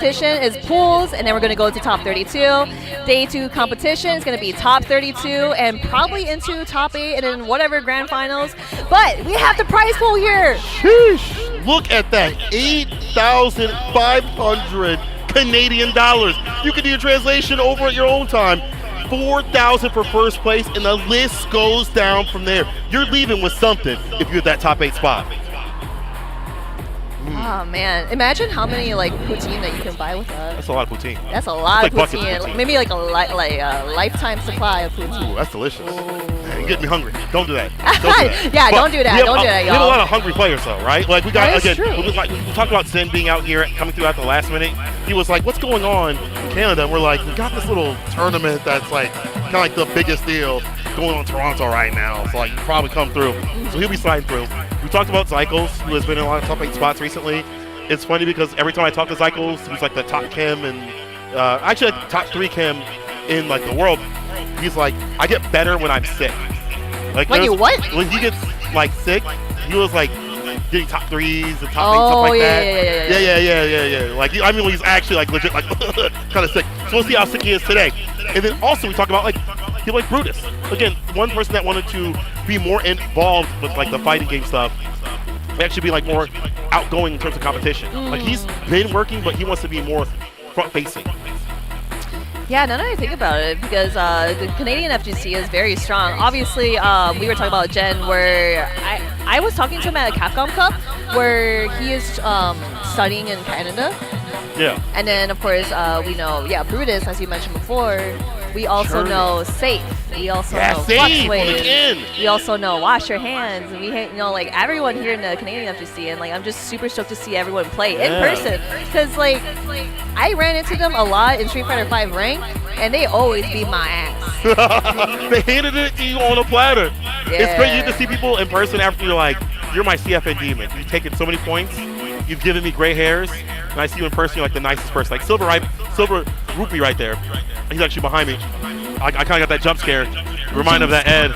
competition is pools, and then we're going to go to top 32. Day 2 competition is going to be top 32 and probably into top 8 and then whatever grand finals. But we have the prize pool here. Sheesh. Look at that, 8,500 Canadian dollars. You can do your translation over at your own time. 4,000 for first place, and the list goes down from there. You're leaving with something if you're at that top 8 spot. Oh man, imagine how many like poutine that you can buy with that. That's a lot of poutine. That's a lot of buckets poutine. of poutine. Maybe like a lifetime supply of poutine. Ooh, that's delicious. Man, you get me hungry. Don't do that. Yeah, don't do that. Don't do that, y'all. We have a lot of hungry players though, right? Like we got That is again. true. We talked about Zen being out here, coming through at the last minute. He was like, "What's going on in Canada?" And we're like, "We got this little tournament that's like kind of like the biggest deal going on in Toronto right now. So like, you probably come through." So he'll be sliding through. We talked about Zycles, who has been in a lot of top 8 spots recently. It's funny because every time I talk to Zycles, he's like the top chem and actually like top 3 chem in like the world. He's like, I get better when I'm sick. Like When you what? When he gets like sick, he was like getting top 3s and top 8s, stuff like that. Yeah. Like I mean, when he's actually like legit, like kind of sick. So we'll see how sick he is today. And then also we talk about like people like Brutus. Again, one person that wanted to be more involved with like the fighting game stuff. Actually be like more outgoing in terms of competition. Like he's been working, but he wants to be more front-facing. Yeah, now that I think about it, because the Canadian FGC is very strong. Obviously, we were talking about Jen, where I was talking to him at a Capcom Cup, where he is studying in Canada. Yeah. And then, of course, we know, Brutus, as you mentioned before. We also know Safe. We also know Fluxwave. We also know Wash Your Hands. And we, like everyone here in the Canadian FGC, and like I'm just super stoked to see everyone play in person. Because like I ran into them a lot in Street Fighter V Rank, and they always beat my ass. They handed it to you on a platter. Yeah. It's crazy to see people in person after you're like, you're my CFN demon. You've taken so many points. You've given me gray hairs. And I see you in person, you're like the nicest person. Like Silver Rupee right there. He's actually behind me. I kind of got that jump scare. Remind of that Ed.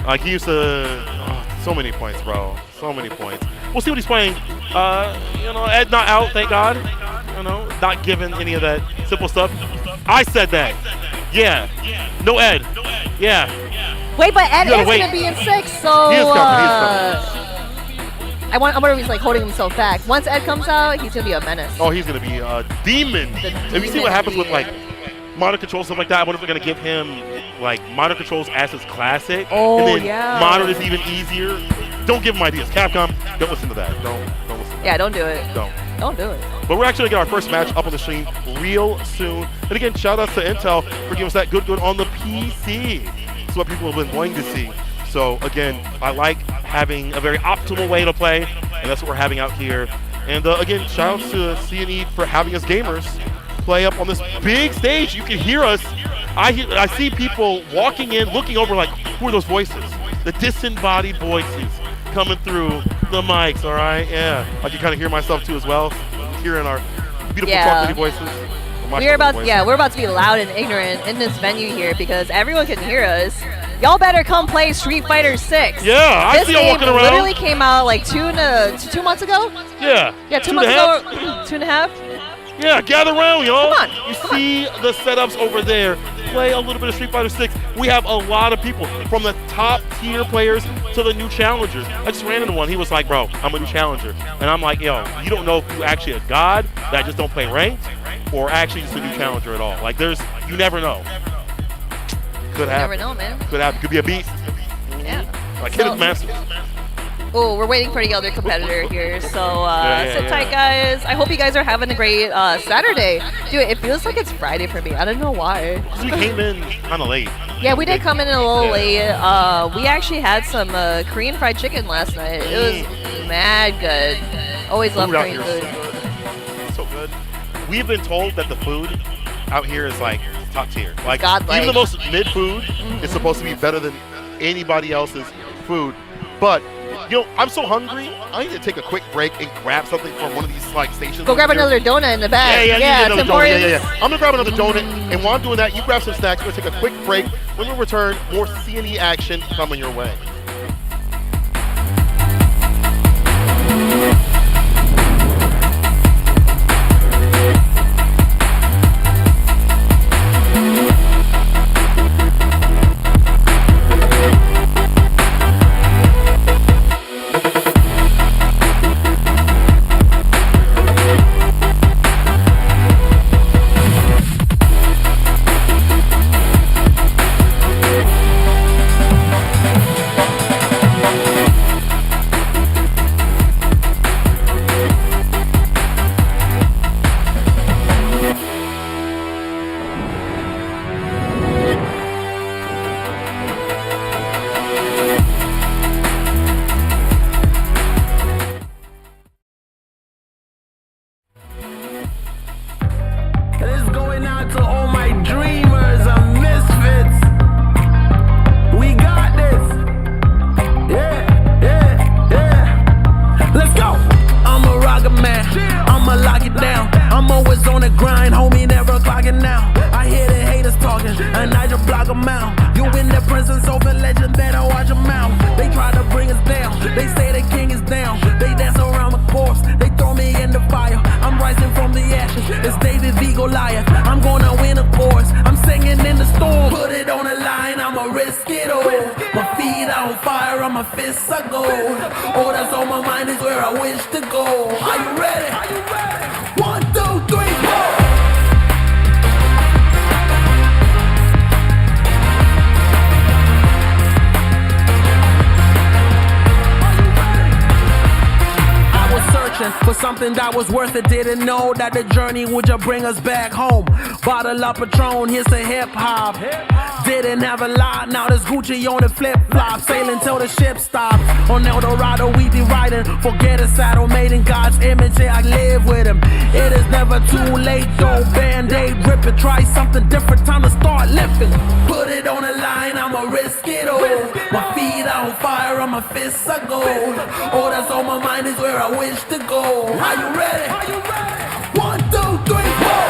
Like he used to, so many points, bro. So many points. We'll see what he's playing. Ed not out, thank God. Not given any of that simple stuff. I said that. Yeah. No Ed. Yeah. Wait, but Ed is going to be in 6, so... He is coming. I wonder if he's like holding himself back. Once Ed comes out, he's going to be a menace. Oh, he's going to be a demon. If you see what happens with like modern controls, stuff like that, I wonder if they're going to give him like modern controls as his classic. Oh, and then yeah. Modern is even easier. Don't give him ideas. Capcom, don't listen to that. Don't listen. Yeah, don't do it. Don't do it. But we're actually going to get our first match up on the stream real soon. And again, shout out to Intel for giving us that good on the PC. It's what people have been wanting to see. So again, I like having a very optimal way to play, and that's what we're having out here. And again, shout out to CNE for having us gamers play up on this big stage. You can hear us. I see people walking in, looking over like, who are those voices? The disembodied voices coming through the mics, all right? Yeah, I can kind of hear myself too as well, hearing our beautiful talk voices. We're about to be loud and ignorant in this venue here because everyone can hear us. Y'all better come play Street Fighter 6. Yeah, I see y'all walking around. This game literally came out like 2 months ago. Yeah. Yeah, 2 months ago. 2.5. Yeah, gather around, y'all. Come on. You see the setups over there. Play a little bit of Street Fighter 6. We have a lot of people, from the top tier players to the new challengers. I just ran into one. He was like, bro, I'm a new challenger. And I'm like, yo, you don't know if you're actually a god that just don't play ranked or actually just a new challenger at all. Like, you never know. Could happen. You never know, man. Could happen. Could be a beast. Yeah. Like Kenneth Masters. Oh, we're waiting for the other competitor here, so sit tight, guys. I hope you guys are having a great Saturday. Dude, it feels like it's Friday for me. I don't know why. We came in kind of late. Yeah, we did come in a little late. We actually had some Korean fried chicken last night. It was mad good. Always love Korean food. So good. We've been told that the food out here is like top tier. Like godlike. Even the most mid food is supposed to be better than anybody else's food. But I'm so hungry. I need to take a quick break and grab something from one of these like stations. Go grab another donut in the back. Yeah, Tim Hortons. Yeah. I'm gonna grab another donut, and while I'm doing that, you grab some snacks. We're gonna take a quick break. When we return, more CNE action coming your way. Going out to all my dreamers and misfits. We got this. Yeah, yeah, yeah. Let's go. I'm a rocket man. I'ma lock it down. I'm always on the grind, homie, never clocking now. I hear the haters talking, and I just block them out. You in the presence of a legend, better watch them out. They try to bring us down, they say the king is down. They dance around the corpse, they throw me in the fire. I'm rising from the ashes, it's David v. Goliath. I'm gonna win a course, I'm singing in the storm. Put it on the line, I'ma risk it all. My feet on fire, on my fists are gold. All that's on my mind is where I wish to go. Are you ready? Are you ready? 1, 2, 3, 4. For something that was worth it, didn't know that the journey would just bring us back home. Bottle up Patron, here's the hip hop. Didn't have a lot, now there's Gucci on the flip flop. Sailing till the ship stops. On El Dorado we be riding. Forget a saddle made in God's image, yeah, I live with him. It is never too late though, Band-Aid rip it. Try something different, time to start lifting. Put it on the line, I'ma risk it all. My feet on fire, on my fists are gold. All that's on my mind is where I wish to go. Are you ready? Are you ready? 1, 2, 3, 4.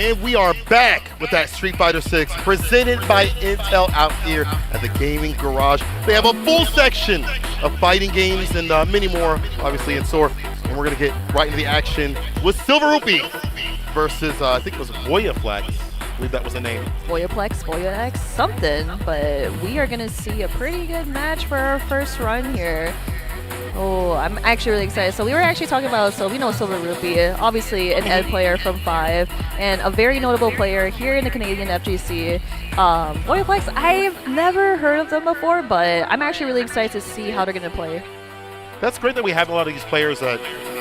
And we are back with that Street Fighter 6 presented by Intel out here at the Gaming Garage. They have a full section of fighting games and many more, obviously, in store. And we're going to get right into the action with Silver Rupee versus, I think it was Voyaflex. I believe that was the name. Voyaplex, Voyax, something. But we are going to see a pretty good match for our first run here. Oh, I'm actually really excited. So we were actually talking about, so we know Silver Rupee, obviously an Ed player from 5, and a very notable player here in the Canadian FGC. Voyaplex, I've never heard of them before, but I'm actually really excited to see how they're going to play. That's great that we have a lot of these players that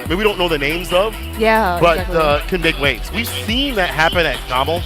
maybe we don't know the names of, but exactly. can make waves. We've seen that happen at Gomel.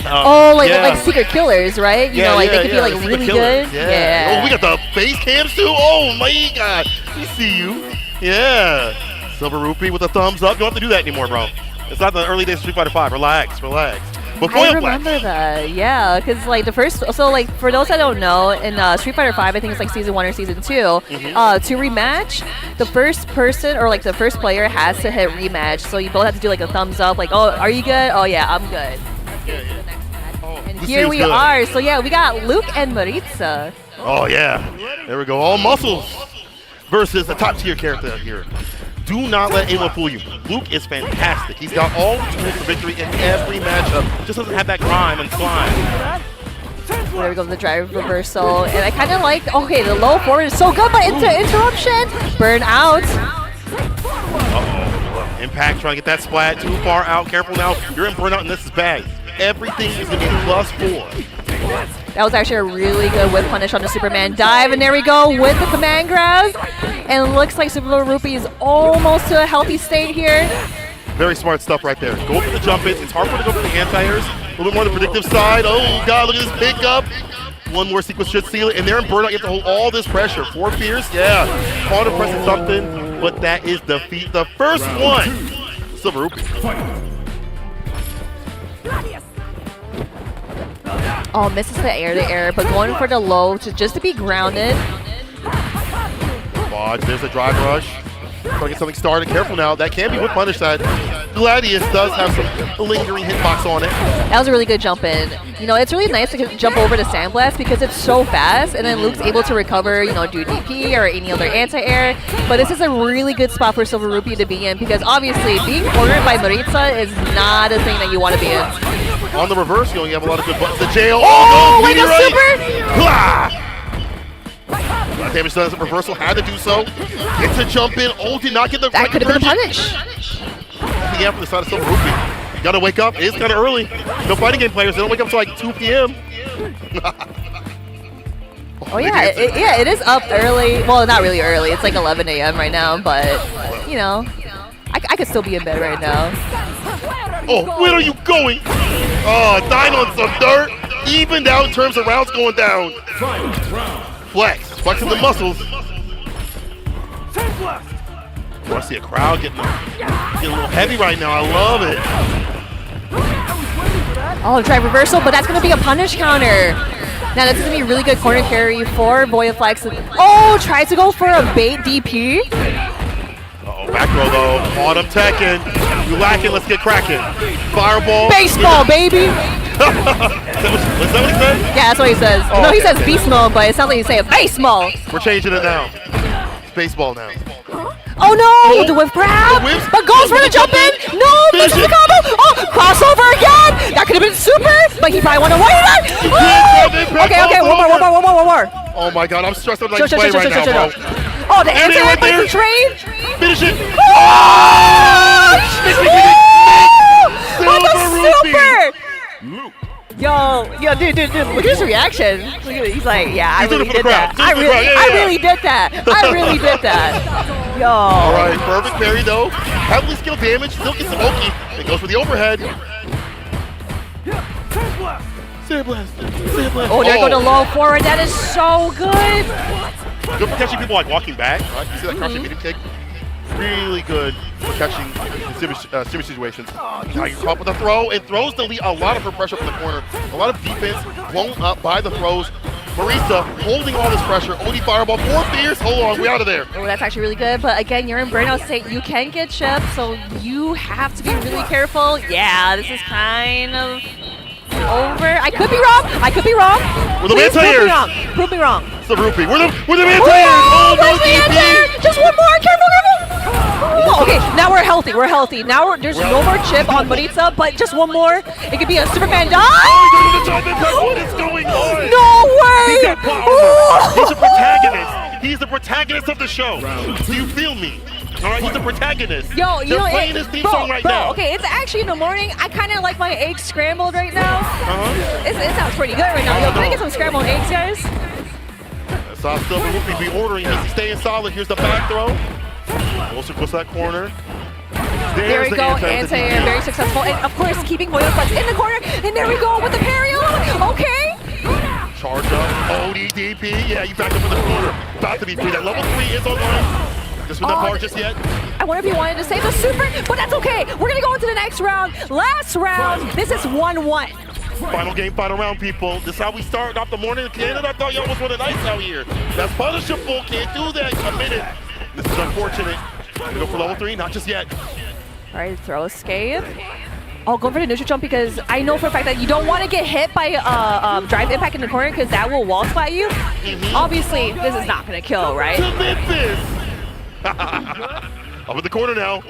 Like secret killers, right? You know, like they could be like really good. Yeah. Oh, we got the face cams too. Oh my God, we see you. Yeah. Silver Rupee with a thumbs up. You don't have to do that anymore, bro. It's not the early days of Street Fighter 5. Relax. But I remember that, yeah, because like the first, so like for those that don't know, in Street Fighter 5, I think it's like season 1 or season 2, to rematch, the first person or like the first player has to hit rematch. So you both have to do like a thumbs up, like, oh, are you good? Oh yeah, I'm good. Let's get to the next match. And here we are. So yeah, we got Luke and Maritza. Oh yeah, there we go. All muscles versus a top tier character here. Do not let anyone fool you. Luke is fantastic. He's got all the tools for victory in every matchup. Just doesn't have that grime and slime. There we go, the drive reversal. And I kind of like, okay, the low forward is so good, but into interruption. Burn out. Uh-oh. Impact trying to get that splat too far out. Careful now. You're in burnout and this is bad. Everything is going to be +4. That was actually a really good whip punish on the Superman dive, and there we go with the command grab. And looks like Silver Rupee is almost to a healthy state here. Very smart stuff right there. Go for the jump ins. It's hard for him to go for the anti-airs. A little bit more on the predictive side. Oh God, look at this pickup. One more sequence should seal it, and they're in burnout. You have to hold all this pressure. 4 Fierce, yeah. Hard to press something, but that is defeat. The first one. Silver Rupee. Oh, misses the air, but going for the low just to be grounded. Bodge, there's a drive rush. Trying to get something started. Careful now. That can be whip punish side. Gladius does have some lingering hitbox on it. That was a really good jump in. You know, it's really nice to jump over to Sandblast because it's so fast, and then Luke's able to recover, you know, do DP or any other anti-air. But this is a really good spot for Silver Rupee to be in because obviously being cornered by Maritza is not a thing that you want to be in. On the reverse, you have a lot of good buttons. The jail. Oh, no, like a right. super! Blah! Damage done as a reversal, had to do so. Gets a jump in. Oh, did not get the that could have been a punish. Looking out from the side of Silver Rupee. You gotta wake up. It's kind of early. No fighting game players, they don't wake up until like 2 p.m. Oh yeah, it is up early. Well, not really early. It's like 11 a.m. right now, but you know, I could still be in bed right now. Oh, where are you going? Oh, dying on some dirt. Evened out in terms of rounds going down. Flexing the muscles. I want to see a crowd getting a little heavy right now. I love it. Oh, drive reversal, but that's going to be a punish counter. Now this is going to be a really good corner carry for Voyaflex. Oh, tries to go for a bait DP. Uh-oh, back row though. On him, Tekken. You lacking, let's get cracking. Fireball. Baseball, baby. Is that what he said? Yeah, that's what he says. Oh, no, he okay. says beast mode, but it sounds like he's saying baseball. We're changing it now. It's baseball now. Oh no, the whip grab, but goes for the jump in. No, misses the combo. Oh, crossover again. That could have been super, but he probably won a white it. Oh! Okay, one more. Oh my God, I'm stressed out like play right now, bro. Oh, the anti-air by the train. Finish it. Oh! Silver Super! Yo, dude, look at his reaction. He's like, yeah, I really did that. I really did that. Yo. All right, perfect parry though. Heavily skilled damage, still gets some Oki. It goes for the overhead. Sandblast. Oh, there go the low forward. That is so good. Good for catching people like walking back. Right? You see that crouching medium kick? Really good for catching in serious situations. Now you're caught with a throw, and throws delete a lot of her pressure from the corner. A lot of defense blown up by the throws. Marisa holding all this pressure. OD fireball, 4 fierce. Hold on, we out of there. Oh, that's actually really good. But again, you're in burnout state. You can get chipped, so you have to be really careful. Yeah, this is kind of over. I could be wrong. I could be wrong. We're the Please anti-airs. Prove me wrong. It's the rupee. We're the anti-airs. Oh, no DP. Just one more. Careful, careful. Oh, okay, now we're healthy. We're healthy. Now there's no more chip on Maritza, but just one more. It could be a Superman dive. What is going on? No way. He got put over. He's a protagonist. He's the protagonist of the show. Do you feel me? All right, he's the protagonist. Yo, you They're know, playing his theme song right now. Okay, it's actually in the morning. I kind of like my eggs scrambled right now. It sounds pretty good right now. Yo, can I get some scrambled eggs, guys? So Silver will be ordering. He's staying solid. Here's the back throw. Also puts that corner. There we go, anti-air, very successful. And of course, keeping Voidflex in the corner. And there we go with the parry. Okay. Charge up, ODDP. Yeah, you back up in the corner. About to be free. That level 3 is online. Just with that bar just yet. I wonder if he wanted to save the super, but that's okay. We're going to go into the next round. Last round. This is 1-1. Final game, final round, people. This is how we started off the morning in Canada. I thought y'all was winning nice out here. That's punishable. Can't do that. Committed. This is unfortunate. Gonna go for level 3, not just yet. All right, throw escape. Oh, go for the neutral jump because I know for a fact that you don't want to get hit by drive impact in the corner because that will wall spot you. Obviously, this is not going to kill, right? To Memphis. Up in the corner now.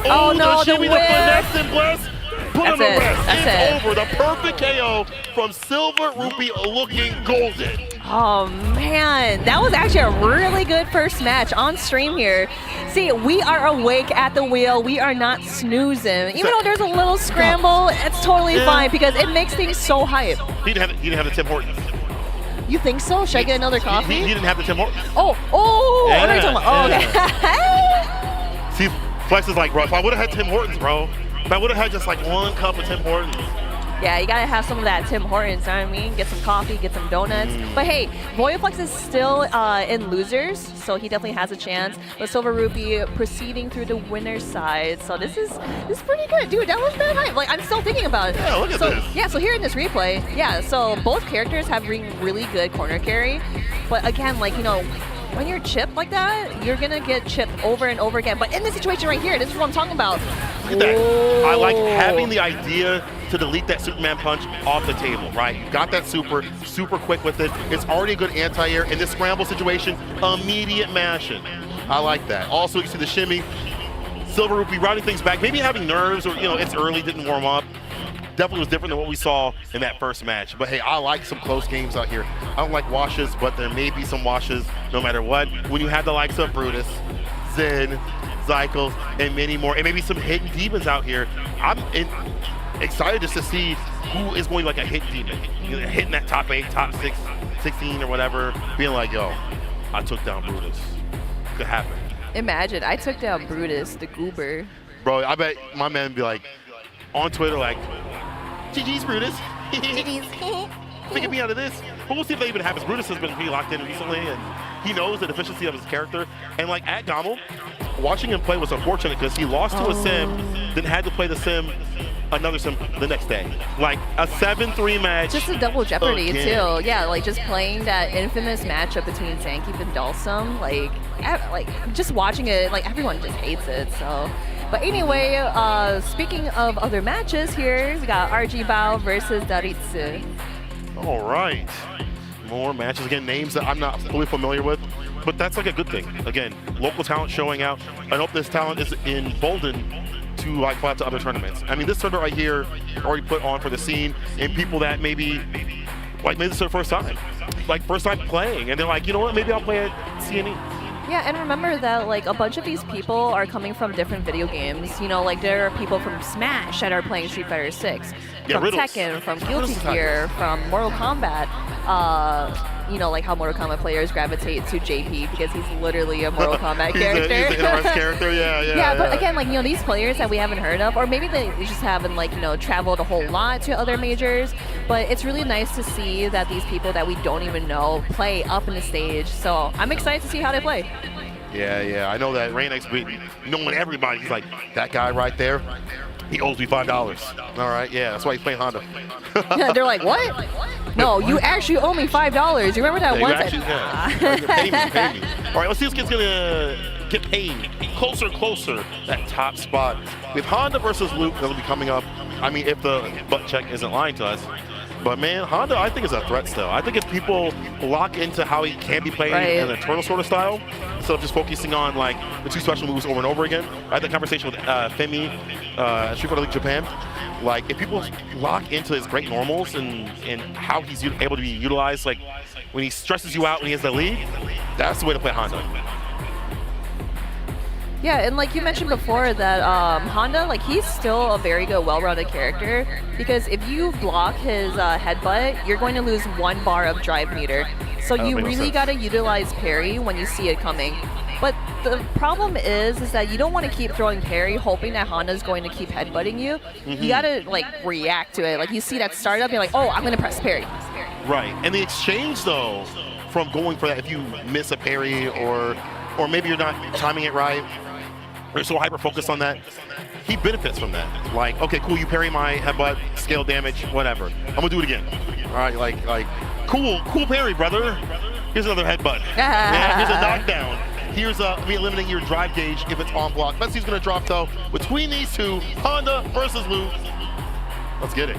Oh no, the shimmy, the finesse and bless. Put him to rest. It's over. The perfect KO from Silver Rupee looking golden. Oh man, that was actually a really good first match on stream here. See, we are awake at the wheel. We are not snoozing. Even though there's a little scramble, it's totally fine because it makes things so hype. He didn't have the Tim Hortons. You think so? Should I get another coffee? He didn't have the Tim Hortons. Oh, yeah, what are you talking about? Yeah. Oh, See, okay. Flex is like, bro, if I would have had Tim Hortons, bro, if I would have had just like 1 cup of Tim Hortons. Yeah, you gotta have some of that Tim Hortons, you know what I mean? Get some coffee, get some donuts. But hey, Voidflex is still in losers, so he definitely has a chance. But Silver Rupee proceeding through the winner's side. So this is pretty good. Dude, that was bad hype. Like, I'm still thinking about it. Yeah, look at this. Yeah, so here in this replay, yeah, so both characters have really good corner carry. But again, like, you know, when you're chipped like that, you're gonna get chipped over and over again. But in this situation right here, this is what I'm talking about. Look at that. I like having the idea to delete that Superman punch off the table, right? You got that super quick with it. It's already a good anti-air. In this scramble situation, immediate mashing. I like that. Also, you see the shimmy. Silver Rupee routing things back, maybe having nerves or, you know, it's early, didn't warm up. Definitely was different than what we saw in that first match. But hey, I like some close games out here. I don't like washes, but there may be some washes no matter what. When you have the likes of Brutus, Zen, Zykel, and many more, and maybe some hidden demons out here, I'm excited just to see who is going like a hit demon. You know, hitting that top 8, top 6, 16 or whatever, being like, yo, I took down Brutus. Could happen. Imagine, I took down Brutus, the goober. Bro, I bet my man would be like, on Twitter, like, GG's Brutus. Figure me out of this. But we'll see if that even happens. Brutus has been pretty locked in recently, and he knows the deficiency of his character. And like at Gommel, watching him play was unfortunate because he lost to a sim, then had to play the sim, another sim the next day. Like a 7-3 match. Just a double jeopardy too. Yeah, like just playing that infamous matchup between Zankeep and Dalsum. Like just watching it, like everyone just hates it. So. But anyway, speaking of other matches here, we got RG Bao versus Daritsu. All right. More matches. Again, names that I'm not fully familiar with, but that's like a good thing. Again, local talent showing out. I hope this talent is emboldened to like fly to other tournaments. I mean, this tournament right here already put on for the scene and people that maybe like maybe this is their first time. Like first time playing, and they're like, you know what, maybe I'll play at CNE. Yeah, and remember that like a bunch of these people are coming from different video games. You know, like there are people from Smash that are playing Street Fighter 6, from Tekken, from Guilty Gear, from Mortal Kombat. You know, like how Mortal Kombat players gravitate to JP because he's literally a Mortal Kombat character. He's an interesting character, yeah. But again, like, you know, these players that we haven't heard of, or maybe they just haven't, like, you know, traveled a whole lot to other majors, but it's really nice to see that these people that we don't even know play up in the stage. So I'm excited to see how they play. Yeah. I know that Rain X, knowing everybody, he's like, that guy right there, he owes me $5. All right, yeah, that's why he's playing Honda. Yeah, they're like, what? No, you actually owe me $5. You remember that one time? Pay me. All right, let's see this kid's gonna get paid. Closer, that top spot. With Honda versus Luke, that'll be coming up. I mean, if the butt check isn't lying to us. But man, Honda, I think is a threat still. I think if people lock into how he can be played in a turtle sort of style, instead of just focusing on like the 2 special moves over and over again. I had that conversation with Femi at Street Fighter League Japan. Like, if people lock into his great normals and how he's able to be utilized, like when he stresses you out when he has the lead, that's the way to play Honda. Yeah, and like you mentioned before that Honda, like he's still a very good, well-rounded character because if you block his headbutt, you're going to lose 1 bar of drive meter. So you really got to utilize parry when you see it coming. But the problem is that you don't want to keep throwing parry hoping that Honda's going to keep headbutting you. You got to like react to it. Like you see that startup, you're like, oh, I'm going to press parry. Right, and the exchange though, from going for that, if you miss a parry or maybe you're not timing it right, or so hyper-focused on that, he benefits from that. Like, okay, cool, you parry my headbutt, scale damage, whatever. I'm gonna do it again. All right, like, cool parry, brother. Here's another headbutt. Yeah, here's a knockdown. Here's me eliminating your drive gauge if it's on block. Let's see who's gonna drop though. Between these two, Honda versus Luke. Let's get it.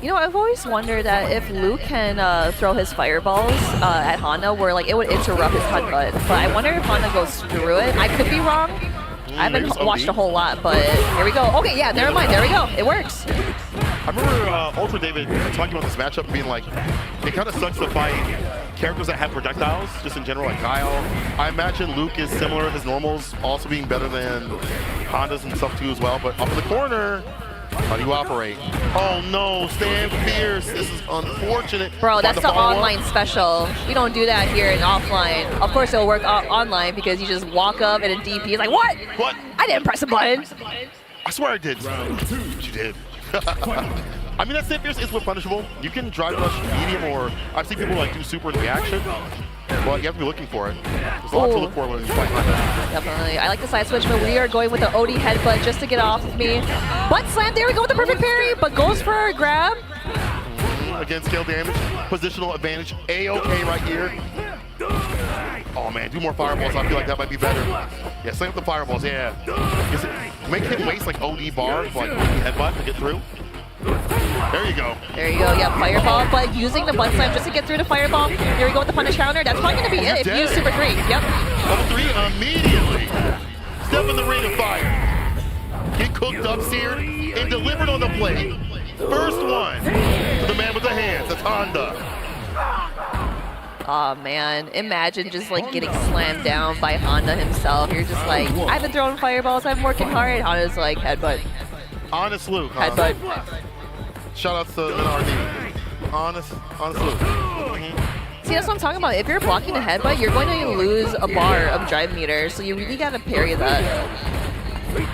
You know, I've always wondered that if Luke can throw his fireballs at Honda, where like it would interrupt his headbutt. But I wonder if Honda goes through it. I could be wrong. I haven't watched a whole lot, but here we go. Okay, yeah, never mind. There we go. It works. I remember Ultra David talking about this matchup and being like, it kind of sucks to fight characters that have projectiles, just in general, like Kyle. I imagine Luke is similar, his normals also being better than Honda's and stuff too as well. But up in the corner, how do you operate? Oh no, stand fierce. This is unfortunate. Bro, that's the online special. We don't do that here in offline. Of course it'll work online because you just walk up and a DP is like, what? What? I didn't press a button. I swear I did. But you did. I mean, that stand fierce is punishable. You can drive rush medium, or I've seen people like do super in reaction. Well, you have to be looking for it. There's a lot to look for when you fight Honda. Definitely. I like the side switch, but we are going with the OD headbutt just to get off of me. Butt slam, there we go with the perfect parry, but goes for a grab. Again, scale damage, positional advantage, A-okay right here. Oh man, do more fireballs. I feel like that might be better. Yeah, slam with the fireballs, yeah. Make him waste like OD bars, like OD headbutt to get through. There you go. There you go, yeah, fireball, but using the butt slam just to get through the fireball. Here we go with the punish counter. That's probably going to be it if you use Super 3. Yep. Level 3 immediately. Step in the ring of fire. Get cooked up, seared, and delivered on the plate. First one to the man with the hands. That's Honda. Oh man, imagine just like getting slammed down by Honda himself. You're just like, I've been throwing fireballs, I'm working hard. Honda's like, headbutt. Honest Luke, huh? Headbutt. Shout out to NRD. Honest Luke. See, that's what I'm talking about. If you're blocking the headbutt, you're going to lose a bar of drive meter, so you really got to parry that.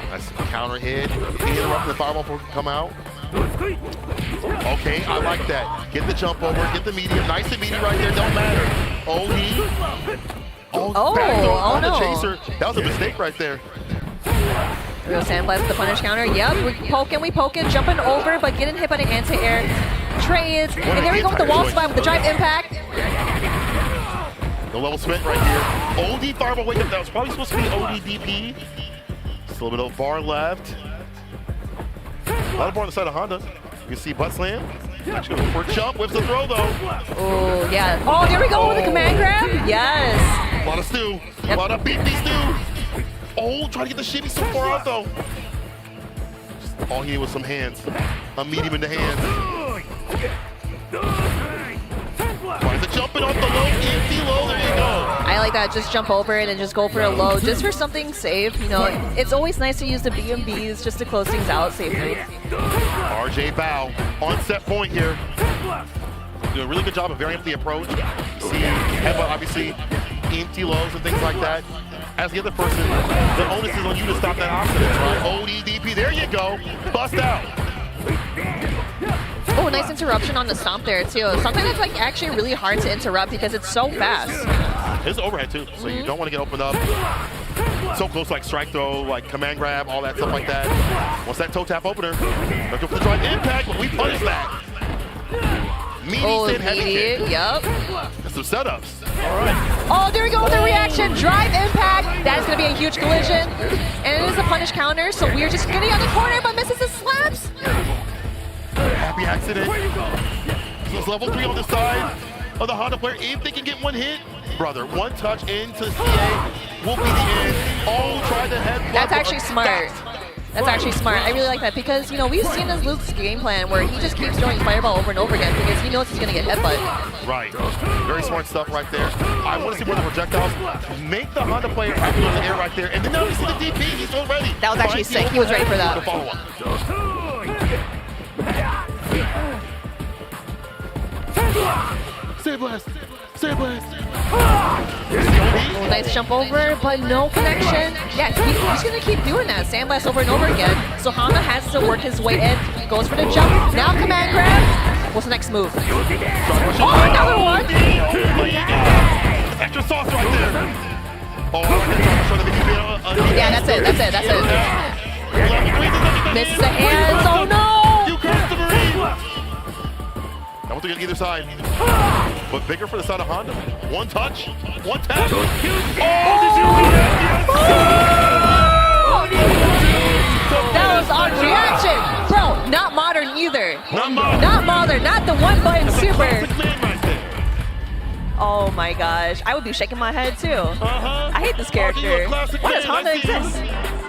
Nice counter hit. Interrupting the fireball before it can come out. Okay, I like that. Get the jump over, get the medium. Nice and meaty right there, don't matter. OD. Oh no. The chaser. That was a mistake right there. Real sandblast with the punish counter. Yep, we poking, jumping over, but getting hit by the anti-air trades. And there we go with the wall spot with the drive impact. The level spent right here. OD fireball wake up. That was probably supposed to be OD DP. Just a little bit of bar left. A lot of bar on the side of Honda. You can see butt slam. Actually going for a jump. Whips the throw though. Oh, yeah. Oh, there we go with the command grab. Yes. A lot of stew. Yep. A lot of beefy stew. Oh, trying to get the shimmy so far out though. All he needed was some hands. A medium in the hands. Tries to jumping off the low, empty low, there you go. I like that, just jump over it and just go for a low, just for something safe. You know, it's always nice to use the BMBs just to close things out safely. RJ Bao on set point here. Doing a really good job of varying up the approach. See, headbutt obviously, empty lows and things like that. As the other person, the onus is on you to stop that opposite, right? ODDP, there you go. Bust out. Oh, nice interruption on the stomp there too. Sometimes it's like actually really hard to interrupt because it's so fast. His overhead too, so you don't want to get opened up. So close, like strike throw, like command grab, all that stuff like that. Once that toe tap opener, let's go for the drive impact, but we punish that. Meaty thin heavy kick. Yep. That's some setups. All right. Oh, there we go with the reaction. Drive impact. That is going to be a huge collision. And it is a punish counter, so we're just getting on the corner, but misses the slaps. Happy accident. So it's level 3 on the side of the Honda player. If they can get one hit, brother, one touch into CA will be the end. Oh, try the head. That's actually smart. That's actually smart. I really like that because, you know, we've seen this Luke's game plan where he just keeps throwing fireball over and over again because he knows he's going to get headbutt. Right. Very smart stuff right there. I want to see where the projectiles make the Honda player happy in the air right there. And then now we see the DP. He's so ready. That was actually sick. He was ready for that. Save blast. Save blast. Nice jump over, but no connection. Yeah, he's going to keep doing that. Sandblast over and over again. So Honda has to work his way in. He goes for the jump. Now command grab. What's the next move? Oh, another one. Extra sauce right there. Oh, yeah, that's it. That's it. That's it. Misses the hands. Oh, no. You crossed the Marine. I want to get either side. But bigger for the side of Honda. One touch, one tap. Oh! That was on reaction. Bro, not modern either. Not modern. Not the one button super. Oh my gosh. I would be shaking my head too. I hate this character. Why does Honda exist?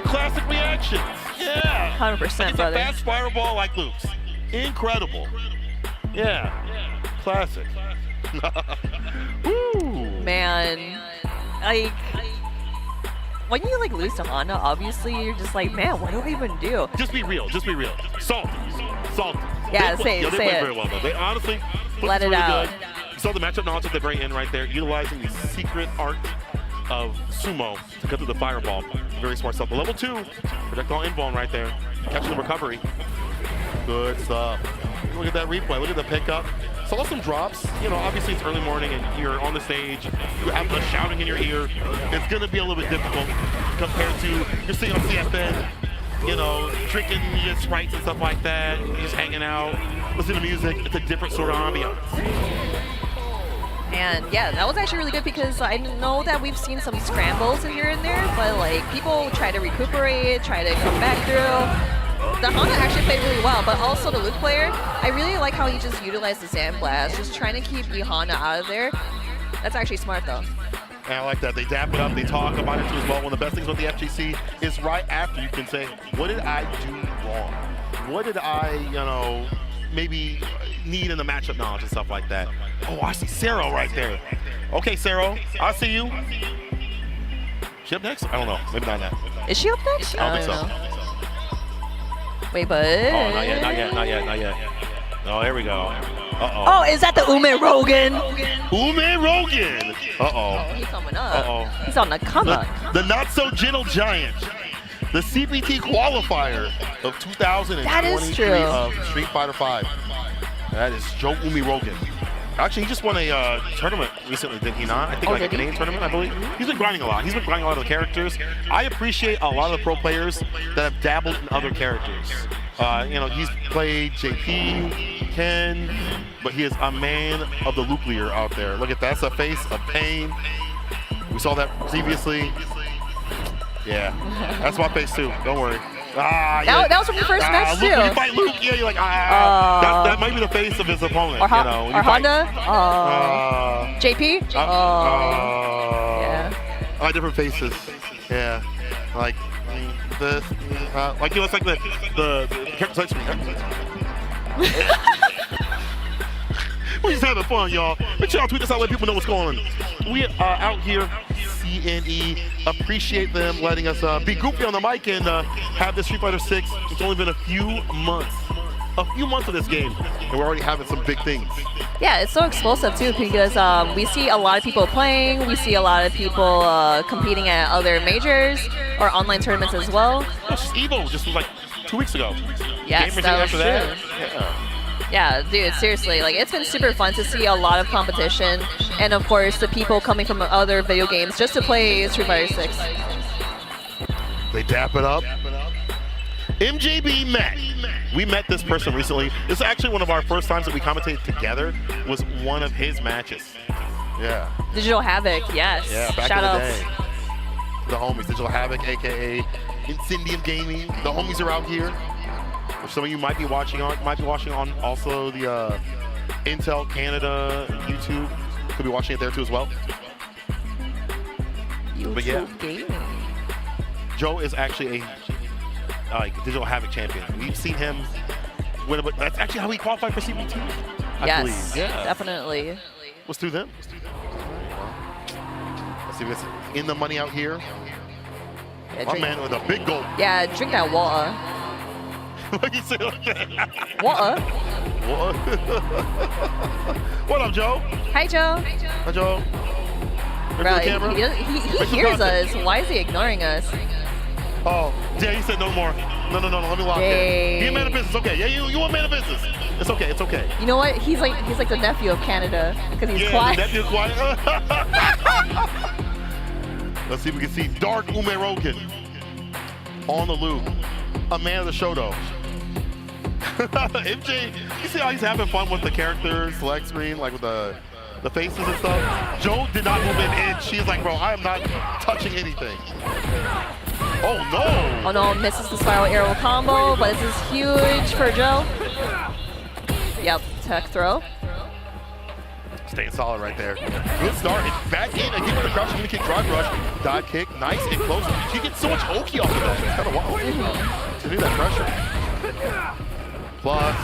Classic reactions. Yeah. 100%, brother. It's a fast fireball like Luke's. Incredible. Yeah. Classic. Woo. Man, like when you like lose to Honda, obviously you're just like, man, what do I even do? Just be real. Just be real. Salty. Yeah, they say played it. Very well though. They honestly let it really out. Good. You saw the matchup knowledge at the very end right there, utilizing the secret art of sumo to cut through the fireball. Very smart stuff. The level 2 projectile invuln right there, catching the recovery. Good stuff. Look at that replay. Look at the pickup. Saw some drops. You know, obviously it's early morning and you're on the stage. You have the shouting in your ear. It's going to be a little bit difficult compared to you're sitting on CFN, you know, drinking your Sprites and stuff like that. You're just hanging out, listening to music. It's a different sort of ambiance. And yeah, that was actually really good because I know that we've seen some scrambles here and there, but like people try to recuperate, try to come back through. The Honda actually played really well, but also the Luke player, I really like how he just utilized the Sandblast, just trying to keep the Honda out of there. That's actually smart though. And I like that. They dap it up, they talk about it too as well. One of the best things about the FGC is right after you can say, what did I do wrong? What did I, you know, maybe need in the matchup knowledge and stuff like that. Oh, I see Cero right there. Okay, Cero, I see you. She up next? I don't know. Maybe not that. Is she up next? I don't think so. Wait, but... Oh, not yet. Oh, here we go. Uh-oh. Oh, is that the Ume Rogan? Ume Rogan! Uh-oh. Oh, he's coming up. Uh-oh. He's on the come up. The not-so-gentle giant. The CPT qualifier of 2023 of Street Fighter V. That is Joe Umi Rogan. Actually, he just won a tournament recently, did he not? I think like a Canadian tournament, I believe. He's been grinding a lot. He's been grinding a lot of the characters. I appreciate a lot of the pro players that have dabbled in other characters. You know, he's played JP, Ken, but he is a man of the nuclear out there. Look at that. That's a face of pain. We saw that previously. Yeah, that's my face too. Don't worry. That was from the first match too. When you fight Luke, yeah, you're like, that might be the face of his opponent. Or, you know, or Honda. JP. Yeah. I like different faces. Yeah, like this. Like you know, it's like the character touch me. We're just having fun, y'all. Make sure y'all tweet this out, let people know what's going on. We are out here, CNE. Appreciate them letting us be goofy on the mic and have this Street Fighter 6. It's only been a few months of this game, and we're already having some big things. Yeah, it's so explosive too because we see a lot of people playing. We see a lot of people competing at other majors or online tournaments as well. It's just Evo, just like 2 weeks ago. Yes, Gamers that was after true. that. Yeah. Yeah, dude, seriously, like it's been super fun to see a lot of competition, and of course the people coming from other video games just to play Street Fighter 6. They dap it up. MJB met. We met this person recently. This is actually one of our first times that we commentated together. Was one of his matches. Yeah. Digital Havoc, yes. Yeah, back Shout in the out. day. The homies, Digital Havoc, aka Incendium Gaming. The homies are out here. Which some of you might be watching on. Also the Intel Canada and YouTube. Could be watching it there too as well. But yeah, Gaming. Joe is actually a Digital Havoc champion. We've seen him win, but that's actually how he qualified for CBT. I believe. Yeah, Definitely. Was through them. Let's see what's in the money out here. Yeah, My man with a big goal. Yeah, drink that water. What you say like that? Water? What? What up, Joe? Hi, Joe. Hi, Joe. Bro, The camera. he hears us. Why is he ignoring us? Oh, yeah, he said no more. No, let me lock in. Be a man of business, okay. Yeah, you want man of business. It's okay, it's okay. You know what? He's like the nephew of Canada because he's Yeah, quiet. the nephew quiet. Let's see if we can see Dark Umeroken on the loop. A man of the show, though. MJ, you see how he's having fun with the character select screen, like with the faces and stuff? Joe did not move an inch. She's like, bro, I am not touching anything. Oh, no. Oh no, misses the spiral arrow combo, but this is huge for Joe. Yep, tech throw. Staying solid right there. Good start. And back in again with the crouch mini kick, drive rush, dive kick, nice and close. She gets so much Oki off of that. It's kind of wild to do that pressure. Plus.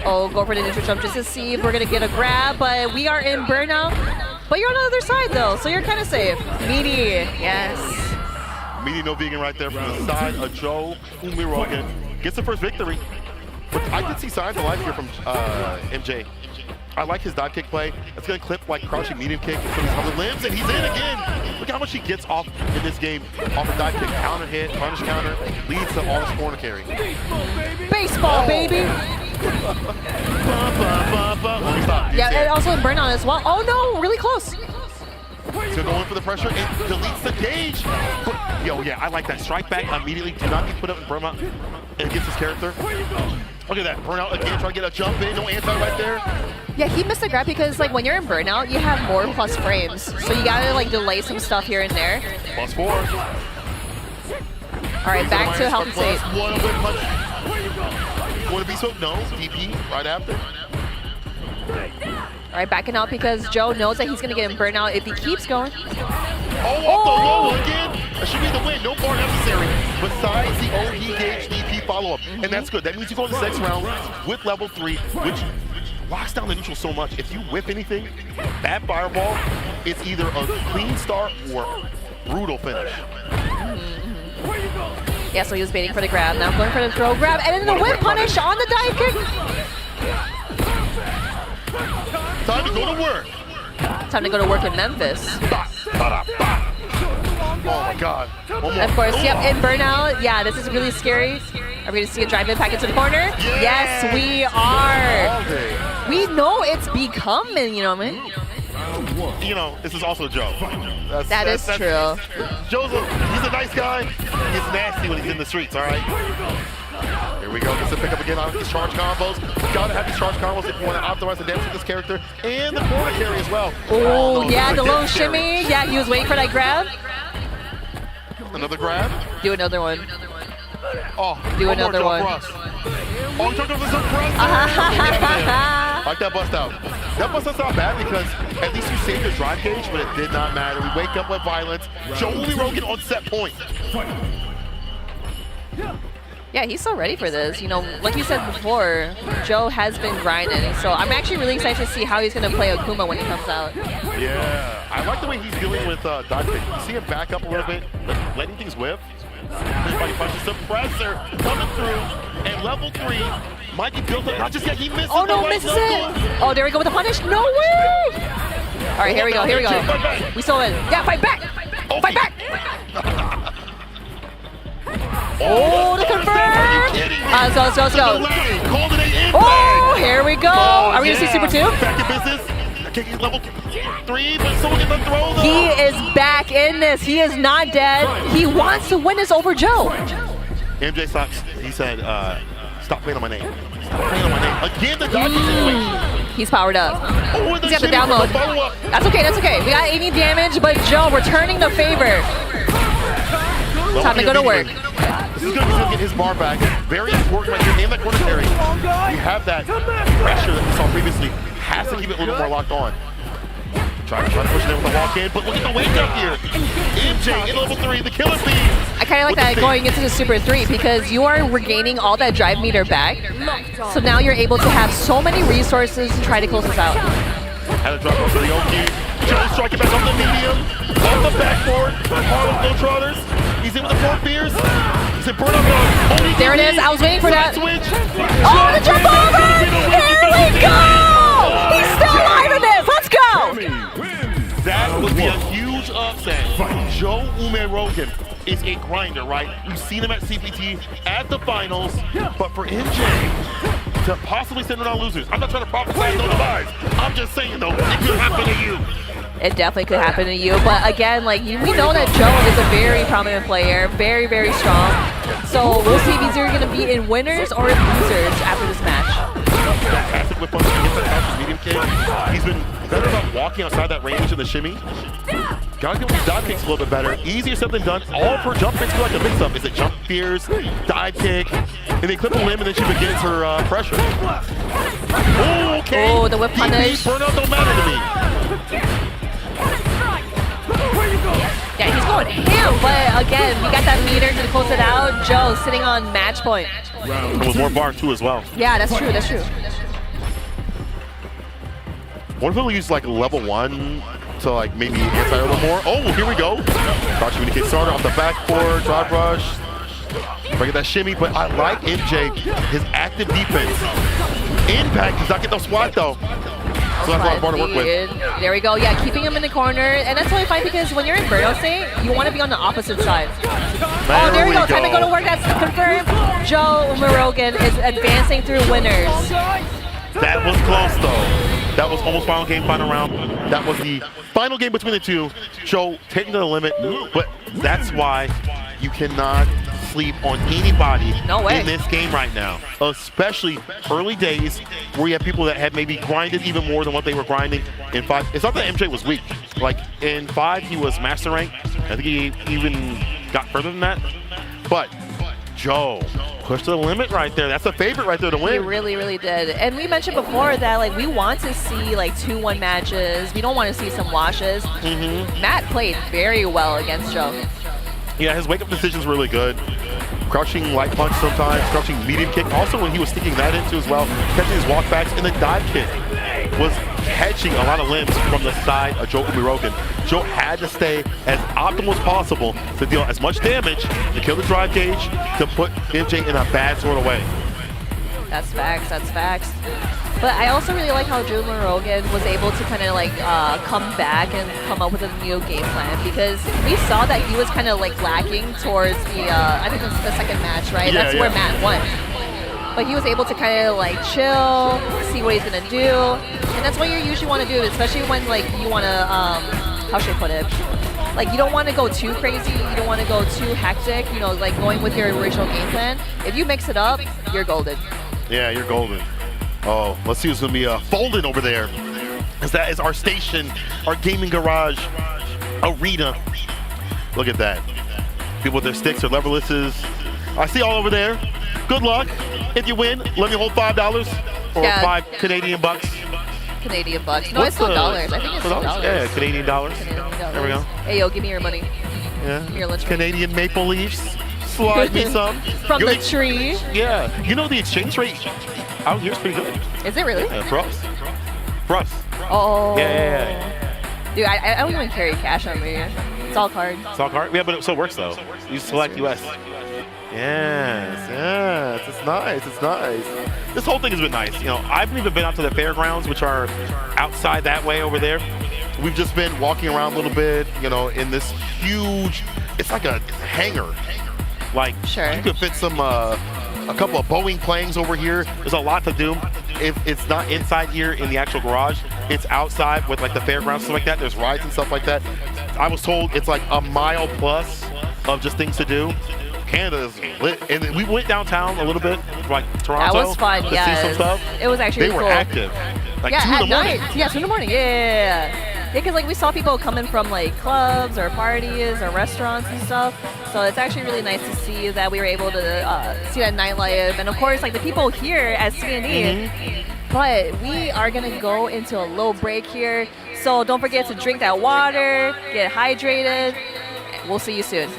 Oh, go for the neutral jump just to see if we're gonna get a grab, but we are in burnout. But you're on the other side though, so you're kind of safe. Meaty, yes. Meaty no vegan right there from the side of Joe Umeroken. Gets the first victory. But I did see signs of life here from MJ. I like his dive kick play. It's going to clip like crouching medium kick from his other limbs, and he's in again. Look how much he gets off in this game off a dive kick. Counter hit, punish counter, leads to all his corner carry. Baseball, baby. Yeah, and also in burnout as well. Oh no, really close. He's going to go in for the pressure and deletes the gauge. Yo, yeah, I like that. Strike back immediately. Do not be put up in burnout and against his character. Look at that. Burnout again, trying to get a jump in. No anti right there. Yeah, he missed the grab because like when you're in burnout, you have more plus frames. So you gotta like delay some stuff here and there. +4. All right, back to health and state. One whip punch. Want to be so? No. DP right after. All right, backing out because Joe knows that he's gonna get in burnout if he keeps going. Oh, off the low again. That should be the win. No bar necessary. Besides the OE gauge DP follow-up. And that's good. That means you go to the next round with level 3, which locks down the neutral so much. If you whip anything, that fireball, it's either a clean start or brutal finish. Yeah, so he was baiting for the grab. Now going for the throw grab, and then the whip punish on the dive kick. Time to go to work. Time to go to work in Memphis. Oh my God. One more. Of course, yep, in burnout. Yeah, this is really scary. Are we gonna see a drive-in pack into the corner? Yes, we are. We know it's becoming, you know what I mean? You know, this is also Joe. That's true. Joe's he's a nice guy. He's nasty when he's in the streets, all right? Here we go. Gets to pick up again on these charge combos. Gotta have these charge combos if you want to optimize the damage of this character and the corner carry as well. Oh, yeah, the low shimmy. Yeah, he was waiting for that grab. Another grab. Do another one. Oh, do another one. Oh, he took off the suppressor. Like that bust out. That bust out's not bad because at least you saved your drive gauge, but it did not matter. We wake up with violence. Joe Umeroken on set point. Yeah, he's so ready for this. You know, like you said before, Joe has been grinding. So I'm actually really excited to see how he's going to play Akuma when he comes out. Yeah, I like the way he's dealing with dive kick. You see him back up a little bit, letting things whip. His body punches, suppressor coming through, and level 3 might be built up. Not just yet, he misses. Oh no, misses it! Oh, there we go with the punish. No way! All right, here we go. Here we go. We still in. Yeah, fight back! Fight back! Oh, the confirm! Let's go. Oh, Oh, here we go. Are we going to see Super 2? Back in business. Kicking level 3, but someone get the throw though. He is back in this. He is not dead. He wants to win this over Joe. MJ sucks. He said, stop playing on my name. Stop playing on my name. Again, the dodge situation. He's powered up. Oh, He's got the download. That's okay, that's okay. We got 80 damage, but Joe returning the favor. Time to go to work. This is good because he'll get his bar back. Very important right here in that corner carry. You have that pressure that we saw previously. Has to keep it a little more locked on. Trying to push it in with the walk in, but look at the wake up here. MJ in level 3, the killer bee. I kind of like that going into the Super 3 because you are regaining all that drive meter back. So now you're able to have so many resources to try to close this out. Had to drop over the Oki. Joe striking back on the medium. On the backboard. Harlem Globetrotters. He's in with the 4 fears. He's in burn up mode. There it is. I was waiting for that. Switch. Oh, the jump over! Here we go! He's still alive in this. Let's go! That would be a huge upset. Joe Rogan is a grinder, right? We've seen him at CPT at the finals, but for MJ to possibly send it on losers, I'm not trying to prophesize no demise. I'm just saying though, it could happen to you. It definitely could happen to you, but again, like we know that Joe is a very prominent player, very, very strong. So we'll see if he's either going to be in winners or in losers after this match. Fantastic whip punch, hits that couch medium kick. He's been better about walking outside that range of the shimmy. Gotta get these dive kicks a little bit better. Easier said than done. All of her jump kicks feel like a mix-up. Is it jump fears, dive kick, and they clip a limb and then she begins her pressure. Oh, okay. Oh, the whip punish. Burnout don't matter to me. Yeah, he's going ham, but again, we got that meter to close it out. Joe sitting on match point. And with more bar too as well. Yeah, that's true, that's true. What if we'll use like level 1 to like maybe anti a little more? Oh, here we go. Thought you would get started off the backboard, drive rush. Breaking that shimmy, but I like MJ, his active defense. Impact does not get no swat though. So that's a lot of bar to work with. There we go. Yeah, keeping him in the corner. And that's really fine because when you're in burnout state, you want to be on the opposite side. Oh, there we go. Time to go to work. That's confirmed. Joe Rogan is advancing through winners. That was close though. That was almost final game, final round. That was the final game between the two. Joe taking to the limit, but that's why you cannot sleep on anybody in this game right now, especially early days where you have people that had maybe grinded even more than what they were grinding in 5. It's not that MJ was weak. Like in 5, he was master rank. I think he even got further than that. But Joe pushed to the limit right there. That's a favorite right there to win. He really, really did. And we mentioned before that like we want to see like 2-1 matches. We don't want to see some washes. Matt played very well against Joe. Yeah, his wake-up decision's really good. Crouching light punch sometimes, crouching medium kick. Also when he was sticking that into as well, catching his walkbacks, and the dive kick was catching a lot of limbs from the side of Joe Rogan. Joe had to stay as optimal as possible to deal as much damage, to kill the drive gauge, to put MJ in a bad sort of way. That's facts, that's facts. But I also really like how Joe Rogan was able to kind of like come back and come up with a new game plan because we saw that he was kind of like lacking towards the, I think it's the second match, right? Yeah, that's where Matt won. But he was able to kind of like chill, see what he's gonna do. And that's what you usually want to do, especially when like you want to, how should I put it? Like you don't want to go too crazy, you don't want to go too hectic, you know, like going with your original game plan. If you mix it up, you're golden. Yeah, you're golden. Oh, let's see who's going to be folding over there. As that is our station, our gaming garage arena. Look at that. People with their sticks or leverlesses. I see all over there. Good luck. If you win, let me hold $5 or 5 Canadian bucks. Canadian bucks. No, it's still dollars. I think it's still dollars. Yeah, Canadian dollars. There we go. Hey, yo, give me your money. Yeah. Give me your lunch Canadian money. maple leaves. Slide me some. From the tree. Yeah. You know the exchange rate out here is pretty good. Is it really? Yeah, for us. For us. Oh. Yeah. Dude, I don't even carry cash on me. It's all card. It's all card? Yeah, but it still works though. You select US. Yes, it's nice, it's nice. This whole thing has been nice. You know, I haven't even been out to the fairgrounds, which are outside that way over there. We've just been walking around a little bit, you know, in this huge, it's like a hangar. Like, sure. You could fit some, a couple of Boeing planes over here. There's a lot to do. it's not inside here in the actual garage. It's outside with like the fairgrounds, stuff like that. There's rides and stuff like that. I was told it's like a mile plus of just things to do. Canada is lit, and we went downtown a little bit, like Toronto. That was fun. To see some stuff. It was actually they were cool. active. Like 2 in the morning. Night. Yeah, 2 in the morning. Yeah, because like we saw people coming from like clubs or parties or restaurants and stuff. So it's actually really nice to see that we were able to see that nightlife, and of course like the people here at CND. But we are gonna go into a little break here. So don't forget to drink that water, get hydrated. We'll see you soon.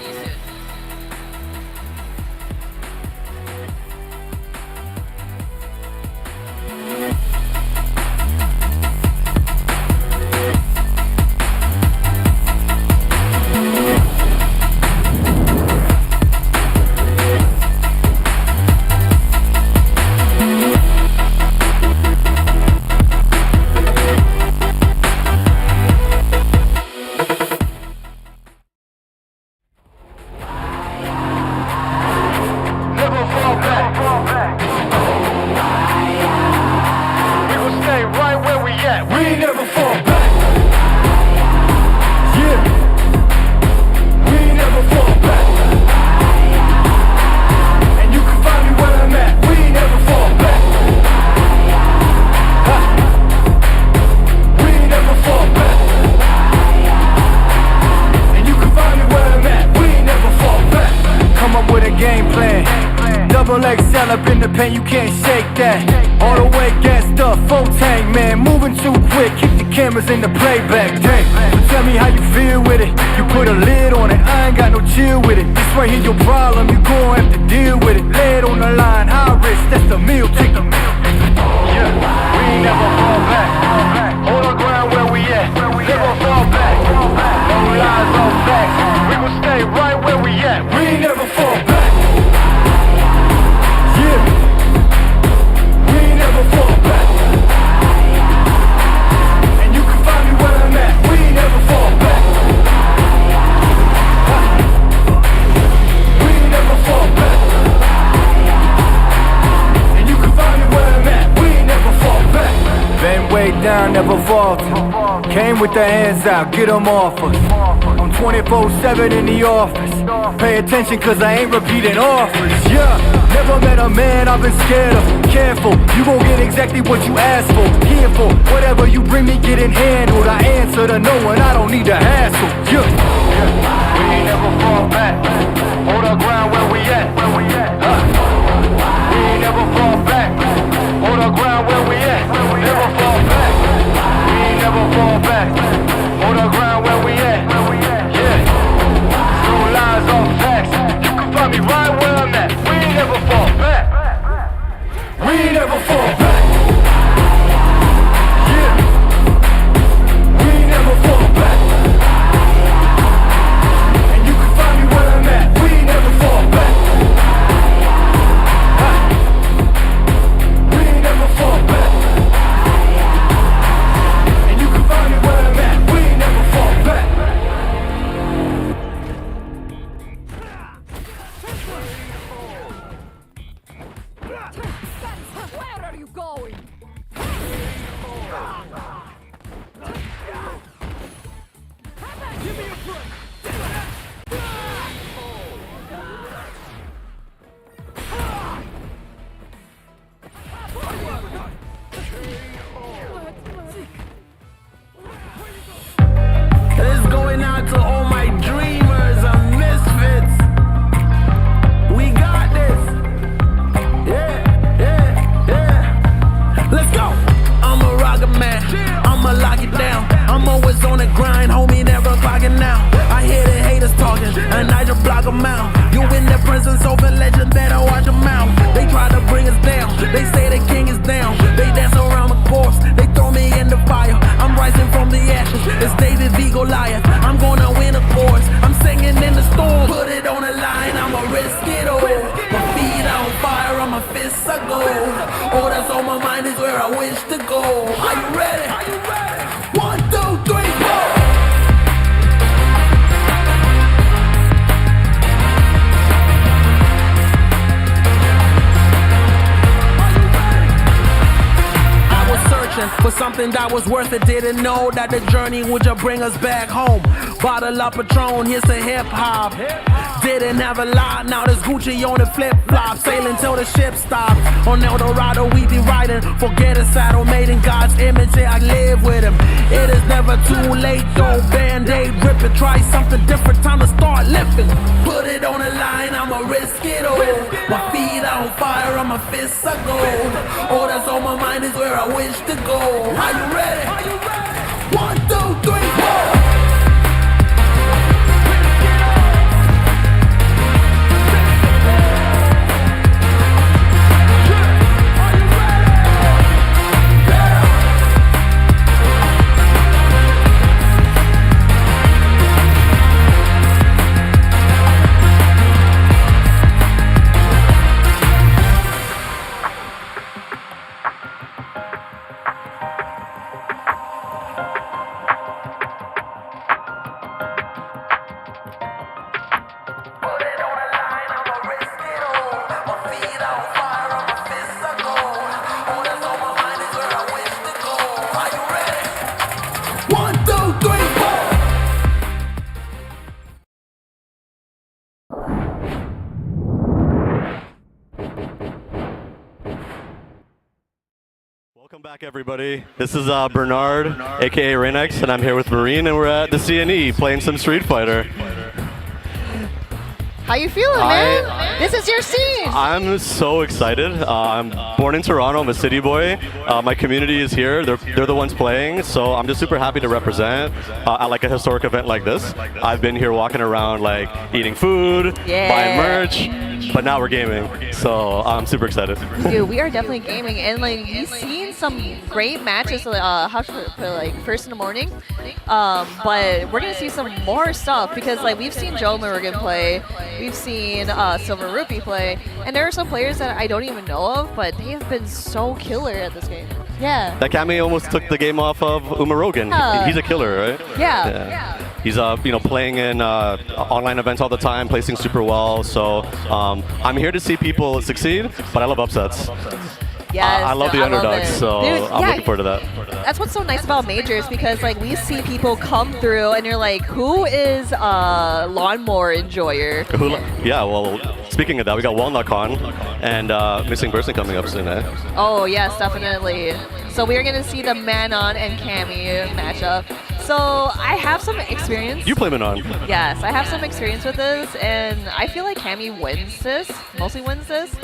You can't shake that. All the way gassed up, full tank, man. Moving too quick, keep the cameras in the playback. Dang, so tell me how you feel with it. You put a lid on it, I ain't got no chill with it. This right here your problem, you gon' have to deal with it. Lay it on the line, high risk, that's the meal ticket. Yeah, we ain't never fall back. Hold our ground where we at. Never fall back. No lies, no facts. We gon' stay right where we at. We ain't never fall back. Yeah. Never fall back. And you can find me where I'm at. We ain't never fall back. We ain't never fall back. And you can find me where I'm at. We ain't never fall back. Been way down, never vaulted. Came with the hands out, get them off us. I'm 24/7 in the office. Pay attention cause I ain't repeating offers. Yeah, never met a man I've been scared of. Careful, you gon' get exactly what you asked for. Careful, whatever you bring me getting handled. I answer to no one, I don't need the hassle. Yeah, we ain't never fall back. Hold our ground where we at. We ain't never fall back. Hold our ground where we at. Never fall back. We ain't never fall back. Hold our ground where we at. Yeah, no lies, all facts. You can find me right where I'm at. We ain't never fall back. We ain't never fall back. Yeah, we ain't never fall back. And you can find me where I'm at. We ain't never fall back. We ain't never fall back. And you can find me where I'm at. We ain't never fall back. Where are you going? Give me your foot! This is going out to all my dreamers and misfits. We got this. Yeah. Let's go. I'm a rocket man. I'ma lock it down. I'm always on the grind, homie, never clocking now. I hear the haters talking, and I just block them out. You in the presence of a legend, better watch them out. They try to bring us down. They say the king is down. They dance around the course. They throw me in the fire. I'm rising from the ashes. It's David v. Goliath. I'm gonna win, of course. I'm singing in the storm. Put it on the line. I'ma risk it all. My feet on fire, on my fists I go. All that's on my mind is where I wish to go. Are you ready? 1, 2, 3, 4. searching for something that was worth it. Didn't know that the journey would just bring us back home. Bottle up Patron, here's the hip hop. Didn't have a lot, now there's Gucci on the flip flop. Sailing till the ship stops. On El Dorado we be riding. Forget a saddle made in God's image, yeah, I live with him. It is never too late, though. Band-aid, rip it, try something different, time to start lifting. Put it on the line, I'ma risk it all. My feet are on fire, and my fists are gold. All that's on my mind is where I wish to go. Are you ready? 1, 2, 3, 4. Welcome back, everybody. This is Bernard, aka Raynex, and I'm here with Marine, and we're at the CNE playing some Street Fighter. How you feeling, man? This is your scene. I'm so excited. I'm born in Toronto. I'm a city boy. My community is here. They're the ones playing, so I'm just super happy to represent at like a historic event like this. I've been here walking around, like eating food, buying merch. But now we're gaming, so I'm super excited. Dude, we are definitely gaming, and like we've seen some great matches. How should I put it, like first in the morning, but we're gonna see some more stuff because like we've seen Joe Morgan play, we've seen Silver Rupee play, and there are some players that I don't even know of, but they have been so killer at this game. Yeah. That Kami almost took the game off of Rogan. He's a killer, right? Yeah. He's playing in online events all the time, placing super well. So I'm here to see people succeed, but I love upsets. Yes, I love the underdogs, so dude, I'm looking forward to that. That's what's so nice about majors because like we see people come through and you're like, who is a lawnmower enjoyer? Yeah, well, speaking of that, we got Walnut Con and Missing Person coming up soon, eh? Oh yes, definitely. So we're gonna see the Manon and Cammy matchup. So I have some experience. You play Manon? Yes, I have some experience with this, and I feel like Cammy wins this, mostly wins this,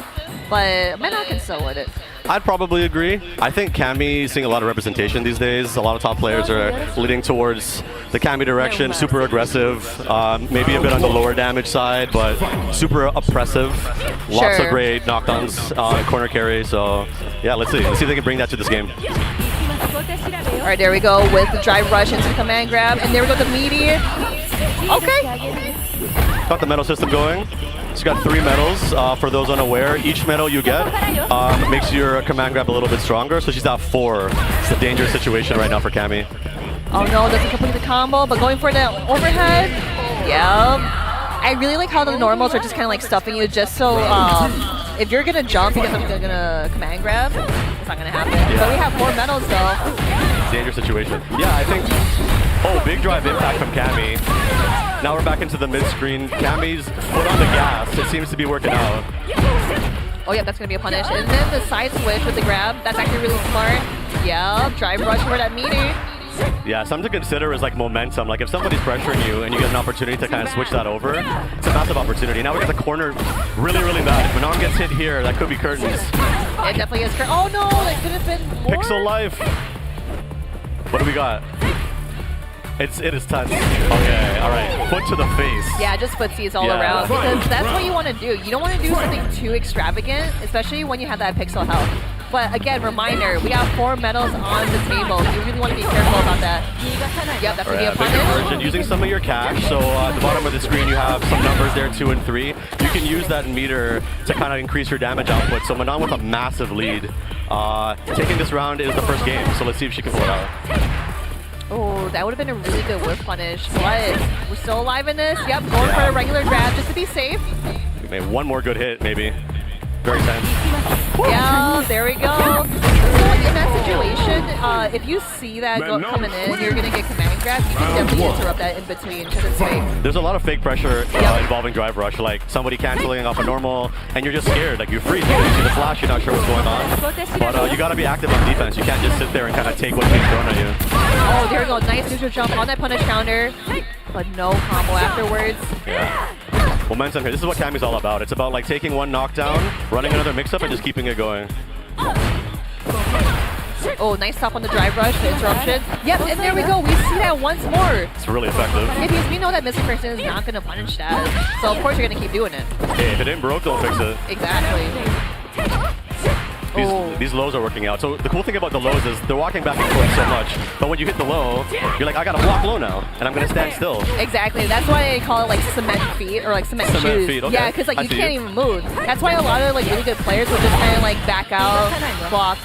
but Manon can still win it. I'd probably agree. I think Cammy seeing a lot of representation these days. A lot of top players are leading towards the Cammy direction, super aggressive, maybe a bit on the lower damage side, but super oppressive. Lots of great knockdowns, corner carry. So yeah, let's see. Let's see if they can bring that to this game. All right, there we go with the drive rush into the command grab, and there we go, the meteor. Okay. Got the medal system going. So you got 3 medals. For those unaware, each medal you get makes your command grab a little bit stronger. So she's at 4. It's a dangerous situation right now for Cammy. Oh no, doesn't complete the combo, but going for the overhead. Yep. I really like how the normals are just kind of like stuffing you just so if you're gonna jump because I'm gonna command grab, it's not gonna happen. Yeah. But we have 4 medals though. Dangerous situation. Yeah, I think. Oh, big drive impact from Cammy. Now we're back into the mid-screen. Cammy's foot on the gas. It seems to be working out. Oh yeah, that's gonna be a punish. And then the side switch with the grab. That's actually really smart. Yeah, drive rush for that meter. Yeah, something to consider is like momentum. Like if somebody's pressuring you and you get an opportunity to kind of switch that over, it's a massive opportunity. Now we got the corner really, really bad. If Manon gets hit here, that could be curtains. It definitely is. Oh no, that could have been more. Pixel life. What do we got? It is touch. Okay, all right. Foot to the face. Yeah, just footsies all around because that's what you want to do. You don't want to do something too extravagant, especially when you have that pixel health. But again, reminder, we have 4 medals on the table. You really want to be careful about that. Yep, that's going to be a punish. Using some of your cash. So at the bottom of the screen, you have some numbers there, 2 and 3. You can use that meter to kind of increase your damage output. So Manon with a massive lead. Taking this round is the first game, so let's see if she can pull it out. Oh, that would have been a really good whip punish, but we're still alive in this. Yep, going for a regular grab just to be safe. Maybe one more good hit, maybe. Very tense. Yeah, there we go. So in that situation, if you see that coming in, you're gonna get command grab. You can definitely interrupt that in between because it's fake. There's a lot of fake pressure involving drive rush, like somebody canceling off a normal, and you're just scared. Like you freeze, you see the flash, you're not sure what's going on. But you gotta be active on defense. You can't just sit there and kind of take what's being thrown at you. Oh, there we go. Nice neutral jump on that punish counter, but no combo afterwards. Yeah. Momentum here. This is what Cammy's all about. It's about like taking one knockdown, running another mix-up, and just keeping it going. Oh, nice stop on the drive rush, the interruption. Yep, and there we go. We see that once more. It's really effective. Yeah, because we know that missing person is not going to punish that. So, of course, you're going to keep doing it. Hey, if it ain't broke, don't fix it. Exactly. These lows are working out. So the cool thing about the lows is they're walking back and forth so much. But when you hit the low, you're like, I got to block low now, and I'm going to stand still. Exactly. That's why I call it like cement feet or like cement shoes. Feet, okay. Yeah, because like you can't even move. That's why a lot of like really good players will just kind of like back out, block,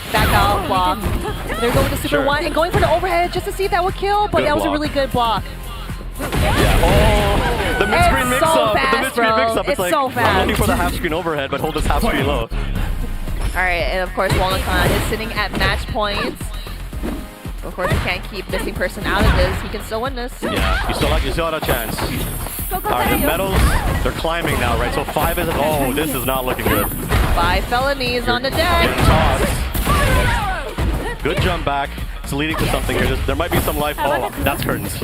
They're going to super one and going for the overhead just to see if that would kill, but that was a really good block. Yeah. Oh, the mid-screen mix-up. The mid-screen mix-up. It's like, so fast. I'm looking for the half-screen overhead, but hold this half-screen low. Alright, and of course Walnut is sitting at match points. Of course, you can't keep missing person out of this. He can still win this. Yeah, you still have a chance. Alright, the medals, they're climbing now, right? So 5 is, oh, this is not looking good. 5 felonies on the deck. Getting tossed. Good jump back. It's leading to something here. There might be some life. Oh, that's curtains.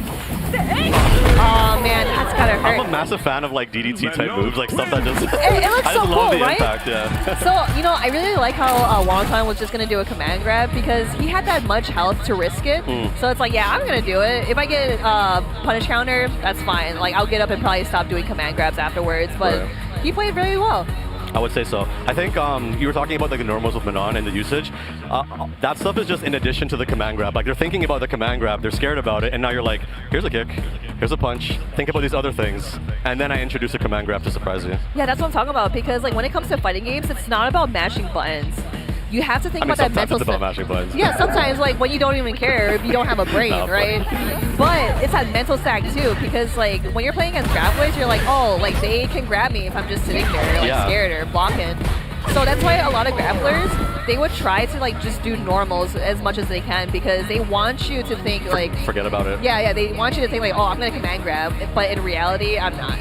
Oh man, that's gotta hurt. I'm a massive fan of like DDT type moves, like stuff that just. It looks I so just cool, love the right? impact, yeah. So you know, I really like how Wonton was just gonna do a command grab because he had that much health to risk it. So it's like, yeah, I'm gonna do it. If I get punish counter, that's fine. Like I'll get up and probably stop doing command grabs afterwards. But he played really well. I would say so. I think you were talking about like the normals with Manon and the usage. That stuff is just in addition to the command grab. Like they're thinking about the command grab, they're scared about it, and now you're like, here's a kick, here's a punch. Think about these other things, and then I introduce a command grab to surprise you. Yeah, that's what I'm talking about. Because like when it comes to fighting games, it's not about mashing buttons. You have to think about that mental stuff. Mashing buttons. Yeah, sometimes like when you don't even care if you don't have a brain, right? But it's that mental stack too, because like when you're playing against grapplers, you're like, oh, like they can grab me if I'm just sitting there, like scared or blocking. So that's why a lot of grapplers, they would try to like just do normals as much as they can because they want you to think like forget about it. Yeah, they want you to think like, oh, I'm gonna command grab, but in reality, I'm not.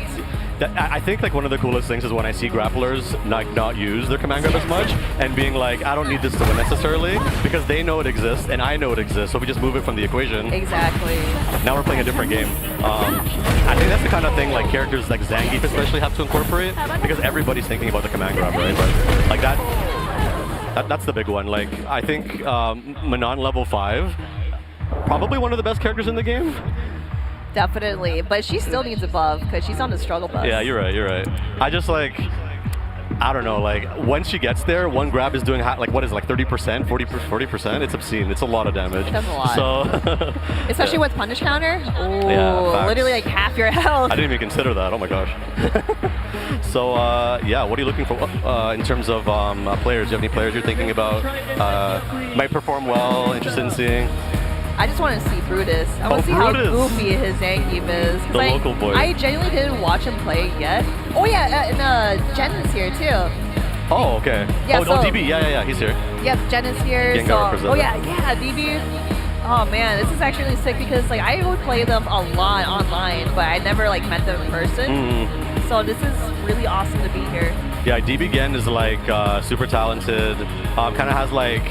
I think like one of the coolest things is when I see grapplers not use their command grab as much and being like, I don't need this to win necessarily because they know it exists and I know it exists, so we just move it from the equation. Exactly. Now we're playing a different game. I think that's the kind of thing like characters like Zangief especially have to incorporate because everybody's thinking about the command grab, right? But like that's the big one. Like I think Manon level 5, probably one of the best characters in the game. Definitely, but she still needs a buff because she's on the struggle bus. Yeah, you're right. I just like, I don't know, like once she gets there, one grab is doing like what is it, like 30%, 40%? It's obscene. It's a lot of damage. That's a lot. So, especially with punish counter. Oh, literally like half your health. I didn't even consider that. Oh my gosh. So yeah, what are you looking for in terms of players? Do you have any players you're thinking about might perform well? Interested in seeing? I just want to see Brutus. I want to see how goofy his Zangief is. The local boy. I genuinely didn't watch him play yet. Oh yeah, and Jen is here too. Oh, okay. Yeah, DB, yeah, he's here. Yep, Jen is here. DB. Oh man, this is actually sick because like I would play them a lot online, but I never like met them in person. So this is really awesome to be here. Yeah, DB Gen is like super talented. Kind of has like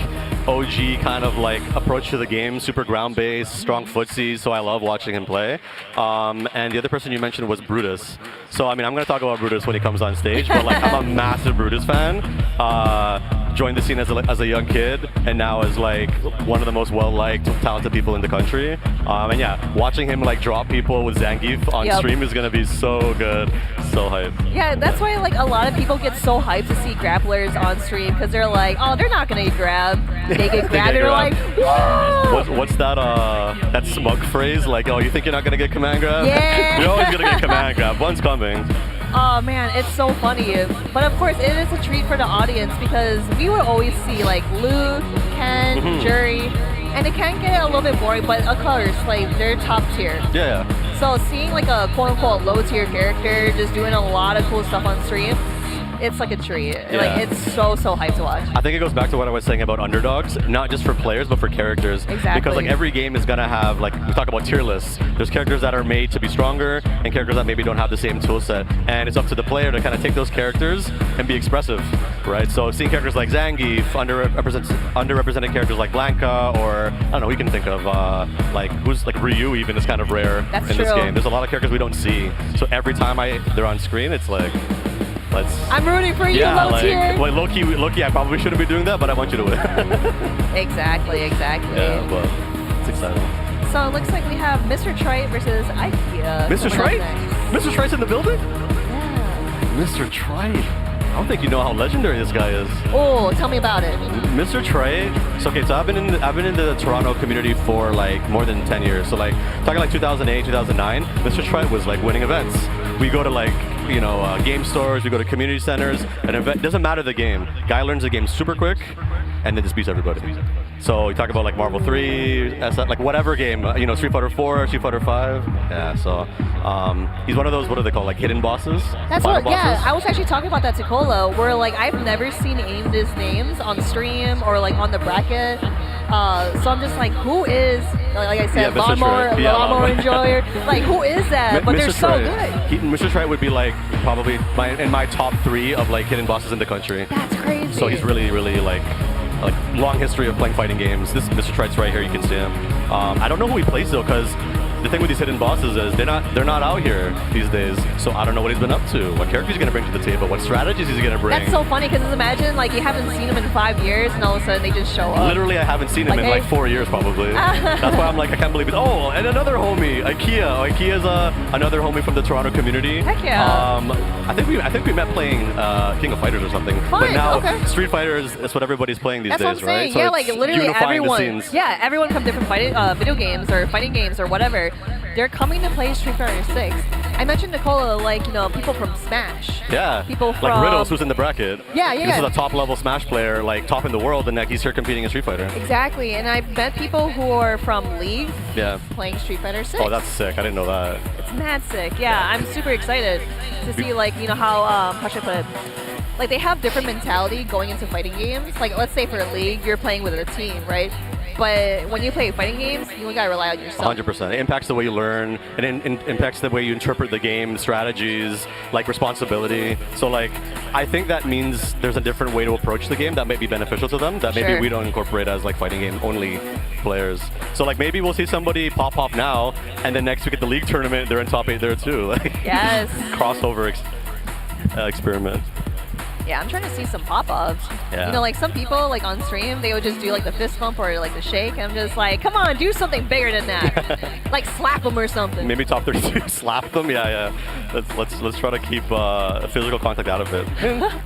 OG kind of like approach to the game, super ground-based, strong footsies, so I love watching him play. And the other person you mentioned was Brutus. So I mean, I'm going to talk about Brutus when he comes on stage, but like I'm a massive Brutus fan. Joined the scene as a young kid, and now is like one of the most well-liked, talented people in the country. And yeah, watching him like drop people with Zangief on stream is going to be so good, so hype. Yeah, that's why like a lot of people get so hyped to see grapplers on stream because they're like, oh, they're not going to get grabbed. They get grabbed, and they're like, whoa! What's that smug phrase? Like, oh, you think you're not going to get command grab? Yeah! You're always going to get command grab. One's coming. Oh man, it's so funny. But of course, it is a treat for the audience because we would always see like Luke, Ken, Jury, and it can get a little bit boring, but of course, like they're top tier. Yeah. So seeing like a quote unquote low tier character just doing a lot of cool stuff on stream, it's like a treat. Like it's so hyped to watch. I think it goes back to what I was saying about underdogs, not just for players but for characters. Exactly. Because like every game is gonna have, like we talk about tier lists. There's characters that are made to be stronger and characters that maybe don't have the same tool set. And it's up to the player to kind of take those characters and be expressive, right? So seeing characters like Zangief, underrepresented characters like Blanca, or I don't know, we can think of like who's like Ryu even is kind of rare in this game. There's a lot of characters we don't see. So every time they're on screen, it's like, I'm rooting for you, low tier. Like low key, I probably shouldn't be doing that, but I want you to win. Exactly. Yeah, but it's exciting. So it looks like we have Mr. Trite versus IKEA. Mr. Trite? Mr. Trite's in the building? Yeah. Mr. Trite. I don't think you know how legendary this guy is. Oh, tell me about it. Mr. Trite. So I've been in the Toronto community for like more than 10 years. So like talking like 2008, 2009, Mr. Trite was like winning events. We go to like game stores, we go to community centers, an event, doesn't matter the game. Guy learns the game super quick and then just beats everybody. So you talk about like Marvel 3, like whatever game, Street Fighter 4, Street Fighter 5. Yeah, so he's one of those, what do they call, like hidden bosses? That's what, yeah, I was actually talking about that to Colo, where like I've never seen any of his names on stream or like on the bracket. So I'm just like, who is, like I said, Lawnmower Enjoyer? Like, who is that? But they're so good. Mr. Trite would be like probably in my top 3 of like hidden bosses in the country. That's crazy. So he's really like long history of playing fighting games. This Mr. Trite's right here, you can see him. I don't know who he plays though, because the thing with these hidden bosses is they're not out here these days. So I don't know what he's been up to, what characters he's gonna bring to the table, what strategies he's gonna bring. That's so funny, because imagine like you haven't seen him in 5 years and all of a sudden they just show up. Literally, I haven't seen him in like 4 years probably. That's why I'm like, I can't believe it. Oh, and another homie, IKEA. IKEA's another homie from the Toronto community. Heck yeah. I think we met playing King of Fighters or something. Fun, but now okay. Street Fighter is what everybody's playing these days, right? Saying. So yeah, like literally everyone. Yeah, everyone from different video games or fighting games or whatever. They're coming to play Street Fighter 6. I mentioned Nicola, like, people from Smash. Yeah. People from... Like Riddles, who's in the bracket. Yeah. This is a top-level Smash player, like, top in the world, and like, he's here competing in Street Fighter. Exactly. And I've met people who are from League playing Street Fighter 6. Oh, that's sick. I didn't know that. It's mad sick. Yeah, I'm super excited to see, like, how should I put it? Like, they have different mentality going into fighting games. Like, let's say for a League, you're playing with a team, right? But when you play fighting games, you gotta rely on yourself. 100%. It impacts the way you learn, and it impacts the way you interpret the game, strategies, like responsibility. So like, I think that means there's a different way to approach the game that may be beneficial to them that maybe we don't incorporate as like fighting game only players. So like maybe we'll see somebody pop off now, and then next week at the League tournament, they're in top 8 there too. Like, yes. Crossover experiment. Yeah, I'm trying to see some pop-ups. Yeah. Like some people, like on stream, they would just do like the fist bump or like the shake, and I'm just like, come on, do something bigger than that. Like slap them or something. Maybe top 32, slap them. Yeah. Let's try to keep physical contact out of it.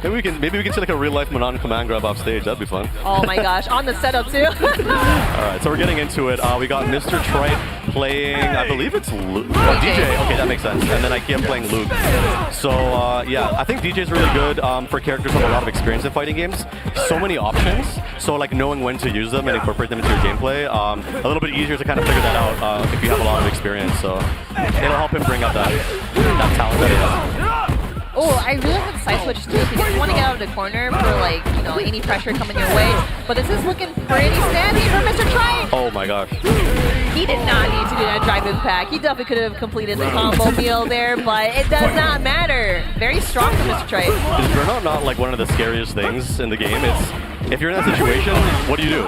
Maybe we can see like a real life Manon command grab off stage. That'd be fun. Oh my gosh, on the setup too. All right, so we're getting into it. We got Mr. Trite playing, I believe it's Luke. Oh, DJ. Okay, that makes sense. And then IKEA playing Luke. So yeah, I think DJ's really good for characters with a lot of experience in fighting games. So many options. So like knowing when to use them and incorporate them into your gameplay. A little bit easier to kind of figure that out if you have a lot of experience. So it'll help him bring out that talent that he has. Oh, I really like the side switch too, because you want to get out of the corner for like, any pressure coming your way. But this is looking pretty standy for Mr. Trite. Oh my gosh. He did not need to do that drive impact. He definitely could have completed the combo meal there, but it does not matter. Very strong for Mr. Trite. Is burnout not like one of the scariest things in the game? If you're in that situation, what do you do?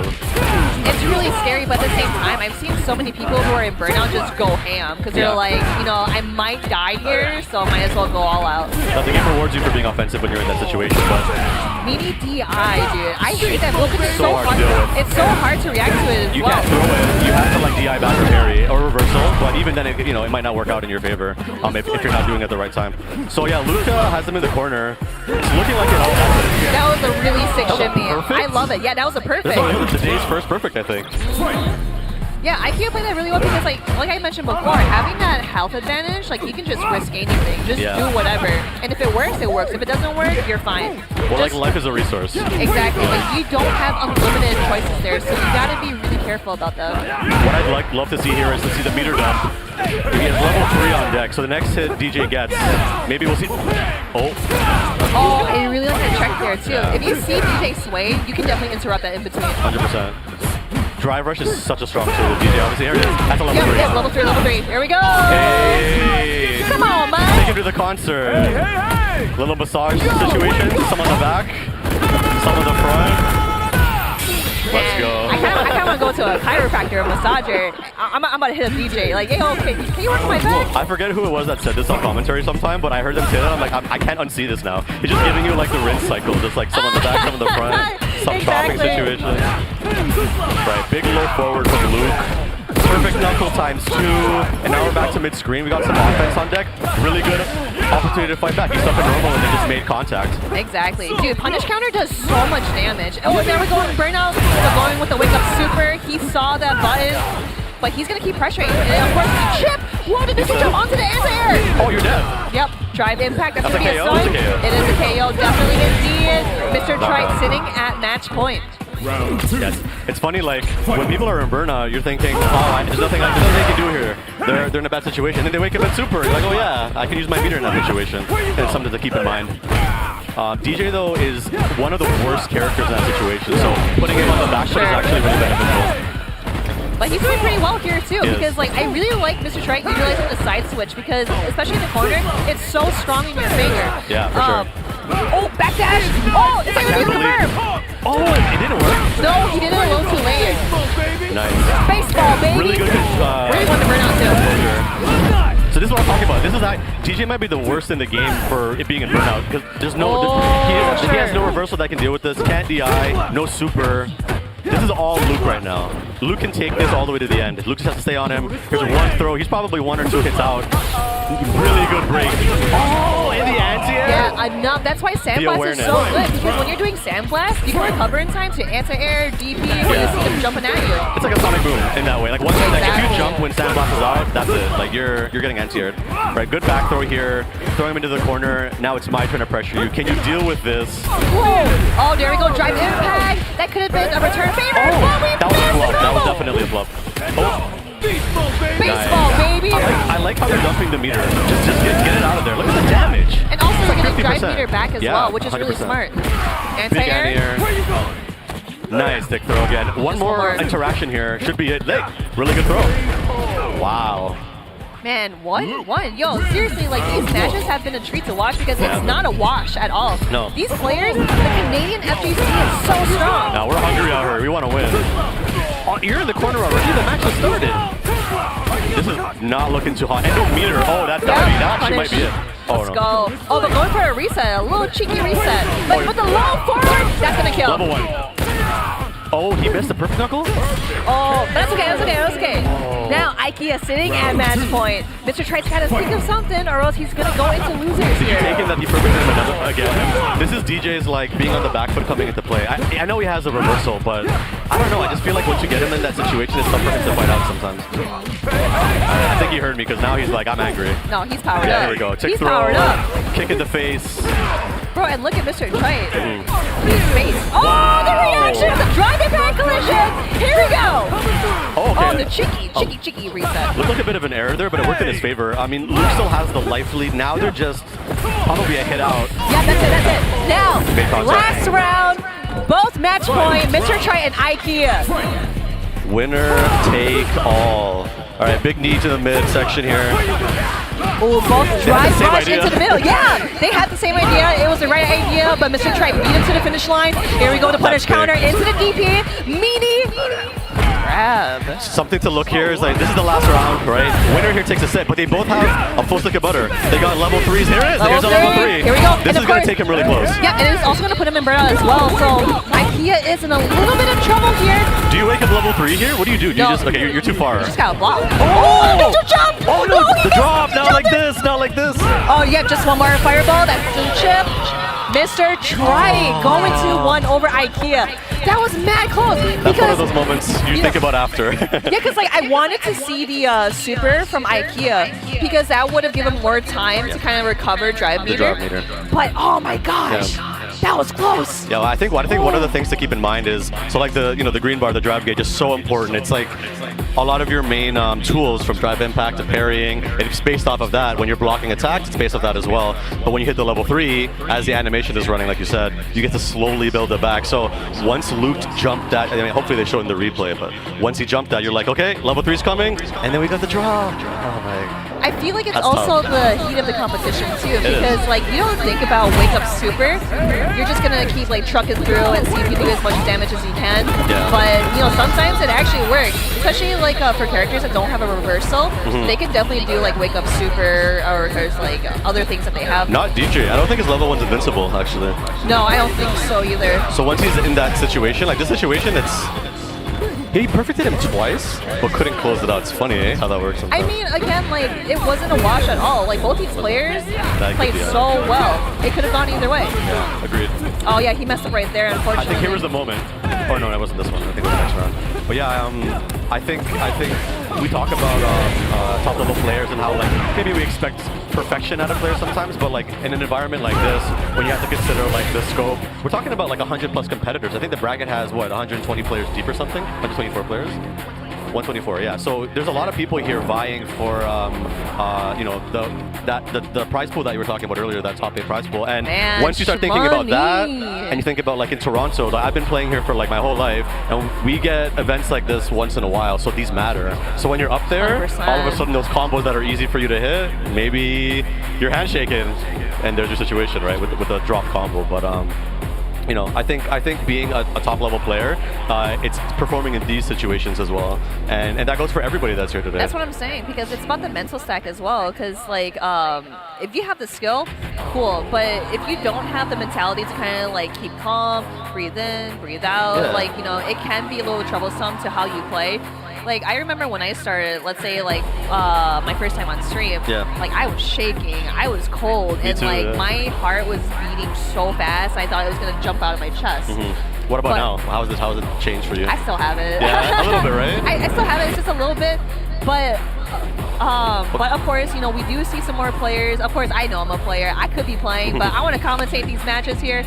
It's really scary, but at the same time, I've seen so many people who are in burnout just go ham, because they're like, I might die here, so I might as well go all out. I think it rewards you for being offensive when you're in that situation, but... Mini DI, dude. I hate that move. It's so hard to deal with. It's so hard to react to it as You can't throw it. You have to like DI back or parry or reversal, but even then, it might not work out in your favor if you're not doing it at the right time. So yeah, Luca has him in the corner. It's looking like it all happened. That was a really sick shimmy. I love it. Yeah, that was a perfect. The day's first perfect, I think. Yeah, IKEA played that really well because, like I mentioned before, having that health advantage, like, you can just risk anything. Just do whatever. And if it works, it works. If it doesn't work, you're fine. Well, like, life is a resource. Exactly. Like, you don't have unlimited choices there, so you gotta be really careful about that. What I'd love to see here is to see the meter dump. He has level 3 on deck, so the next hit DJ gets, maybe we'll see. Oh, I really like that check there too. If you see DJ sway, you can definitely interrupt that in between. 100%. Drive rush is such a strong tool with DJ. Obviously, here it is. That's a level 3. Yeah, level 3, level 3. Here we go. Hey. Come on, man. Take him to the concert. Little massage situation. Some on the back, some on the front. Let's go. I kind of want to go to a chiropractor, a massager. I'm about to hit a DJ. Like, hey, okay, can you work my back? I forget who it was that said this on commentary sometime, but I heard them say that. I'm like, I can't unsee this now. It's just giving you like the rinse cycle, just like some on the back, some on the front, some chopping situation. Right, big low forward from Luke. Perfect knuckle times 2. And now we're back to mid-screen. We got some offense on deck. Really good opportunity to fight back. He's stuck in normal and they just made contact. Exactly. Dude, punish counter does so much damage. Oh, there we go on burnout. We're going with the wake up super. He saw that button, but he's going to keep pressuring. And of course, chip. Whoa, did this jump onto the anti-air? Oh, you're dead. Yep. Drive impact. That's a going to be KO. a sign. It is a KO. Definitely indeed. Mr. Trite sitting at match point. Yes. It's funny, like, when people are in burnout, you're thinking, oh, there's nothing they can do here. They're in a bad situation. And then they wake up at super. You're like, oh yeah, I can use my meter in that situation. And it's something to keep in mind. DJ, though, is one of the worst characters in that situation. So putting him on the back foot is actually really beneficial. But he's doing pretty well here too, because like I really like Mr. Trite utilizing the side switch because especially in the corner, it's so strong in your finger. Yeah, for sure. Oh, backdash! Oh, it's like a confirm! Oh, it didn't work. No, he did it a little too late. Nice. Baseball, baby! Really good. Really want to burn out too. So this is what I'm talking about. This is DJ might be the worst in the game for it being in burnout because there's no he has no reversal that can deal with this. Can't DI, no super. This is all Luke right now. Luke can take this all the way to the end. Luke just has to stay on him. Here's one throw. He's probably 1 or 2 hits out. Really good break. Oh, in the anti-air. Yeah, enough. That's why Sandblast is so good because when you're doing Sandblast, you can recover in time to anti-air, DP, when you see them jumping at you. It's like a sonic boom in that way. Like once like, if you jump when Sandblast is out, that's it. Like you're getting anti-aired. Right, good back throw here. Throwing him into the corner. Now it's my turn to pressure you. Can you deal with this? Whoa. Oh, there we go. Drive impact. That could have been a return favor. Oh, that was a bluff. That was definitely a bluff. Oh. Baseball, baby! I like how they're dumping the meter. Just get it out of there. Look at the damage. And also we're going to drive meter back as well, which is 100%. Really smart. Anti-air. Nice stick throw again. One more interaction here. Should be it. Really good throw. Wow. Man, what? Yo, seriously, like these matches have been a treat to watch because it's not a wash at all. No. These players, the Canadian FGC is so strong. Now we're hungry out here. We want to win. Oh, you're in the corner already. The match has started. This is not looking too hot. And no meter. Oh, that actually might be it. Oh, Let's go. Oh, but going for a reset, a little cheeky reset. But with the low forward, that's gonna kill. Level 1. Oh, he missed the perfect knuckle? Oh, but that's okay, that's okay. Oh. Now, IKEA sitting at match point. Mr. Trite's got to think of something or else he's going to go into losers Did you take him that he perfected him again? This is DJ's like being on the back foot coming into play. I know he has a reversal, but I don't know. I just feel like once you get him in that situation, it's tough for him to fight out sometimes. I think he heard me because now he's like, I'm angry. No, he's powered up. Yeah, here we go. Tick throw, powered up. Kick in the face. Bro, and look at Mr. Trite. His face. Oh, the reaction! The drive impact collision! Here we go! Oh, okay. Oh, the cheeky reset. Looked like a bit of an error there, but it worked in his favor. I mean, Luke still has the life lead. Now they're just probably a hit out. Yeah, that's it. Now, last round, both match point, Mr. Trite and IKEA. Winner take all. All right, big knee to the mid section here. Oh, both drive rush into the middle. Yeah, they had the same idea. It was the right idea, but Mr. Trite beat him to the finish line. Here we go, the punish counter into the DP. Meaty grab. Something to look here is like, this is the last round, right? Winner here takes a set, but they both have a full stick of butter. They got level 3s. Here it is. Here's a level 3. Here we go. This is going to take him really close. Yeah, and it's also going to put him in burnout as well. So IKEA is in a little bit of trouble here. Do you wake up level 3 here? What do? Do you just, okay, you're too far. You just got to block. Oh! Major jump! Oh no, the drop! Not like this, not like this. Oh yeah, just one more fireball. That's the chip. Mr. Trite going to 1 over IKEA. That was mad close. That's one of those moments you think about after. Yeah, because like I wanted to see the super from IKEA because that would have given more time to kind of recover drive meter. But oh my gosh, That was close. Yeah, well, I think one of the things to keep in mind is, so like the green bar, the drive gauge is so important. It's like a lot of your main tools from drive impact to parrying, it's based off of that. When you're blocking attacks, it's based off that as well. But when you hit the level 3, as the animation is running, like you said, you get to slowly build it back. So once Luke jumped that, I mean, hopefully they show it in the replay, but once he jumped that, you're like, okay, level 3's coming, and then we got the draw. Oh my. I feel like it's That's also tough. the heat of the competition too, It because is. like you don't think about Wake Up Super. You're just gonna keep like trucking through and see if you do as much damage as you can. Yeah. But you know, sometimes it actually works, especially like for characters that don't have a reversal. They can definitely do like Wake Up Super, or there's like other things that they have. Not DJ. I don't think his level 1's invincible, actually. No, I don't think so either. So once he's in that situation, like this situation, he perfected him twice, but couldn't close it out. It's funny, eh? How that works I sometimes. mean, again, like it wasn't a wash at all. Like both these players played be, yeah. so well. It could have gone either way. Yeah, agreed. Oh yeah, he messed up right there, I unfortunately. think here was the moment. Oh no, that wasn't this one. I think it was the next round. But yeah, I think we talk about top level players and how like maybe we expect perfection out of players sometimes, but like in an environment like this, when you have to consider like the scope, we're talking about like 100+ competitors. I think the bracket has what, 120 players deep or something? 124 players? 124, yeah. So there's a lot of people here vying for, you know, the prize pool that you were talking about earlier, that top 8 prize pool. And Man, once you start thinking about that, money. and you think about like in Toronto, like, I've been playing here for like my whole life, and we get events like this once in a while, so these matter. So when you're up there, 100%. all of a sudden those combos that are easy for you to hit, maybe you're handshaking, and there's your situation, right, with a drop combo. But you know, I think being a top level player, it's performing in these situations as well, and that goes for everybody that's here today. That's what I'm saying, because it's about the mental stack as well. Because like, if you have the skill, cool. But if you don't have the mentality to kind of like keep calm, breathe in, breathe out, Yeah. like, you know, it can be a little troublesome to how you play. Like, I remember when I started, let's say like my first time on stream, like I was shaking, I was cold, and too, like yeah. my heart was beating so fast, I thought it was gonna jump out of my chest. What about But- now? How has it changed for you? I still have it. Yeah, a little bit, right? I still have it. It's just a little bit, but of course, you know, we do see some more players. Of course, I know I'm a player. I could be playing, but I want to commentate these matches here.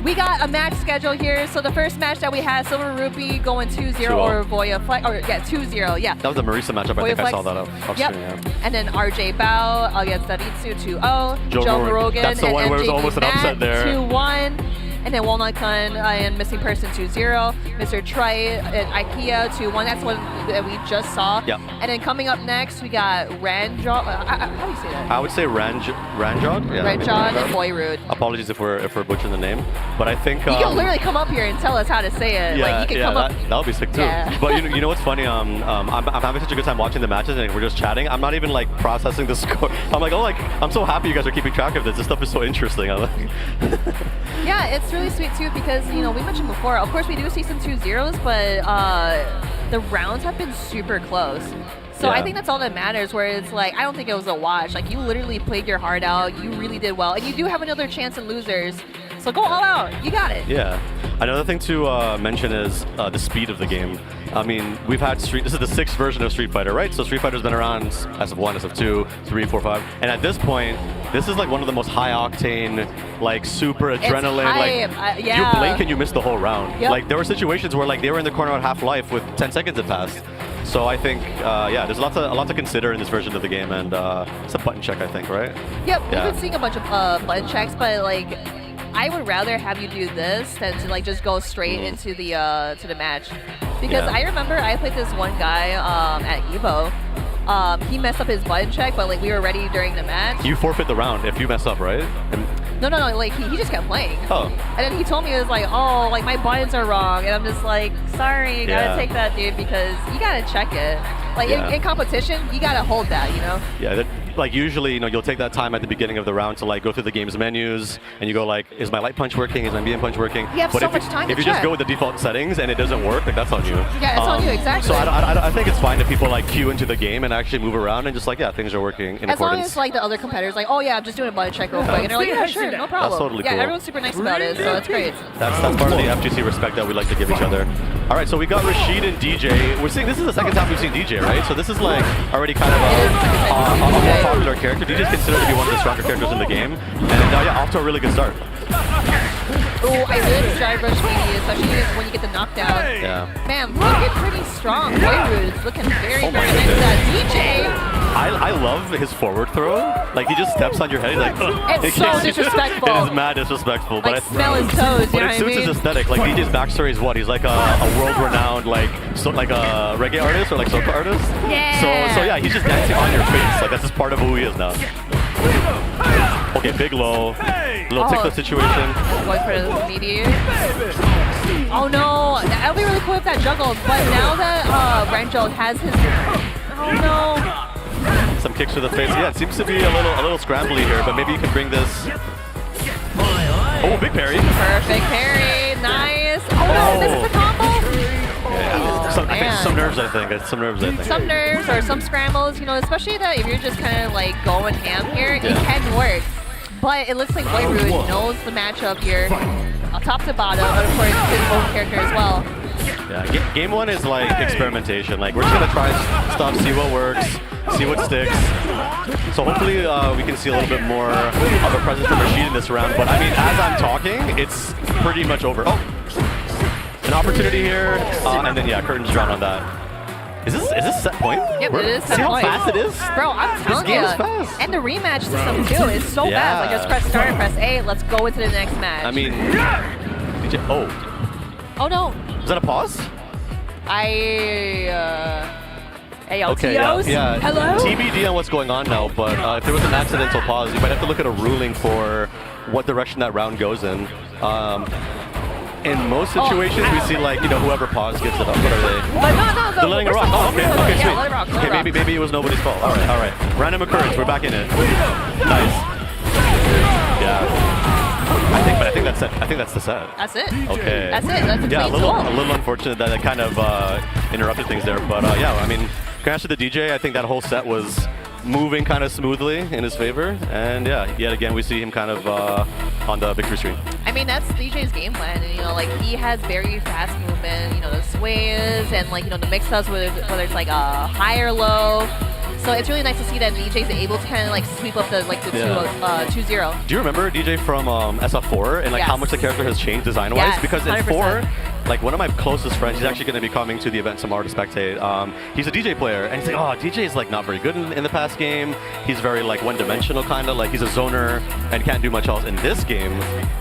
We got a match schedule here. So the first match that we had, Silver Rupee going 2-0 or Voya Flex, or yeah, 2-0, yeah. That was the Marisa matchup. I think I saw that off screen. Yep. Yeah. And then RJ Bao against Daritsu 2-0. Joe Joe Rogan. Rogan That's the and one where it was MJB almost an upset there. 2-1. And then Walnut Kun and Missing Person 2-0. Mr. Trite and IKEA 2-1. That's one that we just saw. Yep. And then coming up next, we got Ranjog. How do you say that? I would say Ranjog. Yeah, Ranjog and Boyrude. Apologies if we're butchering the name, but I think You can literally come up here and tell us how to say it. Yeah, like, you can come up. that would be sick too. Yeah. But you know what's funny? I'm having such a good time watching the matches, and we're just chatting. I'm not even like processing the score. I'm like, oh, like I'm so happy you guys are keeping track of this. This stuff is so interesting. I'm like, Yeah, it's really sweet too, because you know, we mentioned before, of course we do see some 2-0s, but the rounds have been super close. So I Yeah. think that's all that matters, where it's like, I don't think it was a wash. Like, you literally played your heart out, you really did well, and you do have another chance in losers. So go all out, you got it. yeah. Another thing to mention is the speed of the game. I mean, we've had this is the 6th version of Street Fighter, right? So Street Fighter's been around SF1, SF2, 3, 4, 5, and at this point, this is like one of the most high-octane, like super adrenaline. Like hype. Yeah. you blink and you miss the whole round. Yep. Like there were situations where like they were in the corner at half life with 10 seconds had passed. So I think, yeah, there's a lot to consider in this version of the game, and it's a button check, I think, right? Yep, Yeah. we've been seeing a bunch of button checks, but like, I would rather have you do this than to like just go straight into the to the match, because Yeah. I remember I played this one guy at Evo. He messed up his button check, but like we were ready during the match. You forfeit the round if you mess up, right? And No, like he just kept playing. Oh. And then he told me, it was like, oh, like my buttons are wrong, and I'm just like, sorry, you gotta Yeah. take that, dude, because you gotta check it. Like Yeah. in competition, you gotta hold that, you know. yeah, like usually, you know, you'll take that time at the beginning of the round to like go through the game's menus, and you go like, is my light punch working? Is my medium punch working? You have but so if much time If to you just check. go with the default settings and it doesn't work, like that's on you. Yeah, it's on you, exactly. So I think it's fine if people like queue into the game and actually move around and just like, yeah, things are working in As long accordance. as like the other competitors like, oh yeah, I'm just doing a button check real quick, and they're like, yeah, sure, no problem. totally yeah, cool. everyone's super nice about it, so it's great. That's part of the FGC respect that we like to give each other. All right, so we got Rashid and DJ. We're seeing this is the second time we've seen DJ, right? So this is like already kind of a more popular character. DJ's considered to be one of the stronger characters in the game, and yeah, off to a really good start. Oh, I really like Drive Rush media, especially when you get the knockdown. Yeah. Man, looking pretty strong. Boyrude is looking very, Oh my very nice. goodness. That DJ. I love his forward throw. Like he just steps on your head. He's like, It's so disrespectful. It is mad disrespectful. Like smell his toes, you know but what it I suits mean? his aesthetic. Like DJ's backstory is what? He's like a world-renowned like a reggae artist or like soca artist. Yeah. So yeah, he's just dancing on your face. Like that's just part of who he is now. Okay, big low, little tickler situation. Going for the mediator. Oh no, that'd be really cool if that juggled. But now that Ranjo has his, oh no. Some kicks to the face. Yeah, it seems to be a little scrambly here, but maybe you can bring this. Oh, big parry. Perfect parry, nice. Oh no, this is the combo. Yeah. I think some nerves. I think it's some nerves. I think. Some nerves or some scrambles, you know, especially that if you're just kind of like going ham here, it can work. But it looks like Boyrude knows the matchup here, top to bottom, but of course his own character as well. Yeah, game one is like experimentation. Like we're just gonna try stuff, see what works, see what sticks. So hopefully we can see a little bit more of a presence from Rashid in this round. But I mean, as I'm talking, it's pretty much over. Oh, an opportunity here, and then yeah, curtains drawn on that. Is this set point? Yep, it is set See how point. fast it is? Bro, I'm telling game you. is fast. And the rematch system too is so fast. Like just press start and press A, let's go into the next match. I mean, Oh no. Was that a pause? Hey, Okay, yeah. Hello? TBD on what's going on now, but if there was an accidental pause, you might have to look at a ruling for what direction that round goes in. In most situations, we see like, you know, whoever paused gives it up. What are they? But no, They're letting it rock. Oh, okay, yeah, sweet. let it rock, let Okay, it rock. maybe it was nobody's fault. All right. Random occurrence. We're back in it. Nice. Yeah. I think that's it. I think that's the set. That's it. Okay. That's it. That's a Yeah, clean a tool. little unfortunate that it kind of interrupted things there, but yeah, I mean, congrats to the DJ. I think that whole set was moving kind of smoothly in his favor, and yeah, yet again we see him kind of on the victory stream. I mean, that's DJ's game plan, and, you know, like he has very fast movement, you know, the sways and like, you know, the mix-ups, whether it's like a high or low. So it's really nice to see that DJ's able to kind of like sweep up the 2-0. Do you remember DJ from SF4 and like how much the character has changed design-wise? Yes, because in 100%. 4, like one of my closest friends, he's actually going to be coming to the event tomorrow to spectate. He's a DJ player, and he's like, oh, DJ is like not very good in the past game. He's very like one-dimensional kind of, like he's a zoner and can't do much else. In this game,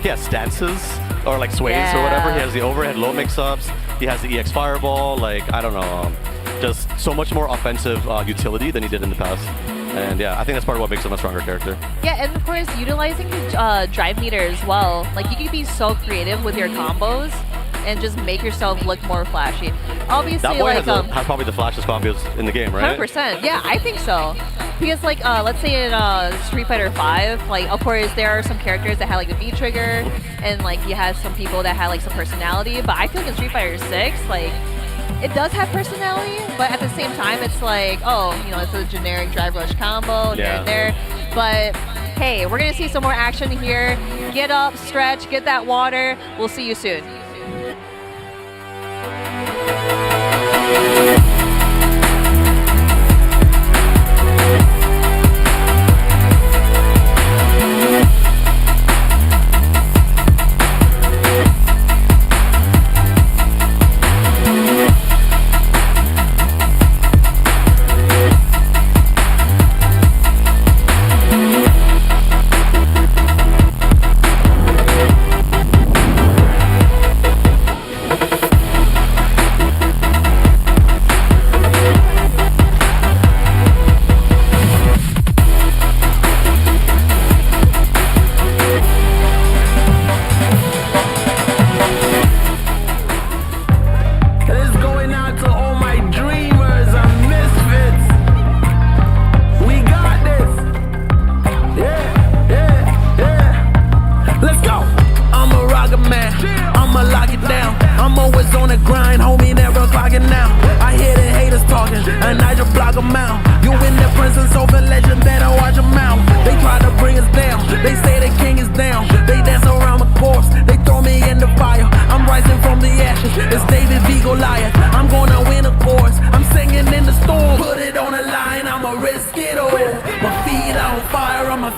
he has stances or like sways or whatever. He has the overhead low mix-ups. He has the EX Fireball. Like, I don't know, just so much more offensive utility than he did in the past. And yeah, I think that's part of what makes him a stronger character. Yeah, and of course, utilizing the drive meter as well. Like, you can be so creative with your combos and just make yourself look more flashy. Obviously, that boy like has probably the flashiest combos in the game, right? 100%. Yeah, I think so. Because like, let's say in Street Fighter 5, like of course there are some characters that had like the V trigger, and like you had some people that had like some personality. But I feel like in Street Fighter 6, like it does have personality, but at the same time, it's like, oh, you know, it's a generic drive rush combo here and there. But hey, we're gonna see some more action here. Get up, stretch, get that water. We'll see you soon.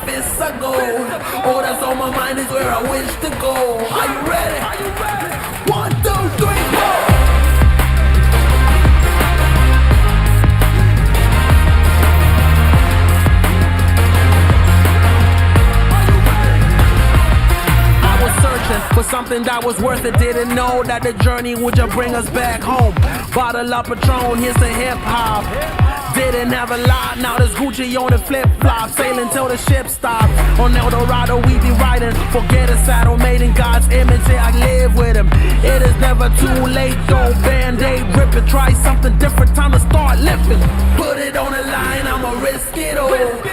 fists are gold. Oh, that's on my mind is where I wish to go. Are you ready? 1, 2, 3, 4. For something that was worth it, didn't know that the journey would just bring us back home. Bottle up Patron, here's the hip hop. Didn't have a lot, now there's Gucci on the flip flop. Sailing till the ship stops. On El Dorado we be riding. Forget a saddle made in God's image, yeah, I live with him. It is never too late, though. Band-aid rip it, try something different, time to start lifting. Put it on the line, I'ma risk it all.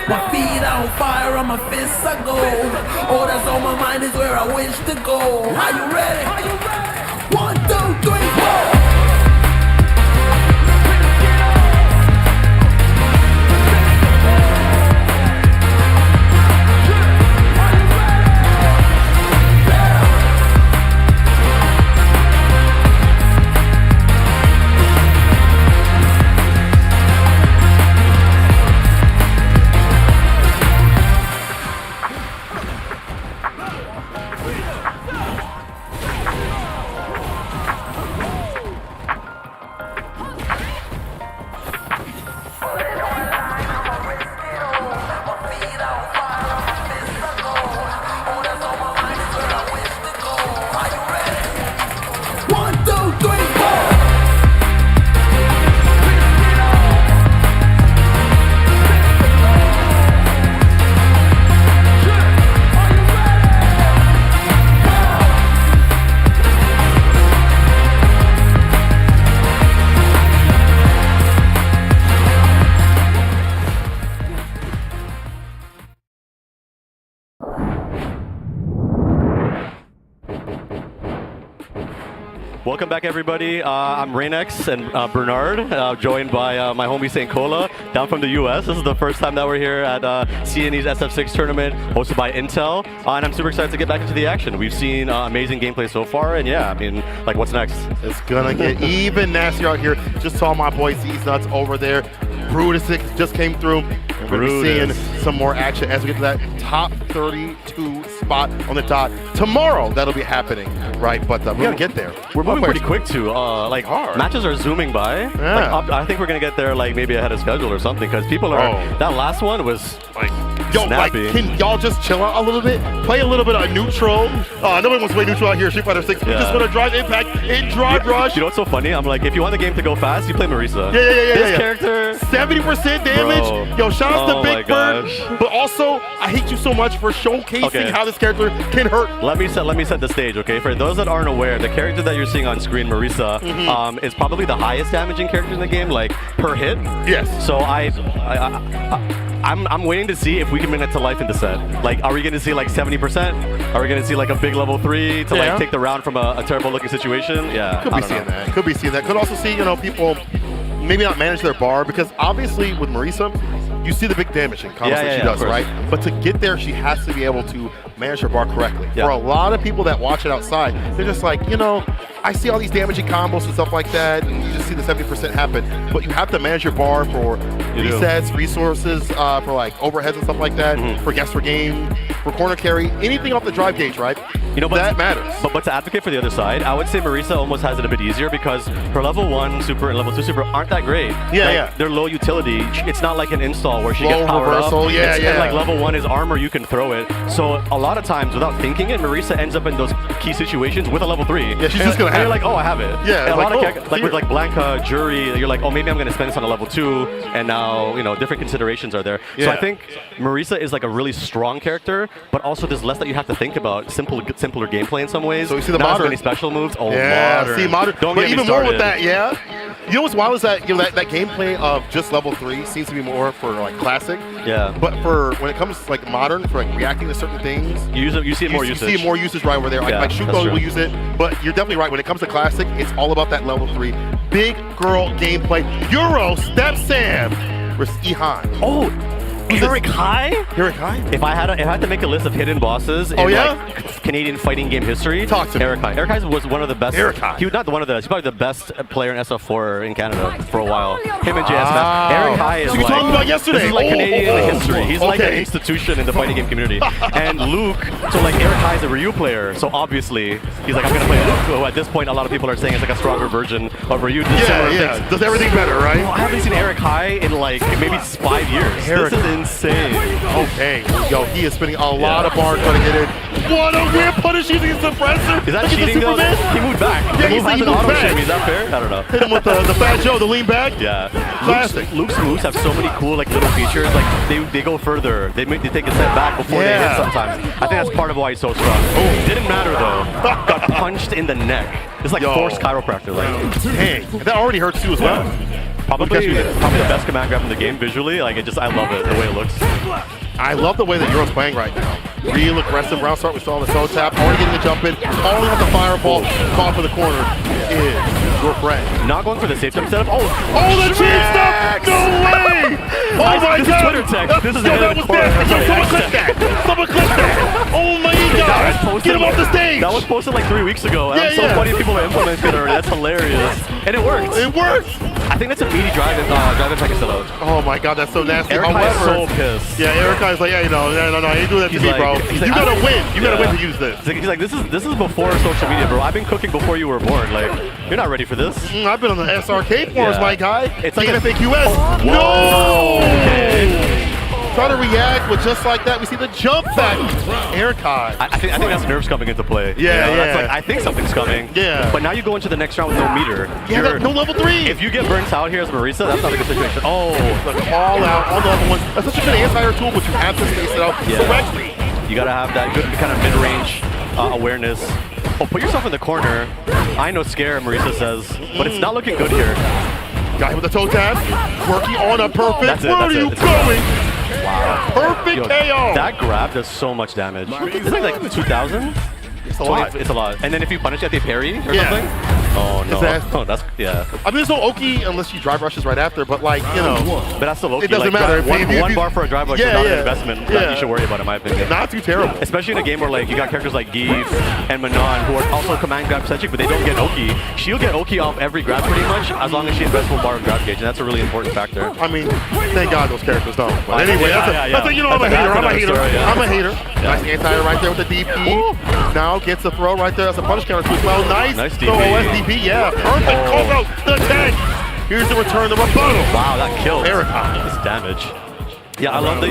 My feet on fire, on my fists are gold. Oh, that's on my mind is where I wish to go. Are you ready? 1, 2, 3, 4. Welcome back, everybody. I'm Raynex and Bernard, joined by my homie St. Cola, down from the US. This is the first time that we're here at CNE's SF6 tournament, hosted by Intel, and I'm super excited to get back into the action. We've seen amazing gameplay so far, and yeah, I mean, like, what's next? It's gonna get even nastier out here. Just saw my boy Z's Nuts over there. Brutus just came through. And we're gonna be seeing some more action as we get to that top 32 spot on the dot. Tomorrow, that'll be happening, right? But we gotta get there. We're moving pretty quick too. Like, hard. Matches are zooming by. Yeah. Like, I think we're gonna get there like maybe ahead of schedule or something, because people are. That last one was like yo, snappy. like, can y'all just chill out a little bit? Play a little bit of neutral. Nobody wants to play neutral out here. Street Fighter 6. We just want to drive impact in drive rush. You know what's so funny? I'm like, if you want the game to go fast, you play Marisa. Yeah. This character, 70% damage. Bro. Yo, shout out to Big Bird. But also, I hate you so much for showcasing how this character can hurt. Let me set the stage, okay? For those that aren't aware, the character that you're seeing on screen, Marisa, is probably the highest damaging character in the game, like per hit. Yes. So I'm waiting to see if we can bring it to life in the set. Like, are we going to see like 70%? Are we going to see like a big level 3 to like take the round from a terrible looking situation? Yeah. Could be seeing that. Could be seeing that. Could also see, you know, people maybe not manage their bar, because obviously with Marisa, you see the big damage in combos that she does, right? But to get there, she has to be able to manage her bar correctly. For a lot of people that watch it outside, they're just like, you know, I see all these damaging combos and stuff like that, and you just see the 70% happen. But you have to manage your bar for resets, resources, for like overheads and stuff like that, for guess for game, for corner carry, anything off the drive gauge, right? You know, but that matters. But to advocate for the other side, I would say Marisa almost has it a bit easier, because her level 1 super and level 2 super aren't that great. They're low utility. It's not like an install where she gets powered reversal, up. And like level 1 is armor, you can throw it. So a lot of times, without thinking it, Marisa ends up in those key situations with a level 3. Yeah, she's just gonna have it. You're like, oh, I have it. Yeah, and a lot like, of like with like Blanca, Jury, you're like, oh, maybe I'm gonna spend this on a level 2, and now, you know, different considerations are there. So I think Marisa is like a really strong character, but also there's less that you have to think about. Simpler gameplay in some ways. So you see the not modern. As many special moves. Oh, modern. See, modern. Don't but get even me more started. with that, you know what's wild is that, you know, that gameplay of just level 3 seems to be more for like classic. Yeah. But for when it comes to like modern, for like reacting to certain things, you see more usage. You see more usage right over there. Like Shuko will use it, but you're definitely right. When it comes to classic, it's all about that level 3 big girl gameplay. Euro Step Sam versus Ihan. Oh. Eric High? Eric High? If I had to make a list of hidden bosses in like Canadian fighting game history, Talk to me. Eric High. Eric High was one of the best. Eric High. He was not one of the. He's probably the best player in SF4 in Canada for a while. Him and JS Matt. Eric High is So you like talking about yesterday? This is like Canadian history. He's like an Okay. institution in the fighting game community. And Luke, so like Eric High is a Ryu player, so obviously he's like, I'm gonna play Luke. Who at this point a lot of people are saying it's like a stronger version of Ryu. Yeah. Does everything better, right? I haven't seen Eric High in like maybe 5 years. Eric. This is insane. Okay. Yo, he is spending a lot of bars trying to get in. What a weird punish using his suppressor. Is that Look at the cheating though? Superman. He moved back. Yeah, the he move said has he an moved auto back. shimmy. Is that fair? I don't know. Hit him with the Fat Joe, the lean back. Yeah. Classic. Luke's moves have so many cool like little features. Like they go further. They take a step back before they hit sometimes. I think that's part of why he's so strong. Didn't matter though. Got punched in the neck. It's like forced chiropractor. Like, dang, that already hurts you as well. probably the best command grab in the game visually. Like I love it the way it looks. I love the way that Euro's playing right now. Real aggressive round start. We saw the toe tap, already getting the jump in, calling out the fireball, caught for the corner is your friend. Not going for the safe jump setup. Oh, the cheat stuff! No way! Oh my This is god! Twitter tech. This is that was nasty. Someone clip that! Someone clip that! Oh my god! Get him off the stage! That was posted like 3 weeks ago. And Yeah, I'm so funny people are implementing it already. That's hilarious. And it worked. It works! I think that's a meaty drive-in Pekasilla. Oh my god, that's so nasty. Eric High is so pissed. Yeah, Eric High is like, yeah, no, you do that to He's me, like- bro. he's You like, gotta win. You gotta yeah. win to use this. He's like, this is before social media, bro. I've been cooking before you were born. Like, you're not ready for this. I've been on the SRK forums, my guy. It's like FAQS. No! Okay. Try to react with just like that. We see the jump back. Eric High. I think that's nerves coming into play. Yeah, You know, that's yeah. like, I think something's coming. Yeah. But now you go into the next round with no meter. Yeah, no level 3. If you get burnt out here as Marisa, that's not a good situation. Oh, The call out on the other one. That's such a good anti-air tool, but you have to space it out correctly. you gotta have that good kind of mid-range awareness. Oh, put yourself in the corner. I know scare, Marisa says, but it's not looking good here. Got him with the toe tap. Quirky on a perfect. That's it, Where that's are it. you It's going? Wow. Perfect Yo, KO. that grab does so much damage. It's like 2,000? It's a lot. It's a lot. And then if you punish it, they parry or Yeah. something? Oh, no. Exactly. Oh, that's, yeah. I mean, there's no Oki unless you drive rushes right after, but like, you know. But that's still okay. It doesn't like, matter. One, If you- one bar for a drive rush Yeah, is not yeah. an investment Yeah. that you should worry about, in my opinion. Not too terrible. Especially in a game where like you got characters like Geef and Manon who are also command grab centric, but they don't get Oki. She'll get Oki off every grab pretty much, as long as she invests one bar of grab gauge, and that's a really important factor. I mean, thank God those characters don't. But anyway, Yeah, that's a, you know, I'm a That's hater. I'm a another hater. story, yeah. I'm a hater. Nice anti-air right there with the DP. Now gets a throw right there. That's a punish counter too as well. Nice. Nice So DP. OSDP, yeah. Perfect. Oh. Oh, no. The tag. Here's the return, the rebuttal. Wow, that killed. Eric. This damage. Yeah, I love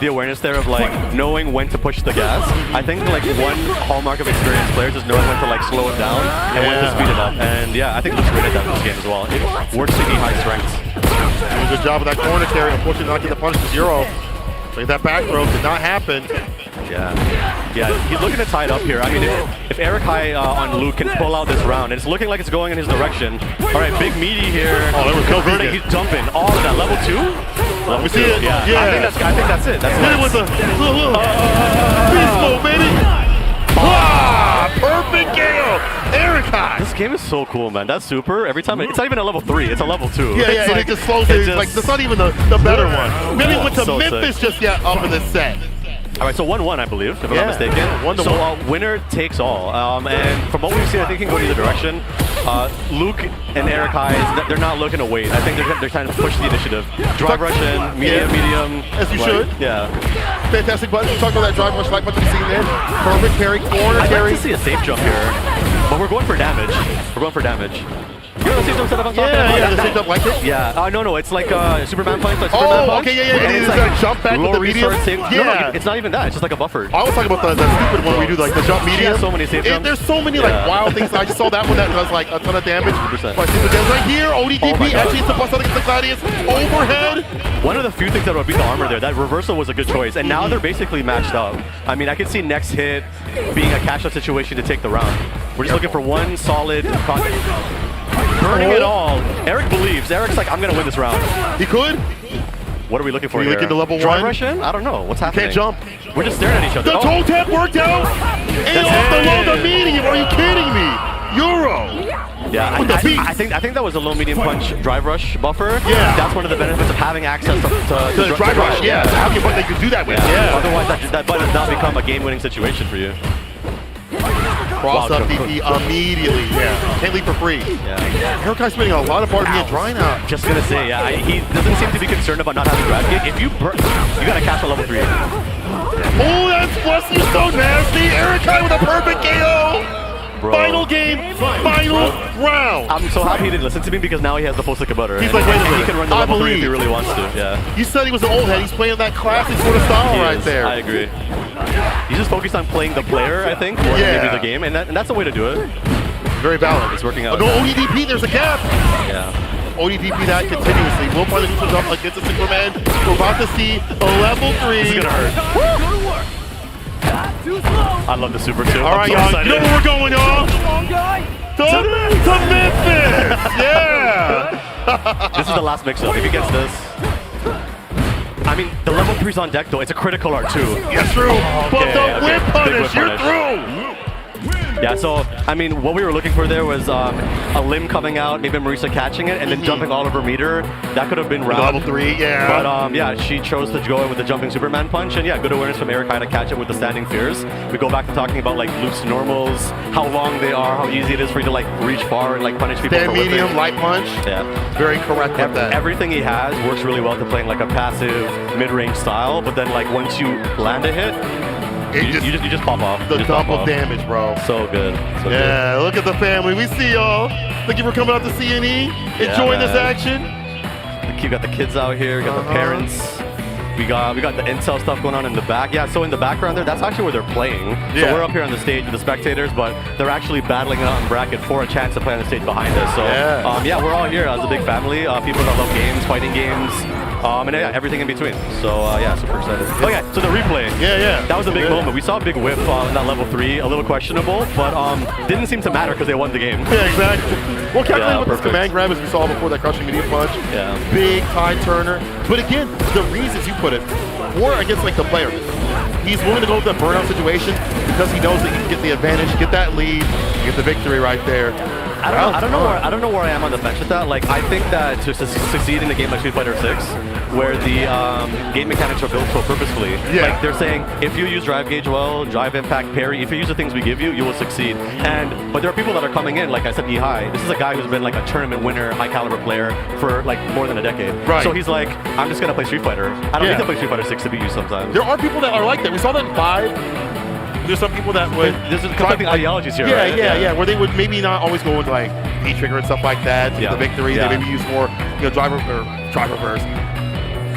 the awareness there of like knowing when to push the gas. I think like one hallmark of experienced players is knowing when to like slow it down and when to speed it up. And yeah, I think Luke's great at that in this game as well. It works to knee high strengths. Doing a good job with that corner carry. Unfortunately, not getting the punch to 0. Like that back throw did not happen. Yeah, he's looking to tie it up here. I mean, if Eric High on Luke can pull out this round, and it's looking like it's going in his direction. All right, big meaty here. Oh, there was no Converting, vegan. he's dumping. All of that, level 2? Level me see it. Yeah. Yeah. I think that's it. That's Hit it with the beast mode, baby. Ah, perfect KO. Eric High. This game is so cool, man. That super, every time, it's not even a level 3, it's a level 2. Yeah, It's and like, it just slows it. Like, that's not even the better one. We haven't even went to So Memphis sick. just yet up in this set. All right, so 1-1, I believe, if I'm Yeah. not mistaken. 1-1. So winner takes all. And from what we've seen, I think it can go either direction. Luke and Eric High, they're not looking to wait. I think they're trying to push the initiative. Drive rush in, medium. As you like, should. Yeah. Fantastic button. We talked about that drive rush like what you've seen there. Perfect carry, corner I'd carry. like to see a safe jump here, but we're going for damage. We're going for damage. You know the safe jump setup I'm talking about? Yeah, the safe jump like it. Yeah. No, it's like Superman punch. Like Oh, Superman punch. okay, yeah. And It is it's a jump back with low the medium. resource safe. Yeah. No, it's not even that. It's just like a buffer. I was talking about the stupid one where we do like the jump medium. has so many safe jumps. There's so many like Yeah. wild things. I just saw that one that does like a ton of damage. 100%. But see the damage right here, Oh my ODDP God. actually it's a bust out against the Gladius. Overhead. One of the few things that would beat the armor there, that reversal was a good choice. And now they're basically matched up. I mean, I could see next hit being a cash-out situation to take the round. We're just looking for one solid burning it all. Eric believes. Eric's like, I'm going to win this round. He could. What are we looking for Are you here? looking to level Drive 1? rush in? I don't know. What's happening? Can't jump. We're just staring at each other. The toe tap worked out. And off the low, the medium. Are you kidding me? Euro. Yeah, With the beat. I think that was a low medium punch drive rush buffer. Yeah. That's one of the benefits of having access to The drive rush, yeah. So how can you they could do that with? Yeah. Otherwise, that button does not become a game-winning situation for you. Cross Wow, up DP immediately. Yeah. Can't leave for free. Yeah. Herkai's spending a lot of bar being dry now. Just gonna say, yeah, he doesn't seem to be concerned about not having grab gate. If you gotta catch a level 3. Oh, that's Wesley so nasty. Herkai with a perfect KO. Bro. Final game, final round. I'm so happy he didn't listen to me because now he has the full stick of butter. He's like, wait a minute. He can run the I level 3 if he believe. really wants to. Yeah. You said he was an old head. He's playing that classic sort of style He right is. there. I agree. He's just focused on playing the player, I think, more than maybe the game, and that's the way to do it. Very balanced. It's working out. Oh, no, ODDP, there's a gap. Yeah. ODDP that continuously. We'll play the neutral jump against the Superman. We're about to see a level 3. This is gonna hurt. I love the super too. All right, y'all. You know where we're going, y'all? To Memphis. Yeah. This is the last mix-up. If he gets this, I mean, the level 3's on deck though. It's a critical art too. Yes, true. But the whip Big punish, whip you're through. Yeah, so, I mean, what we were looking for there was a limb coming out, maybe Marisa catching it, and then jumping all over meter. That could have been round. Level 3, yeah. But, yeah, she chose to go in with the jumping Superman punch, and yeah, good awareness from Eric to catch it with the standing fears. We go back to talking about, like, Luke's normals, how long they are, how easy it is for you to, like, reach far and, like, punish people Stand for medium, whipping. light punch. Yeah. Very correct with that. Everything he has works really well to playing, like, a passive mid-range style, but then, like, once you land a hit, you just pop off. The double damage, bro. So good. So yeah, look at the family. We see y'all. Thank you for coming out to CNE. Enjoying this action. You got the kids out here. We got the parents. We got the intel stuff going on in the back. Yeah, so in the background there, that's actually where they're playing. So we're up here on the stage with the spectators, but they're actually battling it out in bracket for a chance to play on the stage behind us. So yeah, we're all here as a big family. People that love games, fighting games. And yeah, everything in between. So yeah, super excited. Oh yeah, so the replay. Yeah. That was a big moment. We saw a big whip on that level 3, a little questionable, but didn't seem to matter because they won the game. Yeah, exactly. Well, calculated with this command grab as we saw before that crushing medium punch. Yeah. Big tie turner. But again, the reasons you put it, or against like the player. He's willing to go with the burnout situation because he knows that he can get the advantage, get that lead, get the victory right there. I don't know where I am on the bench with that. Like, I think that to succeed in a game like Street Fighter 6, where the game mechanics are built so purposefully, like they're saying, if you use drive gauge well, drive impact, parry, if you use the things we give you, you will succeed. But there are people that are coming in, like I said, Ehai. This is a guy who's been like a tournament winner, high caliber player for like more than a decade. Right. So he's like, I'm just gonna play Street Fighter. I don't need to play Street Fighter 6 to beat you sometimes. There are people that are like that. We saw that in 5. There's some people that would. There's conflicting ideologies here, yeah, right? Yeah, where they would maybe not always go with like P-trigger and stuff like that to get the victory. They maybe use more, drive reverse.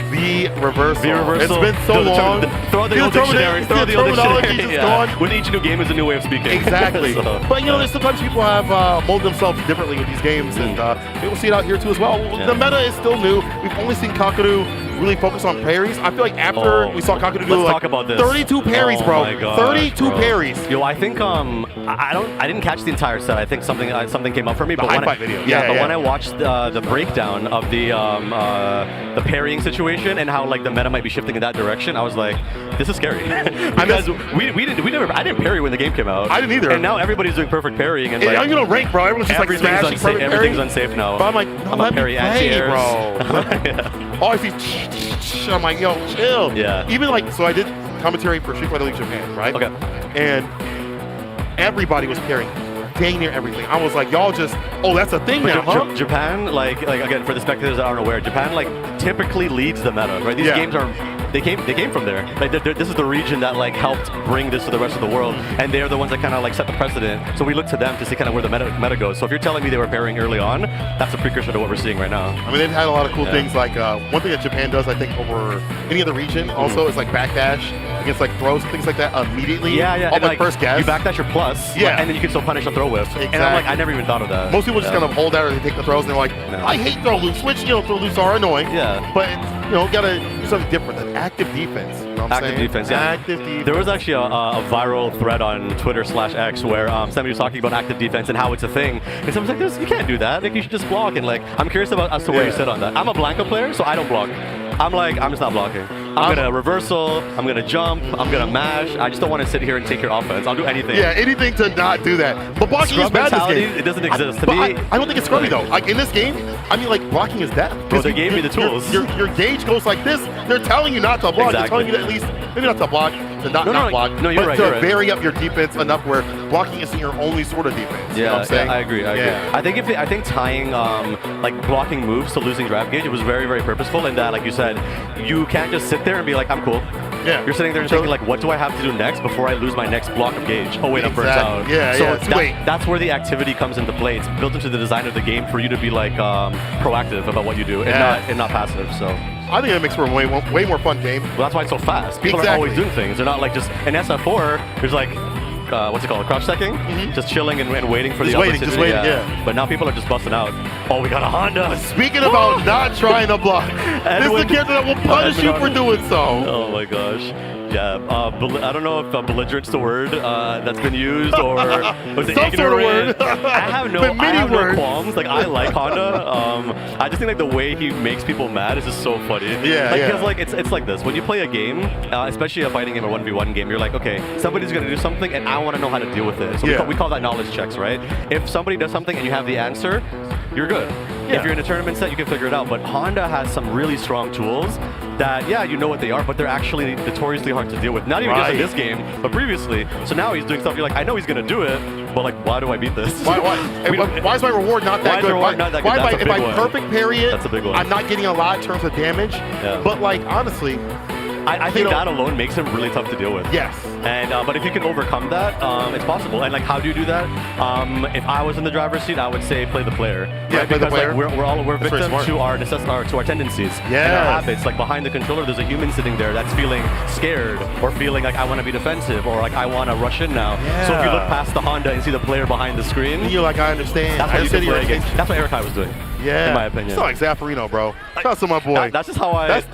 The reversal. It's been so long. Throw the old dictionary. Throw the old terminology dictionary. just gone. With each new game is a new way of speaking. Exactly. So, but there's sometimes people have molded themselves differently with these games, and we'll see it out here too as well. The meta is still new. We've only seen Kakaru really focus on parries. I feel like after we saw Kakaru do like 32 parries, bro. 32 parries. Yo, I think I didn't catch the entire set. I think something came up for me. The high fight video. But when I watched the breakdown of the parrying situation and how like the meta might be shifting in that direction, I was like, this is scary. Because I didn't parry when the game came out. I didn't either. And now everybody's doing perfect parrying. And like, I'm gonna rank, bro. Everyone's just like smashing perfect everything's unsafe now. But I'm like, no, I'm a parry anti-airs, bro. All I see, I'm like, yo, chill. Yeah. Even like, so I did commentary for Street Fighter League Japan, right? Okay. And everybody was parrying. Dang near everything. I was like, y'all just, that's a thing now, huh? Japan, like again, for the spectators that aren't aware, Japan like typically leads the meta, right? These games are, they came from there. Like this is the region that like helped bring this to the rest of the world, and they're the ones that kind of like set the precedent. So we look to them to see kind of where the meta goes. So if you're telling me they were pairing early on, that's a precursor to what we're seeing right now. I mean, they've had a lot of cool things. Like one thing that Japan does, I think, over any other region also is like backdash against like throws and things like that immediately. Yeah. All like first guess. You backdash your plus, and then you can still punish a throw whiff. Exactly. And I'm like, I never even thought of that. Most people just kind of hold that or they take the throws and they're like, I hate throw loops, which, throw loops are annoying. Yeah. But, gotta do something different than active defense. You know what I'm saying? Defense, yeah. Active defense. There was actually a viral thread on Twitter/X where somebody was talking about active defense and how it's a thing. And someone's like, you can't do that. Like, you should just block. And like, I'm curious as to where you sit on that. I'm a Blanca player, so I don't block. I'm like, I'm just not blocking. I'm gonna reversal, I'm gonna jump, I'm gonna mash. I just don't want to sit here and take your offense. I'll do anything. Yeah, anything to not do that. But blocking Scrub is bad this mentality, game. it doesn't exist. To But me, I don't think it's scrubby though. Like in this game, I mean, like blocking is death. Bro, they gave me the tools. Your gauge goes like this. They're telling you not to block. Exactly. They're telling you to at least maybe not to block, to not block, no, you're but right, to you're right. vary up your defense enough where blocking isn't your only sort of defense. You know what I'm saying? I agree. I agree. I think tying like blocking moves to losing drive gauge, it was very, very purposeful in that, like you said, you can't just sit there and be like, I'm cool. Yeah. You're sitting there and thinking like, what do I have to do next before I lose my next block of gauge? Oh wait, I'm burnt out. Yeah, so yeah. that's where the activity comes into play. It's built into the design of the game for you to be like proactive about what you do and not passive. So I think it makes for a way more fun game. well, that's why it's so fast. People are always doing things. They're not like just in SF4. There's like what's it called? Crouch stacking? Just chilling and waiting for the opportunity. Just waiting, yeah. But now people are just busting out. Oh, we got a Honda. Speaking about not trying to block, this is the character that will punish you for doing so. Oh my gosh. Yeah, I don't know if belligerent's the word that's been used or was it Some sort of word. I have no qualms. Like I like Honda. I just think like the way he makes people mad is just so funny. Yeah, Because like it's like this. When you play a game, especially a fighting game or 1v1 game, you're like, okay, somebody's gonna do something and I want to know how to deal with it. So we call that knowledge checks, right? If somebody does something and you have the answer, you're good. If you're in a tournament set, you can figure it out. But Honda has some really strong tools that, you know what they are, but they're actually notoriously hard to deal with. Not even just in this game, but previously. So now he's doing stuff you're like, I know he's going to do it, but like, why do I beat this? Why is my reward not that good? If I perfect parry it, that's a big one. I'm not getting a lot in terms of damage. Yeah. But like, honestly, I think that alone makes him really tough to deal with. Yes. And but if you can overcome that, it's possible. And like, how do you do that? If I was in the driver's seat, I would say play the player. Yeah, play the player. Like, we're victims to our tendencies and our habits. Like behind the controller, there's a human sitting there that's feeling scared or feeling like I want to be defensive or like I want to rush in now. Yeah. So if you look past the Honda and see the player behind the screen, you're like, I understand. That's how you can play against. That's what Erikai was doing. Yeah, in my opinion. It's not like Zaffarino, bro. That's my boy. That's just how I. That's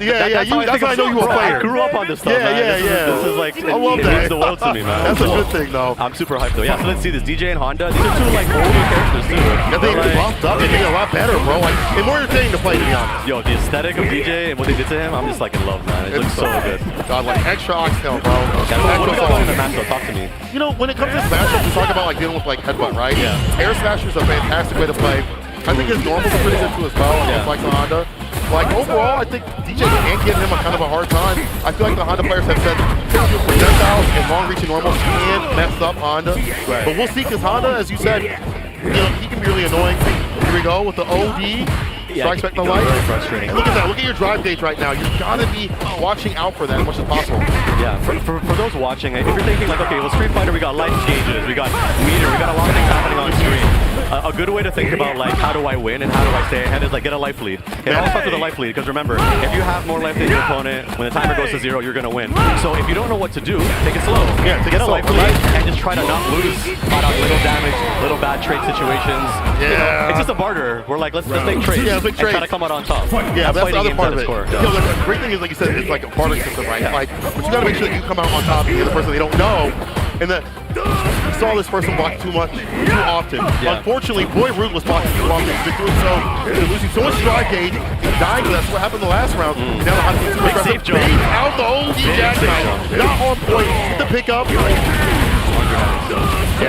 how I know you were a player. I grew up on this stuff, man. This is like, I love that. It means the world to me, man. That's a good thing, though. I'm super hyped, though. Yeah, so let's see this. DJ and Honda. These are two like older characters, too. Yeah, they buffed up. They made it a lot better, bro. Like, it's more entertaining to play, to be honest. Yo, the aesthetic of DJ and what they did to him, I'm just like in love, man. It looks so good. God, like extra oxtail, bro. What do we got going in the match, though? Talk to me. You know, when it comes to smash, we talk about like dealing with like headbutt, right? Yeah. Air smash is a fantastic way to play. I think his normal is pretty good too as well. Like the Honda. Like overall, I think DJ can't give him a kind of a hard time. I feel like the Honda players have said projectiles and long-reaching normals can mess up Honda. Right. But we'll see, because Honda, as you said, he can be really annoying. Here we go with the OD. Strikes back the light. Really frustrating. And look at that. Look at your drive gauge right now. You've got to be watching out for that as much as possible. Yeah, for those watching, if you're thinking like, okay, well, Street Fighter, we got life gauges, we got meter, we got a lot of things happening on screen. A good way to think about like how do I win and how do I stay ahead is like get a life lead. It all starts with a life lead, because remember, if you have more life than your opponent, when the timer goes to 0, you're gonna win. So if you don't know what to do, take it slow. Yeah, get a life lead and just try to not lose on little damage, little bad trade situations. Yeah. You know, it's just a barter. We're like, let's make trades and try to come out on top. Yeah, that's the other part of it. Score. You know, the great thing is, like you said, it's like a bartering system, right? Like, but you gotta make sure that you come out on top and the other person they don't know. And that you saw this person block too often. Yeah. Unfortunately, Boy Root was blocking too often. He's doing so. They're losing so much drive gauge. He's dying. That's what happened the last round. Now the Honda team's too aggressive. Bait out the OD jackknife. Not on point. Get the pickup. Look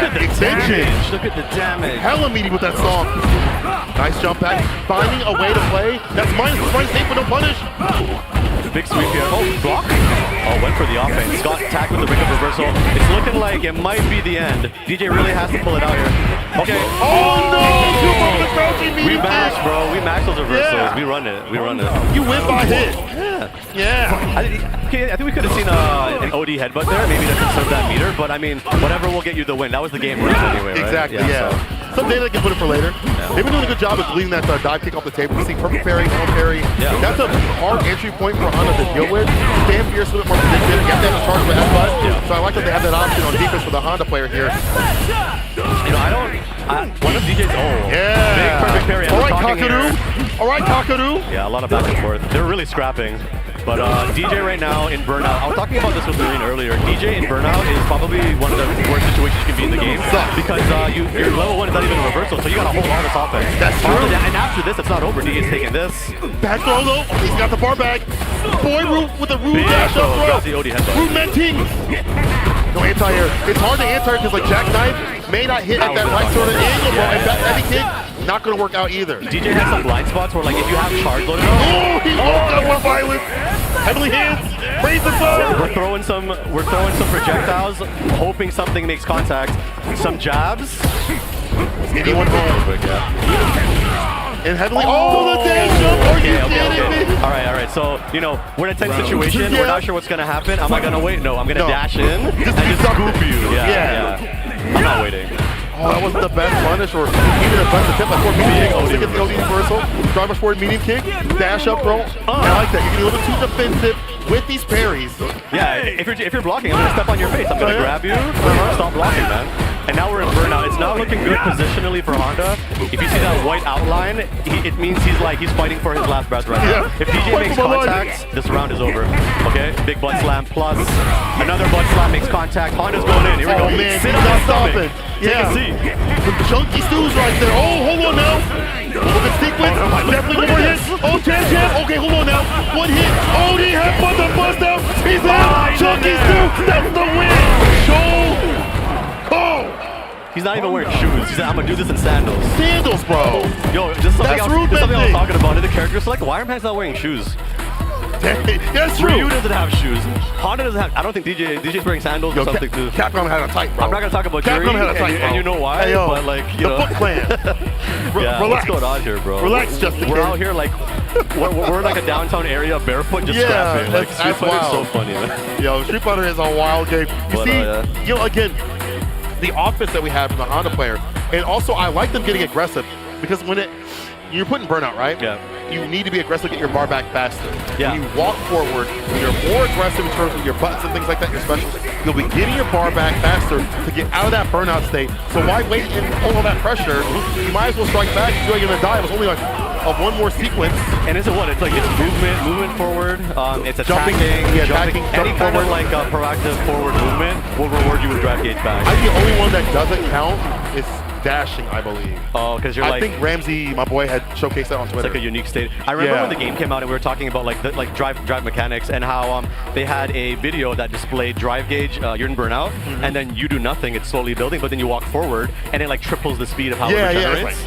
at the damage. Look at the damage. Hella meaty with that song. Nice jump back. Finding a way to play. That's minus safe, but no punish. Big sweep here. Oh, block. Oh, went for the offense. Scott tagged with the pickup reversal. It's looking like it might be the end. DJ really has to pull it out here. Okay. Oh no! We mash, bro. We mash those reversals. Yeah. We run it. We run it. You win by hit. Yeah. I think we could have seen an OD headbutt there, maybe to conserve that meter. But I mean, whatever will get you the win. That was the game round anyway, right? Exactly. Yeah. So. Someday they can put it for later. Yeah. They've been doing a good job of leaving that dive kick off the table. You see perfect parry, home parry. Yeah. That's a hard entry point for Honda to deal with. Stand fierce, a little bit more predictive. You have to have a charge with headbutt. Yeah. So I like that they have that option on defense for the Honda player here. You know, one of DJ's yeah. Big perfect parry. All right, Kakaru. All right, Kakaru. Yeah, a lot of back and forth. They're really scrapping. But DJ right now in Burnout, I was talking about this with Marine earlier. DJ in Burnout is probably one of the worst situations you can be in the game because your level 1 is not even a reversal, so you gotta hold all this offense. That's true. And after this, it's not over. DJ's taking this. Back throw though. He's got the bar back. Boy, Root with a Root dash up Got the throw. OD headbutt. Root menting. No anti-air. It's hard to anti-air because like Jackknife may not hit at that right sort of angle, bro. And that heavy kick, not gonna work out either. DJ has some blind spots where like if you have charge loaded Oh, he woke up with violence. Heavily hands. Praise the sun. We're throwing some projectiles, hoping something makes contact. Some jabs. Anyone home. And heavily. Oh, the dash jump. Are you kidding me? All right. So, you know, we're in a tense situation. We're not sure what's going to happen. Am I going to wait? No, I'm going to dash in and just scoop you. Yeah. I'm not waiting. Oh, that wasn't the best punish or even a best attempt. Like for medium, stick at the OD reversal, driver forward medium kick, dash up throw. I like that. You're getting a little too defensive with these parries. Yeah, if you're blocking, I'm going to step on your face. I'm going to grab you. Stop blocking, man. And now we're in Burnout. It's not looking good positionally for Honda. If you see that white outline, it means he's fighting for his last breath right now. If DJ makes contact, this round is over. Okay, big butt slam plus another butt slam makes contact. Honda's going in. Here we go. Oh man, he's not stopping. Take a seat. Some chunky stews right there. Oh, hold on now. The sequence, definitely one more hit. Oh, jab. Okay, hold on now. One hit. Oh, he had fun to bust out. He's in. Chunky stew. That's the win. Show. Oh. He's not even wearing shoes. He said, I'm gonna do this in sandals. Sandals, bro. Yo, this is something I was talking about in the character select. Why are Man's not wearing shoes? That's true. Ryu doesn't have shoes. Honda doesn't have. I don't think DJ's wearing sandals or something too. Capcom had a tight, bro. I'm not gonna talk about Capcom Yuri, had a tight, and you know why. Hey, yo, but like, you the know, Foot Clan. Yeah, relax. what's going on here, bro? Relax, Justin. We're out here like we're like a downtown area barefoot just scrapping. Like Street Fighter is so funny, man. Yo, Street Fighter is a wild game. You see, you know, again, the offense that we have from the Honda player, and also I like them getting aggressive because when you're putting Burnout, right? Yeah. You need to be aggressive to get your bar back faster. Yeah. When you walk forward, when you're more aggressive in terms of your buttons and things like that, your specials, you'll be getting your bar back faster to get out of that burnout state. So why wait and hold all that pressure? You might as well strike back. You feel like you're gonna die. It was only like one more sequence. And is it what? It's like it's movement forward. It's Jumping, jumping. Any kind of like proactive forward movement will reward you with drive gauge back. I think the only one that doesn't count is dashing, I believe. Oh, because I think Ramsey, my boy, had showcased that on Twitter. It's like a unique state. I remember when the game came out and we were talking about like drive mechanics and how they had a video that displayed drive gauge. You're in Burnout, and then you do nothing. It's slowly building, but then you walk forward, and it like triples the speed of how it regenerates.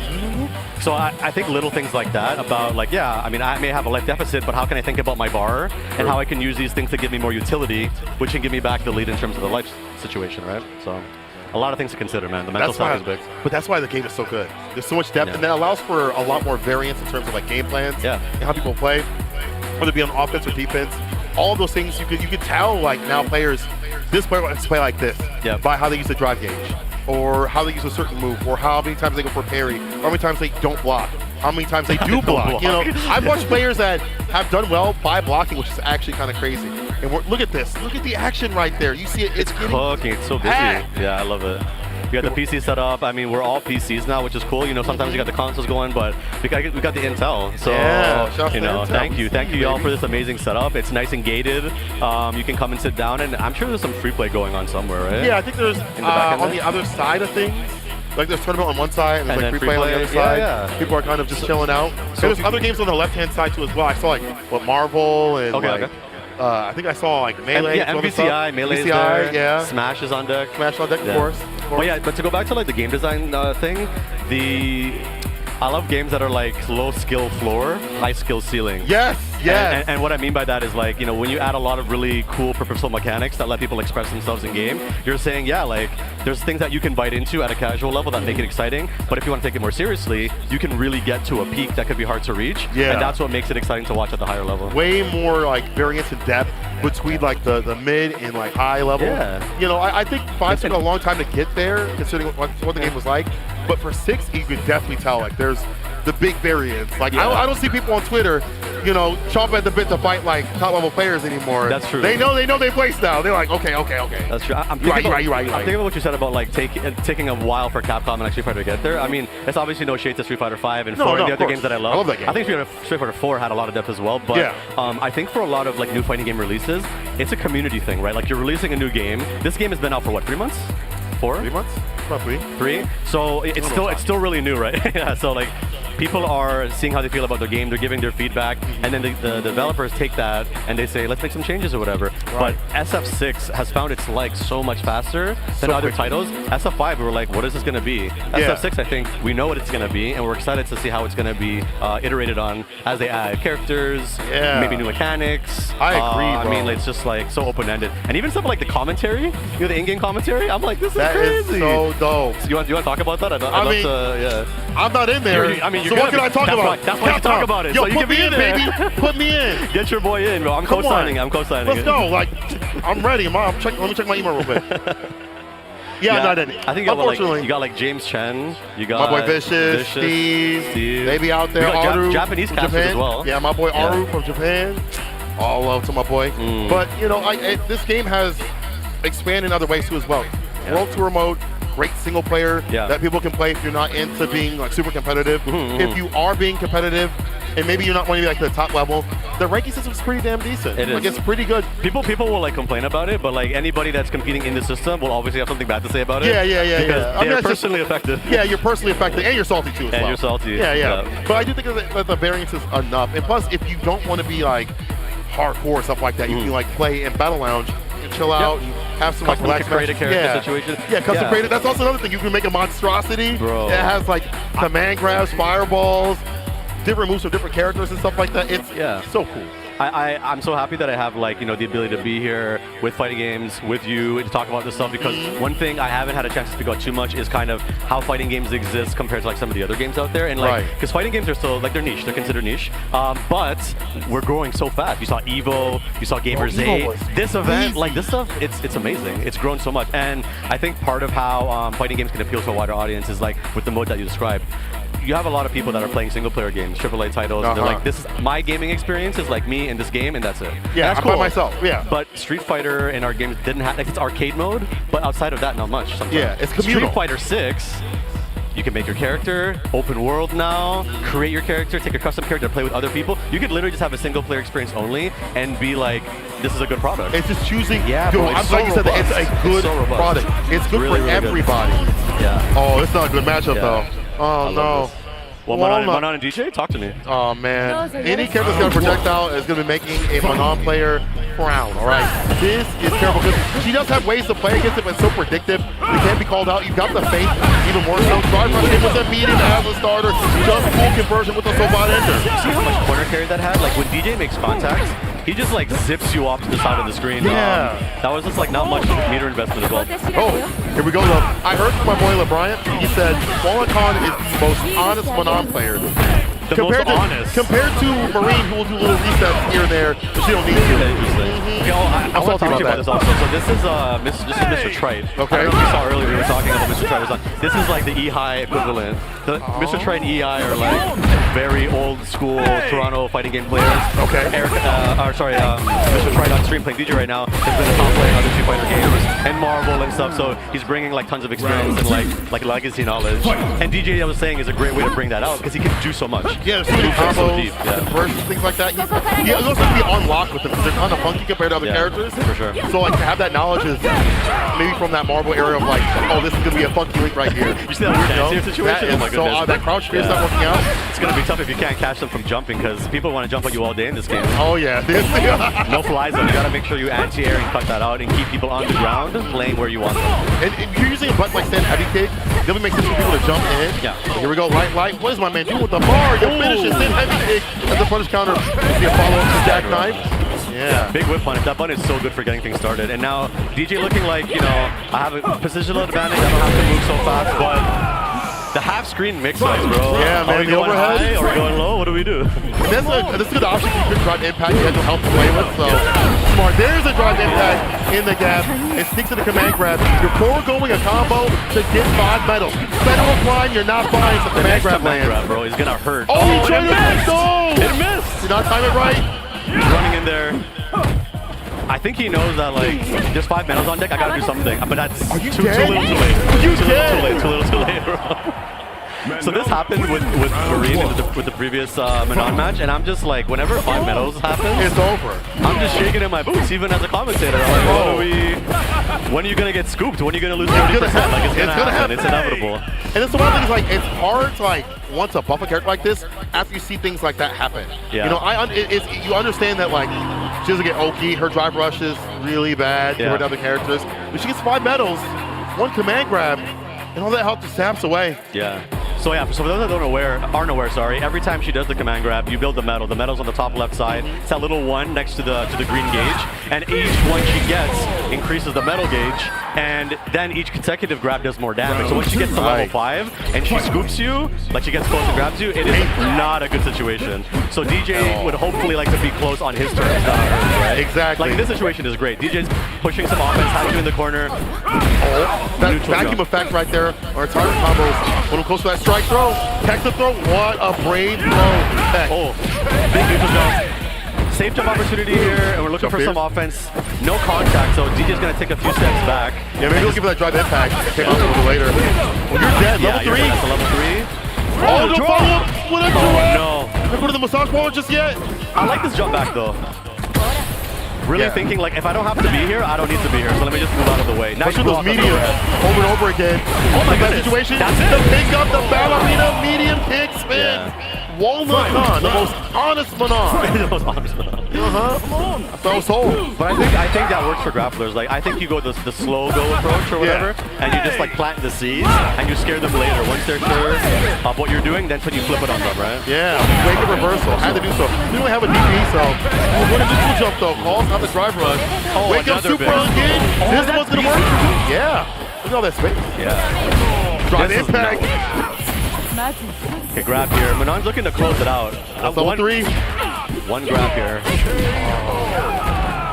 So I think little things like that about like, I mean, I may have a life deficit, but how can I think about my bar and how I can use these things to give me more utility, which can give me back the lead in terms of the life situation, right? So a lot of things to consider, man. The mental side is big. But that's why the game is so good. There's so much depth, and that allows for a lot more variance in terms of like game plans and how people play, whether it be on offense or defense. All of those things you could tell like now players, this player wants to play like this by how they use the drive gauge, or how they use a certain move, or how many times they go for a parry, or how many times they don't block, how many times they do block. You know, I've watched players that have done well by blocking, which is actually kind of crazy. And look at this. Look at the action right there. You see it. It's cooking. It's so busy. Yeah, I love it. We got the PC set up. I mean, we're all PCs now, which is cool. You know, sometimes you got the consoles going, but we got the Intel. So, you know, thank you y'all for this amazing setup. It's nice and gated. You can come and sit down, and I'm sure there's some free play going on somewhere, right? Yeah, I think there's on the other side of things. Like there's tournament on one side and there's like free play on the other side. People are kind of just chilling out. So there's other games on the left-hand side too as well. I saw like Marvel and I think I saw like Melee. MVCI, Melee, Smash is on deck. Smash on deck, of course. But yeah, but to go back to like the game design thing, I love games that are like low skill floor, high skill ceiling. Yes. And what I mean by that is like, you know, when you add a lot of really cool purposeful mechanics that let people express themselves in game, you're saying, like there's things that you can bite into at a casual level that make it exciting, but if you want to take it more seriously, you can really get to a peak that could be hard to reach. And that's what makes it exciting to watch at the higher level. Way more like variance and depth between like the mid and like high level. You know, I think 5 took a long time to get there, considering what the game was like. But for 6, you could definitely tell like there's the big variance. Like I don't see people on Twitter you know, chomp at the bit to fight like top level players anymore. That's true. They know their play style. They're like, okay. That's true. I'm You're thinking right. I'm thinking about what you said about like taking a while for Capcom and Street Fighter to get there. I mean, it's obviously no shade to Street Fighter 5 and 4 and the other games that I love. I love that game. I think Street Fighter 4 had a lot of depth as well, but I think for a lot of like new fighting game releases, it's a community thing, right? Like you're releasing a new game. This game has been out for what, 3 months? 4? 3 months? About 3. So it's still really new, right? Yeah. So like people are seeing how they feel about their game. They're giving their feedback, and then the developers take that and they say, let's make some changes or whatever. Right. But SF6 has found its legs so much faster than other titles. SF5, we were like, what is this going to be? SF6, I think we know what it's going to be, and we're excited to see how it's going to be iterated on as they add characters, maybe new mechanics. I agree, bro. I mean, it's just like so open-ended, and even something like the commentary, you know, the in-game commentary. I'm like, this is That crazy. is so dope. So you want to talk about that? I mean, I'm not in there. So what can I talk about? That's why you talk about it. Yo, so you put can me be in, baby. Put me in. Get your boy in, bro. I'm Come co-signing. on. I'm co-signing. Let's go. Like, I'm ready. Let me check my email real quick. Yeah, I'm not in it. I think you unfortunately, got like James Chen. You got my boy Vicious, Steve. Maybe out there. We got Aru Japanese from casters Japan. as well. Yeah, my boy Aru from Japan. All love to my boy. But you know, this game has expanded in other ways too as well. World Tour mode. Great single player that people can play if you're not into being like super competitive. If you are being competitive and maybe you're not wanting to be like the top level, the ranking system is pretty damn decent. Like it's pretty good. People will like complain about it, but like anybody that's competing in the system will obviously have something bad to say about it. Yeah. Because they're personally affected. Yeah, you're personally affected, and you're salty too as well. And you're salty. Yeah. But I do think that the variance is enough. And plus, if you don't want to be like hardcore or stuff like that, you can like play in Battle Lounge and chill out and have some custom like create a character situation. Yeah, custom created. That's also another thing. You can make a monstrosity. Bro. It has like command grabs, fireballs, different moves from different characters and stuff like that. It's so cool. I'm so happy that I have like, you know, the ability to be here with fighting games with you and to talk about this stuff, because one thing I haven't had a chance to speak about too much is kind of how fighting games exist compared to like some of the other games out there. And like, because fighting games are still like, they're niche, they're considered niche, but we're growing so fast. You saw Evo, you saw Gamers 8. This event, like this stuff, it's amazing. It's grown so much. And I think part of how fighting games can appeal to a wider audience is like with the mode that you described. You have a lot of people that are playing single-player games, AAA titles. And they're like, "This is my gaming experience. Is like me in this game, and that's it." Yeah, that's I'm cool. by myself. Yeah. But Street Fighter in our games didn't have like it's arcade mode, but outside of that, not much. Sometimes. Yeah, it's communal. Street Fighter 6. You can make your character, open world now, create your character, take a custom character, play with other people. You could literally just have a single player experience only and be like, this is a good product. It's just choosing. Yeah, Yo, bro, I'm glad you said that. It's a good product. It's good really, for really everybody. Good. Yeah. Oh, it's not a good matchup though. Oh no. Well, Manon and DJ, talk to me. Oh man, any character that's got a projectile is going to be making a Manon player frown. All right, this is terrible because she does have ways to play against it, but it's so predictive. You can't be called out. You've got the faith even more so. Guard rushing in with the beating as a starter, just full conversion with the Sobot ender. See how much corner carry that had? Like when DJ makes contacts, he just like zips you off to the side of the screen. Yeah. That was just like not much meter investment as well. Oh, here we go though. I heard from my boy LeBryant, he said Fallen Khan is the most honest Manon player. Compared to Marine, who will do little resets here and there, but she don't need to. Okay, I want to talk to you about this also. So this is Mr. Trite. Okay. I don't know if you saw earlier we were talking about Mr. Trite was on. This is like the E-High equivalent. Mr. Trite and E-High are like very old school Toronto fighting game players. Okay. Mr. Trite on stream playing DJ right now has been a top player in other Street Fighter games and Marvel and stuff. So he's bringing like tons of experience and like legacy knowledge. And DJ, I was saying, is a great way to bring that out because he can do so much. Yeah, so many combos, conversions, things like that. He also has to be unlocked with them because they're kind of funky compared to other characters. For sure. So like to have that knowledge is maybe from that Marvel area of like, oh, this is gonna be a funky link right here. You see that weird anti-air situation? That is so odd. That crouch fear is not working out. It's gonna be tough if you can't catch them from jumping because people want to jump on you all day in this game. Oh yeah. No fly zone. You gotta make sure you anti-air and cut that out and keep people on the ground playing where you want them. And if you're using a button like stand heavy kick, it doesn't make sense for people to jump in. Yeah. So here we go, light. What is my man doing with the bar? You finish it, stand heavy kick as a punish counter. See a follow up to jackknife. Yeah. Big whip punish. That button is so good for getting things started. And now DJ looking like, you know, I have a positional advantage. I don't have to move so fast, but the half screen mix size, bro. Yeah, man. Are we going high? Are we going low? What do we do? This is a good option for good drive impact. You have no help to play with, so smart. There's a drive impact in the gap. It sneaks to the command grab. You're foregoing a combo to get 5 medals. Federal climb, you're not flying, so command grab lands. Bro, he's gonna hurt. Oh, he tried to miss! It missed! Did not time it right. He's running in there. I think he knows that like there's 5 medals on deck. I gotta do something, but that's too little, too late. Too little, too late, bro. So this happened with Marine with the previous Manon match, and I'm just like, whenever 5 medals happen, it's over. I'm just shaking in my boots, even as a commentator. I'm like, when are you gonna get scooped? When are you gonna lose 30%? Like it's gonna happen. It's inevitable. And it's one of the things, like, it's hard to like want to buff a character like this after you see things like that happen. Yeah. You know, you understand that like she doesn't get Oki, her drive rush is really bad compared to other characters, but she gets 5 medals, 1 command grab, and all that help just saps away. Yeah. So yeah, so for those that aren't aware, sorry, every time she does the command grab, you build the medal. The medal's on the top left side. It's that little 1 next to the green gauge, and each one she gets increases the medal gauge, and then each consecutive grab does more damage. So once she gets to level 5 and she scoops you, like she gets close and grabs you, it is not a good situation. So DJ would hopefully like to be close on his terms, not on hers, right? Exactly. Like this situation is great. DJ's pushing some offense, has you in the corner. That vacuum effect right there, or target combos, when it close to that strike throw, catch the throw, what a brave throw. Oh, big neutral jump. Safe jump opportunity here, and we're looking for some offense. No contact, so DJ's gonna take a few steps back. Yeah, maybe we'll give it that drive impact. Came out a little later. Well, you're dead. Level 3. That's a level 3. Oh, no follow-up. What a drop. No. Not going to the massage ball just yet. I like this jump back though. Really thinking like, if I don't have to be here, I don't need to be here. So let me just move out of the way. Nice those medium over and over again. Oh my goodness. Situation. That's the it. pick up the ballerina medium kick spin. Walnut Khan, the most honest Manon. The most honest Manon. So sold. But I think that works for grapplers. Like I think you go the slow go approach or whatever, and you just like plant the seeds and you scare them later. Once they're sure of what you're doing, then when you flip it on them, right? Yeah. Wake up reversal. Had to do so. We don't have a DP, so what a neutral jump though. Calls out the drive run. Oh, Wake up super again. This one's gonna work. Yeah. Look at all that space. Yeah. Drive impact. Okay, grab here. Manon's looking to close it out. Level 3. 1 grab here.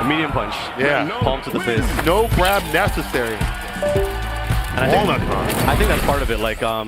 A medium punch. Yeah. Palm to the face. No grab necessary. And I think that's part of it. Like I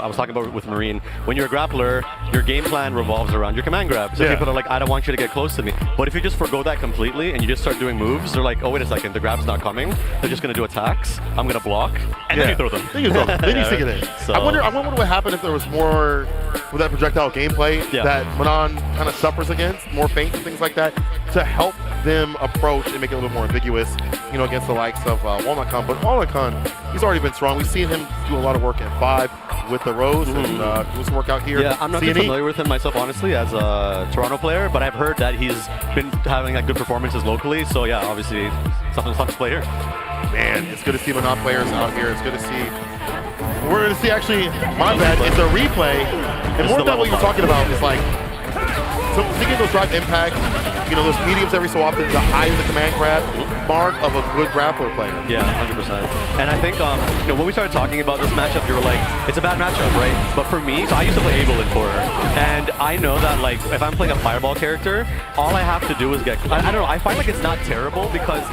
was talking about with Marine, when you're a grappler, your game plan revolves around your command grab. So people are like, I don't want you to get close to me. But if you just forgo that completely and you just start doing moves, they're like, oh wait a second, the grab's not coming. They're just gonna do attacks. I'm gonna block, and then you throw them. Then you stick it in. So, I wonder what would happen if there was more with that projectile gameplay that Manon kind of suffers against, more feints and things like that, to help them approach and make it a little bit more ambiguous, you know, against the likes of Walnut Khan. But Walnut Khan, he's already been strong. We've seen him do a lot of work in 5 with the Rose and do some work out here. Yeah, I'm not too familiar with him myself, honestly, as a Toronto player, but I've heard that he's been having like good performances locally. So yeah, obviously something fun to play here. Man, it's good to see Manon players out here. It's good to see. We're going to see actually, my bad, it's a replay. And more than what you're talking about is like, so thinking those drive impact, you know, those mediums every so often, the high of the command grab, mark of a good grappler player. Yeah, 100%. And I think, you know, when we started talking about this matchup, you were like, it's a bad matchup, right? But for me, so I used to play Abel in 4, and I know that, like, if I'm playing a Fireball character, all I have to do is get, I don't know, I find like it's not terrible because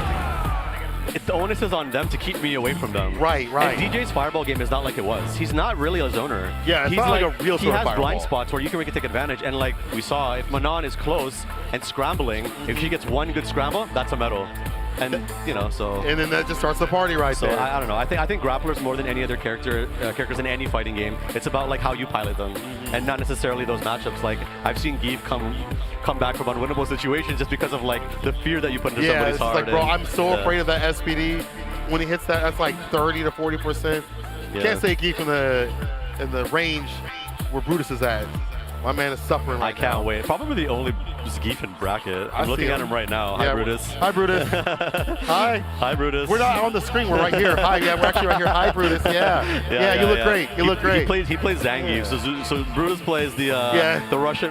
the onus is on them to keep me away from them. Right. And DJ's Fireball game is not like it was. He's not really a zoner. Yeah, it's he's not like a real he sort of has Fireball. blind spots where you can really take advantage. And like we saw, if Manon is close and scrambling, if she gets 1 good scramble, that's a medal. And you know, so. And then that just starts the party right there. So I don't know. I think grapplers more than any other characters in any fighting game. It's about like how you pilot them, and not necessarily those matchups. Like I've seen Give come back from unwinnable situations just because of like the fear that you put into somebody's heart. Like, bro, I'm so afraid of that SPD. When he hits that, that's like 30 to 40%. You can't say Geek in the range where Brutus is at. My man is suffering right now. I can't wait. Probably the only Geef in bracket. I'm looking at him right now. Hi, Brutus. Hi, Brutus. Hi. Hi, Brutus. We're not on the screen. We're right here. Hi. Yeah, we're actually right here. Hi, Brutus. Yeah. You look great. You look great. He plays Zangief. So Brutus plays the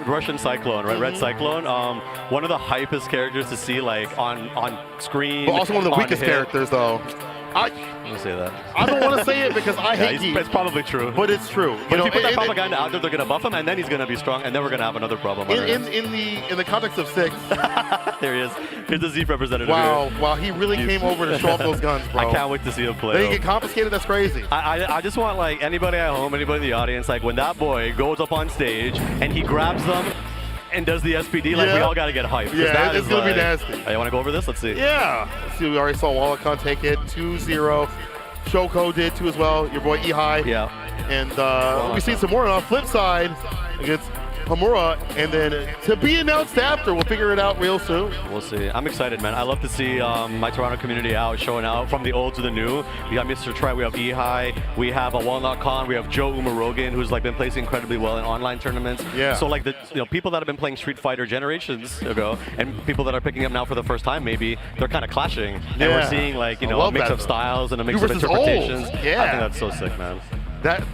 Russian Cyclone, right? Red Cyclone. One of the hypest characters to see like on screen. But also one of the weakest characters, though. I'm gonna say that. I don't want to say it because I hate Geef. It's probably true. But it's true. But if you put that propaganda out there, they're gonna buff him, and then he's gonna be strong, and then we're gonna have another problem. In the context of 6. There he is. Here's the Zeef representative. Wow, he really came over to show off those guns, bro. I can't wait to see him play. They get confiscated. That's crazy. I just want like anybody at home, anybody in the audience, like when that boy goes up on stage and he grabs them. and does the SPD, like we all got to get hyped. Yeah, it's going to be like, nasty. Hey, you want to go over this? Let's see. Yeah. Let's see, we already saw Wallacon take it 2-0. Shoko did too as well. Your boy Ehai. Yeah. And we've seen some more on the flip side against Hamura, and then to be announced after. We'll figure it out real soon. We'll see. I'm excited, man. I love to see my Toronto community out, showing out from the old to the new. We got Mr. Trite, we have Ehai, we have a Walnut Khan, we have Joe Umarogan, who's like been placing incredibly well in online tournaments. Yeah. So like the people that have been playing Street Fighter generations ago, and people that are picking up now for the first time, maybe they're kind of clashing, and we're seeing like a mix of styles and a mix of interpretations. Yeah. I think that's so sick, man.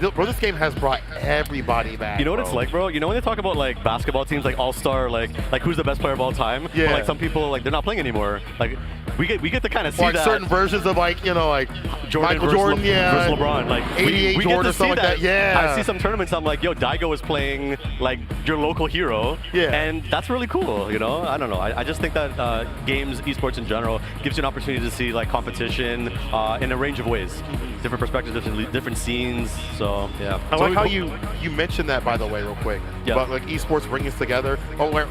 Bro, this game has brought everybody back. You know what it's like, bro? You know when they talk about like basketball teams, like all-star, like who's the best player of all time? Yeah. But, like some people, like they're not playing anymore. Like we get to kind of see like that. certain versions of like Michael Jordan, versus LeBron, like 88 we Jordan get or to see something like that. Yeah. I see some tournaments. I'm like, yo, Daigo is playing like your local hero. Yeah. And that's really cool. I don't know. I just think that games, esports in general, gives you an opportunity to see like competition in a range of ways, different perspectives, different scenes. So yeah. I like how you mentioned that, by the way, real quick. Yeah. About like esports bringing us together. Oh, we're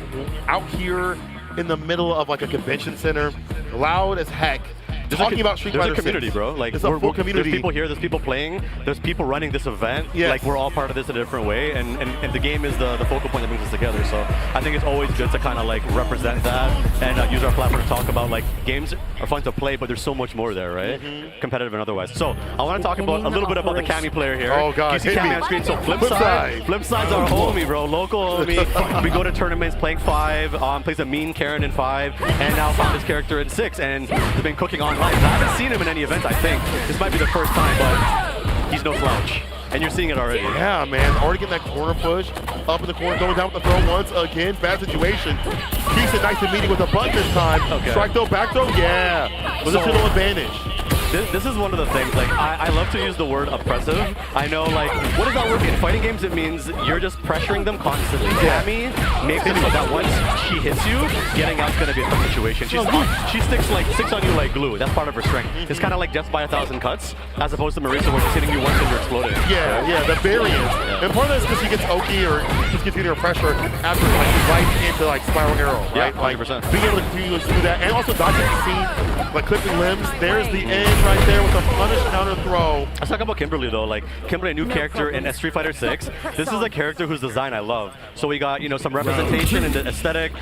out here in the middle of like a convention center, loud as heck. Talking about Street Fighter There's a community, 6. bro. Like it's a full community. There's people here. There's people playing. There's people running this event. Yes. Like we're all part of this in a different way, and the game is the focal point that brings us together. So I think it's always good to kind of like represent that and use our platform to talk about like games are fun to play, but there's so much more there, right? Competitive and otherwise. So I want to talk about a little bit about the Cammy player here. Oh God, you see Cammy on screen. So Flipside's our homie, bro. Local homie. We go to tournaments playing 5. Plays a mean Karen in 5, and now found his character in 6, and they've been cooking online. I haven't seen him in any event, I think. This might be the first time, but he's no slouch. And you're seeing it already. Yeah, man. Already getting that corner push. Up in the corner, going down with the throw once again. Bad situation. Keeps it nice and meaty with a button this time. Okay. Strike throw, back throw, yeah. Positional advantage. This is one of the things, like, I love to use the word oppressive. I know, like, what does that word mean? In fighting games, it means you're just pressuring them constantly. Cammy makes it so that once she hits you, getting out's going to be a tough situation. She sticks on you like glue. That's part of her strength. It's kind of like death by 1,000 cuts, as opposed to Marisa, where she's hitting you once and you're exploding. Yeah, the variance. Yeah. And part of that is because she gets oaky or just gets her pressure after like right into like spiral arrow, right? Yeah, 100%. Like being able to continue to do that, and also dodging the scene, like clipping limbs. There's the end right there with a punish counter throw. Let's talk about Kimberly though. Like Kimberly, a new character in Street Fighter 6. This is a character whose design I love. So we got some representation in the aesthetic.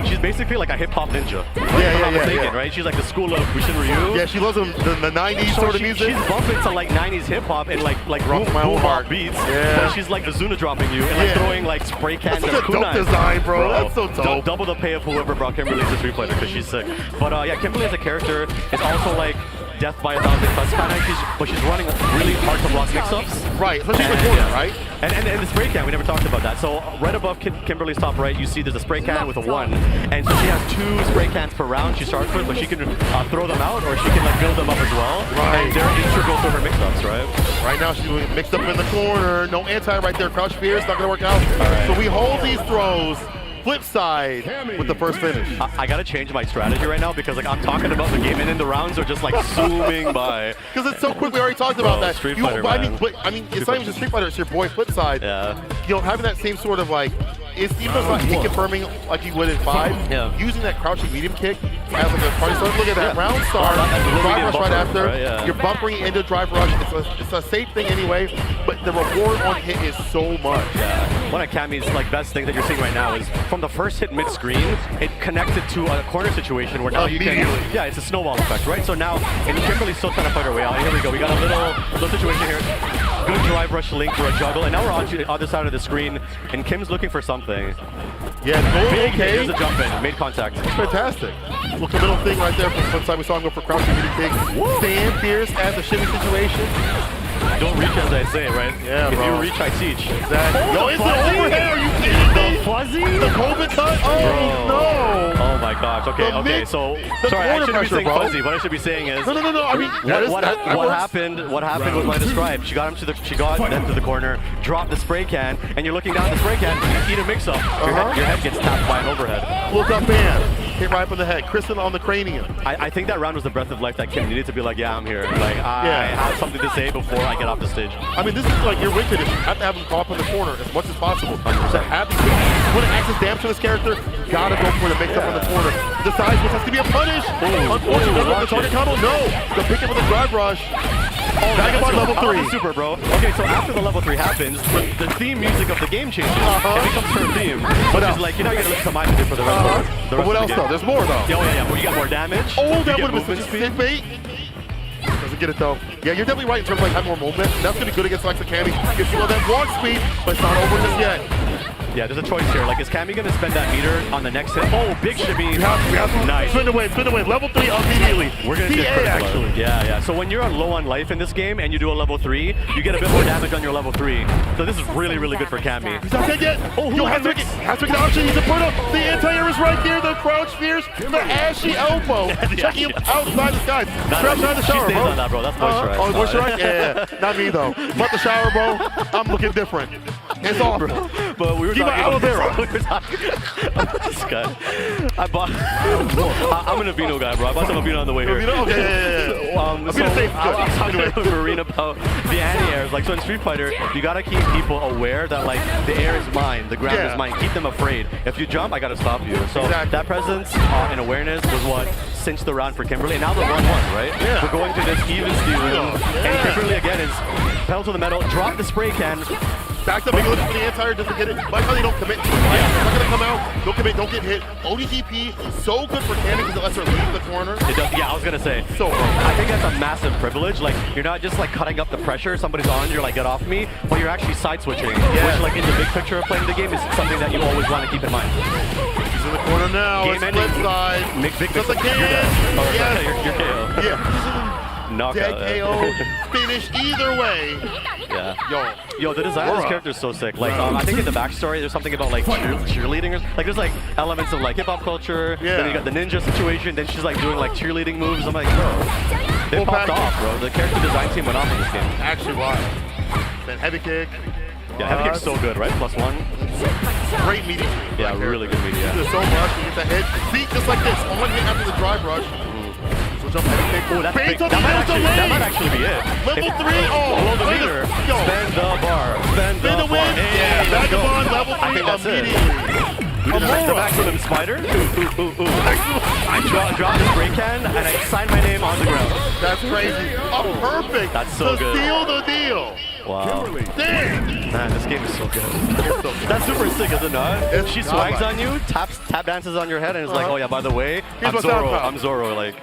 She's basically like a hip hop ninja. Yeah. Right? She's like the school of Bushin Ryu. Yeah, she loves the 90s sort of music. She's bumping to like 90s hip hop and like boom bop beats. Yeah. But she's like the Zuna dropping you and like throwing like spray cans That's of such a dope design, bro. That's so dope. Double the pay of whoever brought Kimberly to Street Fighter because she's sick. But yeah, Kimberly as a character is also like death by 1,000 cuts kind of, but she's running really hard to block mix-ups. Right, especially in the corner, right? And the spray can, we never talked about that. So right above Kimberly's top right, you see there's a spray can with a 1. And so she has 2 spray cans per round she starts with, but she can throw them out or she can like build them up as well. Right. And they're integral to her mix-ups, right? Right now she's mixed up in the corner. No anti right there. Crouch Fierce, not going to work out. Right. So we hold these throws. Flip side with the first finish. I gotta change my strategy right now because like I'm talking about the game and then the rounds are just like zooming by. Because it's so quick. We already talked about that. Street Fighter, I mean, it's not even just Street Fighter. It's your boy Flip side. Yeah. Having that same sort of like, even though it's not hit confirming like you would in 5. Using that crouching medium kick as like a party start. Look at that round start. Drive rush right after. Right, You're bumpering into drive rush. It's a safe thing anyway, but the reward on hit is so much. Yeah. One of Cammy's like best things that you're seeing right now is from the first hit mid-screen, it connected to a corner situation where now you can, it's a snowball effect, right? So now, and Kimberly's still trying to fight her way out. Here we go. We got a little situation here. Good drive rush link for a juggle, and now we're on the other side of the screen, and Kim's looking for something. Yeah, big hit. There's a jump in, made contact. That's fantastic. Look, a little thing right there from one side. We saw him go for crouching medium kick. Stand Fierce as a shimmy situation. Don't reach as I say, right? Yeah, if bro. you reach, I teach. Exactly. Yo, it's overhead. Are you kidding me? The fuzzy? The COVID cut? Oh, no. Oh, my gosh. Okay, so... Sorry, I shouldn't be saying fuzzy. What I should be saying is... No. I mean, what happened was what I described. She got them to the corner, dropped the spray can, and you're looking down at the spray can, you eat a mix-up. Your head gets tapped by an overhead. Look up, man. hit right up in the head. Kristen on the cranium. I think that round was the breath of life that Kim needed to be like, yeah, I'm here. Like, I have something to say before I get off the stage. I mean, this is like your win condition. You have to have him caught up in the corner as much as possible. So have these you want to access damage to this character, you gotta go for the mix-up in the corner. Decides what has to be a punish. Unfortunately, the target combo, no. The pick up with the drive rush. Vagabond level 3. Super, bro. Okay, so after the level 3 happens, the theme music of the game changes. It becomes her theme. Which is like, you're not going to listen to my music for the rest of the rest But what of else the though? game. There's more though. Yeah. Well, you got more damage. Oh, that you would get have been movement such a sick bait. Doesn't get it though. Yeah, you're definitely right in terms of like having more movement. That's going to be good against Alexa Cammy. Gives you all that walk speed, but it's not over just yet. Yeah, there's a choice here. Like, is Cammy going to spend that meter on the next hit? Oh, big shimmy. We have to Nice. spin away. Level 3 immediately. We're going to get PA critical. actually. Yeah. So when you're on low on life in this game and you do a level 3, you get a bit more damage on your level 3. So this is really, really good for Cammy. He's not dead yet. Oh, Yo, has to make an option. He's a put up. The anti-air is right there. The crouch fierce. The ashy elbow. Checking him outside the skies. Crouch out the shower, she stays bro. on that, bro. That's moisturized. Oh, moisturized? Yeah. Not me, though. But the shower, bro, I'm looking different. It's awful. But we were Viva talking aloe about vera. we were talking about this guy. I'm an Avino guy, bro. I bought some Avino on the way here. Okay, yeah. So, safe, I was talking to Marine about the anti-airs. Like, so in Street Fighter, you gotta keep people aware that like the air is mine, the ground is mine. Keep them afraid. If you jump, I gotta stop you. So that presence and awareness was what cinched the round for Kimberly. And now they're 1-1, right? Yeah. We're going to this even steal. And Kimberly again is pedal to the metal, drop the spray can. Back to big look for the anti-air, doesn't get it. Like how they don't commit to it, right? It's not gonna come out, don't commit, don't get hit. ODDP, so good for Cammy because it lets her leave the corner. It does, yeah, I was gonna say. So I think that's a massive privilege. Like, you're not just like cutting up the pressure, somebody's on, you're like, get off me, but you're actually side switching. Which, like, in the big picture of playing the game is something that you always want to keep in mind. He's in the corner now, Game it's flip side. Big Just like you're dead. Oh, yes. you're KO. Yeah. Knockout. Dead KO, finish either way. Yeah. Yo, the design of this character is so sick. Like, I think in the backstory, there's something about like cheerleading. Like, there's like elements of like hip hop culture. Then you got the ninja situation. Then she's like doing like cheerleading moves. I'm like, bro, they popped off, bro. The character design team went off in this game. Actually, why? Then heavy kick. Yeah, heavy kick's so good, right? +1. Great media. Yeah, really good media. There's so much. You get the hit. See, just like this. One hit after the drive rush. So jump heavy kick. Oh, that's big. That might actually be it. Level 3. Oh, below the meter. Spend the bar. Spend the win. Hey, Yeah, Vagabond level 3 I think that's immediately. We did the maximum spider. I dropped the spray can and I signed my name on the ground. That's crazy. Oh, perfect. That's so good. Seal the deal. Wow. Damn. Man, this game is so good. That's super sick, is it not? She swags on you, tap dances on your head, and it's like, oh yeah, by the way, I'm Zoro. I'm Zoro. Like,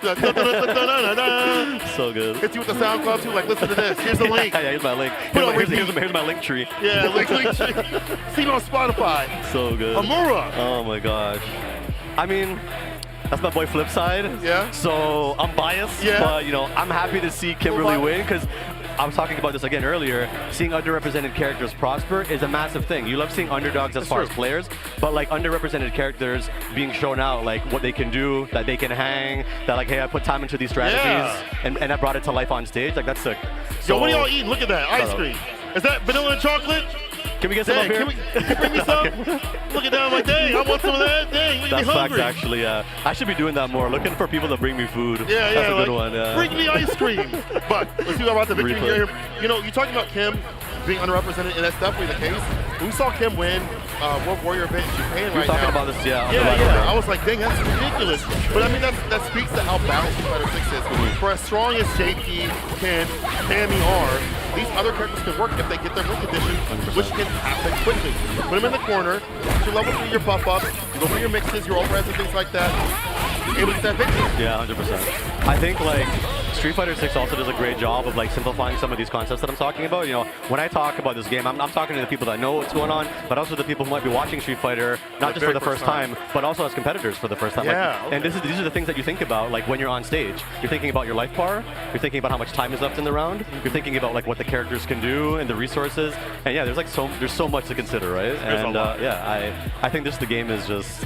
so good. Hits you with the SoundCloud too. Like, listen to this. Here's the link. Yeah, here's my link. Here's my link tree. Yeah, link tree. See it on Spotify. So good. Amura. Oh my gosh. I mean, that's my boy Flipside. Yeah. So I'm biased, but you know, I'm happy to see Kimberly win because I was talking about this again earlier. Seeing underrepresented characters prosper is a massive thing. You love seeing underdogs as far as players, but like underrepresented characters being shown out, like what they can do, that they can hang, that like, hey, I put time into these strategies, and I brought it to life on stage. Like, that's sick. So, yo, what are y'all eating? Look at that ice cream. Is that vanilla and chocolate? Can we get some up here? Can you bring me some? Looking down like, dang, I want some of that. Dang, make me hungry. That's facts, actually. I should be doing that more. Looking for people to bring me food. Yeah, that's a like, good one. Bring me ice cream. But let's see about the victory here. You know, you're talking about Kim being underrepresented, and that's definitely the case. When we saw Kim win World Warrior event in Japan right now. Talking about this, I was like, dang, that's ridiculous. But I mean, that speaks to how balanced Fighter 6 is. For as strong as JP, Ken, Tammy are, these other characters can work if they get their win condition, 100%. Which can happen quickly. Put them in the corner, your level 3, your buff up, you go for your mixes, your overheads and things like that. Able to get that victory. Yeah, 100%. I think like Street Fighter 6 also does a great job of like simplifying some of these concepts that I'm talking about. You know, when I talk about this game, I'm talking to the people that know what's going on, but also the people who might be watching Street Fighter, not just for the first time, but also as competitors for the first time. Yeah, like, and these are the things that you think about, like when you're on stage. You're thinking about your life bar. You're thinking about how much time is left in the round. You're thinking about like what the characters can do and the resources. And yeah, there's so much to consider, right? And yeah, I think the game is just.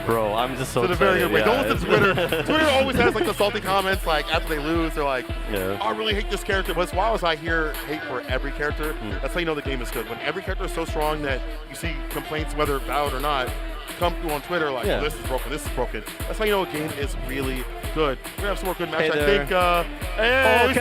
Bro, I'm just so excited. Very good way. Go with the Twitter. Twitter always has like the salty comments, like after they lose, they're like, I really hate this character. But as well as I hear hate for every character, that's how you know the game is good. When every character is so strong that you see complaints, whether valid or not, come through on Twitter like, Yeah. this is broken, this is broken. That's how you know a game is really good. We're gonna have some more good matches. Hey I there. think. Hey, we see,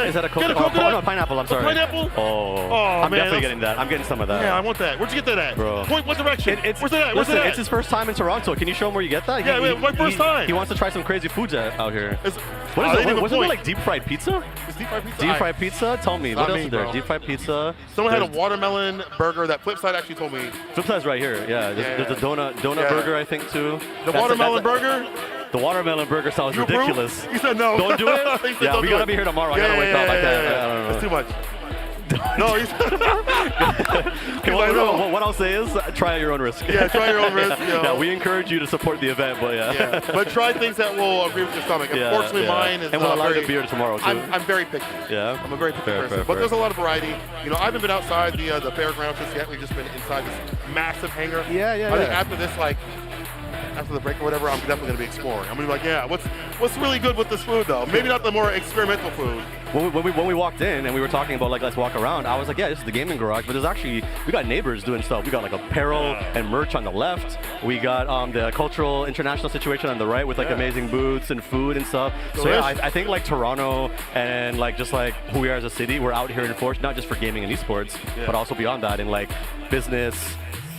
Is that a coconut? Get a coconut? Oh, no, pineapple. I'm sorry. Pineapple? Oh, man, I'm definitely that's- getting that. I'm getting some of that. Yeah, I want that. Where'd you get that at? Bro. Point, what direction? It's, Where's that at? Where's listen, that at? it's his first time in Toronto. Can you show him where you get that? Yeah, my first time. He wants to try some crazy foods out here. It's- What Oh, is they it? didn't Wasn't point. there like deep fried pizza? It's deep fried pizza. Deep fried pizza? Tell me. What Not else me, is there? bro. Deep fried pizza. Someone had a There's- watermelon burger that Flipside actually told me. Flip side's right here. Yeah. There's a donut Yeah. burger, I think, too. The watermelon burger? The watermelon burger sounds You approve? ridiculous. He said no. Don't do it? He said Yeah, don't we do gotta it. be here tomorrow. I Yeah, gotta wake yeah, up. I yeah, can't. yeah. I don't know. It's too much. No, he's. Okay, what I'll say is try at your own risk. Yeah, try your own risk. You know. Yeah, we encourage you to support the event, but Yeah, but try things that will agree with your stomach. Yeah, Unfortunately, yeah. mine is And we'll allow you very, to beer tomorrow, too. I'm very picky. Yeah? I'm a very picky Fair, person. fair, But fair. there's a lot of variety. You know, I haven't been outside the fairground just yet. We've just been inside this massive hangar. Yeah, I think yeah. after this, like, after the break or whatever, I'm definitely going to be exploring. I'm going to be like, yeah, what's really good with this food, though? Maybe not the more experimental food. When we walked in and we were talking about like let's walk around, I was like, yeah, this is the gaming garage, but there's actually we got neighbors doing stuff. We got like apparel and merch on the left. We got the cultural international situation on the right with like amazing booths and food and stuff. So yeah, I think like Toronto and like just like who we are as a city, we're out here in force not just for gaming and esports, but also beyond that in like business.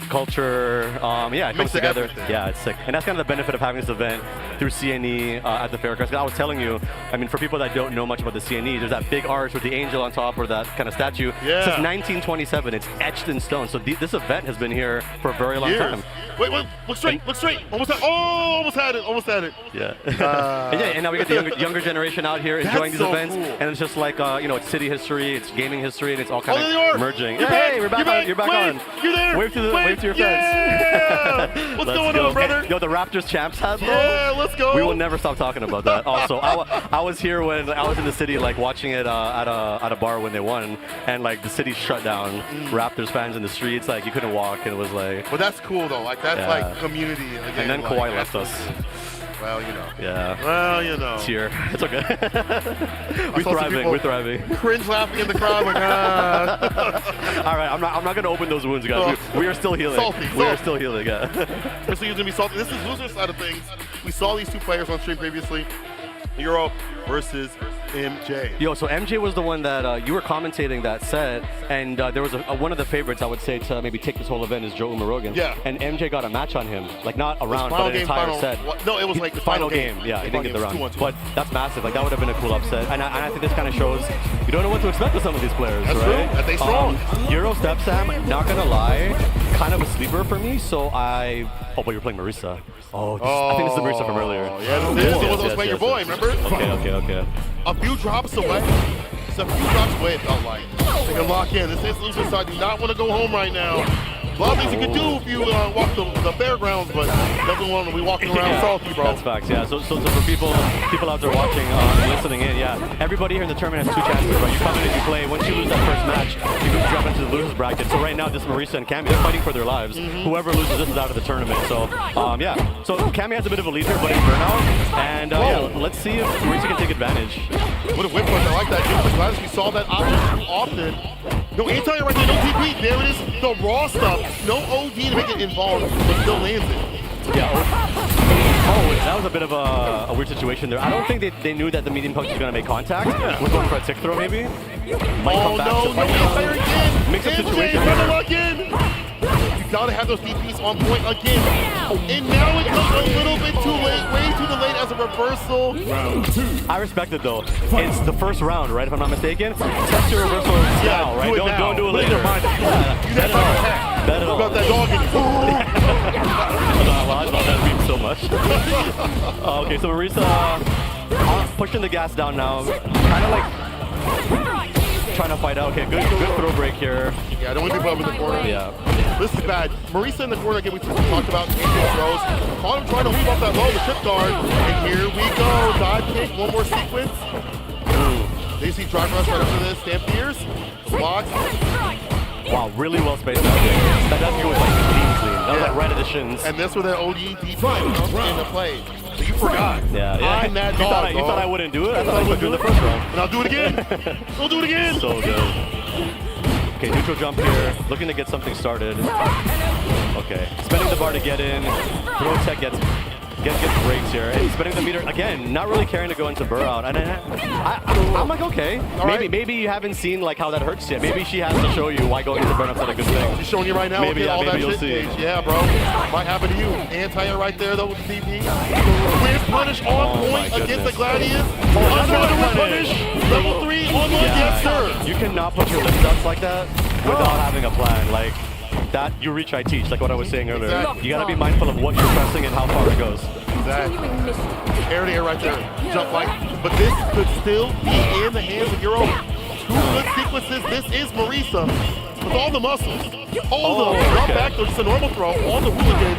Culture, it comes together. Everything. Yeah, it's sick. And that's kind of the benefit of having this event through CNE at the Fairgrounds. I was telling you, I mean, for people that don't know much about the CNE, there's that big arch with the angel on top or that kind of statue. Yeah. Since 1927, it's etched in stone. So this event has been here for a very long Years. time. Wait, look straight, look straight. Almost had it. Yeah. And now we got the younger generation out here enjoying these so events. cool. And it's just like, it's city history, it's gaming history, and it's all kind there you are. of merging. You're Hey, back. we're back on. You're back Wave. on. You're there. Wave to your fans. Yeah. What's Let's going go. on, brother? Yo, the Raptors champs hat, bro. Yeah, let's go. We will never stop talking about that. Also, I was here when I was in the city, like watching it at a bar when they won, and like the city shut down. Raptors fans in the streets, like you couldn't walk, and it was like. But that's cool though. Like that's like community. Again, And then like, Kawhi left us. Well, you know. Yeah. Well, you know. It's here. It's okay. I We're saw some thriving. people We're thriving. Cringe laughing in the crowd. Like, All right, I'm not gonna open those wounds, guys. We are still healing. Salty, We are salty. still healing. Yeah. This is gonna be salty. This is loser side of things. We saw these two players on stream previously. Euro versus MJ. Yo, so MJ was the one that you were commentating that set, and there was one of the favorites I would say to maybe take this whole event is Joe Umarogan. Yeah. And MJ got a match on him, like not a round, final but an game, entire final- set. what- no, it was like the final final game. game. Yeah, The he final didn't get the game round. was 2-1. But that's massive. Like that would have been a cool upset. And I think this kind of shows you don't know what to expect with some of these players, That's right? true. That they strong. Euro Step Sam, not gonna lie, kind of a sleeper for me. So oh, but you're playing Marisa. Oh, I think this is the Marisa from earlier. Yeah, this is the one that was playing your boy. Remember? Okay. A few drops away. It's a few drops away, it felt like. They can lock in. This is loser side. Do not want to go home right now. A lot of things you can do if you walk the fairgrounds, but definitely want to be walking around salty, bro. That's facts, yeah. So for people out there watching and listening in, yeah, everybody here in the tournament has two chances, right? You come in and you play. Once you lose that first match, you can drop into the losers bracket. So right now, this Marisa and Cammy, they're fighting for their lives. Whoever loses this is out of the tournament. So, So Cammy has a bit of a lead here, but in burnout. And let's see if Marisa can take advantage. What a whip punch. I like that. Just glad we saw that option too often. No anti right there, no TP. There it is. The raw stuff. No OD to make it involved, but still lands it. Yeah. Oh, that was a bit of a weird situation there. I don't think they knew that the medium punch was going to make contact. We're going for a tick throw, maybe. Might come back to no anti again. Mix-up MJ, situation run here. it again. You gotta have those DPs on point again. And now it comes a little bit too late, way too late as a reversal. I respect it though. It's the first round, right? If I'm not mistaken. Test your reversal now, right? do it now. Don't do it Put it in later. your mind. Yeah. You that time attack. Bet it What all. about that dog in you? Well, I love that meme so much. Okay, so Marisa pushing the gas down now. Kind of like trying to fight out. Okay, good throw break here. Yeah, don't want to be above in the corner. Yeah. This is bad. Marisa in the corner, again, we talked about Angel throws. Caught him trying to weave off that low, the trip guard. And here we go. Dive kick, one more sequence. They see drive rush right after this. Stampiers. Blocks. Wow, really well spaced out there. That doesn't go with like clean. That was like right at the shins. And this with an OD deep into play. So you forgot. Yeah. I'm that You dog, you thought I wouldn't do it? I thought I would do it the first round. And I'll do it again. I'll do it again. So good. Okay, neutral jump here. Looking to get something started. Okay, Okay. Spending the bar to get in. Throw tech gets breaks here. And spending the meter, again, not really caring to go into burr out. And I'm like, okay. Maybe you haven't seen like how that hurts yet. Maybe she has to show you why going into burn out's not a good thing. She's showing you right now. Maybe, all maybe that you'll shit see. Gauge. Yeah, bro. Might happen to you. Anti-air right there, though, with the DP. Weird punish on point against the Gladius. Another punish. Level 3 on one. Yes, sir. You cannot put your lift ups like that without having a plan. Like, that you reach, I teach, like what I was saying earlier. Exactly. You gotta be mindful of what you're pressing and how far it goes. Exactly. Air to air right there. Jump light. But this could still be in the hands of your own. Two good sequences. This is Marisa with all the muscles. Hold them. Drop back. There's just a normal throw on the hooligan.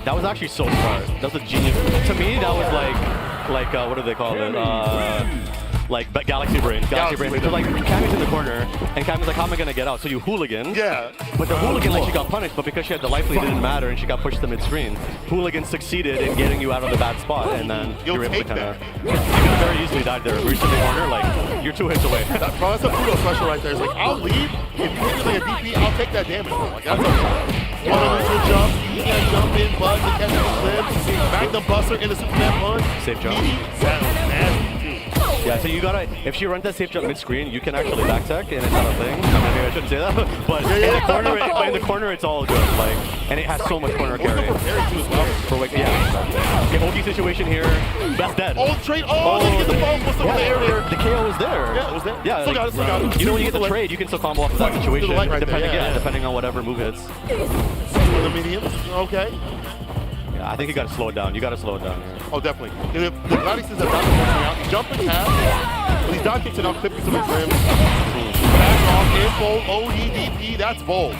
That was actually so smart. That was a genius. To me, that was like what do they call it? Like Galaxy Brain. Galaxy Brain. Because like Cammy's in the corner, and Cammy's like, how am I gonna get out? So you hooligan. Yeah. But the hooligan, like, she got punished, but because she had the life lead, it didn't matter, and she got pushed to mid-screen. Hooligan succeeded in getting you out of the bad spot, and then you were able to kind of. You could have very easily died there. Reached in the corner, like, you're 2 hits away. Bro, that's a Pluto special right there. It's like, I'll leave. If you hit me like a DP, I'll take that damage. Like, that's okay. One initial jump. You can jump in, buzz, to catch the clips. Magnum Buster into Superman punch. Safe jump. Sounds nasty. Yeah, so you gotta, if she runs that safe jump mid-screen, you can actually back tech, and it's not a thing. I mean, maybe I shouldn't say that, but in the corner, it's all good. Like, and it has so much corner carry. For like, yeah. Okay, Oki situation here. That's dead. Oh, trade. Oh, then you get the bomb. What's up with the air there? The KO was there. Yeah, it was there. Yeah, Still got it, still got it. You know, when you get the trade, you can still combo off of that situation, Right depending on whatever move hits. The medium. Okay. Yeah, I think you gotta slow it down. You gotta slow it down. Oh, definitely. And if the Gladius have not been working out, jumping half, but these dog kicks are now clipping some of his rims. Back off, in fold, OEDP, that's bold.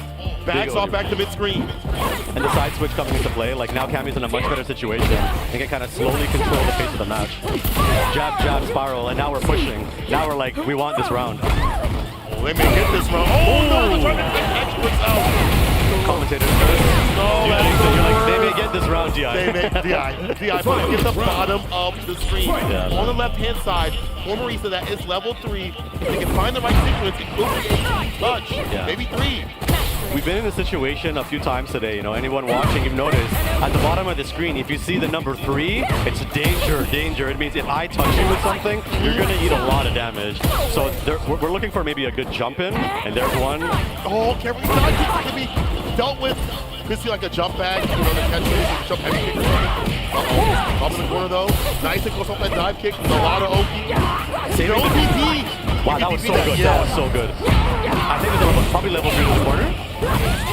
Backs off back to mid-screen. And the side switch coming into play, like now Cammy's in a much better situation and can kind of slowly control the pace of the match. Jab, jab, spiral, and now we're pushing. Now we're like, we want this round. Oh, they may get this round. Oh, no, they're trying to take experts out. Commentators. No, you're like, they may get this round, DI. They may, DI, but get the bottom of the screen. Yeah, on the left-hand side, for Marisa, that is level 3. If they can find the right sequence, it could be touch, maybe 3. We've been in this situation a few times today. You know, anyone watching, you've noticed at the bottom of the screen, if you see the number 3, it's danger, danger. It means if I touch you with something, you're gonna eat a lot of damage. So we're looking for maybe a good jump in, and there's one. Oh, careful! Side kicks can be dealt with. Could see like a jump back, you know, the catch it, jump heavy kick or something. Up in the corner though. Nice, it goes off that dive kick. There's a lot of Oki. No DP. Wow, that was so good. That was so good. I think it's probably level 3 to the corner.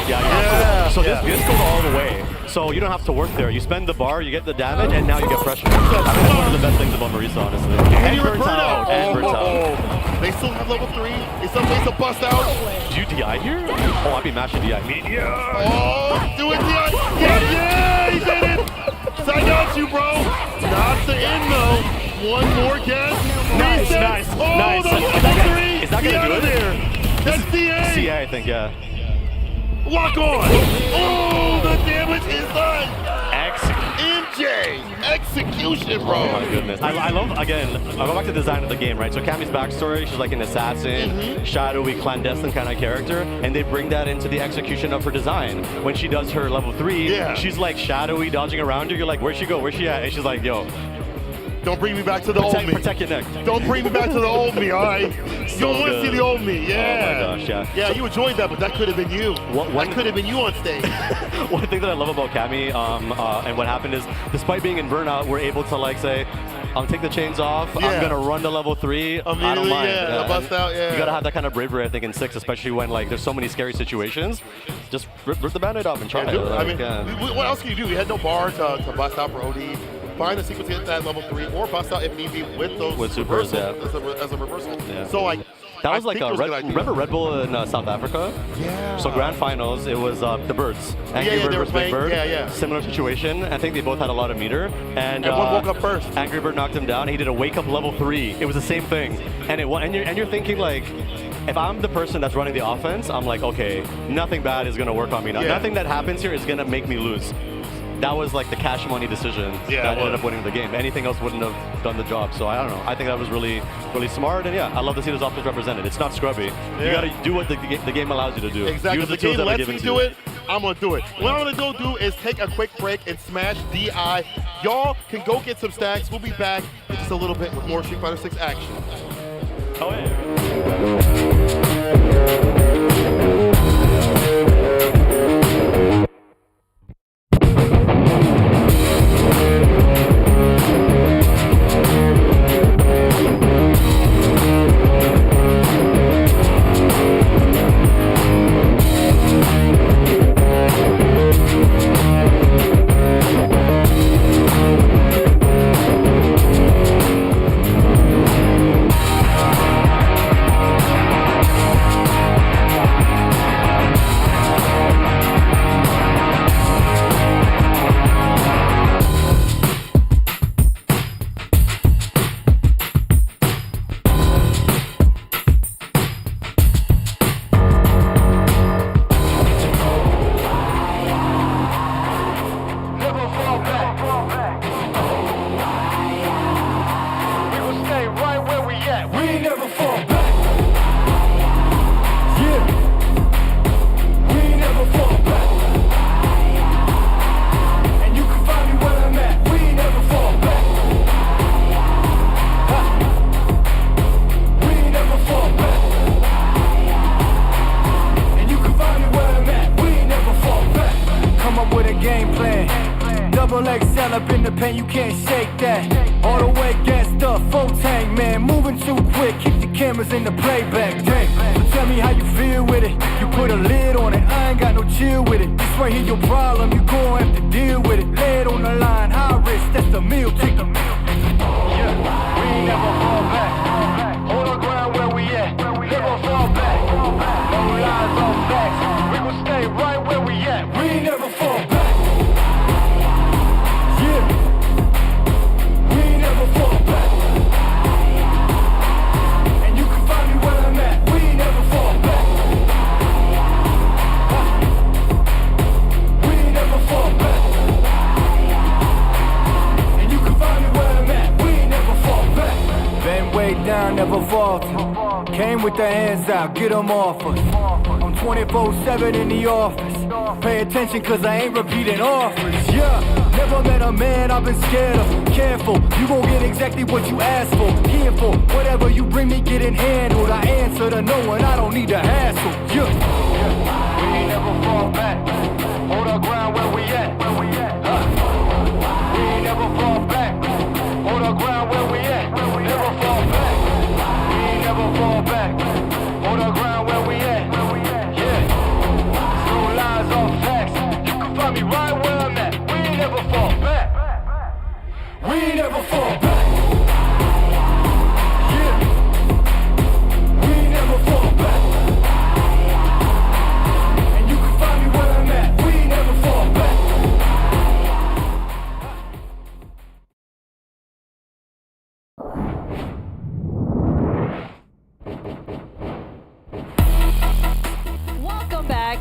Yeah. So this goes all the way. So you don't have to work there. You spend the bar, you get the damage, and now you get pressure. I think that's one of the best things about Marisa, honestly. And you're burnt out. They still have level 3. They still face a bust out. Do you DI here? Oh, I'd be mashing DI. Oh, do it, DI. Yeah, he did it. So I got you, bro. Not the end, though. One more guess. Nice. Oh, nice. No, level 3. Is that gonna do it? There. That's DA. CA, I think, yeah. Lock on. Oh, the damage is done. MJ. Execution, bro. Oh my goodness. I love, again, I go back to the design of the game, right? So Cammy's backstory, she's like an assassin, shadowy, clandestine kind of character, and they bring that into the execution of her design. When she does her level 3, she's like shadowy, dodging around you. You're like, where'd she go? Where's she at? And she's like, yo. Don't bring me back to the old me. Protect your neck. Don't bring me back to the old me, all right? You don't want to see the old me, yeah. Oh my gosh, yeah. Yeah, you enjoyed that, but that could have been you. That could have been you on stage. One thing that I love about Cammy and what happened is, despite being in burnout, we're able to like say, I'll take the chains off, I'm gonna run to level 3, I don't mind. The bust out, You gotta have that kind of bravery, I think, in 6, especially when like there's so many scary situations. Just rip the band-aid off and try it. I mean, what else can you do? You had no bar to bust out for OD. Find the sequence, hit that level 3, or bust out if need be with those supers, as a reversal. Yeah. So like that was like a remember Red Bull in South Africa? Yeah. So grand finals, it was the Birds. Angry Bird versus Big Bird. Yeah. Similar situation. I think they both had a lot of meter. And one woke up first. Angry Bird knocked him down. He did a wake up level 3. It was the same thing. And you're thinking like, if I'm the person that's running the offense, I'm like, okay, nothing bad is gonna work on me now. Nothing that happens here is gonna make me lose. that was like the cash money decision that ended up winning the game. Anything else wouldn't have done the job. So I don't know. I think that was really, really smart. And yeah, I love to see those options represented. It's not scrubby. You got to do what the game allows you to do. Exactly. Use If the game lets me do it, I'm going to do it. What I'm going to go do is take a quick break and smash DI. Y'all can go get some stacks. We'll be back in just a little bit with more Street Fighter 6 action. Oh, yeah. You can't shake that. All the way gassed up, full tank, man. Moving too quick, keep the cameras in the playback. Dang. So tell me how you feel with it. You put a lid on it, I ain't got no chill with it. This right here your problem, you gon' have to deal with it. Lay it on the line, high risk, that's the meal ticket. Yeah, we ain't never fall back. Hold the ground where we at. Never fall back. No lies on facts. We gon' stay right where we at. We ain't never fall back. Down, never falter. Came with the hands out, get them off us. I'm 24/7 in the office. Pay attention cause I ain't repeating offers. Yeah, never met a man I've been scared of. Careful, you gon' get exactly what you asked for. Here for whatever you bring me, getting handled. I answer to no one, I don't need a hassle. Yeah, we ain't never fall back. Hold our ground where we at. We ain't never fall back. Hold our ground where we at. Never fall back. Never fall back. Hold our ground where we at. Yeah. No lies or facts. You can find me right where I'm at. We ain't never fall back. We ain't never fall back. Yeah. We ain't never fall back. And you can find me where I'm at. We ain't never fall back.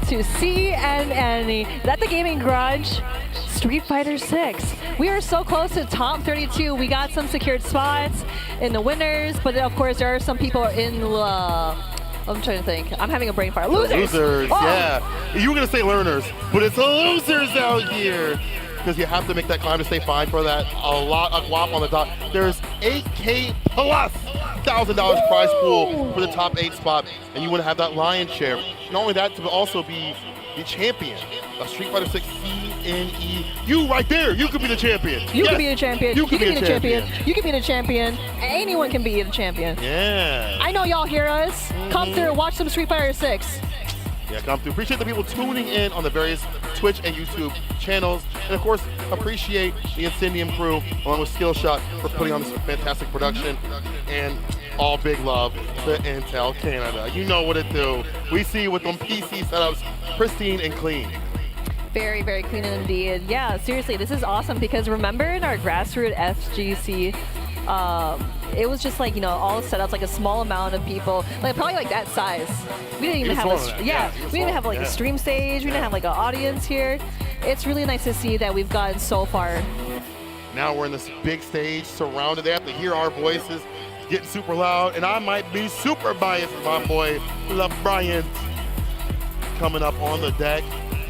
To CNN. Is that the Gaming Garage? Street Fighter 6. We are so close to top 32. We got some secured spots in the winners, but then of course there are some people in I'm trying to think. I'm having a brain fire. Losers! Losers, oh. Yeah. You were going to say learners, but it's losers out here. Because you have to make that climb to stay fine for that. A lot of guap on the top. There's 8K plus $1,000 prize pool for the top 8 spot, and you want to have that lion's share. Not only that, to also be the champion of Street Fighter 6 CNE. You right there, you could be the champion. You could be the champion. You could be the champion. You could be the champion. Anyone can be the champion. Yeah. I know y'all hear us. Come through, watch some Street Fighter 6. Yeah, come through. Appreciate the people tuning in on the various Twitch and YouTube channels. And of course, appreciate the Incendium crew, along with Skillshot, for putting on this fantastic production. And all big love to Intel Canada. You know what it do. We see you with them PC setups, pristine and clean. Very, very clean indeed. Yeah, seriously, this is awesome because remember in our grassroots FGC, it was just like, you know, all set up like a small amount of people, like probably like that size. We didn't even have a, we didn't even have like a stream stage. We didn't have like an audience here. it's really nice to see that we've gotten so far. Now we're in this big stage, surrounded. They have to hear our voices getting super loud, and I might be super biased with my boy LeBryant coming up on the deck.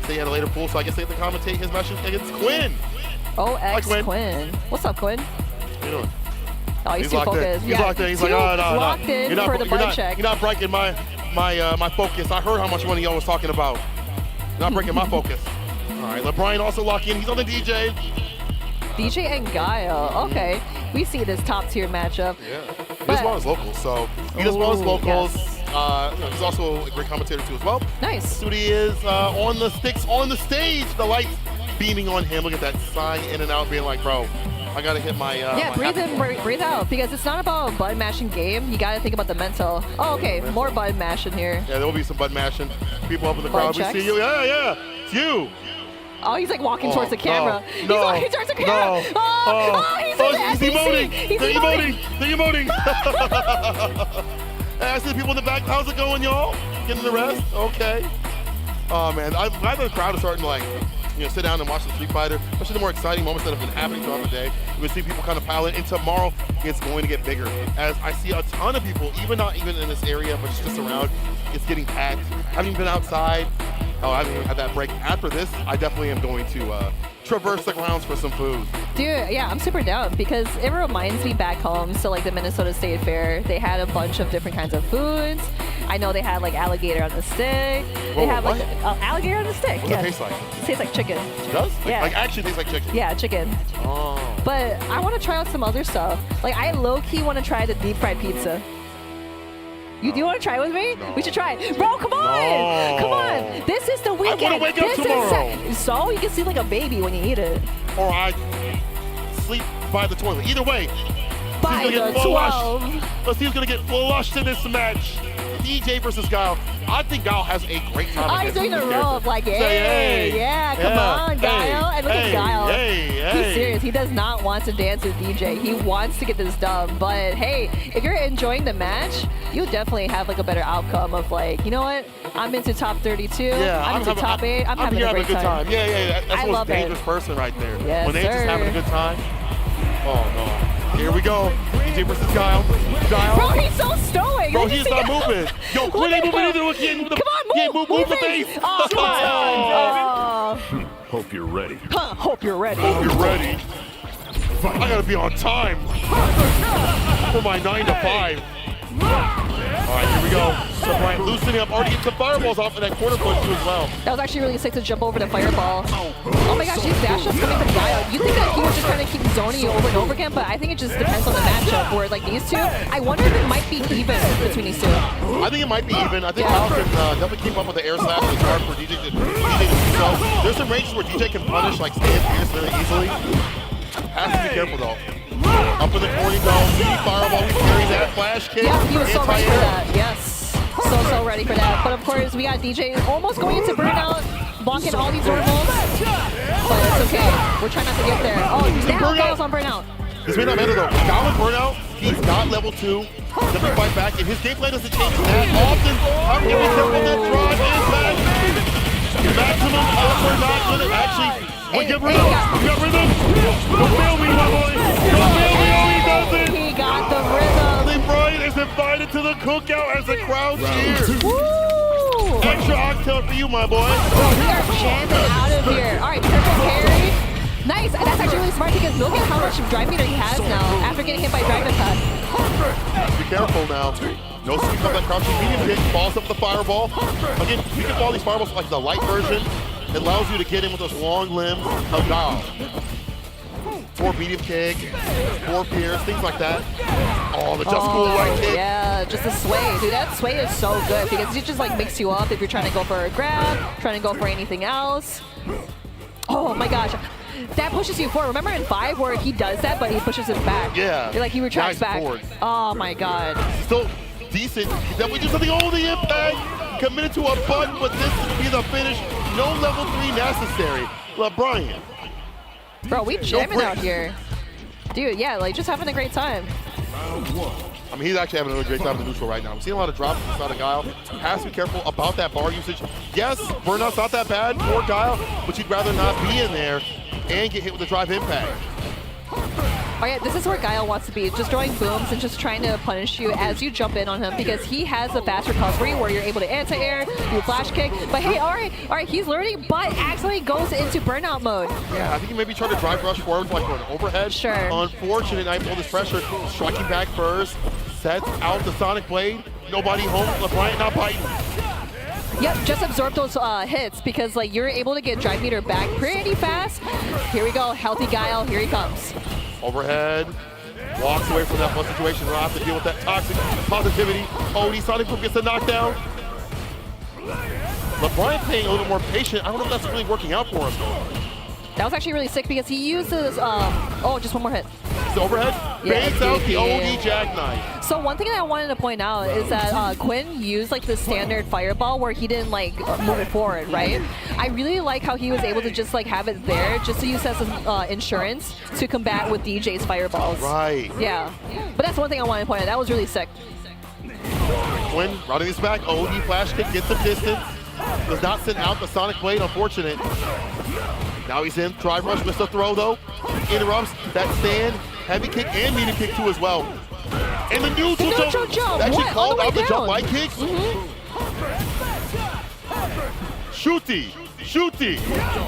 They had a later pool, so I guess they have to commentate his match against Quinn. OX Quinn. What's up, Quinn? How you doing? Oh, he's too focused. He's locked in. He's like, oh, no, locked in for the bite check. You're not breaking my focus. I heard how much money y'all was talking about. You're not breaking my focus. All right, LeBryant also locked in. He's on the DJ. DJ and Guile. Okay, we see this top tier matchup. Yeah, he does well as locals, so he does well as locals. Yes. He's also a great commentator too as well. Nice. So he is on the sticks, on the stage. The lights beaming on him. Look at that sign in and out, being like, bro, I gotta hit my. Yeah, my breathe in, breathe out, because it's not about a button mashing game. You gotta think about the mental. Oh, okay, more button mashing here. Yeah, there will be some button mashing. People up in the crowd, we see you. Yeah, it's you. Oh, he's like walking towards the camera. He's No, walking towards the camera. He's emoting. He's They're emoting. They're emoting. Hey, I see the people in the back. How's it going, y'all? Getting the rest? Okay. Oh man, I'm glad the crowd is starting to like, sit down and watch the Street Fighter, especially the more exciting moments that have been happening throughout the day. We see people kind of pile in, and tomorrow it's going to get bigger. As I see a ton of people, not even in this area, but just around, it's getting packed. I haven't even been outside. Oh, I haven't even had that break. After this, I definitely am going to traverse the grounds for some food. Dude, yeah, I'm super down because it reminds me back home to like the Minnesota State Fair. They had a bunch of different kinds of foods. I know they had like alligator on the stick. Whoa, they have what? like alligator on the stick. What does it taste like? It tastes like chicken. It does? Yeah. Like actually tastes like chicken? Yeah, chicken. Oh. But I want to try out some other stuff. Like I low-key want to try the deep fried pizza. You do want to try it with me? No. We should try it. Bro, come on! No. Come on! This is the weekend. I want to wake up tomorrow. So you can sleep like a baby when you eat it. Or I sleep by the toilet. Either way, By he's gonna the get 12. flushed. Let's see who's gonna get flushed in this match. DJ versus Guile. I think Guile has a great time. Oh, he's doing the rope like, hey, Say, hey, yeah, come on, Guile. And look at Guile. Hey. He's serious. He does not want to dance with DJ. He wants to get this done. But hey, if you're enjoying the match, you'll definitely have like a better outcome of like, you know what? I'm into top 32. Yeah, I'm into top 8. I'm having a great good time. Yeah. That's I the most love dangerous it. person right there. Yes, when they're just sir. having a good time. Oh no. Here we go. DJ versus Guile. Bro, he's so stoic. Bro, Did you he's see not that? moving. Yo, Look Quinn ain't at moving him. either. Look, he ain't moving. Come on, move the it. face. Oh, come on. Hope you're ready. Hope you're ready. Hope you're ready. I gotta be on time for my 9 to 5. All right, here we go. So Brian loosening up, already getting some fireballs off of that corner punch too as well. That was actually really sick to jump over the fireball. Oh my gosh, these dash ups coming from Guile. You think that he would just kind of keep zoning you over and over again, but I think it just depends on the matchup. Where like these two, I wonder if it might be even between these two. I think it might be even. I think Guile can definitely keep up with the air slash. It's hard for DJ to do so. There's some ranges where DJ can punish like stand fierce very easily. Has to be careful though. Up in the corner he goes. Fireball, he carries that flash kick. Yeah, he was so ready for anti-air. that. Yes. So ready for that. But of course, we got DJ almost going into burnout, blocking all these normals. But it's okay. We're trying not to get there. Oh, now Guile's on burnout. This may not matter though. Guile on burnout, he's got level 2. Definitely fight back, and his gameplay doesn't change that often. How can we tell when that drive is back? Maximum offer not gonna actually. We get rhythm. We got rhythm. Don't fail me, my boy. Don't fail me. Oh, he doesn't. He got the rhythm. Brian is invited to the cookout as the crowd cheers. Woo! Extra octel for you, my boy. Bro, we are jamming out of here. All right, triple carry. Nice. And that's actually really smart because look at how much drive meter he has now after getting hit by Dragon Attack. Be careful now. No sweep up that crouching medium kick. Falls up the fireball. Again, you can follow these fireballs like the light version. It allows you to get in with those long limbs of Guile. 4 medium kick, 4 pierce, things like that. Oh, the just cool right kick. Yeah, just a sway. Dude, that sway is so good because it just like makes you up if you're trying to go for a grab, trying to go for anything else. Oh my gosh. That pushes you forward. Remember in 5 where he does that, but he pushes it back? Yeah. Like he retracts Nice back. forward. Oh my god. Still decent. Then we do something over the impact. Committed to a button, but this will be the finish. No level 3 necessary. LeBryant. Bro, we jamming out here. Dude, yeah, like just having a great time. Round 1. I mean, he's actually having a really great time in the neutral right now. I'm seeing a lot of drops inside of Guile. Has to be careful about that bar usage. Yes, burnout's not that bad for Guile, but you'd rather not be in there and get hit with the drive impact. Oh yeah, this is where Guile wants to be, just throwing booms and just trying to punish you as you jump in on him, because he has a fast recovery where you're able to anti-air, do flash kick. But hey, all right, he's learning, but accidentally goes into burnout mode. Yeah, I think he maybe tried to drive rush forward like an overhead. Sure. Unfortunate, Knife pulled this pressure, striking back first, sets out the Sonic Blade. Nobody home, LeBryant not biting. Yep, just absorb those hits, because like you're able to get drive meter back pretty fast. Here we go, healthy Guile, here he comes. Overhead, walks away from that one situation. We'll have to deal with that toxic positivity. OD Sonic Boom gets a knockdown. LeBryant playing a little more patient. I don't know if that's really working out for him. That was actually really sick because he uses, oh, just one more hit. The overhead, bangs out the OD jackknife. So one thing that I wanted to point out is that Quinn used like the standard fireball where he didn't like move it forward, right? I really like how he was able to just like have it there just to use as insurance to combat with DJ's fireballs. Right. Yeah, but that's one thing I wanted to point out. That was really sick. Quinn routing this back, OD flash kick, gets some distance. Does not send out the Sonic Blade, unfortunate. Now he's in, drive rush, missed the throw though. Interrupts that stand, heavy kick and medium kick too as well. And the neutral jump. Actually called out the jump light kicks. Shooty,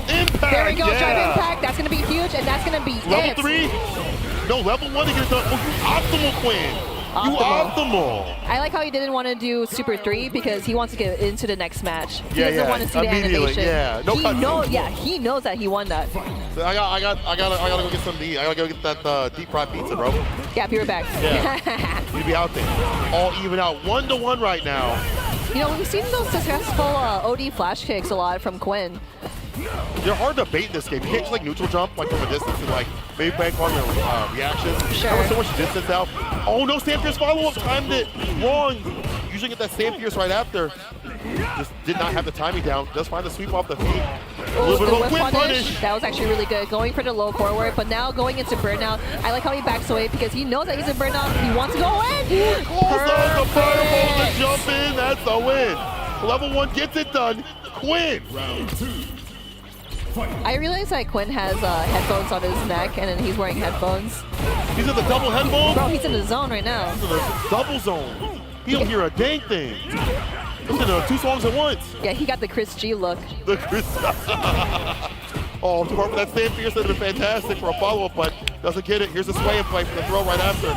impact. There we go, drive impact. That's gonna be huge, and that's gonna be level 3. No, level 1 to get it done. Oh, you optimal Quinn. You optimal. I like how he didn't want to do Super 3 because he wants to get into the next match. He doesn't want to see the animation. Yeah, no he knows that he won that. I gotta go get some to eat. I gotta go get that deep fried pizza, bro. Yeah, be right back. Yeah, you be out there. All even out, 1-1 right now. You know, we've seen those successful OD flash kicks a lot from Quinn. They're hard to bait in this game. You can't just like neutral jump like from a distance and like maybe bank on the reaction. Sure. There was so much distance out. Oh no, Sand Pierce follow-up, timed it wrong. Usually get that Sand Pierce right after. Just did not have the timing down. Does find the sweep off the feet. A little bit of a quick punish. That was actually really good. Going for the low forward, but now going into burnout. I like how he backs away because he knows that he's in burnout. He wants to go in. Close on the fireball to jump in. That's the win. Level 1 gets it done. Quinn. Round 2. I realize that Quinn has headphones on his neck, and then he's wearing headphones. He's in the double headphone? Bro, he's in the zone right now. He's in the double zone. He don't hear a dang thing. He's in 2 songs at once. Yeah, he got the Chris G look. The Chris. Oh, to for that Sand Pierce would have been fantastic for a follow-up, but doesn't get it. Here's a sway and play for the throw right after.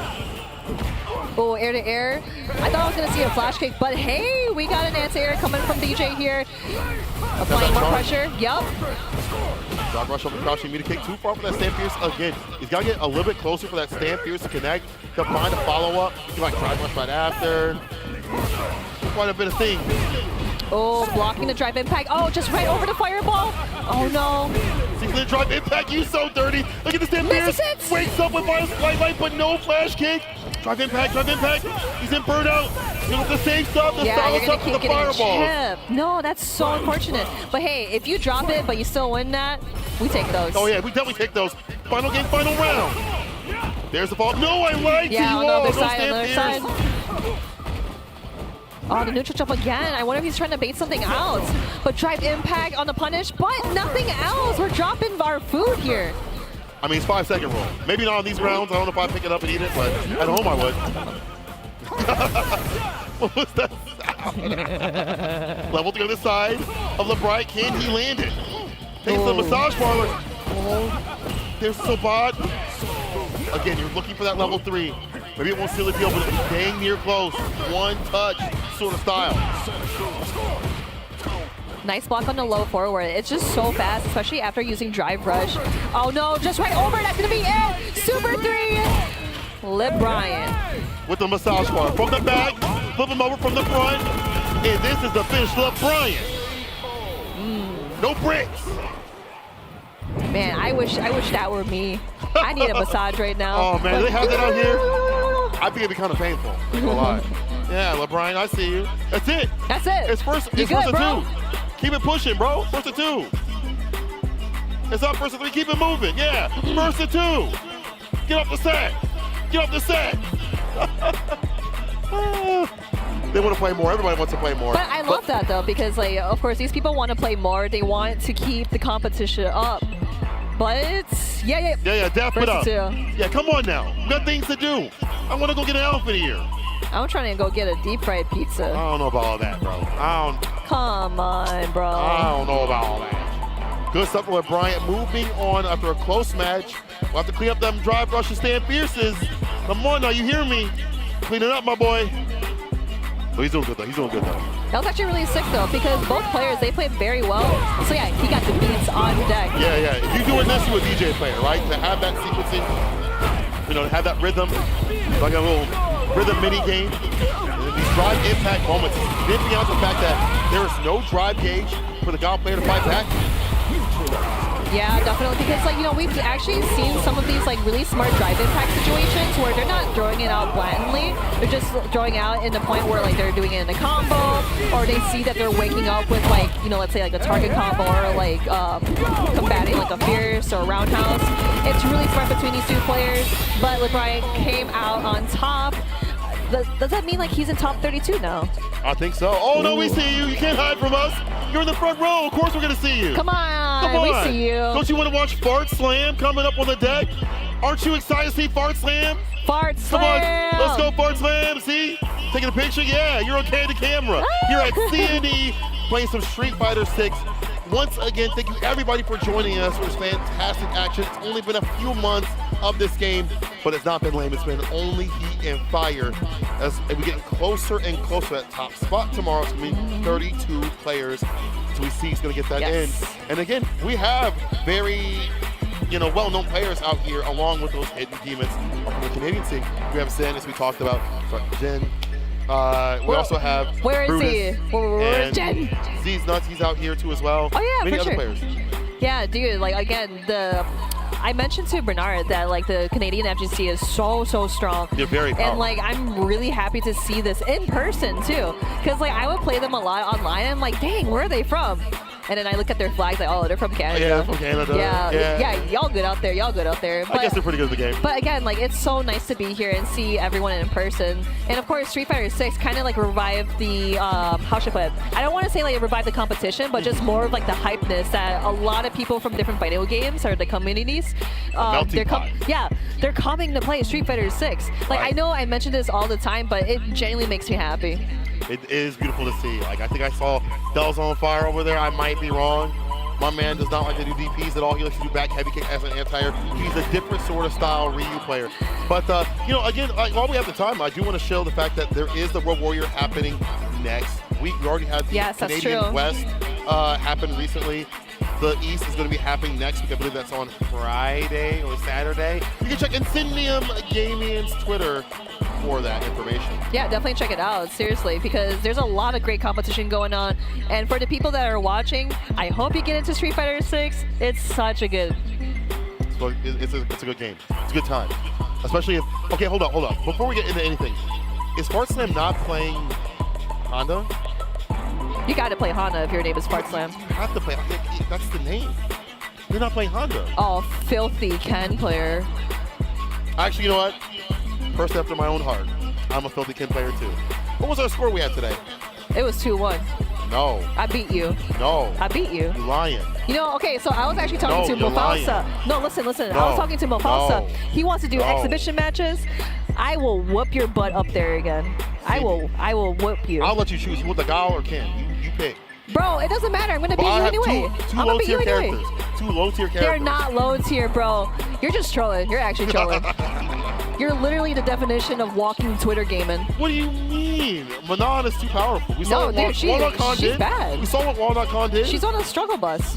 Oh, air to air. I thought I was going to see a flash kick, but hey, we got an anti-air coming from DJ here. Applying more pressure. Yup. Dog rush over crouching meter kick. Too far for that Sand Pierce. Again, he's got to get a little bit closer for that Sand Pierce to connect, to find a follow-up. He might drive rush right after. Quite a bit of things. Oh, blocking the drive impact. Oh, just right over the fireball. Oh no. He's gonna drive impact. You so dirty. Look at the Sand Pierce. Wakes up with Virus Light, but no flash kick. Drive impact. He's in burnout. You know the same stuff. The you're gonna keep the fireball. No, that's so unfortunate. But hey, if you drop it but you still win that, we take those. Oh yeah, we definitely take those. Final game, final round. There's the fall. No, I lied to you on the all. other No side, Sand Pierce. Oh, the neutral jump again. I wonder if he's trying to bait something out. But drive impact on the punish, but nothing else. We're dropping our food here. I mean, it's 5-second rule. Maybe not on these rounds. I don't know if I'd pick it up and eat it, but at home I would. What was that sound? Level to the other side of LeBryant. Can he land it? Takes the massage parlor. Oh, there's Sabat. Again, you're looking for that level 3. Maybe it won't seal the deal, but it's dang near close. One touch sort of style. Nice block on the low forward. It's just so fast, especially after using drive rush. Oh no, just right over. That's gonna be it. Super 3. LeBryant. With the massage bar from the back, flip him over from the front, and this is the finish. LeBryant. No bricks. Man, I wish that were me. I need a massage right now. Oh man, they have that out here. I think it'd be kind of painful. I'm gonna lie. Yeah, LeBryant, I see you. That's it. That's it. It's first. It's good, first and bro? 2. Keep it pushing, bro. First and 2. It's up. First and 3. Keep it moving. Yeah. First and 2. Get off the set. Get off the set. They want to play more. Everybody wants to play more. But I love that though, because like, of course, these people want to play more. They want to keep the competition up. But yeah, dap it up. Too. Yeah, come on now. We got things to do. I want to go get an outfit here. I'm trying to go get a deep fried pizza. I don't know about all that, bro. Come on, bro. I don't know about all that. Good stuff with Bryant. Moving on after a close match. We'll have to clean up them drive rushes, stand fierces. Come on now, you hear me? Clean it up, my boy. Oh, he's doing good though. He's doing good though. That was actually really sick though, because both players, they played very well. So yeah, he got the beats on deck. Yeah. If you're doing this, you're a DJ player, right? To have that sequencing, to have that rhythm, like a little rhythm mini game. And these drive impact moments, nipping out the fact that there is no drive gauge for the Gal player to fight back. Yeah, definitely, because like, we've actually seen some of these like really smart drive impact situations where they're not throwing it out blatantly. They're just throwing out in the point where like they're doing it in a combo, or they see that they're waking up with like, let's say like a target combo, or like combating like a fierce or roundhouse. It's really smart between these two players, but LeBron came out on top. Does that mean like he's in top 32 now? I think so. Oh no, we see you. You can't hide from us. You're in the front row. Of course we're gonna see you. Come on, we see you. Don't you want to watch Fart Slam coming up on the deck? Aren't you excited to see Fart Slam? Fart Slam. Come on, let's go Fart Slam. See? Taking a picture? Yeah, you're okay to camera. You're at CNE playing some Street Fighter 6. Once again, thank you everybody for joining us for this fantastic action. It's only been a few months of this game, but it's not been lame. It's been only heat and fire as we get closer and closer to that top spot tomorrow. It's going to be 32 players. So we see he's going to get that in. And again, we have very well-known players out here along with those hidden demons from the Canadian scene. We have Zen, as we talked about, Jen. We also have Where is Brutus, he? Where's Jen? Z's Nuts, he's out here too as well. Oh yeah, many for other sure. players. Yeah, dude, like again, I mentioned to Bernard that like the Canadian FGC is so strong. They're very powerful. And like I'm really happy to see this in person too, because like I would play them a lot online and I'm like, dang, where are they from? And then I look at their flags, like, oh, they're from Canada. Yeah, from Canada. Yeah, y'all good out there. But, I guess they're pretty good at the game. But again, like, it's so nice to be here and see everyone in person. And of course, Street Fighter 6 kind of like revived the, how should I put it? I don't want to say like it revived the competition, but just more of like the hypeness that a lot of people from different fighting games or the communities, they're coming to play Street Fighter 6. Like, I know I mention this all the time, but it genuinely makes me happy. It is beautiful to see. Like, I think I saw Del's on fire over there. I might be wrong. My man does not like to do DPs at all. He likes to do back heavy kick as an anti-air. He's a different sort of style Ryu player. But, again, while we have the time, I do want to show the fact that there is the World Warrior happening next week. We already had the Canadian West happen recently. The East is going to be happening next week. I believe that's on Friday or Saturday. You can check Insignium Gaming's Twitter for that information. Yeah, definitely check it out, seriously, because there's a lot of great competition going on. And for the people that are watching, I hope you get into Street Fighter 6. It's such a good... It's a good game. It's a good time. Especially if... Okay, hold up. Before we get into anything, is Fart Slam not playing Honda? You got to play Honda if your name is Fart Slam. You have to play... That's the name. You're not playing Honda. Oh, filthy Ken player. Actually, you know what? Person after my own heart. I'm a filthy Ken player too. What was our score we had today? It was 2-1. No. I beat you. No. I beat you. You're lying. Okay, so I was actually talking to Mofalsa. No, listen. No. I was talking to Mofalsa. No. He wants to do exhibition matches. I will whoop your butt up there again. I will whoop you. I'll let you choose. You want the Gal or Ken? You pick. Bro, it doesn't matter. I'm going to beat you anyway. Two low-tier characters. Two low-tier characters. They're not low-tier, bro. You're just trolling. You're actually trolling. You're literally the definition of walking Twitter gaming. What do you mean? Manon is too powerful. We saw what she's did. bad. We saw what Walnut did. She's on a struggle bus.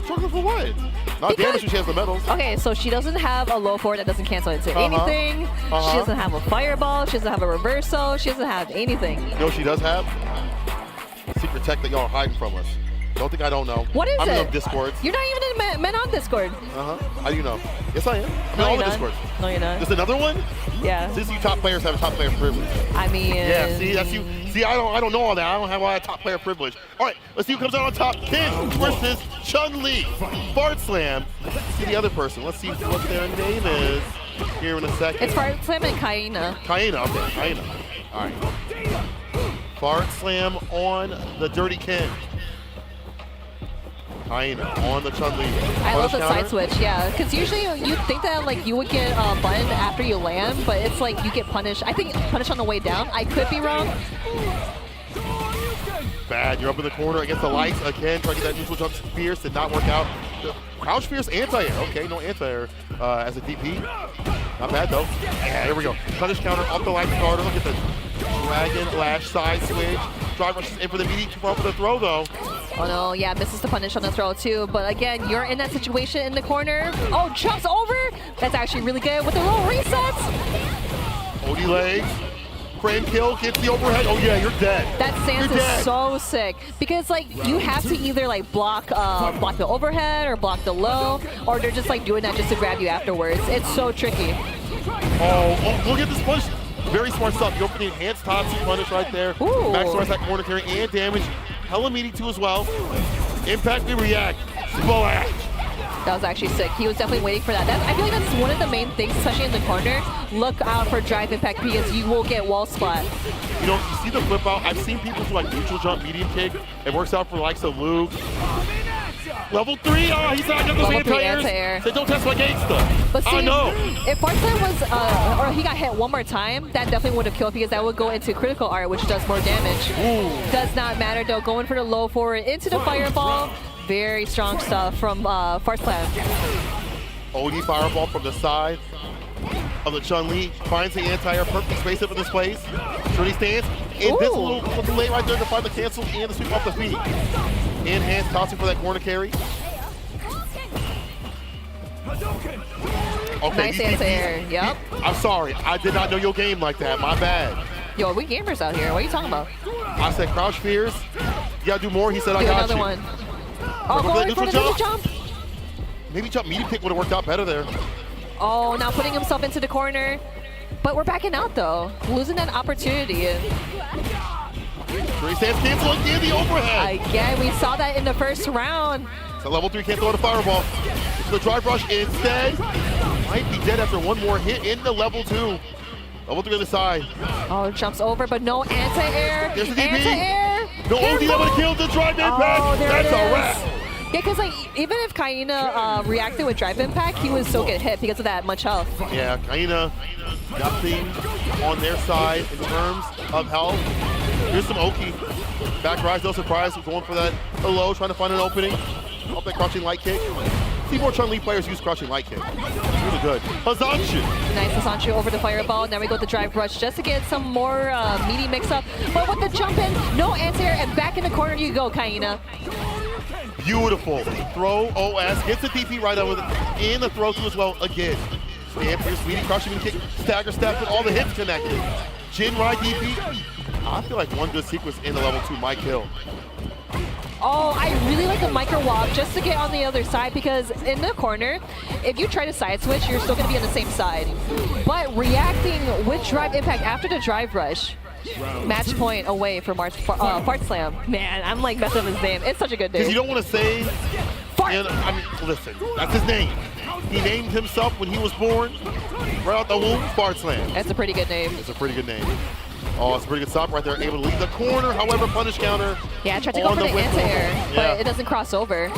Struggle for what? Not damage when she has the medals. Okay, so she doesn't have a low forward that doesn't cancel into anything. She doesn't have a fireball. She doesn't have a reversal. She doesn't have anything. You know what she does have? Secret tech that y'all are hiding from us. Don't think I don't know. What is it? I'm in Discord. You're not even in Men on Discord. How do you know? Yes, I am. I'm in all the Discord. No, you're not. There's another one? Yeah. See, you top players have a top player privilege. I mean... Yeah, see, that's you. See, I don't know all that. I don't have all that top player privilege. All right, let's see who comes out on top. Ken versus Chun-Li. Fart Slam. Let's see the other person. Let's see what their name is here in a second. It's Fart Slam and Kaina. Kaina, okay, Kaina. All right. Fart slam on the Dirty Ken. Hyena on the Chun-Li. I love the side switch, yeah. Because usually you'd think that like you would get button after you land, but it's like you get punished. I think punished on the way down. I could be wrong. Bad. You're up in the corner against the lights again. Trying to get that neutral jump. Fierce did not work out. Crouch Fierce anti-air. Okay, no anti-air as a DP. Not bad though. Yeah, here we go. Punish counter off the light starter. Look at the Dragon Lash side switch. Drive rushes in for the meaty. Too far for the throw though. Oh no, yeah, misses the punish on the throw too. But again, you're in that situation in the corner. Oh, jumps over. That's actually really good with the roll resets. OD legs. Frame kill, gets the overhead. Oh yeah, you're dead. That stance is so sick because like you have to either like block the overhead or block the low, or they're just like doing that just to grab you afterwards. It's so tricky. Oh, look at this push. Very smart stuff. You open the enhanced top two punish right there. Ooh. Maximize that corner carry and damage. Hella meaty too as well. Impact, we react. Splash. That was actually sick. He was definitely waiting for that. I feel like that's one of the main things, especially in the corner. Look out for drive impact because you will get wall splat. You know, you see the flip out. I've seen people do like neutral jump, medium kick. It works out for the likes of Luke. Level 3, oh, he's not got those anti-airs. They don't test my gangsta. But see, I know. If Bartlett was, or he got hit one more time, that definitely would have killed because that would go into critical art, which does more damage. Ooh. Does not matter though. Going for the low forward into the fireball. Very strong stuff from Fart Slam. OD fireball from the side of the Chun-Li. Finds the anti-air, perfect space up in this place. Shorty stands. And this little delay right there to find the cancel and the sweep off the feet. Enhanced tossing for that corner carry. Okay, Nice anti-air, yep. I'm sorry, I did not know your game like that. My bad. Yo, we gamers out here. What are you talking about? I said crouch fears. You gotta do more. He said I Do got another you. one. Oh, going for the neutral jump. Maybe jump medium kick would have worked out better there. Oh, now putting himself into the corner. But we're backing out though. Losing that opportunity. Three stands cancel again, the overhead. Again, we saw that in the first round. So level 3 cancel on a fireball. It's the drive rush instead. Might be dead after one more hit in the level 2. Level 3 on the side. Oh, jumps over, but no anti-air. There's the DP. Anti-air. No OD that would have killed the drive impact. Oh, there That's it a is. wrap. Yeah, because like even if Kaina reacted with drive impact, he would still get hit because of that much health. Yeah, Kaina got things on their side in terms of health. Here's some Oki. Back rise, no surprise. Going for that low, trying to find an opening. Off that crouching light kick. See more Chun-Li players use crouching light kick. Really good. Hazanshu. Nice Hazanshu over the fireball. Now we go with the drive rush just to get some more meaty mix-up. But with the jump in, no anti-air, and back in the corner you go, Kaina. Beautiful. Throw OS. Gets the DP right over in the throw through as well again. Stand here, sweetie, crouching kick, stagger step with all the hits connected. Jin ride DP. I feel like one good sequence in the level 2 might kill. Oh, I really like the micro walk just to get on the other side because in the corner, if you try to side switch, you're still going to be on the same side. But reacting with drive impact after the drive rush, match point away from Fart Slam. Man, I'm like messing up his name. It's such a good name. Because you don't want to say, I mean, listen, that's his name. He named himself when he was born, right out the womb, Fart Slam. That's a pretty good name. It's a pretty good name. Oh, it's a pretty good stop right there. Able to leave the corner, however, punish counter. Yeah, I tried to go for the anti-air, but Yeah. it doesn't cross over.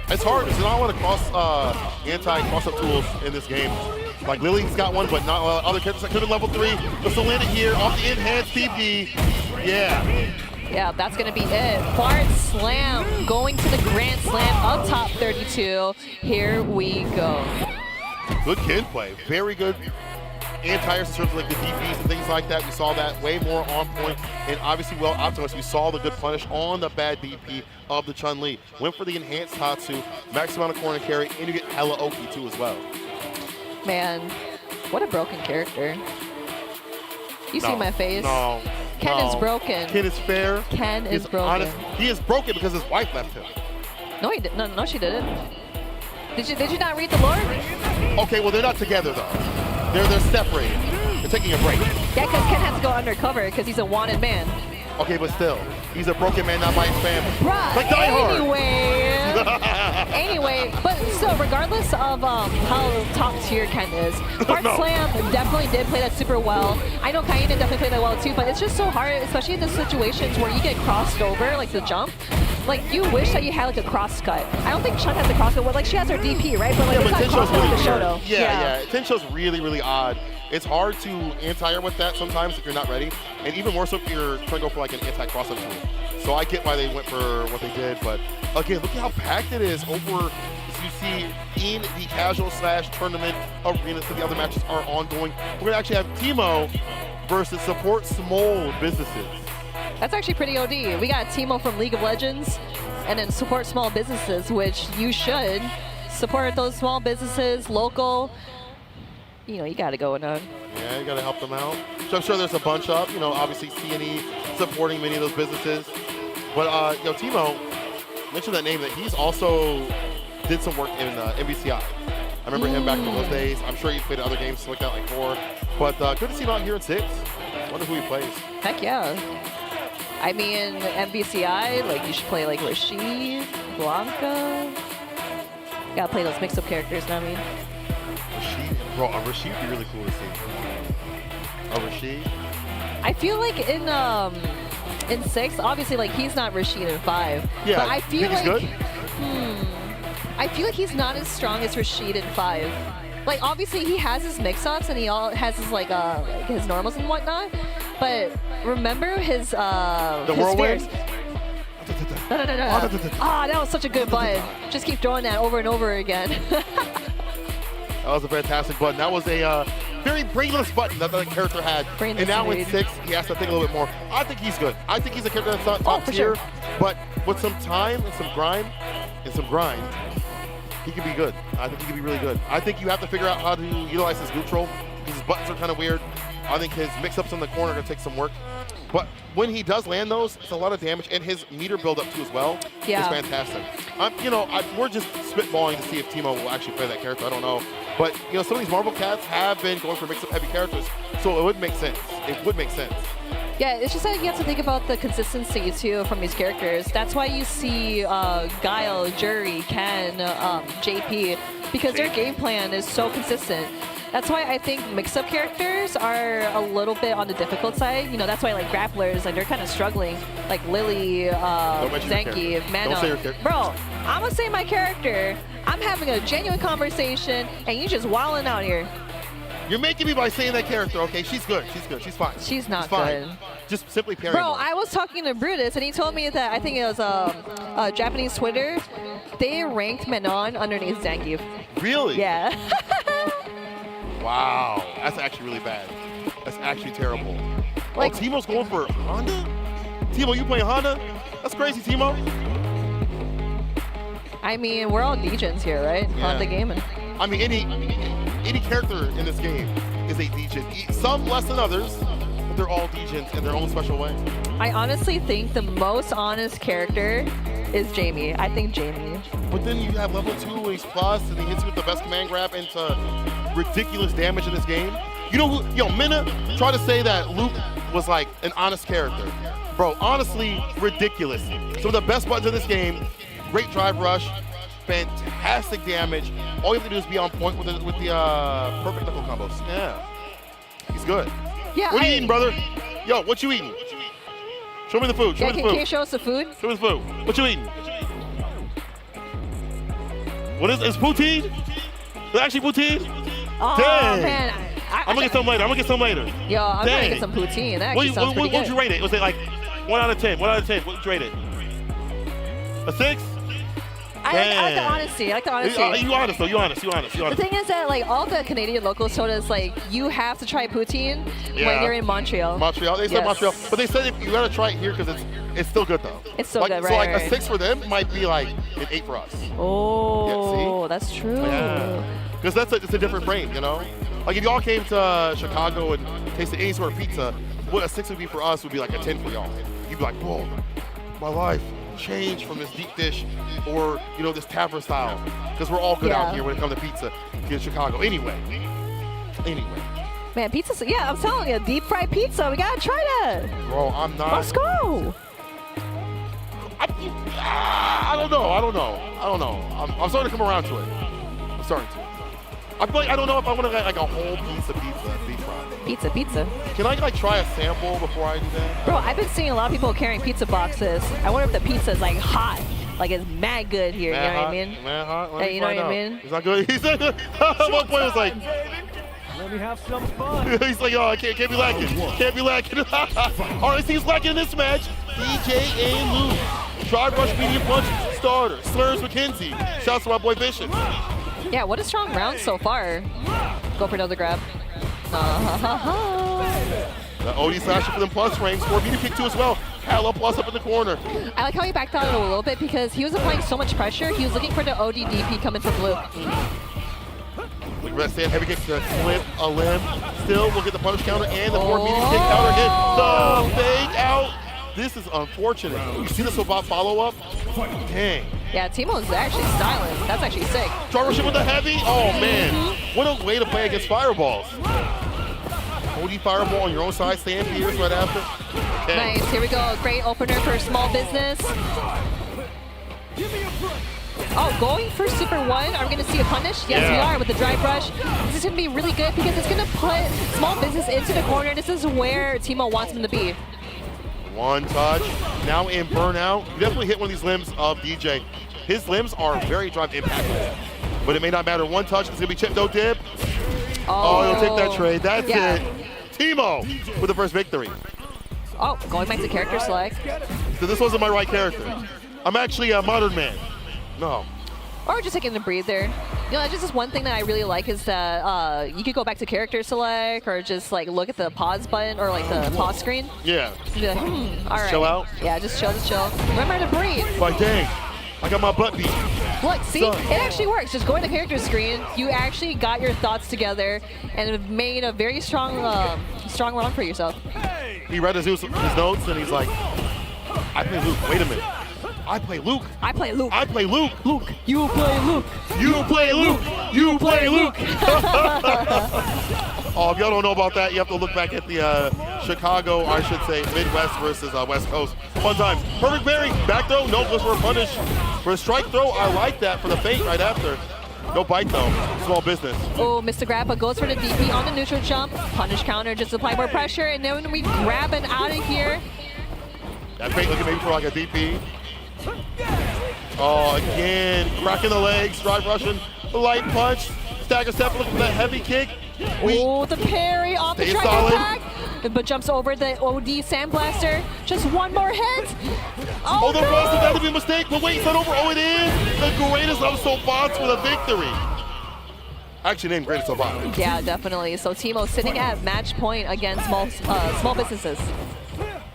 It's hard. There's not a lot of anti-cross-up tools in this game. Like Lily's got one, but not other characters that could have level 3. But still land it here off the enhanced TP. Yeah. Yeah, that's going to be it. Fart Slam going to the Grand Slam up top 32. Here we go. Good kid play. Very good anti-airs in terms of like the DPs and things like that. We saw that way more on point and obviously well optimized. We saw the good punish on the bad DP of the Chun-Li. Went for the enhanced Tatsu, max amount of corner carry, and you get hella Oki too as well. Man, what a broken character. You see my face? No. Ken is broken. Ken is fair. Ken is broken. Honest. He is broken because his wife left him. No, he did. No, she didn't. Did you not read the lore? Okay, well they're not together though. They're separated. They're taking a break. Yeah, because Ken has to go undercover because he's a wanted man. Okay, but still, he's a broken man, not by his family. Bruh, Like Die Hard. anyway. Anyway, but still, regardless of how top tier Ken is, Hard Slam definitely did play that super well. I know Kaina definitely played that well too, but it's just so hard, especially in the situations where you get crossed over, like the jump. Like, you wish that you had like a cross cut. I don't think Chun has a cross cut. Well, like, she has her DP, right? But like, it's not cross cut with the Shoto. Yeah. Tensho's really, really odd. It's hard to anti-air with that sometimes if you're not ready, and even more so if you're trying to go for like an anti-cross-up tool. So I get why they went for what they did, but again, look at how packed it is over, as you see, in the casual/tournament arena. So the other matches are ongoing. We're gonna actually have Teemo versus Support Small Businesses. That's actually pretty OD. We got Teemo from League of Legends, and then Support Small Businesses, which you should support those small businesses, local. You know, you got to go on. Yeah, you got to help them out. So I'm sure there's a bunch of, you know, obviously C&E supporting many of those businesses. But, you know, Teemo, mentioned that name, that he's also did some work in NBCI. I remember him back in those days. I'm sure he's played other games like that, like 4. But good to see him out here in 6. Wonder who he plays. Heck yeah. I mean, MBCI, like, you should play, like, Rashid, Blanca. You gotta play those mix-up characters, you know what I mean? Rashid, bro, Rashid would be really cool to see. Rashid? I feel like in 6, obviously, like, he's not Rashid in 5. Yeah, but I feel like, good? I feel like he's not as strong as Rashid in 5. Like, obviously, he has his mix-ups and he has his, like his normals and whatnot. But remember his the whirlwind? No. Ah, that was such a good button. Just keep throwing that over and over again. That was a fantastic button. That was a very brainless button that the character had. Brainless and now indeed. in 6, he has to think a little bit more. I think he's good. I think he's a character that's not top tier. Sure. But with some time and some grind, he can be good. I think he can be really good. I think you have to figure out how to utilize his neutral, because his buttons are kind of weird. I think his mix-ups in the corner are going to take some work. But when he does land those, it's a lot of damage, and his meter build-up too as well is fantastic. We're just spitballing to see if Teemo will actually play that character. I don't know. But, you know, some of these Marvel cats have been going for mix-up heavy characters, so it would make sense. It would make sense. Yeah, it's just that you have to think about the consistency, too, from these characters. That's why you see Guile, Jury, Ken, JP, because their game plan is so consistent. That's why I think mix-up characters are a little bit on the difficult side. You know, that's why, like, grapplers, like, they're kind of struggling. Like Lily, Zenki, Manon. Bro, I'm going to say my character. I'm having a genuine conversation, and you just wilding out here. You're making me by saying that character, okay? She's good. She's good. She's fine. She's not fine. good. Just simply parry. Bro, I was talking to Brutus, and he told me that I think it was Japanese Twitter. They ranked Manon underneath Zangief. Really? Yeah. Wow. That's actually really bad. That's actually terrible. Like, Teemo's going for Honda? Teemo, you playing Honda? That's crazy, Teemo. I mean, we're all degens here, right? Yeah. Honda gaming. I mean, any character in this game is a degen. Some less than others, but they're all degens in their own special way. I honestly think the most honest character is Jamie. I think Jamie. But then you have level 2 and he's plus, and he hits you with the best command grab into ridiculous damage in this game. You know who, Minna tried to say that Luke was like an honest character. Bro, honestly, ridiculous. Some of the best buttons in this game, great drive rush, fantastic damage. All you have to do is be on point with the perfect knuckle combos. Yeah, he's good. Yeah. What are you eating, brother? Yo, what you eating? Show me the food. Show me the food. Can you show us the food? Show me the food. What you eating? What is poutine? Is it actually poutine? Oh, Dang. man. I'm gonna get some later. Yo, I'm gonna get some poutine. That actually sounds pretty good. What would you rate it? Was it like 1 out of 10? 1 out of 10. What would you rate it? A 6? I like the honesty. You honest though. You honest. The thing is that like all the Canadian local sodas, like you have to try poutine when you're in Montreal. They said Montreal, but they said if you gotta try it here because it's still good though. It's still good, right? So like right. a 6 for them might be like an 8 for us. Oh, yeah, that's true. Yeah, because it's a different frame, you know. Like if y'all came to Chicago and tasted any sort of pizza, what a 6 would be for us would be like a 10 for y'all. You'd be like, whoa, my life changed from this deep dish or this tavern style, because we're all good out here when it comes to pizza in Chicago. Anyway, man, pizza. Yeah, I'm telling you, deep fried pizza. We gotta try that. Bro, I'm not. Let's go. I don't know. I'm starting to come around to it. I'm starting to. I feel like I don't know if I want to get like a whole piece of pizza deep fried. Pizza. Can I like try a sample before I do that? Bro, I've been seeing a lot of people carrying pizza boxes. I wonder if the pizza is like hot. Like it's mad good here, Mad you know hot, what I mean? Mad hot. Let Hey, me you know find what I out. mean? He's not good. He said at one point it was like, Let me have some fun. he's like, oh, I can't be lacking. Can't be lacking. All right, he's lacking in this match. DJ and Luke. Drive rush medium punch starter. Slurs McKenzie. Shouts to my boy Bishop. Yeah, what a strong round so far. Go for another grab. The OD slashing for them plus frames. For medium kick too as well. Hella plus up in the corner. I like how he backed out a little bit because he was applying so much pressure. He was looking for the ODDP coming from Luke. Like Red Sand heavy kick to clip a limb. Still will get the punish counter and the forward medium kick counter hit. The fake out. This is unfortunate. You see the Sobot follow up? Dang. Yeah, Timo's actually styling. That's actually sick. Draw rushing with the heavy. Oh man. What a way to play against fireballs. OD fireball on your own side. Stand Peters right after. Okay. Nice, here we go. Great opener for small business. Oh, going for Super 1. Are we going to see a punish? Yes, we are with the drive rush. This is going to be really good because it's going to put small business into the corner. This is where Timo wants him to be. One touch. Now in burnout. You definitely hit one of these limbs of DJ. His limbs are very drive impactful. But it may not matter. One touch. It's going to be chip, no dip. Oh, he'll take that trade. That's it. Timo with the first victory. Oh, going back to character select. So this wasn't my right character. I'm actually a modern man. No. Or just taking a breather. You know, just this one thing that I really like is that you could go back to character select or just like look at the pause button or like the pause screen. Yeah. And be like, all right. Chill out? Yeah, just chill. Remember to breathe. Like, dang, I got my butt beat. Look, see, it actually works. Just go to the character screen. You actually got your thoughts together and have made a very strong run for yourself. He read his notes and he's like, I play Luke. Wait a minute. I play Luke. I play Luke. I play Luke. Luke. You play Luke. You play Luke. You play Luke. Oh, if y'all don't know about that, you have to look back at the Chicago, I should say, Midwest versus West Coast. Fun times. Perfect parry. Back throw. No, goes for a punish. For a strike throw, I like that for the feint right after. No bite though. Small business. Oh, Mr. Grappa goes for the DP on the neutral jump. Punish counter, just apply more pressure, and then when we grab it out of here. That feint looking maybe for like a DP. Oh, again, cracking the legs, drive rushing, light punch, stagger step, looking for that heavy kick. Oh, the parry off the Stay track solid. attack, but jumps over the OD Sandblaster. Just one more hit. Oh, the no! rust, that would be a mistake, but wait, it's not over. Oh, it is the greatest of Sobots for the victory. Actually named Greatest Sobot. Yeah, definitely. So Timo sitting at match point against small businesses.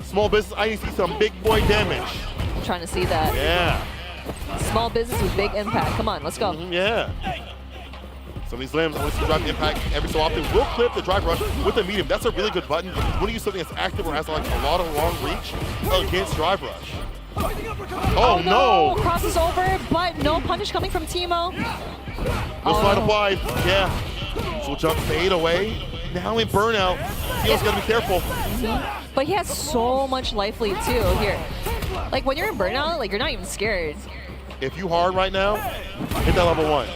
Small business, I need to see some big boy damage. I'm trying to see that. Yeah. Small business with big impact. Come on, let's go. Yeah. Some of these limbs, I want to see drive impact every so often. We'll clip the drive rush with the medium. That's a really good button. When you use something that's active or has like a lot of long reach against drive rush. Oh no! Crosses over, but no punish coming from Timo. No slide applied. Yeah. So jump fade away. Now in burnout. Timo's got to be careful. But he has so much life lead too here. Like when you're in burnout, like you're not even scared. If you hard right now, hit that level 1.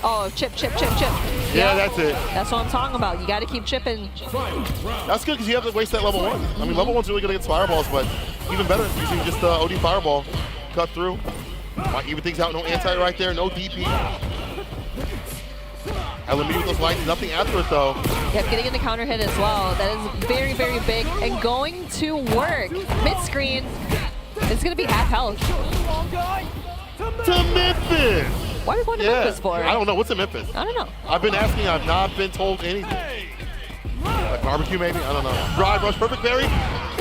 Oh, chip. Yeah, that's it. That's what I'm talking about. You got to keep chipping. That's good because you have to waste that level 1. I mean, level 1's really good against fireballs, but even better using just the OD fireball. Cut through. Might even things out. No anti right there. No DP. LME with those lights. Nothing after it though. Yep, getting in the counter hit as well. That is very, very big and going to work. Mid-screen. It's going to be half health. To Memphis. Why are we going to Memphis for? I don't know. What's in Memphis? I don't know. I've been asking. I've not been told anything. Like barbecue maybe? I don't know. Drive rush. Perfect parry.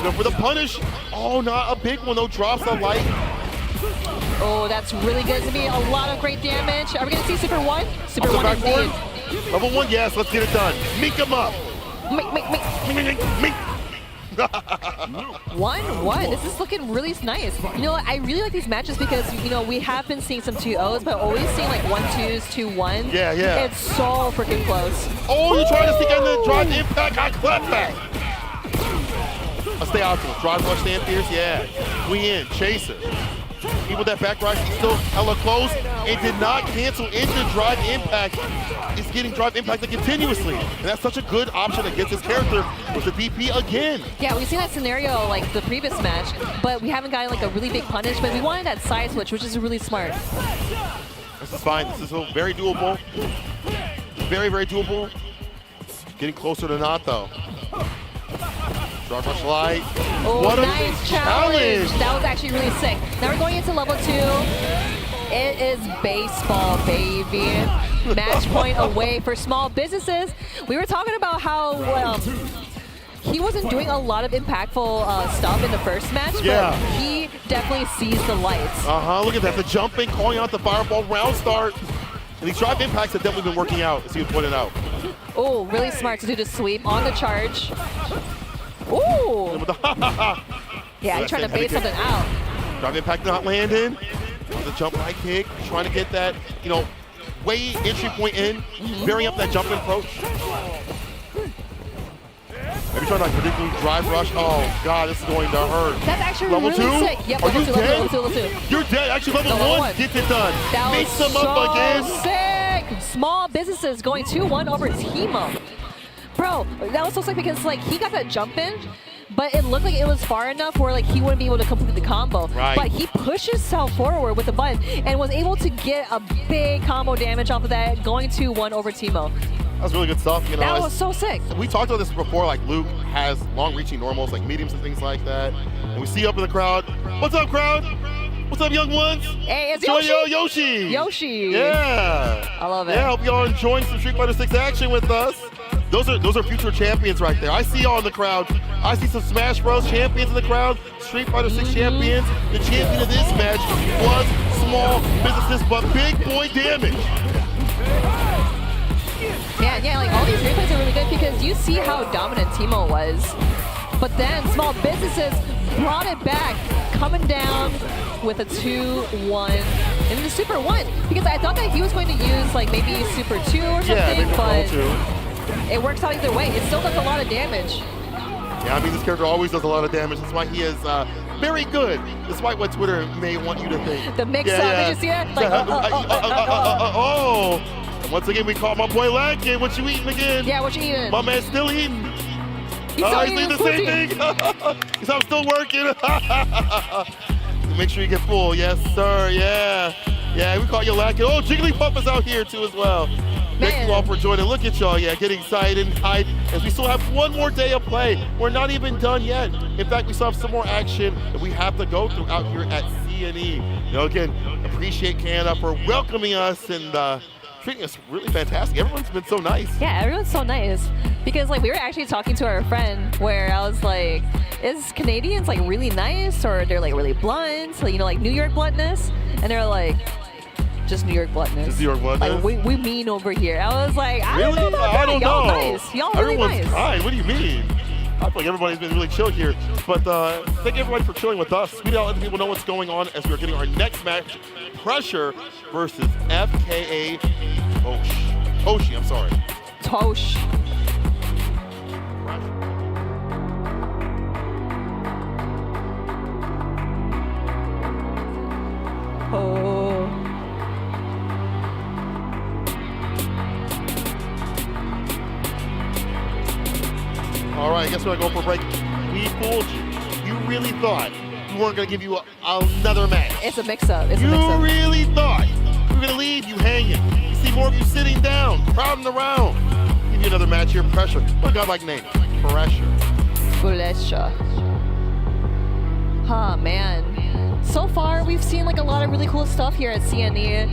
Go for the punish. Oh, not a big one though. Drops a light. Oh, that's really good. It's going to be a lot of great damage. Are we going to see Super 1? Super 1 indeed. Level 1, yes. Let's get it done. Mink him up. Mink. 1-1. This is looking really nice. You know what? I really like these matches because, you know, we have been seeing some 2-0s, but always seeing like 1-2s, 2-1s. Yeah. It's so freaking close. Oh, you're trying to stick in the drive impact. I clap back. Let's stay optimal. Drive rush, stand fierce. Yeah. We in. Chaser. Even with that back rise, he's still hella close. It did not cancel into drive impact. He's getting drive impacted continuously. And that's such a good option against his character with the DP again. Yeah, we've seen that scenario like the previous match, but we haven't gotten like a really big punish, but we wanted that side switch, which is really smart. This is fine. This is very doable. Very, very doable. Getting closer to not, though. Drop rush light. Oh, what nice a challenge. That was actually really sick. Now we're going into level 2. It is baseball, baby. Match point away for small businesses. We were talking about how he wasn't doing a lot of impactful stuff in the first match, but he definitely sees the lights. Look at that. The jumping, calling out the fireball round start. And these drive impacts have definitely been working out, as he was pointing out. Oh, really smart to do the sweep on the charge. Ooh. Yeah, he's trying to bait something out. Drive impact not landing. The jump right kick, trying to get that, way entry point in, varying up that jump approach. Maybe trying to predictably drive rush. Oh God, this is going to hurt. That's actually level really 2? sick. Yep, Are you level dead? 2, level 2. You're dead. Actually, level No, 1 gets it done. That Makes was them up so again. sick. Small businesses going 2-1 over Teemo. Bro, that was so sick because like he got that jump in, but it looked like it was far enough where like he wouldn't be able to complete the combo. Right. But he pushed himself forward with the button and was able to get a big combo damage off of that, going 2-1 over Teemo. That was really good stuff. That was so sick. We talked about this before, like Luke has long-reaching normals, like mediums and things like that. And we see up in the crowd. What's up, crowd? What's up, young ones? Hey, it's Joy Yoshi. Yoshi. Yoshi. Yeah. I love it. Yeah, hope y'all enjoying some Street Fighter 6 action with us. Those are future champions right there. I see y'all in the crowd. I see some Smash Bros. Champions in the crowd. Street Fighter 6 champions. The champion of this match was small businesses, but big boy damage. Yeah, like all these replays are really good because you see how dominant Teemo was. But then small businesses brought it back, coming down with a 2-1 in the Super 1. Because I thought that he was going to use like maybe Super 2 or something, but it works out either way. It still does a lot of damage. Yeah, I mean, this character always does a lot of damage. That's why he is very good, despite what Twitter may want you to think. The mix-up, did you see it? Like, oh! Once again, we caught my boy Lakin. What you eating again? Yeah, what you eating? My man's still eating. He's still eating the same thing. He said, I'm still working. Make sure you get full. Yes, sir. Yeah. Yeah, we caught you Lakin. Oh, Jigglypuff is out here, too, as well. Thank you all for joining. Look at y'all, getting excited and hyped as we still have one more day of play. We're not even done yet. In fact, we still have some more action that we have to go through out here at CNE. Again, appreciate Canada for welcoming us and treating us really fantastic. Everyone's been so nice. Yeah, everyone's so nice. Because like we were actually talking to our friend where I was like, is Canadians like really nice or they're like really blunt? So, like New York bluntness? And they're like, just New York bluntness. Just New York bluntness? Like we mean over here. I was like, I don't know about that. I don't Y'all know. nice. Y'all really Everyone's nice. kind. What do you mean? I feel like everybody's been really chill here. But thank everybody for chilling with us. We let the people know what's going on as we're getting our next match. Pressure versus FKA Toshi, I'm sorry. Tosh. Oh. All right, I guess we're gonna go for a break. We fooled you. You really thought we weren't gonna give you another match. It's a mix-up. It's a You mix-up. really thought we were gonna leave you hanging. You see more of you sitting down, crowding around. Give you another match here, Pressure. What a godlike name, Pressure. Bulesha. Huh, man. So far, we've seen like a lot of really cool stuff here at CNE.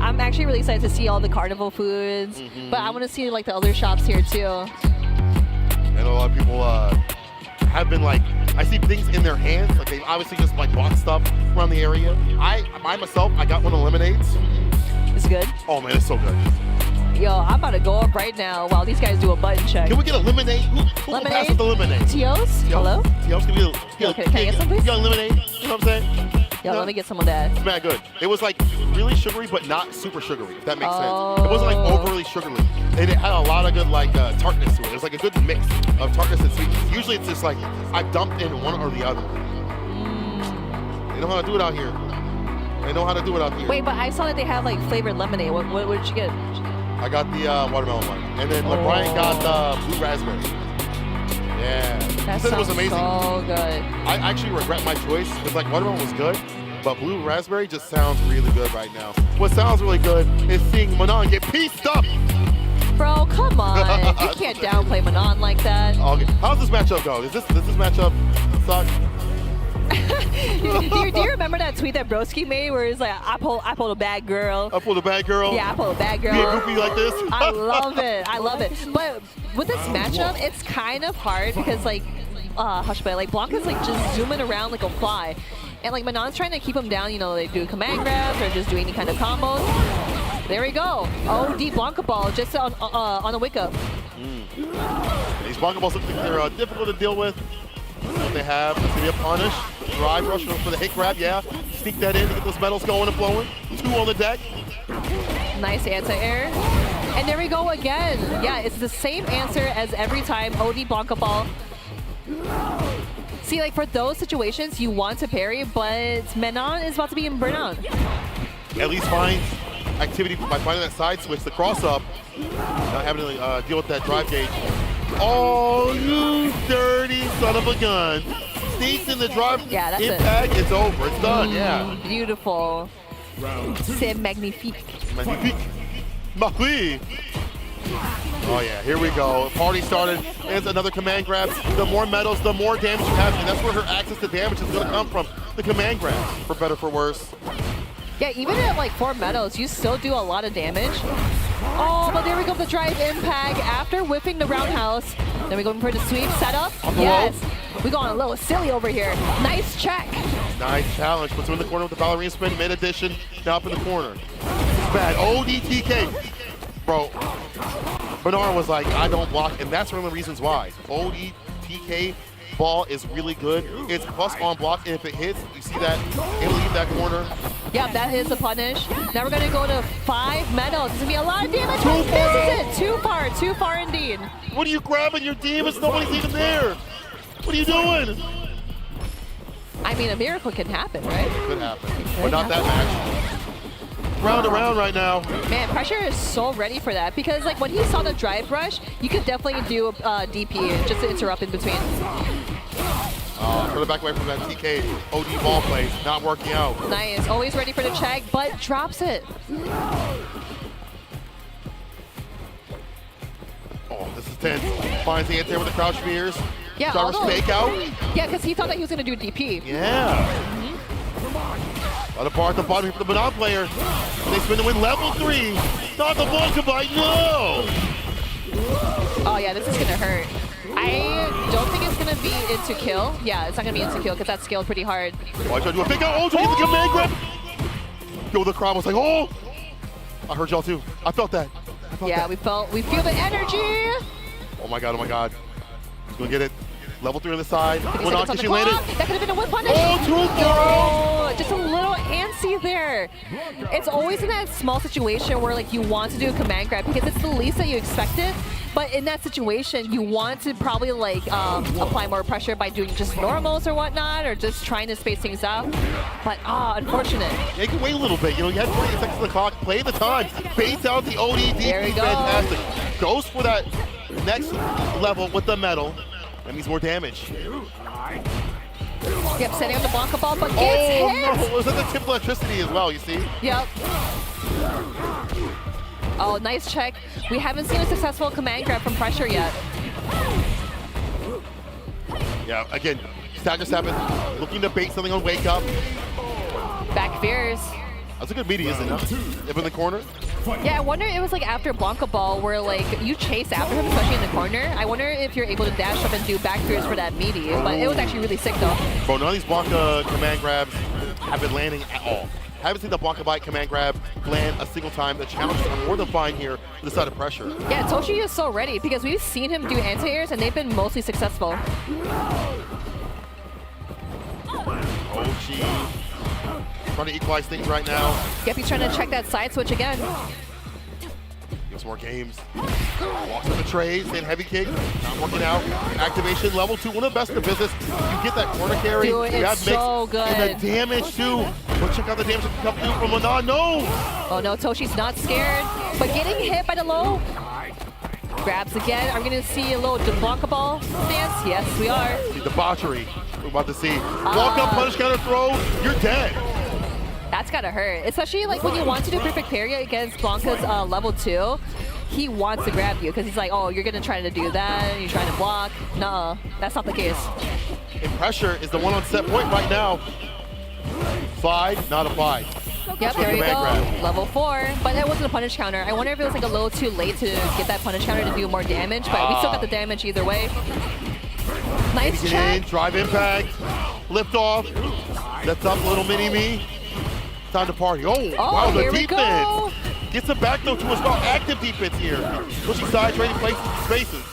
I'm actually really excited to see all the carnival foods, but I want to see like the other shops here too. And a lot of people have been like, I see things in their hands, like they've obviously just like bought stuff around the area. I myself, I got one of the lemonades. It's good. Oh man, it's so good. Yo, I'm about to go up right now while these guys do a button check. Can we get a lemonade? Who Lemonade? passes the lemonade? Tios? Hello? Tios, can we Yo, can I get some, please? You got a lemonade? You know what I'm saying? Yo, let me get some of that. It's mad good. It was like really sugary, but not super sugary, if that makes sense. It wasn't like overly sugary. And it had a lot of good like tartness to it. It was like a good mix of tartness and sweetness. Usually it's just like, I've dumped in one or the other. They know how to do it out here. They know how to do it out here. Wait, but I saw that they have like flavored lemonade. What did you get? I got the watermelon one. And then Brian got the blue raspberry. Yeah. That He said it was sounds amazing. so good. I actually regret my choice because like watermelon was good, but blue raspberry just sounds really good right now. What sounds really good is seeing Manon get pieced up. Bro, come on. You can't downplay Manon like that. Okay. How's this matchup go? Does this matchup suck? do you remember that tweet that Broski made where he's like, I pulled a bad girl. I pulled a bad girl. Yeah, I pulled a bad girl. Be a goofy like this. I love it. I love it. But with this matchup, it's kind of hard because like, like Blanca's like just zooming around like a fly. And like Manon's trying to keep him down, you know, like do command grabs or just do any kind of combos. There we go. OD Blanca ball just on a wake up. These Blanca balls look like they're difficult to deal with. What they have is to be a punish. Drive rush for the hit grab, yeah. Sneak that in to get those medals going and flowing. 2 on the deck. Nice anti-air. And there we go again. Yeah, it's the same answer as every time. OD Blanca ball. See, like for those situations, you want to parry, but Manon is about to be in burnout. At least finds activity by finding that side switch, the cross up, not having to deal with that drive gauge. Oh, you dirty son of a gun. Sneaks in the drive. Yeah, that's impact, it's over. It's done, yeah. Beautiful. C'est magnifique. Magnifique. Magnifique. Oh yeah, here we go. Party started. There's another command grab. The more medals, the more damage you have, and that's where her access to damage is going to come from. The command grab, for better, for worse. Yeah, even at like 4 medals, you still do a lot of damage. Oh, but there we go, the drive impact after whipping the roundhouse. Then we go for the sweep setup. Yes, we going a little silly over here. Nice check. Nice challenge. Puts him in the corner with the ballerina spin. Mid addition. Now up in the corner. Bad. ODTK. Bro, Bernard was like, I don't block, and that's one of the reasons why. ODTK ball is really good. It's plus on block, and if it hits, you see that, it'll leave that corner. Yeah, that is a punish. Now we're going to go to 5 medals. It's going to be a lot of damage. Too far. This is it. Too far indeed. What are you grabbing your demons? Nobody's even there. What are you doing? I mean, a miracle can happen, right? Could happen, but not that match. Round around right now. Man, Pressure is so ready for that because like when he saw the drive rush, you could definitely do a DP just to interrupt in between. Further back away from that TK OD ball play, not working out. Nice, always ready for the check, but drops it. Oh, this is tense. Finds the anti with the crouch spears. Yeah, Driver's fake out. Yeah, because he thought that he was going to do DP. Yeah. Other bar at the bottom here for the Manon player. They spin to win level 3. Not the Blanca bite, no! Oh yeah, this is gonna hurt. I don't think it's gonna be into kill. Yeah, it's not gonna be into kill because that's scaled pretty hard. Oh, I tried to do a fake out. Oh, trying to get the command grab. Yo, the crowd was like, oh! I heard y'all too. I felt that. Yeah, we feel the energy. Oh my god, oh my god. He's gonna get it. Level 3 on the side. That She landed. could have been a whip punish. Oh, too far. No, just a little antsy there. It's always in that small situation where like you want to do a command grab because it's the least that you expect it. But in that situation, you want to probably like apply more pressure by doing just normals or whatnot, or just trying to space things out. But unfortunate. Yeah, you can wait a little bit. You know, you had 20 seconds on the clock. Play the time. Baits out the ODD. There we go. Fantastic. Goes for that next level with the medal. That means more damage. Yep, setting up the Blanca ball, but gets hit. No, was that the tip of electricity as well, you see? Yep. Oh, nice check. We haven't seen a successful command grab from Pressure yet. Yeah, again, Stagger 7 looking to bait something on wake up. Back fears. That's a good meaty, isn't it? Up in the corner. Yeah, I wonder it was like after Blanca ball where like you chase after him, especially in the corner. I wonder if you're able to dash up and do back fears for that meaty. But it was actually really sick though. Bro, none of these Blanca command grabs have been landing at all. Haven't seen the Blanca bite command grab land a single time. The challenges are more than fine here with the side of Pressure. Yeah, Toshi is so ready because we've seen him do anti-airs and they've been mostly successful. Ochi trying to equalize things right now. Yep, he's trying to check that side switch again. Gets more games. Walks in the trade, saying heavy kick, not working out. Activation level 2, one of the best in the business. You get that corner carry, Dude, you have it's mix, so good. and the damage too. But check out the damage that can come through from Manon. No! Oh no, Toshi's not scared, but getting hit by the low. Grabs again. Are we gonna see a little deblockable stance? Yes, we are. The debauchery we're about to see. Walk up, punish, counter, throw. You're dead. That's gotta hurt, especially like when you want to do perfect parry against Blanca's level 2. He wants to grab you because he's like, oh, you're gonna try to do that. You're trying to block. Nuh-uh, that's not the case. And pressure is the one on set point right now. Slide, not applied. Yep, there you go. Level 4, but that wasn't a punish counter. I wonder if it was like a little too late to get that punish counter to do more damage, but we still got the damage either way. Nice Get check. in, drive impact, lift off. That's up, little mini-me. Time to party. Oh, wow, the here we defense. go. Gets it back though to as well. Active defense here. Pushing side, trading spaces.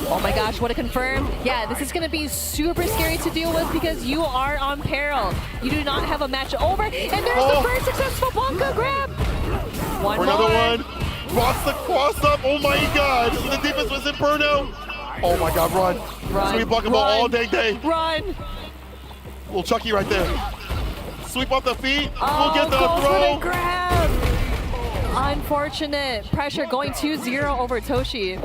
Oh my gosh, what a confirm. Yeah, this is going to be super scary to deal with because you are on peril. You do not have a match over. And there's the first successful Blanca grab. One For more. another one. Cross up. Oh my god. The defense was Inferno. Oh my god, run. Sweep bucket ball all day. Run. Little Chucky right there. Sweep off the feet. Oh, We'll get the goes for throw. the grab. Unfortunate. Pressure going 2-0 over Toshi.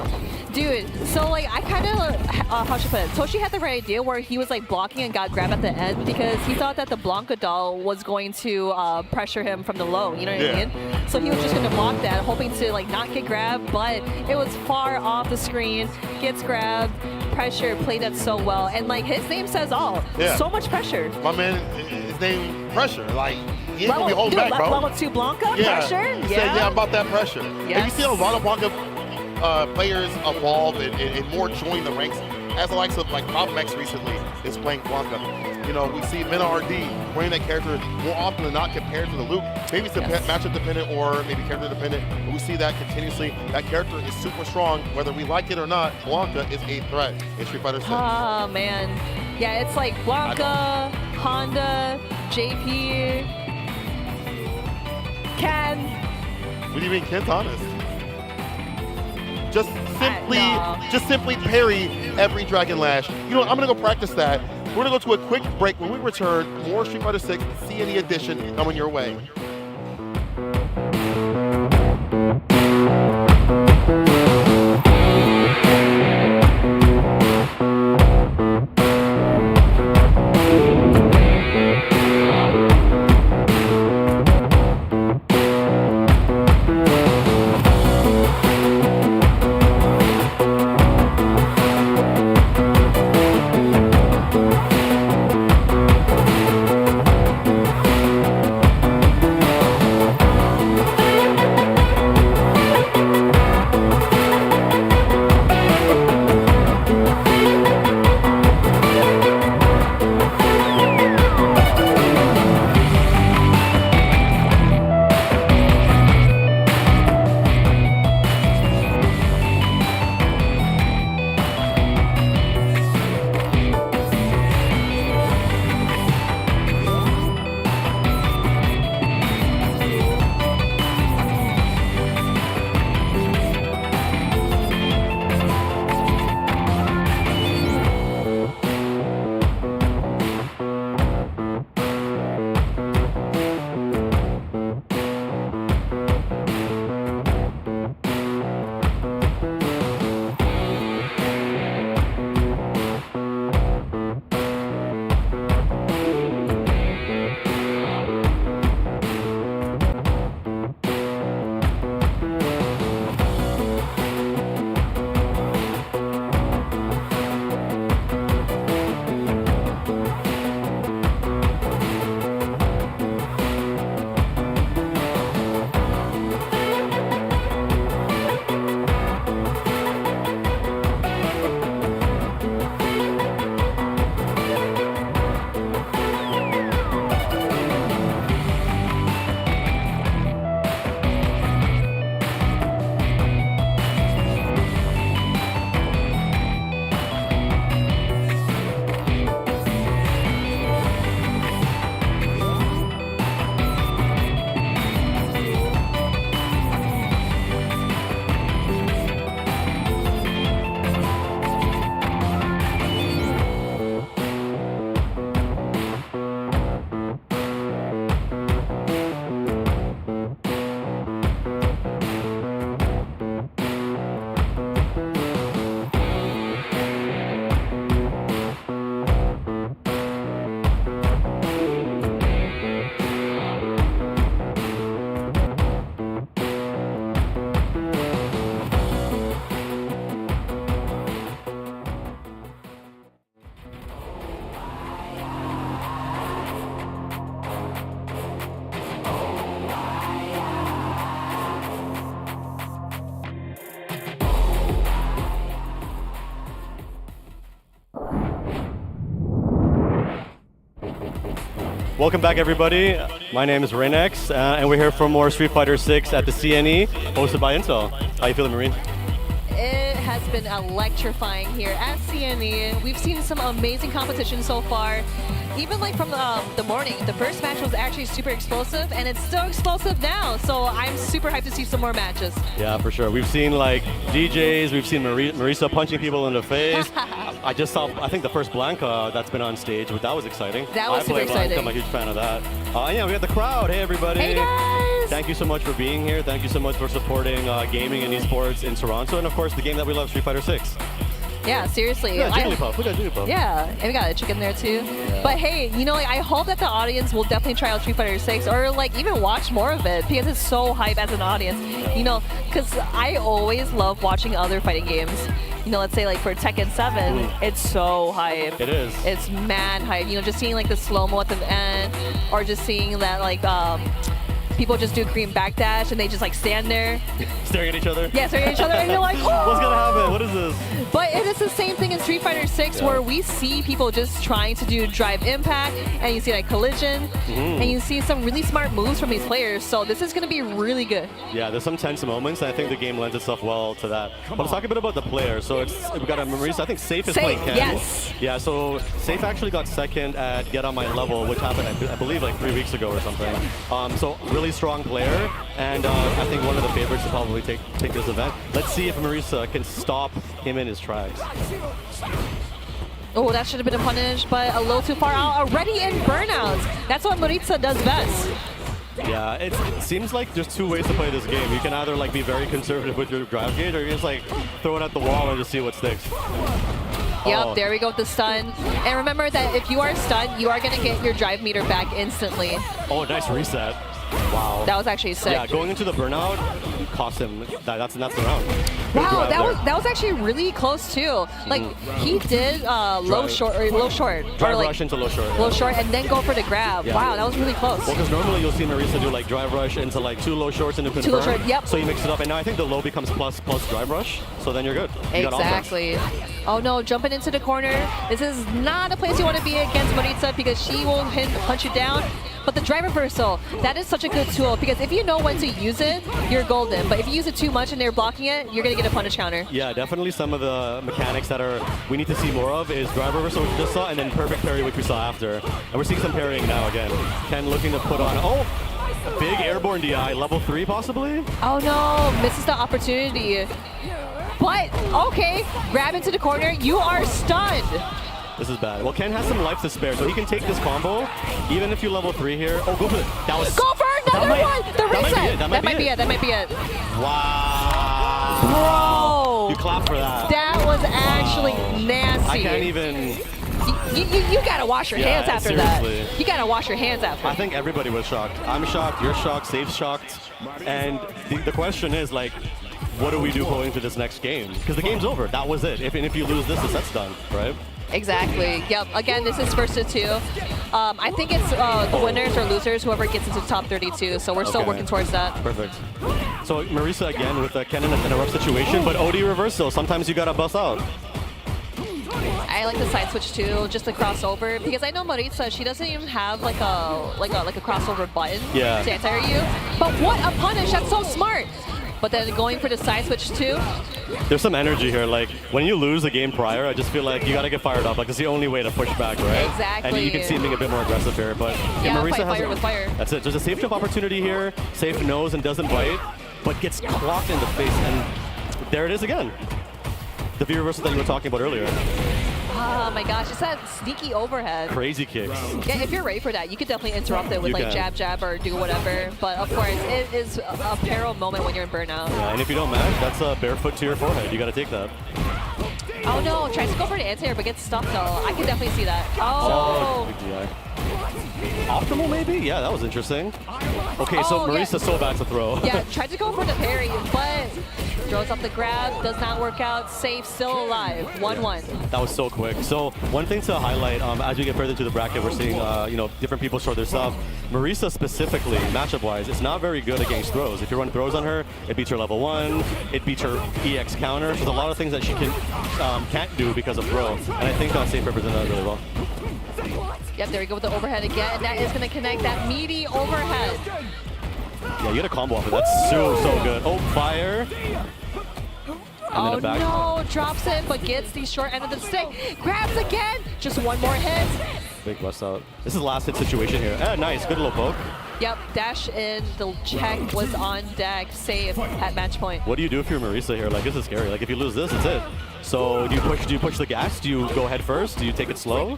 Dude, so like I kind of, how should I put it? Toshi had the right idea where he was like blocking and got grabbed at the end because he thought that the Blanca doll was going to pressure him from the low, you know what I mean? So he was just going to block that, hoping to like not get grabbed, but it was far off the screen, gets grabbed, pressure, played that so well, and like his name says all. Yeah. So much pressure. My man, his name Pressure. Like, he ain't gonna be holding back, bro. Level 2 Blanca, pressure? He said, yeah, about that pressure. Yes. And you see a lot of Blanca players evolve and more join the ranks, as the likes of like Problem X recently is playing Blanca. You know, we see Mena RD playing that character more often than not compared to the Luke. Maybe it's matchup dependent or maybe character dependent, but we see that continuously. That character is super strong, whether we like it or not. Blanca is a threat in Street Fighter 6. Oh man, yeah, it's like Blanca, Honda, JP, Ken. What do you mean, Kent's honest? Just simply parry every Dragon Lash. You know what, I'm gonna go practice that. We're gonna go to a quick break. When we return, more Street Fighter 6 CNE edition coming your way. Welcome back, everybody. My name is Reynex, and we're here for more Street Fighter 6 at the CNE, hosted by Intel. How you feeling, Marine? It has been electrifying here at CNE. We've seen some amazing competition so far. Even like from the morning, the first match was actually super explosive, and it's still explosive now. So I'm super hyped to see some more matches. Yeah, for sure. We've seen like DJs, we've seen Marisa punching people in the face. I just saw, I think, the first Blanca that's been on stage, but that was exciting. That was super exciting. I'm a huge fan of that. Yeah, we got the crowd. Hey, everybody. Hey, guys. Thank you so much for being here. Thank you so much for supporting gaming and esports in Toronto, and of course, the game that we love, Street Fighter 6. Yeah, seriously. Yeah, Jigglypuff. Look at Jigglypuff. Yeah, and we got a chicken there too. Yeah. But hey, you know, like, I hope that the audience will definitely try out Street Fighter 6 or like even watch more of it because it's so hype as an audience. You know, because I always love watching other fighting games. You know, let's say like for Tekken 7, it's so hype. It is. It's mad hype. You know, just seeing like the slow-mo at the end or just seeing that like people just do green backdash and they just like stand there. Staring at each other? Yeah, staring at each other and you're like, oh! What's gonna happen? What is this? But it is the same thing in Street Fighter 6 where we see people just trying to do drive impact and you see like collision and you see some really smart moves from these players. So this is gonna be really good. Yeah, there's some tense moments, and I think the game lends itself well to that. But let's talk a bit about the players. So we've got a Marisa, I think Safe is playing Ken. Yes. Yeah, so Safe actually got second at Get On My Level, which happened, I believe, like 3 weeks ago or something. So really strong player, and I think one of the favorites to probably take this event. Let's see if Marisa can stop him in his tracks. Oh, that should have been a punish, but a little too far out. Already in burnouts. That's what Maritza does best. Yeah, it seems like there's two ways to play this game. You can either like be very conservative with your drive gauge, or you can just like throw it at the wall and just see what sticks. Yep, there we go with the stun. And remember that if you are stunned, you are going to get your drive meter back instantly. Oh, nice reset. Wow. That was actually sick. Yeah, going into the burnout cost him. That's the round. Wow, that was actually really close too. Like he did low short. Drive rush into low short. Yeah. Low short and then go for the grab. Yeah. Wow, that was really close. Well, because normally you'll see Marisa do like drive rush into like 2 low shorts into confirm. 2 low short, yep. So you mix it up, and now I think the low becomes plus drive rush. So then you're good. You Exactly. Oh no, jumping into the corner. This is not a place you want to be against Maritza because she will hunt you down. But the drive reversal, that is such a good tool because if you know when to use it, you're golden. But if you use it too much and they're blocking it, you're going to get a punish counter. Yeah, definitely some of the mechanics that we need to see more of is drive reversal, which we just saw, and then perfect parry, which we saw after. And we're seeing some parrying now again. Ken looking to put on, a big airborne DI, level 3 possibly? Oh no, misses the opportunity. But, okay, grab into the corner, you are stunned. This is bad. Well, Ken has some life to spare, so he can take this combo, even if you level 3 here. Oh, go for it. That was... Go for another one! The reset! That might be it. That might be it. Wow. Bro! You clap for that. That was actually nasty. I can't even... You gotta wash your hands after seriously. that. You gotta wash your hands after. I think everybody was shocked. I'm shocked, you're shocked, Safe's shocked. And the question is, like, what do we do going to this next game? Because the game's over. That was it. If you lose this, the set's done, right? Exactly. Yep. Again, this is first to 2. I think it's the winners or losers, whoever gets into the top 32. So we're still working towards that. Perfect. So Marisa again with Ken in a rough situation, but OD reversal. Sometimes you gotta bust out. I like the side switch too, just the crossover, because I know Maritza, she doesn't even have like a crossover button to anti you. But what a punish! That's so smart. But then going for the side switch too. There's some energy here. Like when you lose a game prior, I just feel like you gotta get fired up. Like it's the only way to push back, right? Exactly. And you can see him being a bit more aggressive here. But Marisa has fire with fire. That's it. There's a safe jump opportunity here. Safe knows and doesn't bite, but gets clocked in the face, and there it is again. The V reversal that you were talking about earlier. Oh my gosh, it's that sneaky overhead. Crazy kicks. Yeah, if you're ready for that, you could definitely interrupt it with like jab, or do whatever. But of course, it is a peril moment when you're in burnout. Yeah, and if you don't match, that's a barefoot to your forehead. You gotta take that. Oh no, tries to go for the anti-air, but gets stuck though. I can definitely see that. Oh! Optimal maybe? Yeah, that was interesting. Okay, so Marisa's so bad to throw. Yeah, tried to go for the parry, but throws up the grab, does not work out. Safe, still alive, 1-1. That was so quick. So one thing to highlight, as we get further to the bracket, we're seeing different people show their stuff. Marisa specifically, matchup-wise, is not very good against throws. If you run throws on her, it beats her level 1, it beats her EX counter. So there's a lot of things that she can't do because of throw. And I think Safe represented that really well. Yep, there we go with the overhead again. And that is going to connect that meaty overhead. Yeah, you get a combo off it. That's so good. Oh, fire. Oh no, drops it, but gets the short end of the stick. Grabs again. Just one more hit. Big bust out. This is last hit situation here. Nice, good little poke. Yep, dash in. The check was on deck. Save at match point. What do you do if you're Marisa here? Like, this is scary. Like, if you lose this, it's it. So do you push the gas? Do you go head first? Do you take it slow?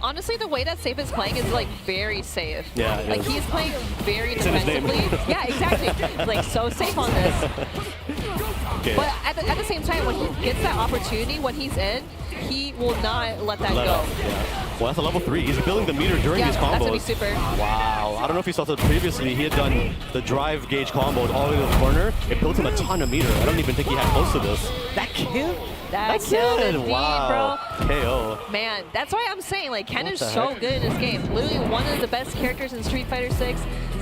Honestly, the way that Safe is playing is like very safe. Yeah, like he's playing very it's defensively. Yeah, exactly. Like so safe on this. Okay. But at the same time, when he gets that opportunity, when he's in, he will not let that go. Yeah. Well, that's a level 3. He's building the meter during these combos. That's gonna be super. Wow. I don't know if you saw that previously. He had done the drive gauge combos all the way to the corner. It built him a ton of meter. I don't even think he had close to this. That kill? That killed indeed, wow. bro. KO. Man, that's why I'm saying, like, Ken What is the so heck? good in this game. Literally one of the best characters in Street Fighter 6.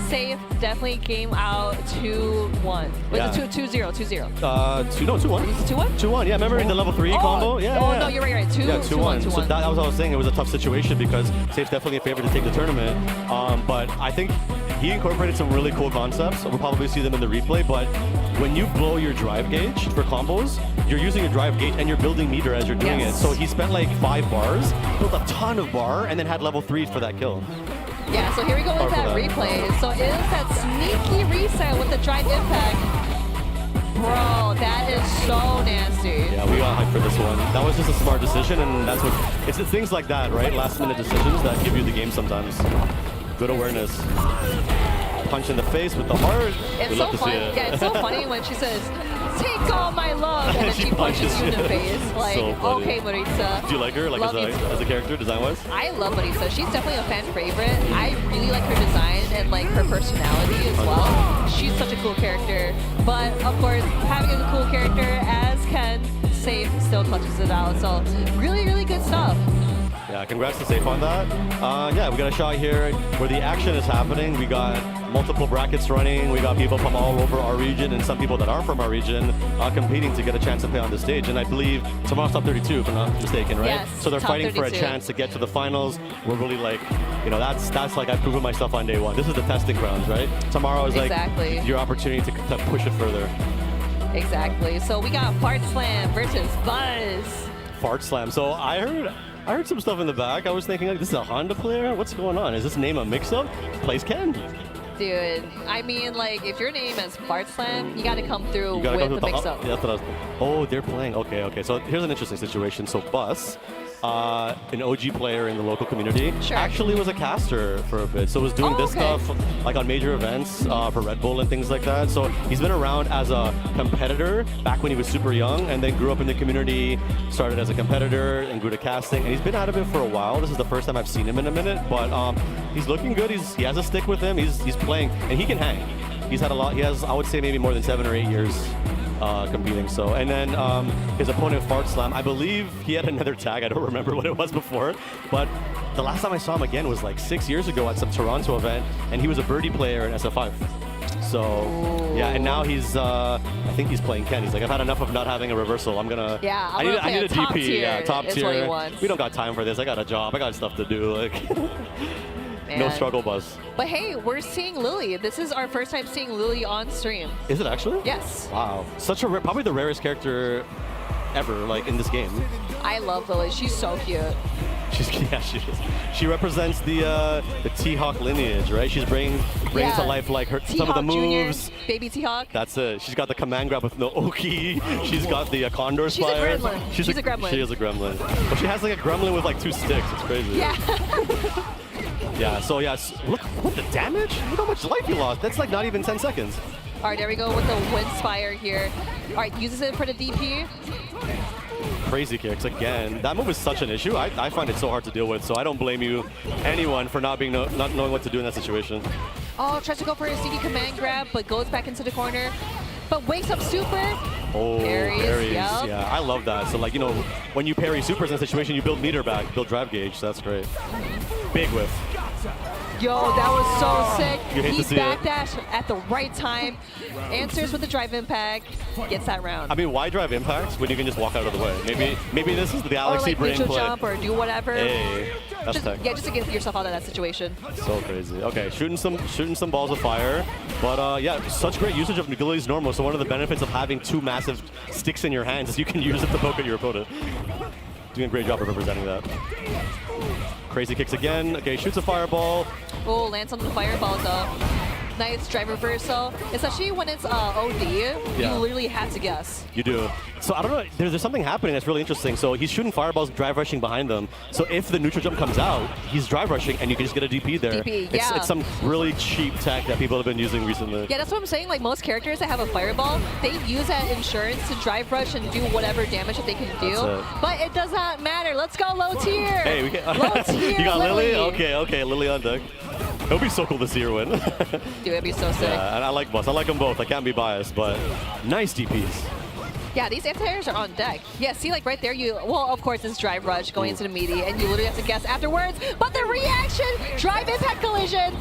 Safe definitely came out 2-1. Was Yeah. it 2-0? 2-0. 2-1. Is it 2-1? 2-1, yeah, remember in the level 3 combo? Yeah. Oh, yeah. no, you're right. 2-1. Yeah, 2-1. So that was what I was saying. It was a tough situation because Safe's definitely in favor to take the tournament. But I think he incorporated some really cool concepts. We'll probably see them in the replay. But when you blow your drive gauge for combos, you're using your drive gauge and you're building meter as you're doing it. So he spent like 5 bars, built a ton of bar, and then had level 3s for that kill. Yeah, so here we go with that replay. So it is that sneaky reset with the drive impact. Bro, that is so nasty. Yeah, we got hyped for this one. That was just a smart decision, and that's what it's the things like that, right? Last minute decisions that give you the game sometimes. Good awareness. Punch in the face with the heart. It's we so love to funny. see it. Yeah, it's so funny when she says, "Take all my love," and then she punches you in the face. Like, So funny. okay, Marisa. Do you like her, like as a character, design-wise? I love Marisa. She's definitely a fan favorite. I really like her design and like her personality as well. She's such a cool character. But of course, having a cool character as Ken, Safe still clutches it out. So really, really good stuff. Yeah, congrats to Safe on that. Yeah, we got a shot here where the action is happening. We got multiple brackets running. We got people from all over our region and some people that aren't from our region competing to get a chance to play on the stage. And I believe tomorrow's top 32, if I'm not mistaken, right? Yes, so they're top fighting 32. for a chance to get to the finals. We're really like, you know, that's like I've proven myself on day one. This is the testing grounds, right? Tomorrow is like your opportunity to push it further. Exactly. So we got Fart Slam versus Buzz. Fart Slam. So I heard some stuff in the back. I was thinking, like, this is a Honda player? What's going on? Is this name a mix-up? Plays Ken. Dude, I mean, like, if your name is Fart Slam, you got to come through You with the mix-up. Yeah, that's what I was. Oh, they're playing. Okay. So here's an interesting situation. So Bus, an OG player in the local community, actually was a caster for a bit. So was doing this stuff like on major events for Red Bull and things like that. So he's been around as a competitor back when he was super young, and then grew up in the community, started as a competitor and grew to casting. And he's been out of it for a while. This is the first time I've seen him in a minute, but he's looking good. He has a stick with him. He's playing, and he can hang. He's had a lot. He has, I would say, maybe more than 7 or 8 years competing. So, and then his opponent Fart Slam, I believe he had another tag. I don't remember what it was before, but the last time I saw him again was like 6 years ago at some Toronto event, and he was a birdie player in SF5. So yeah, and now he's I think he's playing Ken. He's like, I've had enough of not having a reversal. I'm gonna I need a top DP. Tier Yeah, top is tier. what he wants. We don't got time for this. I got a job. I got stuff to do. Like no struggle bus. But hey, we're seeing Lily. This is our first time seeing Lily on stream. Is it actually? Yes. Wow. Such a probably the rarest character ever, like in this game. I love Lily. She's so cute. She is. She represents the T-Hawk lineage, right? She's bringing to life like some of the moves. Jr., baby T-Hawk. That's it. She's got the command grab with no Oki. She's got the Condor She's Spire. a gremlin. She's a gremlin. She is a gremlin. But she has like a gremlin with like 2 sticks. It's crazy. Yeah. Yeah, so yes, look what the damage. Look how much life he lost. That's like not even 10 seconds. All right, there we go with the Wind Spire here. All right, uses it for the DP. Crazy kicks again. That move is such an issue. I find it so hard to deal with, so I don't blame anyone for not knowing what to do in that situation. Oh, tries to go for a sneaky command grab, but goes back into the corner. But wakes up super. Oh, parries. Yep. Yeah, I love that. So like, you know, when you parry supers in a situation, you build meter back, build drive gauge. So that's great. Big whiff. Yo, that was so sick. You hate He to see it. backdashed at the right time. Answers with the drive impact. Gets that round. I mean, why drive impacts when you can just walk out of the way? Maybe this is the or Galaxy like brain neutral play. jump or do whatever. Hey. That's tech. Yeah, just to get yourself out of that situation. So crazy. Okay, shooting some balls of fire, but yeah, such great usage of Nagili's normal. So one of the benefits of having two massive sticks in your hands is you can use it to poke at your opponent. Doing a great job of representing that. Crazy kicks again. Okay, shoots a fireball. Oh, lands on the fireball though. Nice drive reversal, especially when it's OD. You literally have to guess. You do. So I don't know. There's something happening that's really interesting. So he's shooting fireballs, drive rushing behind them. So if the neutral jump comes out, he's drive rushing, and you can just get a DP there. DP, yeah. It's some really cheap tech that people have been using recently. Yeah, that's what I'm saying. Like most characters that have a fireball, they use that insurance to drive rush and do whatever damage that they can do. But it does not matter. Let's go low tier. Hey, we can. Low tier. You got Lily? Okay, Lily on deck. It would be so cool to see her win. Dude, it'd be so sick. Yeah, and I like Bus. I like them both. I can't be biased, but nice DPs. Yeah, these anti-airs are on deck. Yeah, see, like right there, well, of course, it's drive rush going into the meaty, and you literally have to guess afterwards. But the reaction, drive impact collision.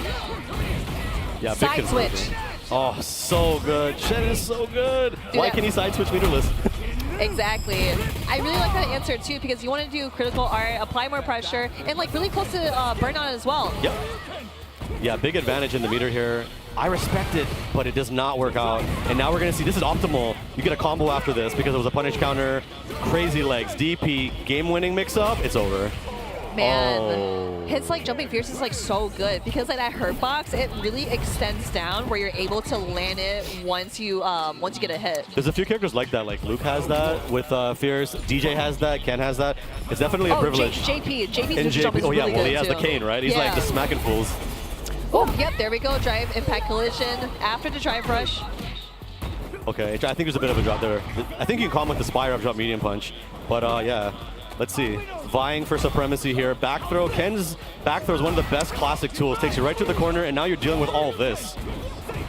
Yeah, side big switch. conversion. Oh, so good. Shen is so good. Dude, Why can he side switch meterless? Exactly. I really like that answer too because you want to do critical art, apply more pressure, and like really close to burnout as well. Yep. Yeah, big advantage in the meter here. I respect it, but it does not work out. And now we're going to see, this is optimal. You get a combo after this because it was a punish counter, crazy legs, DP, game-winning mix-up, it's over. Man, hits like jumping fierce is like so good because like that hurt box, it really extends down where you're able to land it once you get a hit. There's a few characters like that, like Luke has that with Fierce, DJ has that, Ken has that. It's definitely a privilege. JP's jump is really good. Oh yeah, well he has the cane, right? He's like the smacking fools. Oh, yep, there we go. Drive impact collision after the drive rush. Okay, I think there's a bit of a drop there. I think you can call him with the spire up drop medium punch. But yeah, let's see. Vying for supremacy here. Back throw. Ken's back throw is one of the best classic tools. Takes you right to the corner, and now you're dealing with all this.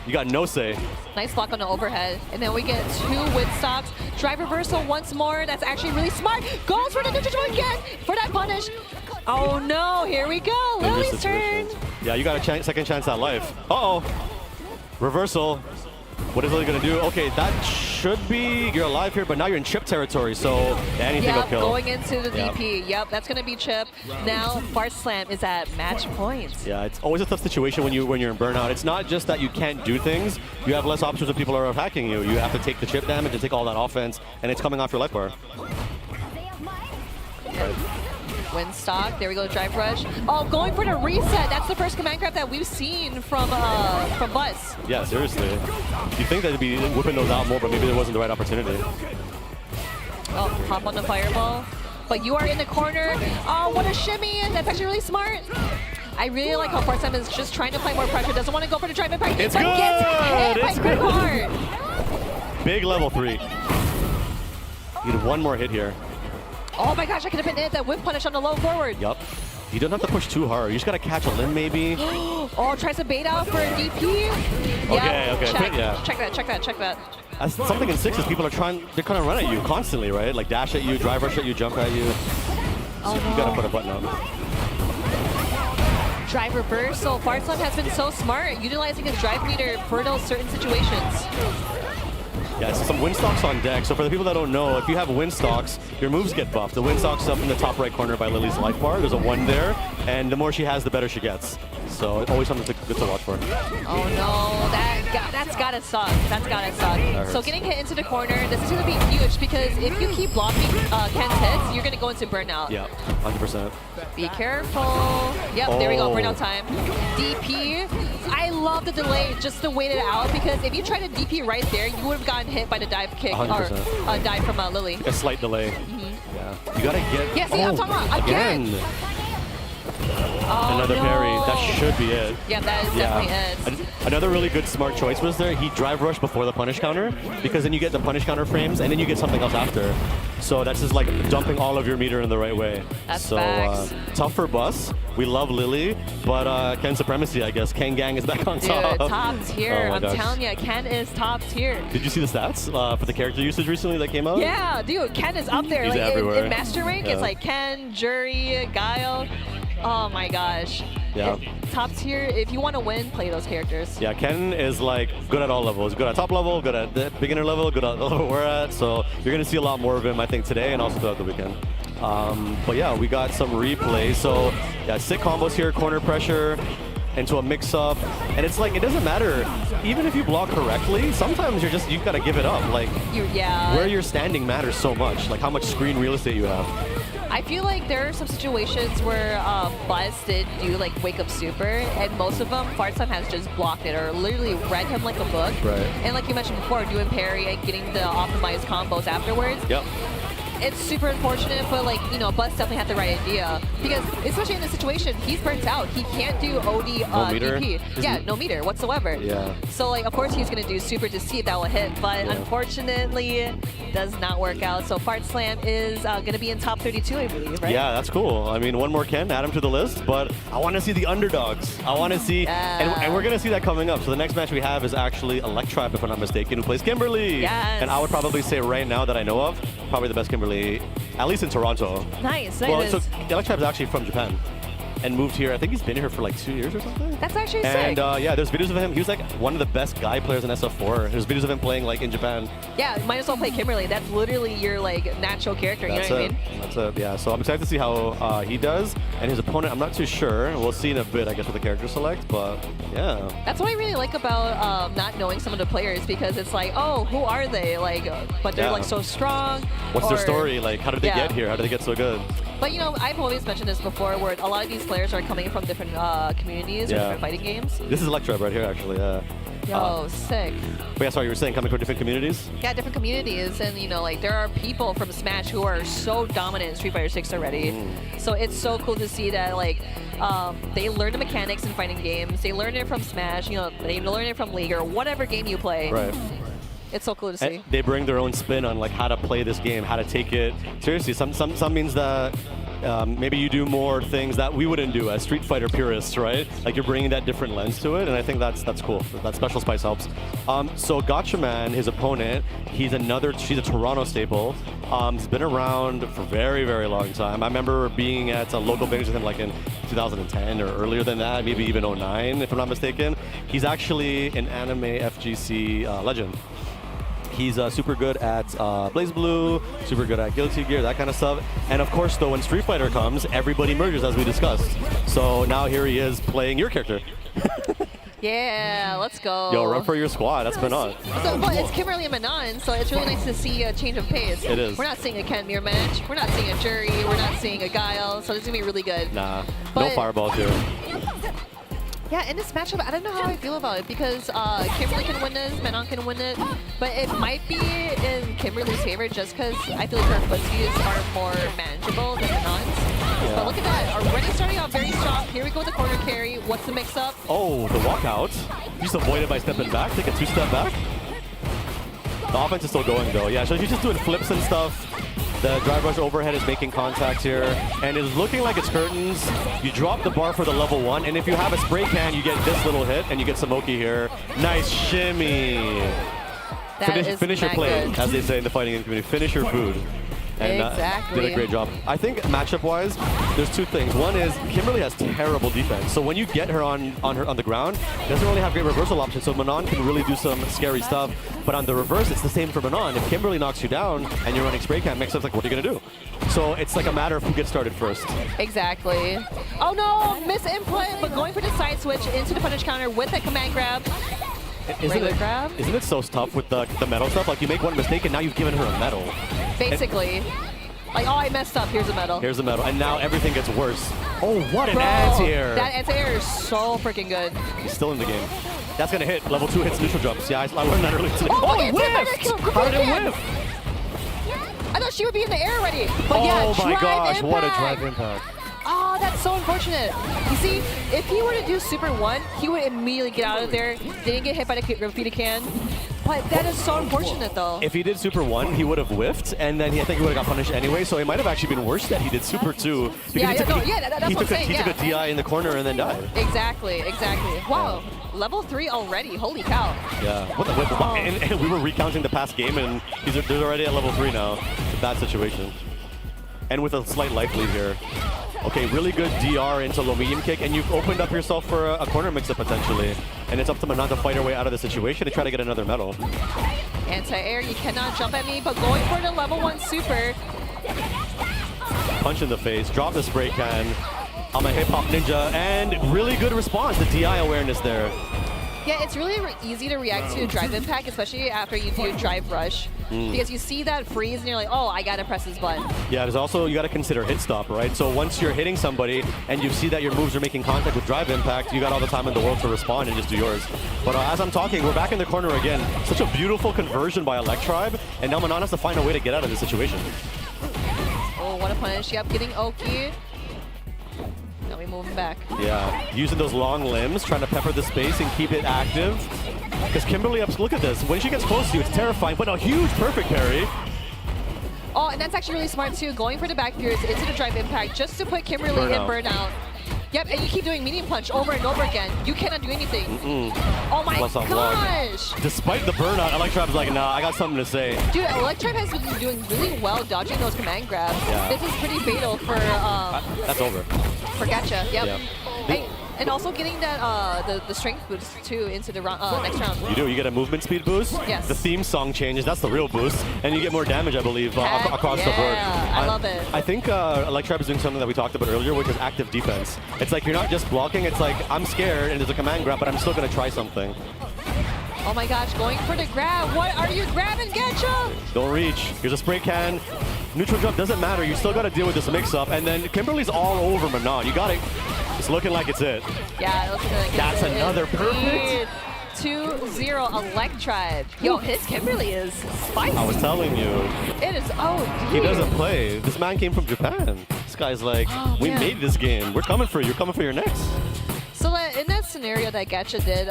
You got no say. Nice block on the overhead. And then we get two wind stocks. Drive reversal once more. That's actually really smart. Goes for the neutral jump again for that punish. Oh no, here we go. Lily's turn. Yeah, you got a second chance at life. Uh-oh. Reversal. What is Lily going to do? Okay, that should be, you're alive here, but now you're in chip territory, so anything will kill. Going into the DP. Yep, that's going to be chip. Now, Fart Slam is at match points. Yeah, it's always a tough situation when you're in burnout. It's not just that you can't do things. You have less options when people are attacking you. You have to take the chip damage and take all that offense, and it's coming off your life bar. Wind stock. There we go. Drive rush. Oh, going for the reset. That's the first command grab that we've seen from Buzz. Yeah, seriously. You think they'd be whipping those out more, but maybe there wasn't the right opportunity. Oh, hop on the fireball. But you are in the corner. Oh, what a shimmy. That's actually really smart. I really like how Fart Slam is just trying to play more pressure. Doesn't want to go for the drive impact. It's but good. Gets hit it's by good. Hard. Big level 3. You need one more hit here. Oh my gosh, I could have been it. That whip punish on the low forward. Yup. You don't have to push too hard. You just got to catch a limb maybe. Oh, tries to bait out for a DP. Okay, okay. Check that. That's something in sixes. People are trying to run at you constantly, right? Like dash at you, drive rush at you, jump at you. Oh, so you got to put a button up. Drive reversal. Fart Slam has been so smart, utilizing his drive meter for those certain situations. Yeah, so some wind stocks on deck. So for the people that don't know, if you have wind stocks, your moves get buffed. The wind stock's up in the top right corner by Lily's life bar. There's a 1 there, and the more she has, the better she gets. So always something good to watch for. Oh no, that's gotta suck. So getting hit into the corner, this is gonna be huge because if you keep blocking Ken's hits, you're gonna go into burnout. Yeah, 100%. Be careful. Yep, there we go, burnout time. DP. I love the delay just to wait it out because if you try to DP right there, you would have gotten hit by the dive kick 100%. or dive from Lily. A slight delay. Yeah, you gotta get. Yeah, see, I'm talking about again. Oh, another parry. That should be it. Yeah, that is definitely it. Another really good smart choice was there. He drive rushed before the punish counter because then you get the punish counter frames and then you get something else after. So that's just like dumping all of your meter in the right way. That's facts. Tough for Bus. We love Lily, but Ken Supremacy, I guess. Ken Gang is back on top. Dude, top tier. Oh I'm telling you, Ken is top tier. Did you see the stats for the character usage recently that came out? Yeah, dude, Ken is up there. He's like everywhere. in Master Rank, it's like Ken, Jury, Guile. Oh my gosh. Yeah. Top tier. If you want to win, play those characters. Yeah, Ken is like good at all levels. Good at top level, good at the beginner level, good at the level we're at. So you're going to see a lot more of him, I think, today and also throughout the weekend. But yeah, we got some replay. So yeah, sick combos here, corner pressure into a mix-up, and it's like it doesn't matter. Even if you block correctly, sometimes you've got to give it up. Like where you're standing matters so much. Like how much screen real estate you have. I feel like there are some situations where Buzz did do like Wake Up Super, and most of them, Fartsam has just blocked it or literally read him like a book. Right. And like you mentioned before, doing parry and getting the optimized combos afterwards. Yep. It's super unfortunate, but like, you know, Buzz definitely had the right idea because especially in this situation, he's burnt out. He can't do OD DP. Yeah, no meter whatsoever. Yeah. So like, of course he's gonna do super to see if that will hit, but unfortunately, does not work out. So Fart Slam is gonna be in top 32, I believe, right? Yeah, that's cool. I mean, one more can add him to the list, but I want to see the underdogs. I want to see, and we're gonna see that coming up. So the next match we have is actually Electribe, if I'm not mistaken, who plays Kimberly. Yes. And I would probably say right now that I know of, probably the best Kimberly, at least in Toronto. Nice. Well, so Electribe is actually from Japan and moved here. I think he's been here for like 2 years or something. That's actually sick. And yeah, there's videos of him. He was like one of the best guy players in SF4. There's videos of him playing like in Japan. Yeah, might as well play Kimberly. That's literally your like natural character. You know what I mean? That's it. Yeah. So I'm excited to see how he does. And his opponent, I'm not too sure. We'll see in a bit, I guess, with the character select. But yeah. That's what I really like about not knowing some of the players, because it's like, oh, who are they? Like, but they're like so strong. What's their story? Like, how did they get here? How did they get so good? But you know, I've always mentioned this before, where a lot of these players are coming from different communities or different fighting games. This is Electribe right here, actually. Yo, sick. But yeah, sorry, you were saying coming from different communities? Yeah, different communities, and you know, like there are people from Smash who are so dominant in Street Fighter 6 already. So it's so cool to see that like they learn the mechanics in fighting games. They learn it from Smash. You know, they learn it from League or whatever game you play. Right. It's so cool to see. And they bring their own spin on like how to play this game, how to take it seriously. Some means that maybe you do more things that we wouldn't do as Street Fighter purists, right? Like you're bringing that different lens to it, and I think that's cool. That special spice helps. So Gotchaman, his opponent, she's a Toronto staple. He's been around for a very, very long time. I remember being at a local venues with him like in 2010 or earlier than that, maybe even 09, if I'm not mistaken. He's actually an anime FGC legend. He's super good at Blaze Blue, super good at Guilty Gear, that kind of stuff. And of course, though, when Street Fighter comes, everybody merges, as we discussed. So now here he is playing your character. Yeah, let's go. Yo, run for your squad. That's Manon. So, but it's Kimberly and Manon, so it's really nice to see a change of pace. It is. We're not seeing a Ken Mir match. We're not seeing a Jury. We're not seeing a Guile. So it's going to be really good. Nah, no fireballs here. Yeah, in this matchup, I don't know how I feel about it, because Kimberly can win this, Manon can win it, but it might be in Kimberly's favor just because I feel like her footsies are more manageable than Manon's. Yeah. But look at that, already starting off very strong. Here we go with the corner carry. What's the mix-up? Oh, the walkout. Just avoid it by stepping back, take a 2-step back. The offense is still going, though. Yeah, so he's just doing flips and stuff. The drive rush overhead is making contact here, and it's looking like it's curtains. You drop the bar for the level 1, and if you have a spray can, you get this little hit, and you get Samoki here. Nice shimmy. Finish your plate, as they say in the fighting game community. Finish your food. And exactly. Did a great job. I think matchup-wise, there's two things. One is Kimberly has terrible defense, so when you get her on the ground, doesn't really have great reversal options. So Manon can really do some scary stuff. But on the reverse, it's the same for Manon. If Kimberly knocks you down and you're running spray can mix-ups, like what are you gonna do? So it's like a matter of who gets started first. Exactly. Oh no, miss input, but going for the side switch into the punish counter with a command grab. Isn't it so tough with the metal stuff? Like you make one mistake and now you've given her a medal. Basically. Like, oh, I messed up. Here's a medal. Here's a medal. And now everything gets worse. Oh, what an anti-air. That anti-air is so freaking good. He's still in the game. That's going to hit. Level 2 hits neutral jumps. Yeah, I learned that earlier today. Oh, it whiffed! How did it whiff? I thought she would be in the air already. But oh my gosh, what a drive impact. Oh, that's so unfortunate. You see, if he were to do Super 1, he would immediately get out of there. Didn't get hit by the repeated can. But that is so unfortunate, though. If he did Super 1, he would have whiffed, and then I think he would have got punished anyway, so it might have actually been worse that he did Super 2. That's what I'm saying. He took a DI in the corner and then died. Exactly. Wow. Level 3 already. Holy cow. Yeah. What the whip? And we were recounting the past game, and they're already at level 3 now. It's a bad situation. And with a slight life lead here. Okay, really good DR into low medium kick, and you've opened up yourself for a corner mix-up potentially. And it's up to Manon to fight her way out of the situation and try to get another medal. Anti-air, you cannot jump at me, but going for the level 1 super. punch in the face, drop the spray can. I'm a hip hop ninja, and really good response. The DI awareness there. Yeah, it's really easy to react to drive impact, especially after you do drive rush, because you see that freeze and you're like, oh, I gotta press this button. Yeah, there's also, you gotta consider hit stop, right? So once you're hitting somebody and you see that your moves are making contact with drive impact, you got all the time in the world to respond and just do yours. But as I'm talking, we're back in the corner again. Such a beautiful conversion by Electribe, and now Manon has to find a way to get out of this situation. Oh, what a punish. Yep, getting Oki. Now we moving back. Yeah, using those long limbs, trying to pepper the space and keep it active. Because Kimberly, look at this. When she gets close to you, it's terrifying, but a huge perfect parry. Oh, and that's actually really smart too. Going for the back fears into the drive impact just to put Kimberly in burnout. Yep, and you keep doing medium punch over and over again. You cannot do anything. Oh my gosh! Despite the burnout, Electribe's like, nah, I got something to say. Dude, Electribe has been doing really well dodging those command grabs. Yeah. This is pretty fatal for that's over. For Gacha. Yep. Yeah. Hey, and also getting that the strength boost too into the next round. You do. You get a movement speed boost. Yes. The theme song changes. That's the real boost, and you get more damage, I believe, across the board. Yeah, I love it. I think Electribe is doing something that we talked about earlier, which is active defense. It's like you're not just blocking. It's like I'm scared and there's a command grab, but I'm still gonna try something. Oh my gosh, going for the grab. What are you grabbing, Gacha? Don't reach. Here's a spray can. Neutral jump doesn't matter. You still got to deal with this mix-up, and then Kimberly's all over Manon. You got it. It's looking like it's it. Yeah, it looks like it's That's another perfect. 2-0 Electribe. Yo, his Kimberly is spicy. I was telling you. It is. Oh, dude. He doesn't play. This man came from Japan. This guy's like, we made this game. We're coming for you. We're coming for your next. So in that scenario that Gacha did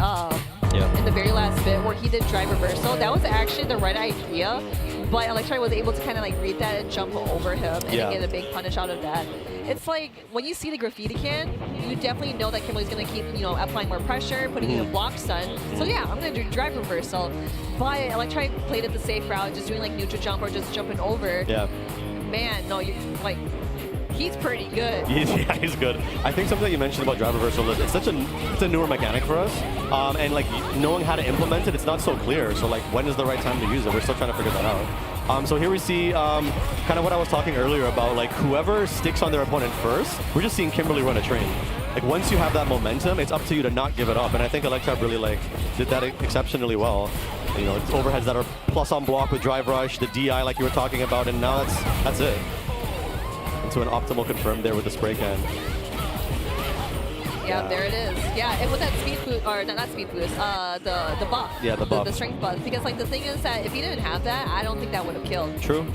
in the very last bit where he did drive reversal, that was actually the right idea. But Electribe was able to kind of like read that and jump over him and get a big punish out of that. It's like when you see the graffiti can, you definitely know that Kimberly's going to keep, applying more pressure, putting you in block stun. So yeah, I'm going to do drive reversal. But Electribe played it the safe route, just doing like neutral jump or just jumping over. Yeah. Man, no, you're like, he's pretty good. Yeah, he's good. I think something that you mentioned about drive reversal is it's a newer mechanic for us, and like knowing how to implement it, it's not so clear. So like, when is the right time to use it? We're still trying to figure that out. So here we see kind of what I was talking earlier about, like whoever sticks on their opponent first. We're just seeing Kimberly run a train. Like once you have that momentum, it's up to you to not give it up. And I think Electribe really did that exceptionally well. It's overheads that are plus on block with drive rush, the DI like you were talking about, and now that's it. Into an optimal confirm there with the spray can. Yeah, there it is. Yeah, and with that speed boost, or not speed boost, the buff. Yeah, the buff. The strength buff. Because like the thing is that if you didn't have that, I don't think that would have killed. True.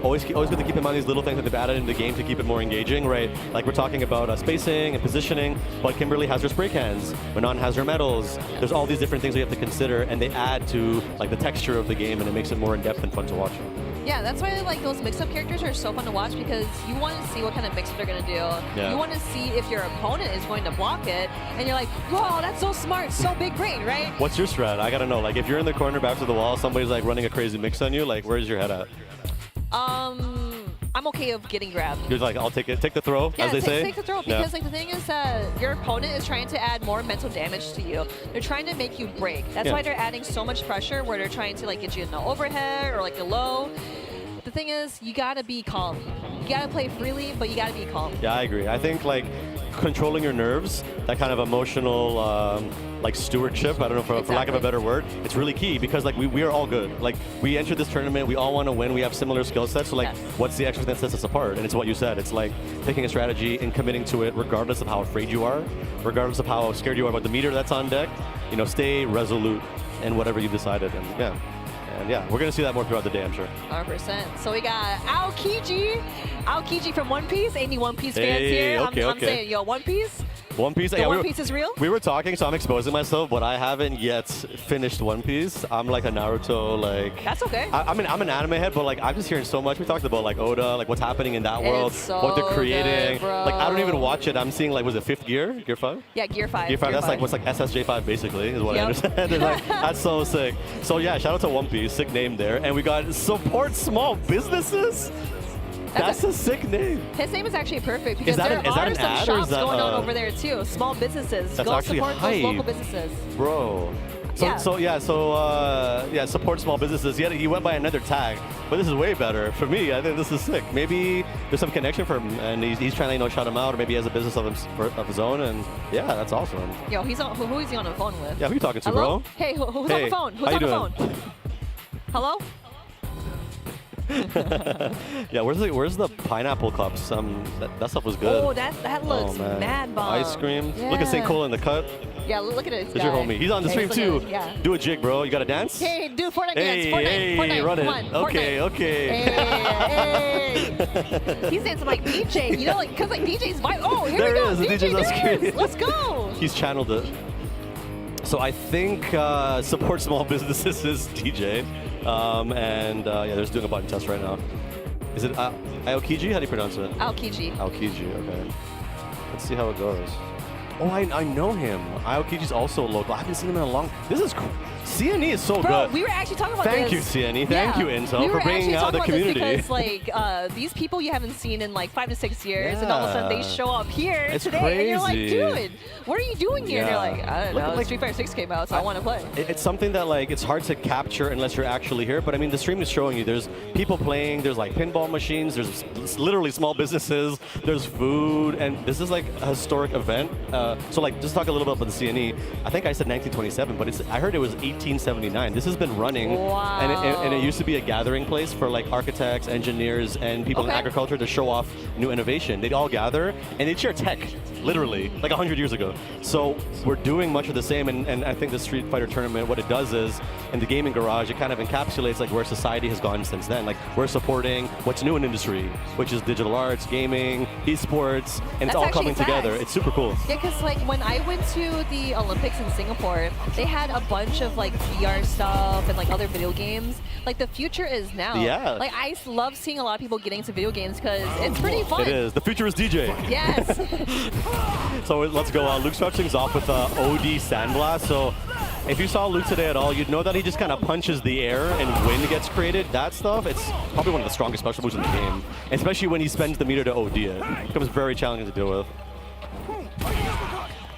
Always good to keep in mind these little things that they've added into the game to keep it more engaging, right? Like we're talking about spacing and positioning, but Kimberly has her spray cans, Manon has her medals. There's all these different things we have to consider, and they add to like the texture of the game, and it makes it more in-depth and fun to watch. Yeah, that's why like those mix-up characters are so fun to watch because you want to see what kind of mix-up they're going to do. Yeah. You want to see if your opponent is going to block it, and you're like, whoa, that's so smart, so big brain, right? What's your strat? I gotta know. Like if you're in the corner back to the wall, somebody's like running a crazy mix on you, like where's your head at? I'm okay with getting grabbed. You're like, I'll take it. Take the throw, as they say. Take the throw, because like the thing is that your opponent is trying to add more mental damage to you. They're trying to make you break. That's why they're adding so much pressure where they're trying to like get you in the overhead or like the low. The thing is, you gotta be calm. You gotta play freely, but you gotta be calm. Yeah, I agree. I think like controlling your nerves, that kind of emotional like stewardship, I don't know, for lack of a better word, it's really key because like we are all good. Like we entered this tournament, we all want to win, we have similar skill sets, so like what's the extra thing that sets us apart? And it's what you said, it's like picking a strategy and committing to it regardless of how afraid you are, regardless of how scared you are about the meter that's on deck, stay resolute in whatever you decided, and yeah, we're going to see that more throughout the day, I'm sure. 100%. So we got Aokiji from One Piece. Any One Piece fans here? I'm saying, yo, One Piece? One Piece? Yeah, One Piece is real? We were talking, so I'm exposing myself, but I haven't yet finished One Piece. I'm like a Naruto, like... That's okay. I'm an anime head, but like I'm just hearing so much. We talked about like Oda, like what's happening in that world, what they're creating. Good, bro. Like I don't even watch it. I'm seeing like, was it 5th gear? Gear 5? Yeah, Gear 5. Gear 5, that's like what's like SSJ5 basically, is what I understand. Like, that's so sick. So yeah, shout out to One Piece, sick name there. And we got support small businesses. That's a sick name. His name is actually perfect because there are some shops going on over there too. Small businesses. Go support those local businesses. Bro. Support small businesses. He went by another tag. But this is way better. For me, I think this is sick. Maybe there's some connection for him, and he's trying to shout him out, or maybe he has a business of his own, and yeah, that's awesome. Yo, who is he on the phone with? Yeah, who are you talking to, Hello? bro? Hey, who's on the phone? Who's how on you the doing? phone? Hello? Yeah, where's the pineapple cups? That stuff was good. Oh, that looks mad bomb. Ice cream. Yeah. Look at St. Cole in the cut. Yeah, look at it. There's your homie. He's on the stream too. Yeah. Do a jig, bro. You got to dance? Hey, do Fortnite Hey, dance. hey, Fortnite. run it. Come on. Okay, Fortnite. okay. Hey. He's dancing like DJ. You know, like, because like DJ's vibe. Oh, here There we go. it is, the DJ, that's there it great. is. Let's go. He's channeled it. So I think support small businesses is DJ. And yeah, they're just doing a button test right now. Is it Aokiji? How do you pronounce it? Aokiji. Aokiji, okay. Let's see how it goes. Oh, I know him. Aokiji's also local. I haven't seen him in a long. This is cool. CNE is so Bro, good. we were actually talking about Thank this. you, CNE. Thank you, Intel, for bringing out the community. Because like these people you haven't seen in like 5 to 6 years, and all of a sudden they show up here It's today, crazy. and you're like, dude, what are you doing here? And you're like, I don't know. Like, Street Fighter 6 came out, so I want to play. It's something that like it's hard to capture unless you're actually here. But I mean, the stream is showing you. There's people playing. There's like pinball machines. There's literally small businesses. There's food, and this is like a historic event. So like, just talk a little bit about the CNE. I think I said 1927, but I heard it was 1879. This has been running, wow. and it used to be a gathering place for like architects, engineers, and people in agriculture to show off new innovation. They'd all gather, and they'd share tech, literally, like 100 years ago. So we're doing much of the same, and I think the Street Fighter tournament, what it does is, in the gaming garage, it kind of encapsulates like where society has gone since then. Like we're supporting what's new in industry, which is digital arts, gaming, esports, and it's all coming together. It's super cool. Yeah, because like when I went to the Olympics in Singapore, they had a bunch of like VR stuff and like other video games. Like the future is now. Yeah. Like I love seeing a lot of people getting into video games because it's pretty fun. It is. The future is DJ. Yes. So let's go. Luke starts things off with OD Sandblast. So if you saw Luke today at all, you'd know that he just kind of punches the air and wind gets created. That stuff, it's probably one of the strongest special moves in the game. Especially when he spends the meter to OD it. It becomes very challenging to deal with.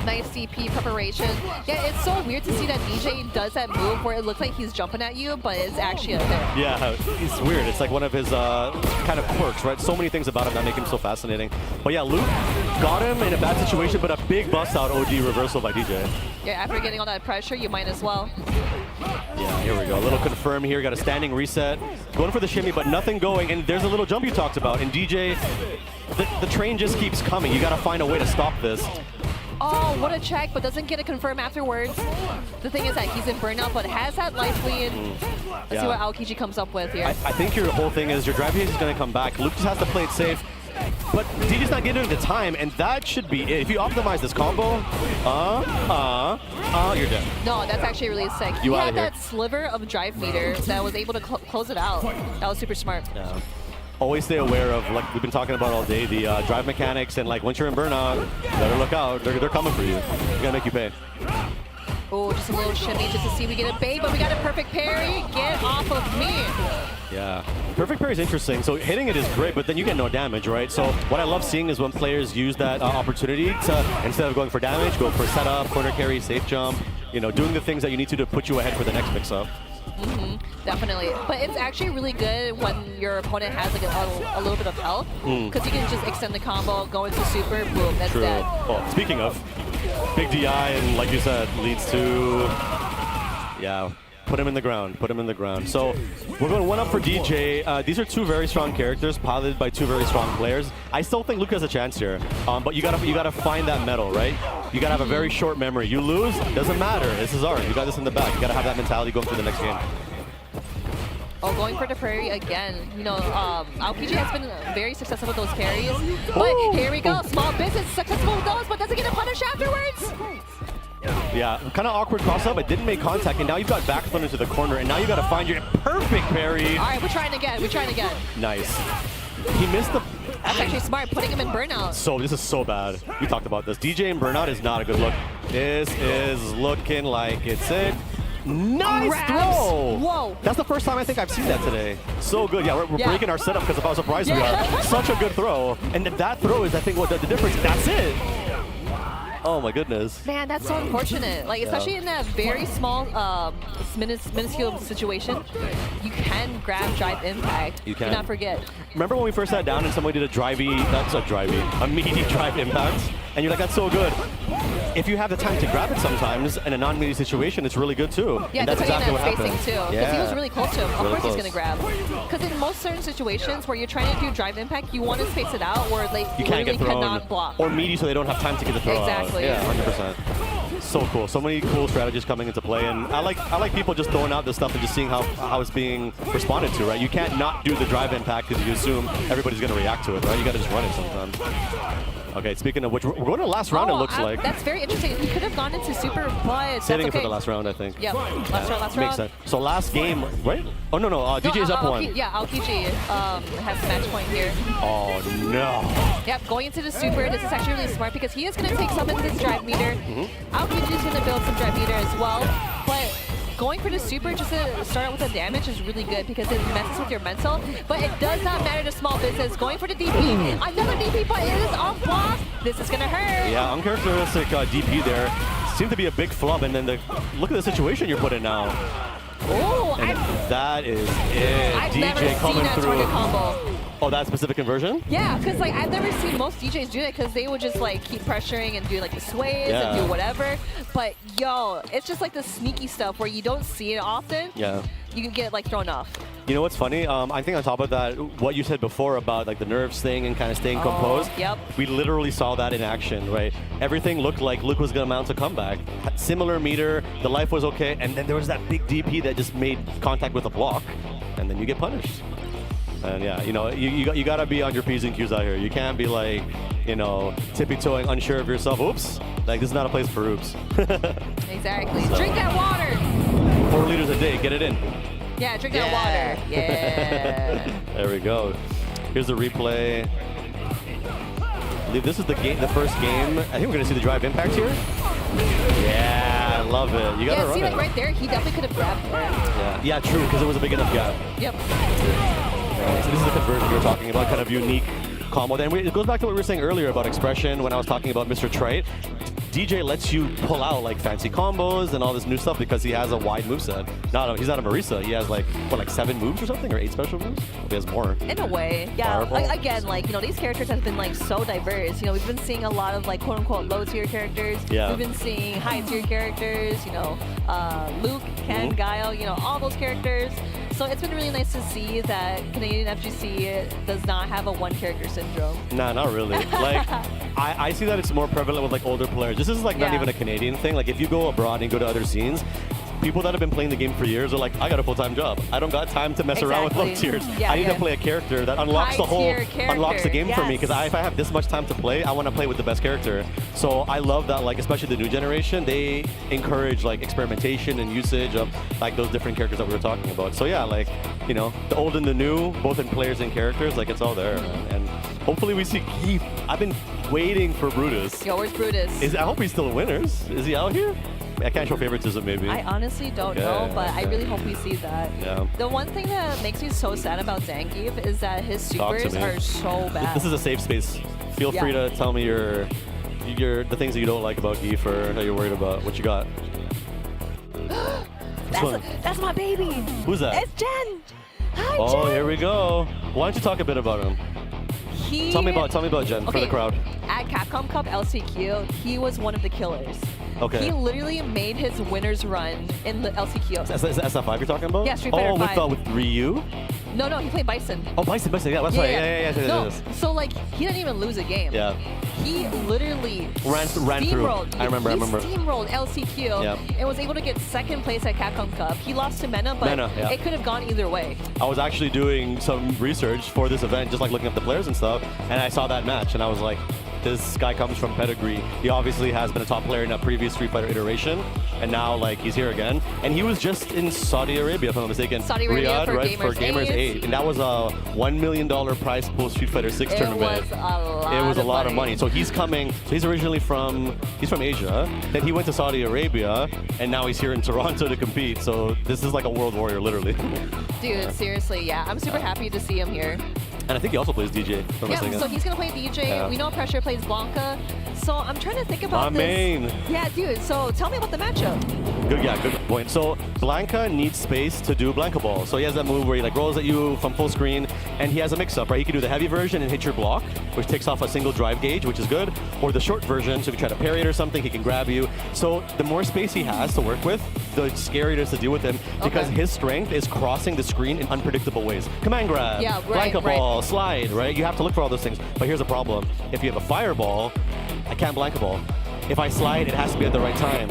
Nice CP preparation. Yeah, it's so weird to see that DJ does that move where it looks like he's jumping at you, but it's actually a hit. Yeah, it's weird. It's like one of his kind of quirks, right? So many things about him that make him so fascinating. But yeah, Luke got him in a bad situation, but a big bust out OD reversal by DJ. Yeah, after getting all that pressure, you might as well. Yeah, here we go. A little confirm here. Got a standing reset. Going for the shimmy, but nothing going. And there's a little jump you talked about. And DJ, the train just keeps coming. You got to find a way to stop this. Oh, what a check, but doesn't get a confirm afterwards. The thing is that he's in burnout, but has that life lead. Let's see what Aokiji comes up with here. I think your whole thing is your drive is going to come back. Luke just has to play it safe. But DJ's not getting the time, and that should be it. If you optimize this combo, you're dead. No, that's actually really sick. He had that sliver of drive meter that was able to close it out. That was super smart. Yeah. Always stay aware of, like we've been talking about all day, the drive mechanics, and like once you're in burnout, better look out. They're coming for you. They're gonna make you pay. Oh, just a little shimmy just to see we get a bait, but we got a perfect parry. Get off of me. Yeah, perfect parry is interesting. So hitting it is great, but then you get no damage, right? So what I love seeing is when players use that opportunity to, instead of going for damage, go for setup, corner carry, safe jump, you know, doing the things that you need to put you ahead for the next mix-up. Definitely, but it's actually really good when your opponent has like a little bit of health, because you can just extend the combo, go into super, boom, that's dead. Well, speaking of, big DI, and like you said, leads to, yeah, put him in the ground, put him in the ground. So we're going one up for DJ. These are two very strong characters, piloted by two very strong players. I still think Luke has a chance here, but you gotta find that medal, right? You gotta have a very short memory. You lose, doesn't matter. This is ours. You got this in the back. You gotta have that mentality going through the next game. Oh, going for the parry again. You know, Aokiji has been very successful with those parries. But here we go. Small business successful with those, but doesn't get a punish afterwards. Yeah, kind of awkward cross up. It didn't make contact, and now you've got backspin into the corner, and now you got to find your perfect parry. All right, we're trying again. We're trying again. Nice. He missed the... That's actually smart, putting him in burnout. So this is so bad. We talked about this. DJ in burnout is not a good look. This is looking like it's it. Nice throw! Whoa! That's the first time I think I've seen that today. So good. Yeah, we're breaking our setup because of how surprised we are. Such a good throw. And that throw is, I think, what the difference. That's it. Oh my goodness. Man, that's so unfortunate. Like, especially in that very small, minuscule situation, you can grab drive impact. You can. Do not forget. Remember when we first sat down and somebody did a meaty drive impact? And you're like, that's so good. If you have the time to grab it sometimes in a non-meaty situation, it's really good too. Yeah, and that's exactly what spacing happened. too. Because he was really close to him. Of Really course he's close. going to grab. Because in most certain situations where you're trying to do drive impact, you want to space it out where like You can't literally get thrown. cannot block. Or meaty so they don't have time to get the throw out. Exactly. Yeah, 100%. So cool. So many cool strategies coming into play. And I like people just throwing out this stuff and just seeing how it's being responded to, right? You can't not do the drive impact because you assume everybody's going to react to it, right? You got to just run it sometimes. Okay, speaking of which, we're going to the last round, it looks like. That's very interesting. He could have gone into super, but Saving that's it okay. for the last round, I think. Yeah, last round. Makes sense. So last game, right? Oh, no. DJ's up one. Yeah, Aokiji has the match point here. Oh, no. Yep, going into the super, this is actually really smart because he is going to take some of his drive meter. Aokiji's going to build some drive meter as well, but going for the super just to start out with the damage is really good because it messes with your mental, but it does not matter to small business. Going for the DP, another DP, but it is off block. This is going to hurt. Yeah, uncharacteristic DP there. Seemed to be a big flub, and then look at the situation you're put in now. Oh, And that is it. I've DJ never seen coming that through. target combo. Oh, that specific conversion? Yeah, because like I've never seen most DJs do that because they would just like keep pressuring and do like the sways and do whatever. But yo, it's just like the sneaky stuff where you don't see it often. Yeah. You can get like thrown off. You know what's funny? I think on top of that, what you said before about like the nerves thing and kind of staying composed. Yep. We literally saw that in action, right? Everything looked like Luke was going to mount a comeback. Similar meter, the life was okay, and then there was that big DP that just made contact with a block, and then you get punished. And yeah, you know, you got to be on your P's and Q's out here. You can't be like, you know, tippy-toeing, unsure of yourself. Oops. Like, this is not a place for oops. Exactly. Drink that water. 4 liters a day, get it in. Yeah, drink that water. Yeah. There we go. Here's the replay. I believe this is the first game. I think we're gonna see the drive impact here. Yeah, I love it. You gotta run see, it. like right there, he definitely could have grabbed her. Yeah, true, because it was a big enough gap. Yep. So this is the conversion you were talking about, kind of unique combo. And it goes back to what we were saying earlier about expression when I was talking about Mr. Trite. DJ lets you pull out like fancy combos and all this new stuff because he has a wide moveset. He's not a Marisa. He has like 7 moves or something, or 8 special moves. He has more. In a way, yeah. Powerful. Again, like, you know, these characters have been like so diverse. You know, we've been seeing a lot of like quote unquote low tier characters. Yeah. We've been seeing high tier characters. You know, Luke, Ken, Guile. You know, all those characters. So it's been really nice to see that Canadian FGC does not have a one character syndrome. Nah, not really. Like, I see that it's more prevalent with like older players. This is like not even a Canadian thing. Like if you go abroad and go to other scenes, people that have been playing the game for years are like, I got a full-time job. I don't got time to mess around with low tiers. Yeah, I need to play a character that unlocks unlocks the game for me. Because if I have this much time to play, I want to play with the best character. So I love that, like especially the new generation, they encourage like experimentation and usage of like those different characters that we were talking about. So yeah, like, you know, the old and the new, both in players and characters, like it's all there. And hopefully we see Keith. I've been waiting for Brutus. Yo, where's Brutus? I hope he's still winners. Is he out here? I can't show favoritism, maybe. I honestly don't know, but I really hope we see that. Yeah. The one thing that makes me so sad about Zangief is that his supers are so bad. This is a safe space. Feel free to tell me the things that you don't like about Geef or how you're worried about. What you got? That's my baby. Who's that? It's Jen. Hi, Oh, Jen. here we go. Why don't you talk a bit about him? Tell me about Jen for the crowd. At Capcom Cup LCQ, he was one of the killers. Okay. He literally made his winner's run in the LCQ. Is that SF5 you're talking about? Yeah, Street Fighter 5. With Ryu? No, he played Bison. Oh, Bison, yeah, that's right. Yeah. No, so like he didn't even lose a game. Yeah. He literally ran through. I remember. He steamrolled LCQ and was able to get second place at Capcom Cup. He lost to Mena, but it could have gone either way. I was actually doing some research for this event, just like looking up the players and stuff, and I saw that match, and I was like, this guy comes from pedigree. He obviously has been a top player in a previous Street Fighter iteration, and now like he's here again. And he was just in Saudi Arabia, if I'm not mistaken. Saudi Arabia Riyadh, for Gamers 8. And that was a $1 million prize pool Street Fighter 6 tournament. It was a lot of money. So he's coming, he's originally from Asia. Then he went to Saudi Arabia, and now he's here in Toronto to compete. So this is like a world warrior, literally. Dude, seriously, yeah. I'm super happy to see him here. And I think he also plays DJ. Yeah, so he's gonna play DJ. Yeah. We know Pressure plays Blanca. So I'm trying to think about My this. main. Yeah, dude. So tell me about the matchup. Good point. So Blanca needs space to do Blanca Ball. So he has that move where he like rolls at you from full screen, and he has a mix-up, right? He can do the heavy version and hit your block, which takes off a single drive gauge, which is good, or the short version, so if you try to parry it or something, he can grab you. So the more space he has to work with, the scarier it is to deal with him, because his strength is crossing the screen in unpredictable ways. Command grab, Yeah, right, Blanca Ball, slide, right? You have to look for all those things. But here's the problem. If you have a fireball, I can't Blanca Ball. If I slide, it has to be at the right time.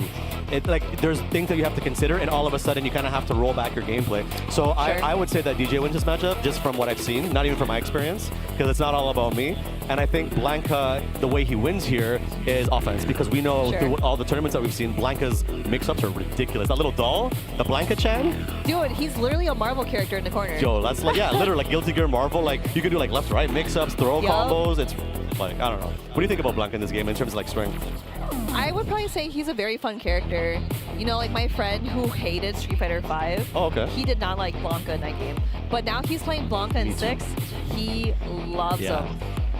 There's things that you have to consider, and all of a sudden you kind of have to roll back your gameplay. So I would say that DJ wins this matchup just from what I've seen, not even from my experience, because it's not all about me. And I think Blanca, the way he wins here is offense, because we know through all the tournaments that we've seen, Blanca's mix-ups are ridiculous. That little doll, the Blanca-chan. Dude, he's literally a Marvel character in the corner. Yo, that's like, yeah, literally like Guilty Gear Marvel. Like, you can do like left-right mix-ups, throw combos. It's like, I don't know. What do you think about Blanca in this game in terms of like strength? I would probably say he's a very fun character. You know, like my friend who hated Street Fighter V. Oh, okay. He did not like Blanca in that game. But now he's playing Blanca in 6. He loves him.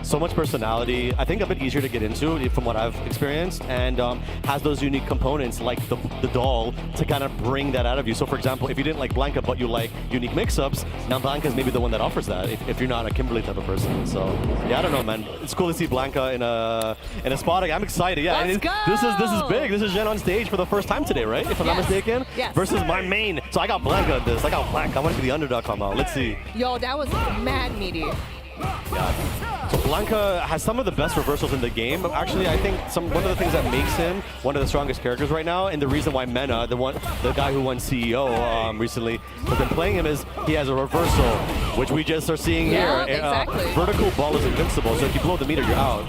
So much personality. I think a bit easier to get into from what I've experienced, and has those unique components like the doll to kind of bring that out of you. So for example, if you didn't like Blanca but you like unique mix-ups, now Blanca's maybe the one that offers that if you're not a Kimberly type of person. So yeah, I don't know, man. It's cool to see Blanca in a spot. I'm excited. Yeah, Let's go! This is big. This is Jen on stage for the first time today, right? If I'm not mistaken. Yes. Versus my main. So I got Blanca in this. I got Blanca. I want to be the underdog come out. Let's see. Yo, that was mad meaty. Yeah. So Blanca has some of the best reversals in the game. Actually, I think one of the things that makes him one of the strongest characters right now, and the reason why Mena, the guy who won CEO recently, has been playing him, is he has a reversal, which we just are seeing here. Exactly. Vertical ball is invincible, so if you blow the meter, you're out.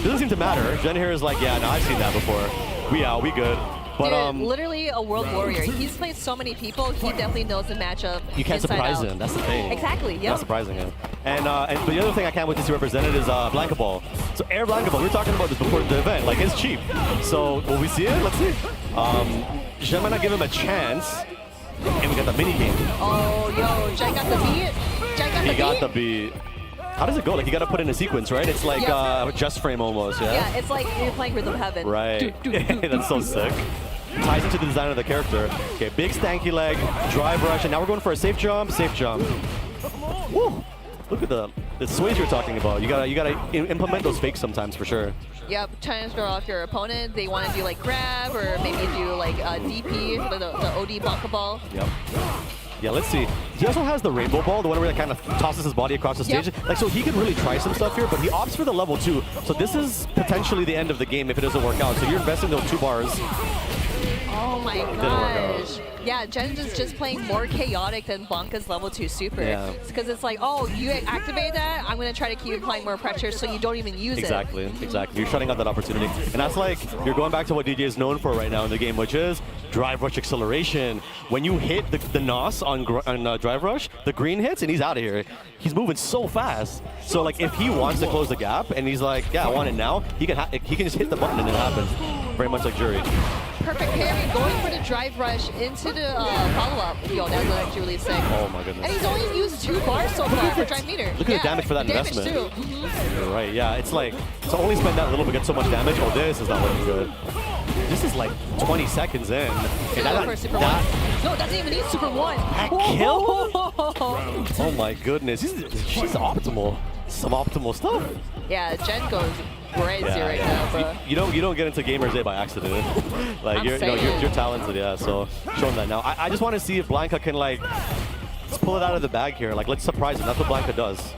Doesn't seem to matter. Jen here is like, yeah, no, I've seen that before. We good. But, dude, literally a world warrior. He's played so many people. He definitely knows the matchup. You can't surprise out. him. That's the thing. Exactly. Yeah. Not surprising him. And but the other thing I can't wait to see represented is Blanca Ball. So Air Blanca Ball. We were talking about this before the event. Like, it's cheap. So will we see it? Let's see. Jen might not give him a chance. And we got the mini game. Oh, yo, Jai got the beat. He got the beat. How does it go? Like, you got to put in a sequence, right? It's like just frame almost. Yeah, it's like you're playing Rhythm Heaven. Right. That's so sick. Ties into the design of the character. Okay, big stanky leg, drive rush, and now we're going for a safe jump. Woo! Look at the sways you're talking about. You gotta implement those fakes sometimes for sure. Yep, trying to throw off your opponent. They want to do like grab or maybe do like DP, the OD Blanca Ball. Yep. Yeah, let's see. He also has the rainbow ball, the one where he kind of tosses his body across the stage. Yep. Like, so he could really try some stuff here, but he opts for the level 2. So this is potentially the end of the game if it doesn't work out. So you're investing those 2 bars. Oh my gosh. Yeah, Jen is just playing more chaotic than Blanca's level 2 super. Yeah. Because it's like, oh, you activate that, I'm going to try to keep applying more pressure so you don't even use it. Exactly. You're shutting out that opportunity. And that's like, you're going back to what DJ is known for right now in the game, which is drive rush acceleration. When you hit the NOS on drive rush, the green hits and he's out of here. He's moving so fast. So like, if he wants to close the gap and he's like, yeah, I want it now, he can just hit the button and it happens. Very much like Jury. Perfect parry, going for the drive rush into the follow-up. Yo, that was actually really sick. Oh my goodness. And he's only used 2 bars so far for drive meter. Look at the damage for that investment. Too. You're right, yeah. It's like, to only spend that little bit, get so much damage. Oh, this is not looking good. This is like 20 seconds in. Okay, for Super 1. No, it doesn't even need Super 1. That kill? Oh my goodness. She's optimal. Some optimal stuff. Yeah, Jen goes crazy right now, bro. You don't get into Gamers Day by accident. Like you're talented, yeah. So show them that now. I just want to see if Blanca can like let's pull it out of the bag here. Like let's surprise him. That's what Blanca does.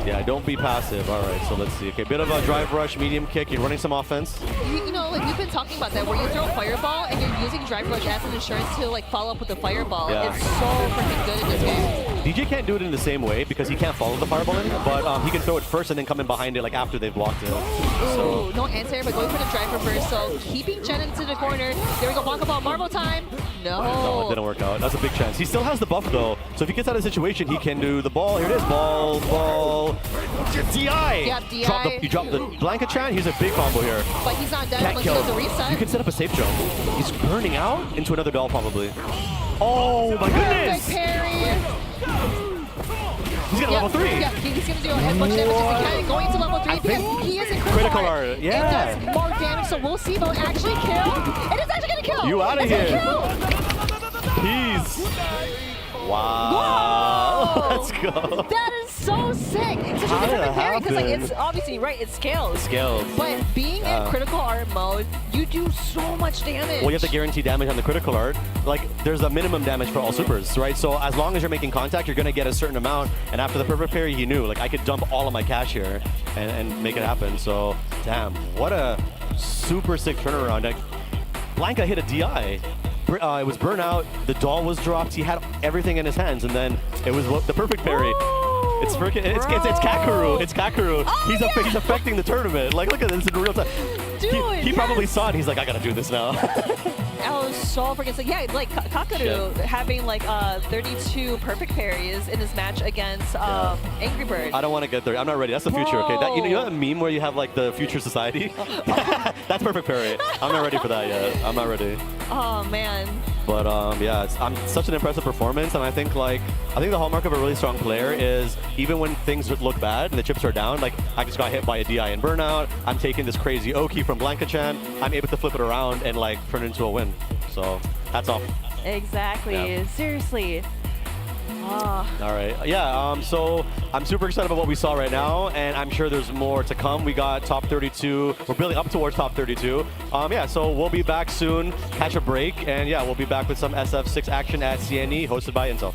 Yeah, don't be passive. All right, so let's see. Okay, bit of a drive rush, medium kick. You're running some offense. You know, like we've been talking about that, where you throw fireball and you're using drive rush as an insurance to like follow up with the fireball. Yeah. It's so freaking good in this game. DJ can't do it in the same way because he can't follow the fireball in, but he can throw it first and then come in behind it like after they've blocked it. Ooh, no answer, but going for the drive reverse. So keeping Jen into the corner. There we go, Blanca Ball, Marvel time. No, it didn't work out. That's a big chance. He still has the buff though, so if he gets out of the situation, he can do the ball. Here it is, ball. DI! Yeah, DI. You drop the Blanca Chan, here's a big combo here. But he's not dead Can't unless kill. he does a reset. You can set up a safe jump. He's burning out into another doll probably. Oh my goodness! Perfect parry. got a level 3. Yeah, he's going to do as much damage as he can going to level 3 because he is in critical art. Yeah. It does more damage, so we'll see if it'll actually kill. It is actually going to kill. You out of here. Peace. Wow. Let's go. That is so sick. It's such a different parry because like it's obviously right. It scales. But being in critical art mode, you do so much damage. Well, you have to guarantee damage on the critical art. Like, there's a minimum damage for all supers, right? So as long as you're making contact, you're gonna get a certain amount. And after the perfect parry, he knew like I could dump all of my cash here and make it happen. So damn, what a super sick turnaround. Like, Blanka hit a DI. It was burnout, the doll was dropped, he had everything in his hands, and then it was the perfect parry. It's Kakeru. It's Kakeru. Oh, He's affecting the tournament. Like, look at this in real time. Dude, he probably saw it. He's like, I gotta do this now. I was so freaking sick. Yeah, like Kakeru having like 32 perfect parries in his match against Angry Bird. I don't want to get there. I'm not ready. That's the future. Okay, you know that meme where you have like the future society? That's perfect parry. I'm not ready for that yet. I'm not ready. Oh man. But yeah, I'm such an impressive performance, and I think the hallmark of a really strong player is even when things look bad and the chips are down, like I just got hit by a DI in burnout, I'm taking this crazy Oki from Blanka-chan, I'm able to flip it around and like turn it into a win. So hats off. Exactly. Yeah. Seriously. All right. Yeah. So I'm super excited about what we saw right now, and I'm sure there's more to come. We got top 32. We're building up towards top 32. Yeah. So we'll be back soon. Catch a break, and yeah, we'll be back with some SF6 action at CNE, hosted by Intel.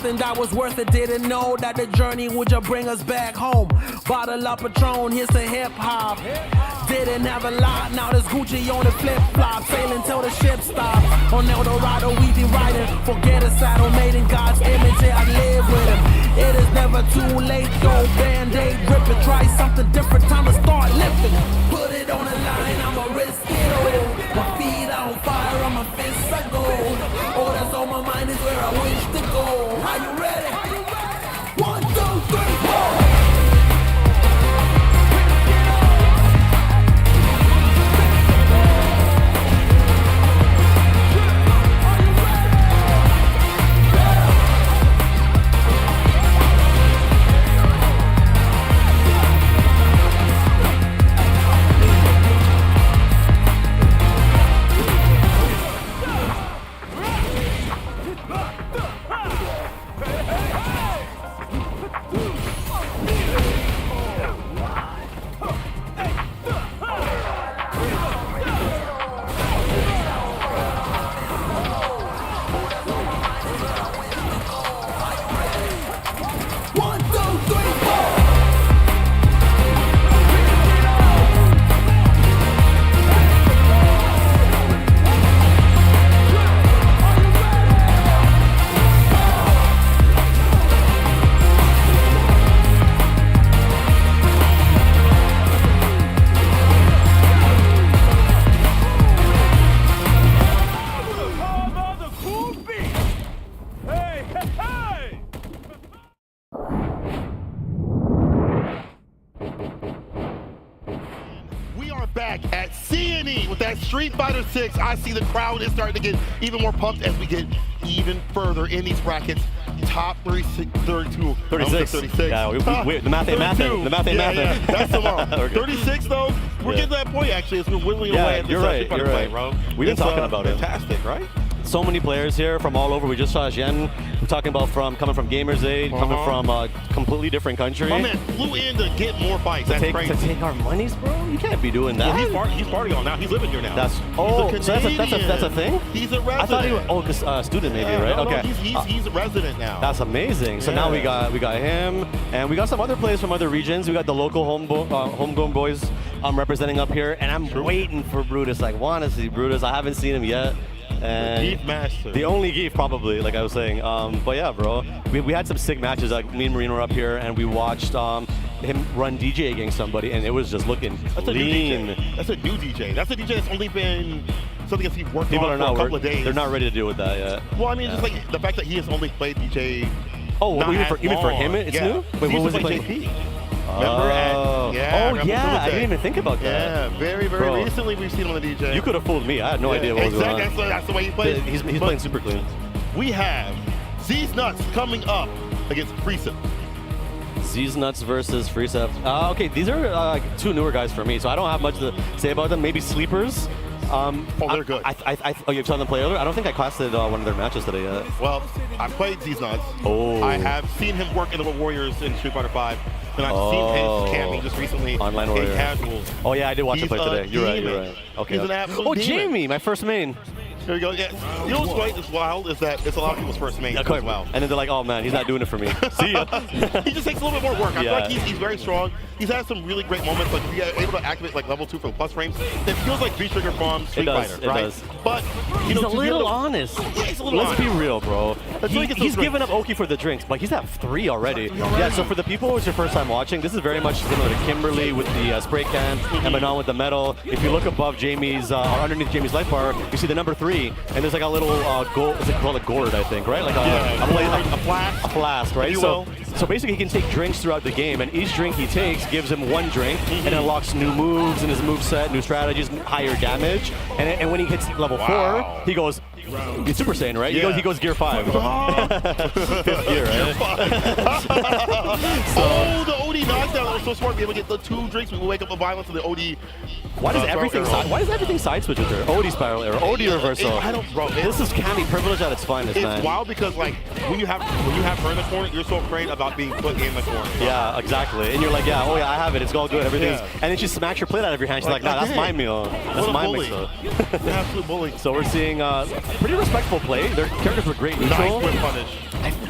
That was worth it, didn't know that the journey would just bring us back home. Bottle up Patron, here's the hip hop. Didn't have a lot, now there's Gucci on the flip flop. Sailing till the ship stops. On El Dorado we be riding. Forget a saddle made in God's image, yeah, I live with him. It is never too late, go Band-Aid, rip it, try something different, time to start lifting. Put it on the line, I'ma risk it all. My feet on fire, on my fists are gold. All that's on my mind is where I wish to go. Are you ready? 1, 2, 3, 4. Street Fighter 6, I see the crowd is starting to get even more pumped as we get even further in these brackets. Top 32. 36. 36. Yeah, the math ain't mathing. The math ain't mathing. Yeah, that's the long. 36 though, we're getting to that point actually as we're whittling away at this Street Fighter play, bro. We've been talking about it. Fantastic, right? So many players here from all over. We just saw Jen talking about coming from Gamers Aid, coming from a completely different country. My man flew in to get more fights. That's crazy. To take our monies, bro? You can't be doing that. Well, he's partying on now. He's living here now. That's that's a thing? He's a resident. I thought he was student maybe, right? No, okay. He's a resident now. That's amazing. So now we got him, and we got some other players from other regions. We got the local homegrown boys representing up here, and I'm waiting for Brutus. Like, want to see Brutus. I haven't seen him yet. And Geef master. The only Geef probably, like I was saying. But yeah, bro, we had some sick matches. Like me and Marino were up here, and we watched him run DJ against somebody, and it was just looking clean. That's a new DJ. That's a DJ that's only been something that he worked People on for a couple of days. They're not ready to deal with that yet. Well, I mean, just like the fact that he has only played DJ. Oh, even for him, it's new. Wait, what was he playing? JP. Remember? I didn't even think about that. Yeah, very recently we've seen him on the DJ. You could have fooled me. I had no idea what was going on. Exactly, that's the way he plays. He's playing super clean. We have Z's Nuts coming up against Freesa. Z's Nuts versus Freesa. Okay, these are two newer guys for me, so I don't have much to say about them. Maybe sleepers. They're good. You've saw them play earlier? I don't think I casted one of their matches today yet. Well, I played Z's Nuts. Oh. I have seen him work in the Warriors in Street Fighter 5. And I've seen his camping just recently Online in Warrior. casuals. Oh yeah, I did watch him play today. You're right. Okay. He's an absolute demon. Jamie, my first main. There we go. Yeah. You know what's wild is that it's a lot of people's first main as well. And then they're like, oh man, he's not doing it for me. See ya. He just takes a little bit more work. I feel like he's very strong. He's had some really great moments. Like if you're able to activate like level 2 for the plus frames, it feels like V-Trigger from Street Fighter, right? Does. But he's a little honest. Yeah, he's a little honest. Let's be real, bro. He's given up Oki for the drinks, but he's at 3 already. Yeah, so for the people who's your first time watching, this is very much similar to Kimberly with the spray can and Manon with the metal. If you look above Jamie's, or underneath Jamie's life bar, you see the number 3, and there's like a little gold, is it called a gourd, I think, right? Like a flask, right? So basically he can take drinks throughout the game, and each drink he takes gives him one drink, and unlocks new moves in his moveset, new strategies, higher damage, and when he hits level 4, he goes, he's Super Saiyan, right? He goes Gear 5. 5th gear, right? The OD knockdown. That was so smart to be able to get the 2 drinks. We will wake up the violence of the OD. Why does everything side switch with her? OD spiral error, OD reversal. I don't, bro. This is Cammy privilege at its finest, man. It's wild because like when you have her in the corner, you're so afraid about being put in the corner. Yeah, exactly. And you're like, yeah, oh yeah, I have it. It's all good. Everything's. And then she smacks your plate out of your hand. She's like, nah, that's my meal. That's my mix-up. An absolute bully. So we're seeing pretty respectful play. Their characters were great neutral. Nice whip punish.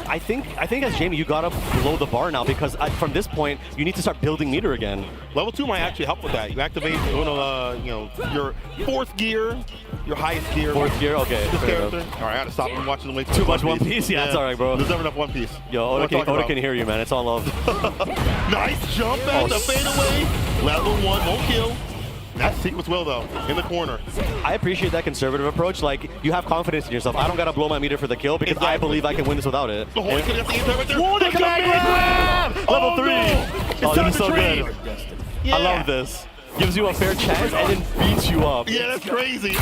I think as Jamie, you gotta blow the bar now because from this point you need to start building meter again. Level 2 might actually help with that. You activate, your 4th gear, your highest gear. 4th gear, okay. This character. All right, I gotta stop him watching the way. Too much One Piece. Yeah, it's all right, bro. There's never enough One Piece. Yo, Oda can hear you, man. It's all love. Nice jump at the fadeaway. Level 1 won't kill. That's sequence will though, in the corner. I appreciate that conservative approach. Like, you have confidence in yourself. I don't gotta blow my meter for the kill because I believe I can win this without it. The whole kid at the end right there. Whoa, the command grab! Level 3! No. Oh, this is so good. I love this. Gives you a fair chance and then beats you up. Yeah, that's crazy.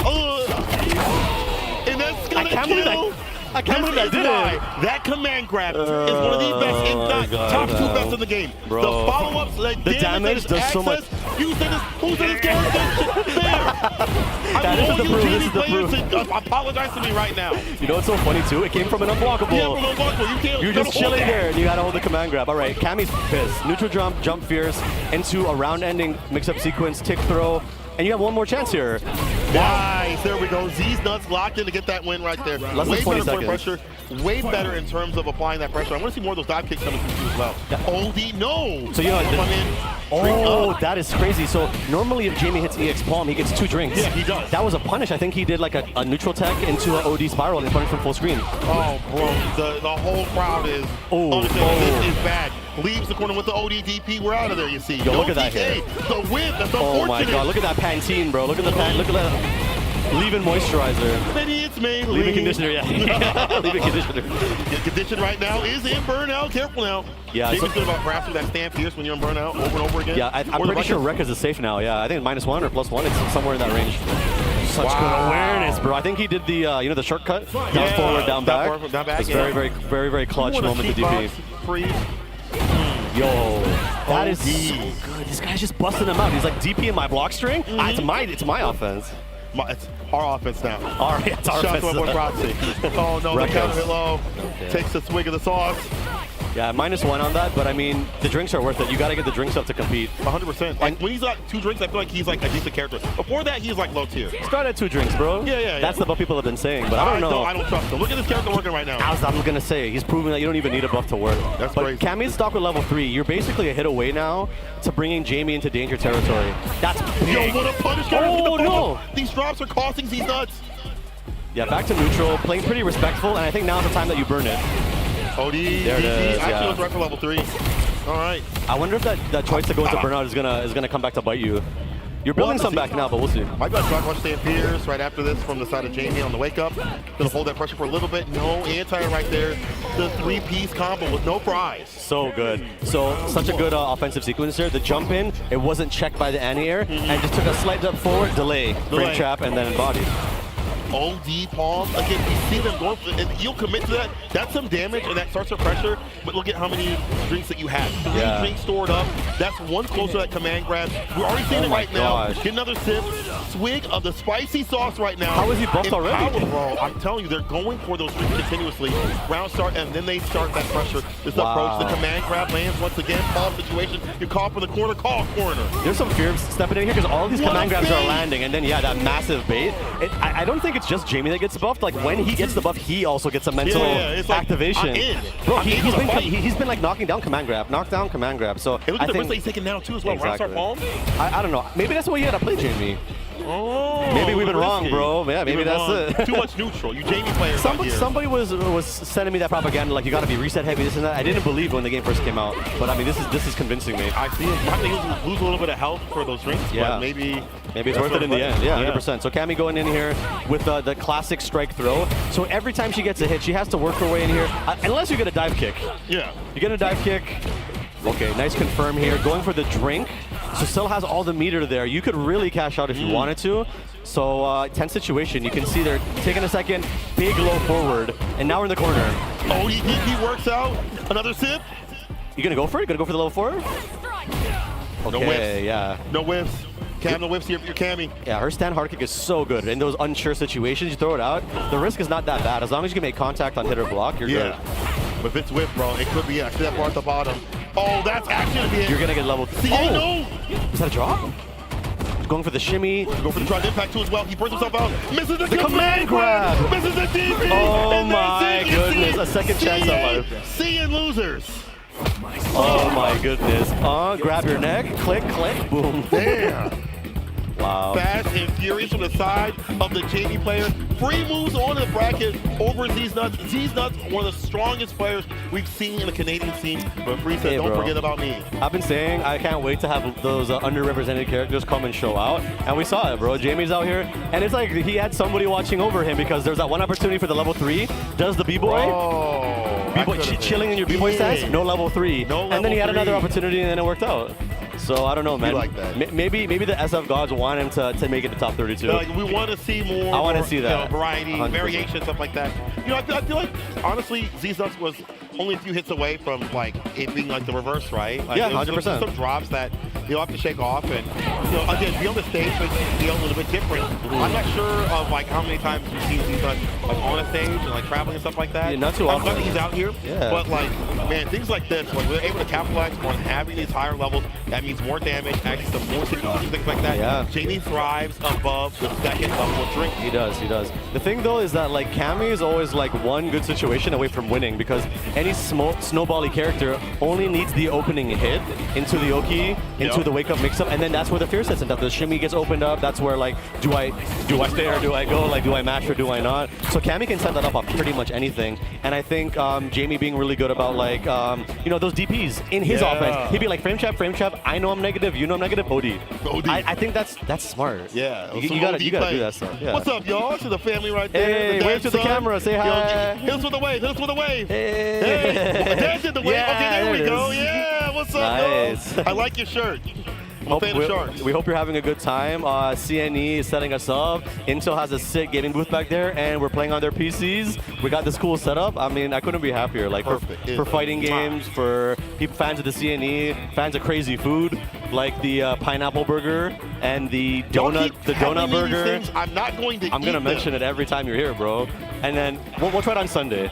And that's gonna kill. I can't believe I did it. That command grab is one of the best, if not top 2 best in the game. Bro. The follow-ups, like the damage does so much. Who's in his character? This is the proof. This is the proof. Apologize to me right now. You know what's so funny too? It came from an unblockable. Yeah, from an unblockable. You're just chilling there and you gotta hold the command grab. All right, Cammy's pissed. Neutral jump fierce into a round-ending mix-up sequence, tick throw, and you have one more chance here. Nice, there we go. Z's Nuts locked in to get that win right there. Less way than 20 better seconds. Pressure, way better in terms of applying that pressure. I want to see more of those dive kicks coming through as well. Yeah. OD, no. So you know, that is crazy. So normally if Jamie hits EX Palm, he gets 2 drinks. Yeah, he does. That was a punish. I think he did like a neutral tech into an OD spiral and punished from full screen. Oh, bro, the whole crowd is this is bad. Leaves the corner with the OD DP. We're out of there, you see. Yo, look at that here. The whip, that's unfortunate. Oh my god, look at that Pantene, bro. Look at that. Leave-in moisturizer. Maybe it's me. Leave-in conditioner, yeah. Leave-in conditioner. The condition right now is in burnout. Careful now. Yeah. Jamie's good about perhaps with that stand fierce when you're in burnout over and over again. Yeah, I'm pretty sure Rekka's is safe now. Yeah, I think it's -1 or +1. It's somewhere in that range. such good awareness, bro. I think he did the, you know, the shortcut. Down forward, down back. It's very clutch moment to DP. Yo, that is so good. This guy's just busting him out. He's like DP in my block string. It's my offense. It's our offense now. It's our Shout offense. out to my boy Proxy. Oh no, the counter hit low. Takes a swig of the sauce. Yeah, -1 on that, but I mean, the drinks are worth it. You got to get the drinks up to compete. 100%. Like when he's got 2 drinks, I feel like he's like a decent character. Before that, he's like low tier. Start at 2 drinks, bro. Yeah. That's what people have been saying, but I don't know. I don't trust him. Look at this character working right now. I'm gonna say he's proven that you don't even need a buff to work. That's but crazy. Cammy's stock with level 3. You're basically a hit away now to bringing Jamie into danger territory. That's big. Yo, what a punish! Oh no! These drops are costing these nuts. Yeah, back to neutral, playing pretty respectful, and I think now's the time that you burn it. OD, there it is, actually was right for level 3. All right. I wonder if that choice to go into burnout is gonna come back to bite you. You're building some back now, but we'll see. My guy's trying to stay in Pierce right after this from the side of Jamie on the wake up. Gonna hold that pressure for a little bit. No anti right there. The 3-piece combo with no fries. So good. So such a good offensive sequence there. The jump in, it wasn't checked by the anti-air, and just took a slight step forward, delay, frame trap, and then body. OD palm. Again, you see them going, and you'll commit to that. That's some damage, and that starts to pressure. But look at how many drinks that you have. 3 drinks stored up. That's one close to that command grab. We're already seeing it right now. Get another sip. Swig of the spicy sauce right now. How is he buffed already? Bro, I'm telling you, they're going for those drinks continuously. Round start, and then they start that pressure. This approach, the command grab lands once again. Palm situation. You're caught for the corner. Call corner. There's some fear stepping in here because all these command grabs are landing, and then that massive bait. I don't think it's just Jamie that gets buffed. Like when he gets the buff, he also gets a mental activation. Bro, he's been like knocking down command grab, So look at the risk that he's taking now too as well. Exactly. Palm. I don't know. Maybe that's the way you gotta play Jamie. Oh, maybe we've been wrong, bro. Yeah, maybe that's it. Too much neutral. You Jamie players. Somebody was sending me that propaganda like you gotta be reset heavy, this and that. I didn't believe when the game first came out, but I mean this is convincing me. I see him. I think he'll lose a little bit of health for those drinks, but maybe it's worth it in the end. Yeah, 100%. So Cammy going in here with the classic strike throw. So every time she gets a hit, she has to work her way in here, unless you get a dive kick. Yeah. You get a dive kick. Okay, nice confirm here. Going for the drink. So still has all the meter there. You could really cash out if you wanted to. So tense situation. You can see they're taking a second, big low forward, and now we're in the corner. Oh, he works out. Another sip. You gonna go for it? You gonna go for the level 4? Okay, no whiffs. Yeah. No whiffs. Cam, no whiffs here for your Cammy. Yeah, her stand hard kick is so good. In those unsure situations, you throw it out. The risk is not that bad. As long as you can make contact on hit or block, you're good. But if it's whiff, bro, it could be. I see that bar at the bottom. Oh, that's actually you're gonna get level 3. No! Is that a drop? Going for the shimmy. Go for the drive impact too as well. He burns himself out. Misses the command grab. Misses the DP. Oh my goodness! A second chance at life. Seeing losers. Oh my goodness! Grab your neck. Click, click, boom. Damn. Wow. Fast and furious from the side of the Jamie player. Free moves on the bracket over Z's Nuts. Z's Nuts, one of the strongest players we've seen in the Canadian scene. But Free said, don't forget about me. I've been saying I can't wait to have those underrepresented characters come and show out. And we saw it, bro. Jamie's out here. And it's like he had somebody watching over him because there's that one opportunity for the level 3. Does the B-boy? Oh, B-boy chilling in your B-boy stance? No level 3. No level and then he had 3. another opportunity and then it worked out. So I don't know, man. You like that. Maybe the SF gods want him to make it to top 32. Like, we want to see more. I want to see that. Variety, 100%. variation, stuff like that. You know, I feel like, honestly, Z's Nuts was only a few hits away from, like, it being, like, the reverse, right? Like, 100%. Some drops that you'll have to shake off. And, you know, again, be on the stage makes you feel a little bit different. I'm not sure of, like, how many times you've seen Z's Nuts, like, on a stage and, like, traveling and stuff like that. Yeah, not too often. I'm glad that he's out here. Yeah. But, like, man, things like this, when we're able to capitalize on having these higher levels, that means more damage, actually some more situations, things like that. Yeah. Jamie thrives above the second level of drink. He does. The thing though is that like Cammy is always like one good situation away from winning because any snowbally character only needs the opening hit into the Oki, into the wake up mix up, and then that's where the fear sets in. That the shimmy gets opened up. That's where like do I stay or do I go? Like do I mash or do I not? So Cammy can set that up on pretty much anything. And I think Jamie being really good about like you know those DPs in his offense. He'd be like frame trap. I know I'm negative. You know I'm negative. OD. I think that's smart. Yeah. You gotta do that stuff. Yeah. What's up, y'all? To the family right there. Hey, wave to the camera. Say hi. Hit us with a wave. Hey. Dad did the wave. Yeah, okay, there we it go. is. Yeah. What's up, Nice. y'all? I like your shirt. We hope you're having a good time. CNE is setting us up. Intel has a sick gaming booth back there, and we're playing on their PCs. We got this cool setup. I mean, I couldn't be happier. Like for fighting games, for people fans of the CNE, fans of crazy food, like the pineapple burger and the donut burger. I'm not going to. I'm gonna mention it every time you're here, bro. And then we'll try it on Sunday.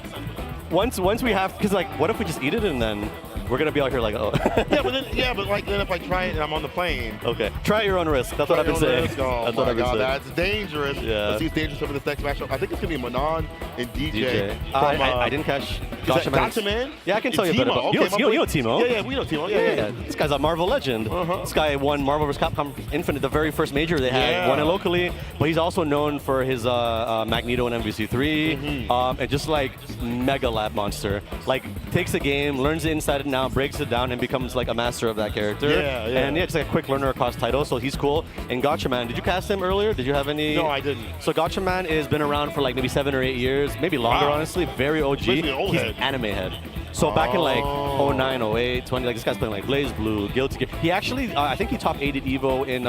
Once we have, because like, what if we just eat it and then we're gonna be out here like, oh. but like then if I try it and I'm on the plane. Okay. Try at your own risk. That's what I've been saying. Oh That's what I've been saying. That's dangerous. Yeah. Let's see who's dangerous over this next matchup. I think it's gonna be Manon and DJ. I didn't catch Gotcha Man. Yeah, I can tell you a bit about. Okay, you know Timo. Yeah, we know Timo. Yeah. This guy's a Marvel legend. This guy won Marvel vs. Capcom Infinite, the very first major they had. Won it locally, but he's also known for his Magneto and MVC3, and just like mega lab monster. Like takes a game, learns it inside and out, breaks it down, and becomes like a master of that character. And just like a quick learner across titles, so he's cool. And Gotcha Man, did you cast him earlier? Did you have any? No, I didn't. So Gotcha Man has been around for like maybe 7 or 8 years, maybe longer, honestly. Very OG. He's an anime head. So back in like 09, 08, 20, like this guy's playing like Blaze Blue, Guilty Gear. He actually, I think he top 8 at Evo in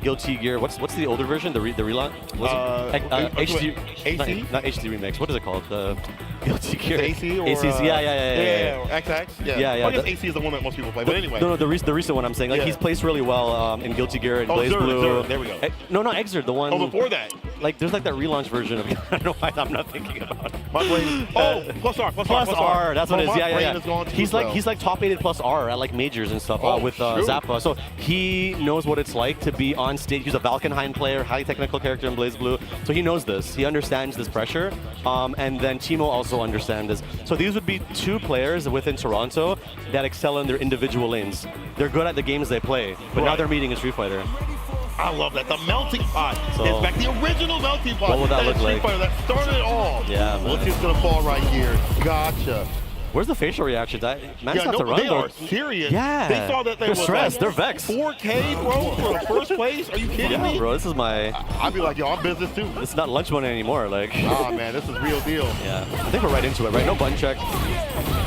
Guilty Gear. What's the older version? The relaunch? HD. AC? Not HD remix. What is it called? Guilty Gear. AC or ACC? Yeah. XX? Yeah. I guess AC is the one that most people play. But anyway. No, the recent one I'm saying. Like he's placed really well in Guilty Gear and Blaze Blue. There we go. No, not Exert. The one. Oh, before that. Like there's like that relaunch version of. I don't know why I'm not thinking about it. My brain. Plus R. That's what it is. Yeah. He's like top 8 plus R at like majors and stuff with Zappa. So he knows what it's like to be on stage. He's a Valkenheim player, highly technical character in Blaze Blue. So he knows this. He understands this pressure. And then Timo also understands this. So these would be 2 players within Toronto that excel in their individual lanes. They're good at the games they play, but now they're meeting in Street Fighter. I love that. The melting pot is back. The original melting pot. What would that look like? That started it all. Yeah, man. Let's see what's going to fall right here. Gotcha. Where's the facial reactions? Man's not to run, they are serious. Yeah. They saw that they're stressed. They're vexed. 4K, bro, for first place? Are you kidding me? Bro, this is my... I'd be like, yo, I'm business too. This is not lunch money anymore. Like. Ah, man, this is real deal. Yeah. I think we're right into it, right? No button check.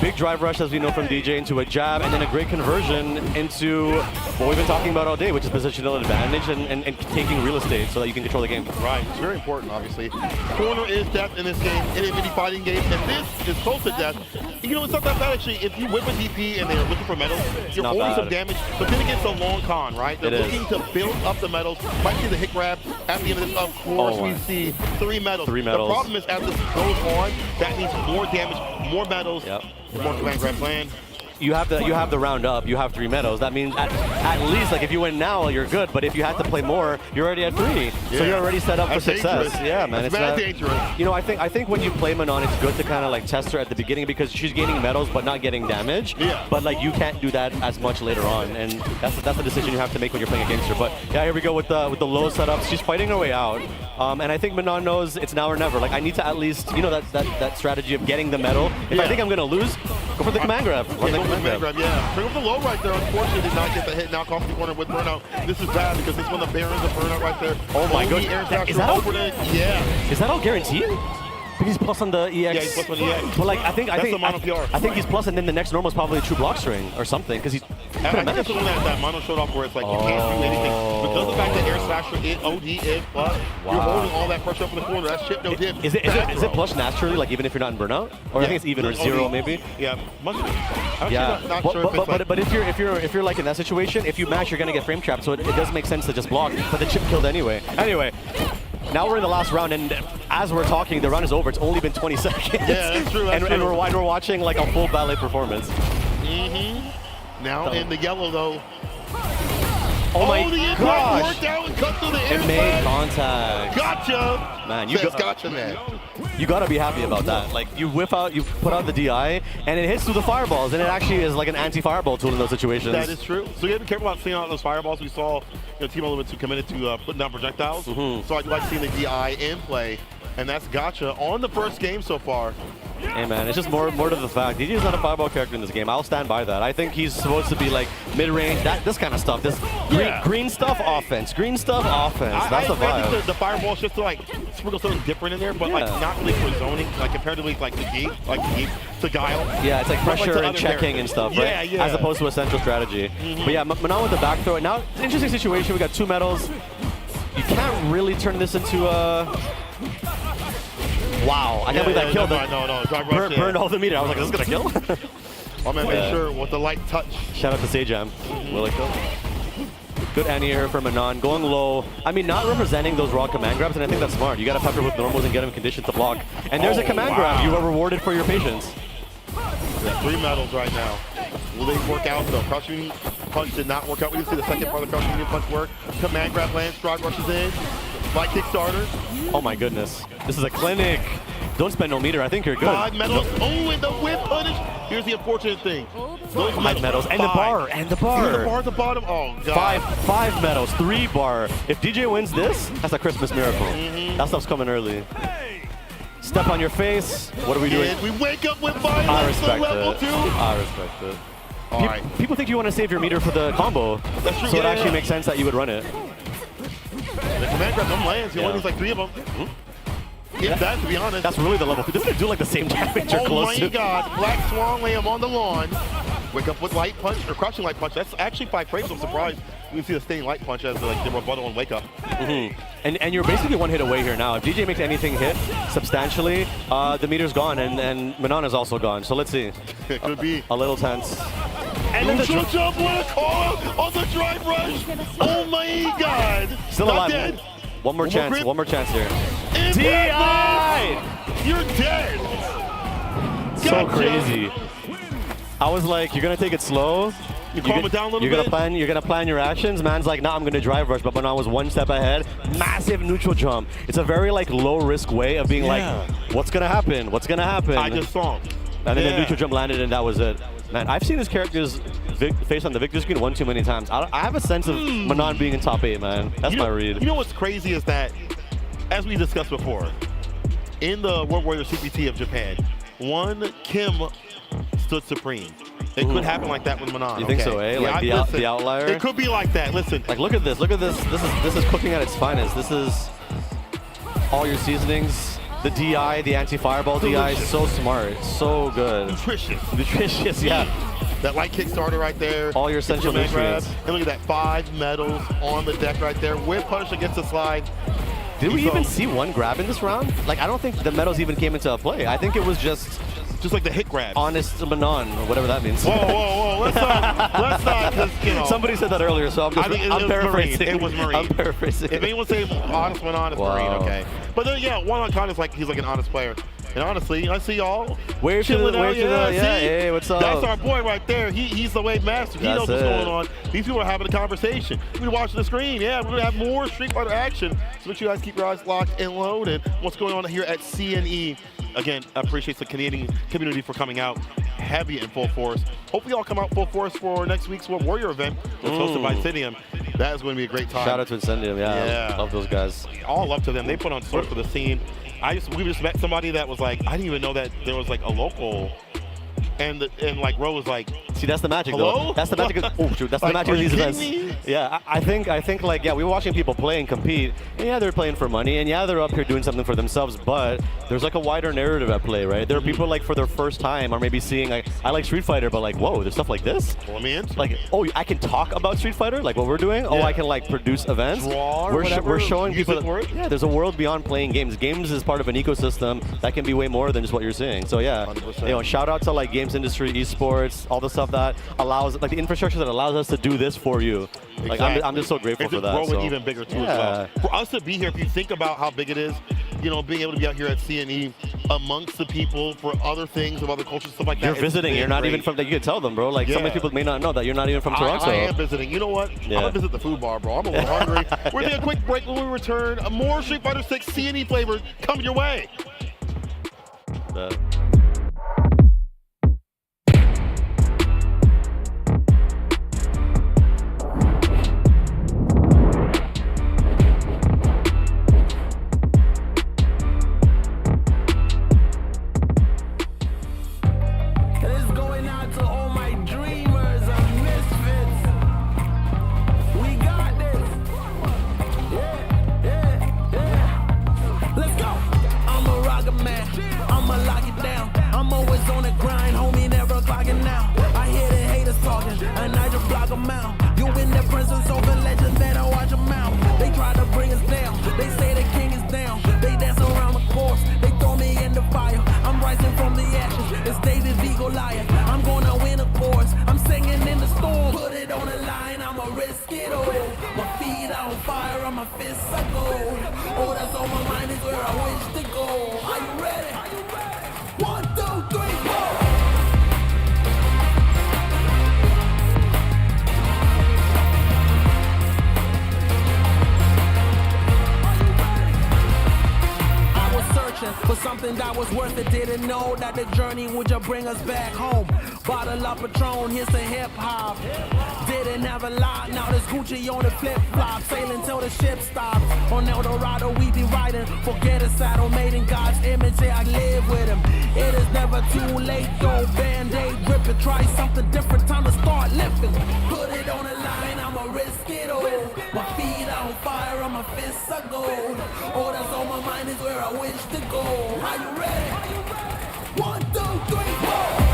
Big drive rush, as we know from DJ, into a jab, and then a great conversion into what we've been talking about all day, which is positional advantage and taking real estate so that you can control the game. Right. It's very important, obviously. Corner is death in this game, in a mini fighting game, and this is close to death. You know, it's not that bad, actually. If you whip a DP and they're looking for medals, you're holding some damage, but then it gets a long con, right? They're looking to build up the medals. Might see the hit grab at the end of this. Of course, we see 3 medals. 3 medals. The problem is, as this goes on, that means more damage, more medals, more command grab. You have the round up. You have 3 medals. That means at least, like, if you win now, you're good. But if you have to play more, you're already at 3. So you're already set up for success. Dangerous. Yeah, man. It's mad dangerous. You know, I think when you play Manon, it's good to kind of like test her at the beginning because she's gaining medals but not getting damage. Yeah. But like you can't do that as much later on, and that's the decision you have to make when you're playing against her. But yeah, here we go with the low setups. She's fighting her way out, and I think Manon knows it's now or never. Like I need to at least, you know, that strategy of getting the medal. If I think I'm gonna lose, go for the command grab. Bring up the low right there. Unfortunately, did not get the hit. Now comes the corner with burnout. This is bad because this one the Barons of burnout right there. Oh my goodness. Is that all guaranteed? He's plus on the EX. Yeah, he's plus on the EX. But like, I think he's plus, and then the next normal is probably a true block string or something because he's. I think that's the one that Mono showed off where it's like you can't do anything. Because of the fact that Air Slasher OD is plus, you're holding all that pressure up in the corner. That's chip no dip. Is it plus naturally, like even if you're not in burnout? Or I think it's even or 0 maybe? Yeah, must be. Yeah, but if you're like in that situation, if you mash, you're gonna get frame trapped. So it does make sense to just block, but the chip killed anyway. Anyway. Now we're in the last round, and as we're talking, the round is over. It's only been 20 seconds. Yeah, that's true. And we're watching like a full ballet performance. Now in the yellow, though. Oh my gosh! Worked out and cut through the air. It made contact. Gotcha! Man, gotcha, man. You gotta be happy about that. Like you whip out, you put out the DI, and it hits through the fireballs, and it actually is like an anti-fireball tool in those situations. That is true. So you have to be careful about seeing out those fireballs. We saw Team a little bit too committed to putting down projectiles. So I like seeing the DI in play, and that's gotcha on the first game so far. Hey man, it's just more to the fact. DJ is not a fireball character in this game. I'll stand by that. I think he's supposed to be like mid-range, this kind of stuff. This green stuff offense. Green stuff offense. That's the vibe. I think the fireball is just to like sprinkle something different in there, but like not really for zoning, like comparatively like the game, to Guile. Yeah, it's like pressure and checking and stuff, right? Yeah. As opposed to a central strategy. But yeah, Manon with the back throw. Now, it's an interesting situation. We got 2 medals. You can't really turn this into a... Wow, I can't believe that killed him. No. Burned all the meter. I was like, is this going to kill? I'm going to make sure with the light touch. Shout out to Sejam. Will it kill? Good anti-air for Manon. Going low. I mean, not representing those raw command grabs, and I think that's smart. You got to pepper with normals and get him conditioned to block. And there's a command grab. You are rewarded for your patience. Yeah, 3 medals right now. Will they work out though? Crouch Union Punch did not work out. We didn't see the second part of the Crouch Union Punch work. Command grab lands, Stride rushes in. Light Kickstarter. Oh my goodness. This is a clinic. Don't spend no meter. I think you're good. 5 medals. Oh, and the whip punish. Here's the unfortunate thing. Those 5 medals. And the bar. And the bar. Even the bar at the bottom. Oh, God. 5 medals. 3 bar. If DJ wins this, that's a Christmas miracle. That stuff's coming early. Step on your face. What are we doing? And we wake up with violence. I respect level 2. I respect it. All right. People think you want to save your meter for the combo. That's true. So it actually makes sense that you would run it. The command grab them lands. He only needs like 3 of them. If that, to be honest. That's really the level 2. Doesn't it do like the same damage you're close to? Oh my God. Black Swan Lamb on the lawn. Wake up with light punch or crushing light punch. That's actually 5 frames. I'm surprised you can see the staying light punch as like the rebuttal and wake up. And you're basically 1 hit away here now. If DJ makes anything hit substantially, the meter's gone and Manon is also gone. So let's see. It could be a little tense. And then the jump with a call on the drive rush. Oh my God. Still Not alive. Dead. One more chance. One more chance here. DI! You're dead. So gotcha. Crazy. I was like, you're gonna take it slow. You calm it down a little bit. You're gonna plan your actions. Man's like, nah, I'm gonna drive rush, but Manon was 1 step ahead. Massive neutral jump. It's a very like low risk way of being like, what's gonna happen? What's gonna happen? I just saw him. And then the neutral jump landed, and that was it. Man, I've seen his character's face on the victory screen 1 too many times. I have a sense of Manon being in top 8, man. That's my read. You know what's crazy is that, as we discussed before, in the World Warrior CPT of Japan, one Kim stood supreme. It could happen like that with Manon. You think so, eh? Like the outlier? It could be like that. Listen. Like, look at this. Look at this. This is cooking at its finest. This is all your seasonings. The DI, the anti-fireball DI is so smart. So good. Nutritious, yeah. That light Kickstarter right there. All your essential nutrients. And look at that, 5 medals on the deck right there. Whip punish against the slide. Did we even see 1 grab in this round? Like, I don't think the medals even came into play. I think it was just like the hit grab. Honest Manon, or whatever that means. Whoa. Let's not, because, you know. Somebody said that earlier, so I'm paraphrasing. It was Marine. I'm paraphrasing. If anyone say honest Manon, it's Marine, okay. But then, yeah, one on con is like, he's like an honest player. And honestly, I see y'all chilling out. Hey, what's up? That's our boy right there. He's the wave master. He knows what's going on. These people are having a conversation. We're watching the screen. Yeah, we're going to have more Street Fighter action. So make sure you guys keep your eyes locked and loaded. What's going on here at CNE? Again, I appreciate the Canadian community for coming out heavy in full force. Hopefully y'all come out full force for next week's World Warrior event that's hosted by Incendium. That is going to be a great time. Shout out to Incendium, yeah. Love those guys. All love to them. They put on sort for the scene. We just met somebody that was like, I didn't even know that there was like a local, and like Ro was like, see, that's the magic. Hello? Though. That's the magic. That's the magic of these events. Me? Yeah, I think like, yeah, we were watching people play and compete, and yeah, they're playing for money, and yeah, they're up here doing something for themselves, but there's like a wider narrative at play, right? There are people like for their first time, or maybe seeing like, I like Street Fighter, but like, whoa, there's stuff like this. Well, let me answer. Like, oh, I can talk about Street Fighter, like what we're doing. Oh, I can like produce events. We're showing people that, yeah, there's a world beyond playing games. Games is part of an ecosystem that can be way more than just what you're seeing. So yeah, 100%. You know, shout out to like games industry, esports, all the stuff that allows, like the infrastructure that allows us to do this for you. Like I'm just so grateful for that. It's growing even bigger too as well. For us to be here, if you think about how big it is, you know, being able to be out here at CNE amongst the people for other things, of other cultures, stuff like that. You're visiting. You're not even from. You can tell them, bro. Like some people may not know that you're not even from Toronto. I am visiting. You know what? I'm gonna visit the food bar, bro. I'm a little hungry. We're gonna take a quick break. When we return, more Street Fighter 6 CNE flavors coming your way. Goliath. I'm gonna win, of course. I'm singing in the storm. Put it on the line, I'ma risk it all. My feet on fire, on my fists I go. Oh, that's on my mind is where I wish to go. Are you ready? 1, 2, 3, 4. For something that was worth it, didn't know that the journey would just bring us back home. Bottle up Patron, here's the hip hop. Didn't have a lot, now there's Gucci on the flip flop. Sailing till the ship stops. On El Dorado we be riding. Forget a saddle made in God's image, yeah I live with him. It is never too late though, Band-Aid rip it. Try something different, time to start lifting. Put it on the line, I'ma risk it all. My feet on fire, on my fists are gold. Oh, that's on my mind is where I wish to go. Are you ready? 1, 2, 3, 4.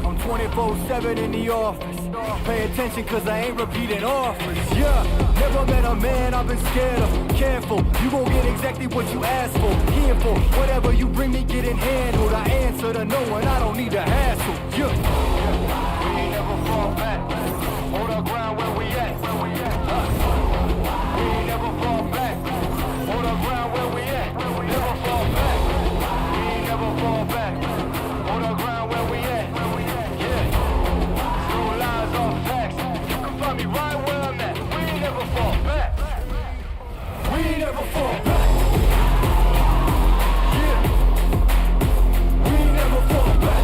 I'm 24/7 in the office. Pay attention cause I ain't repeating offers. Yeah, never met a man I've been scared of. Careful, you gon' get exactly what you asked for. Here for whatever you bring me getting handled. I answer to no one, I don't need a hassle. Yeah, we ain't never fall back. Hold our ground where we at. We ain't never fall back. Hold our ground where we at. Never fall back. We ain't never fall back. Hold our ground where we at. Yeah. No lies or facts. You can find me right where I'm at. We ain't never fall back. We ain't never fall back. Yeah. We ain't never fall back.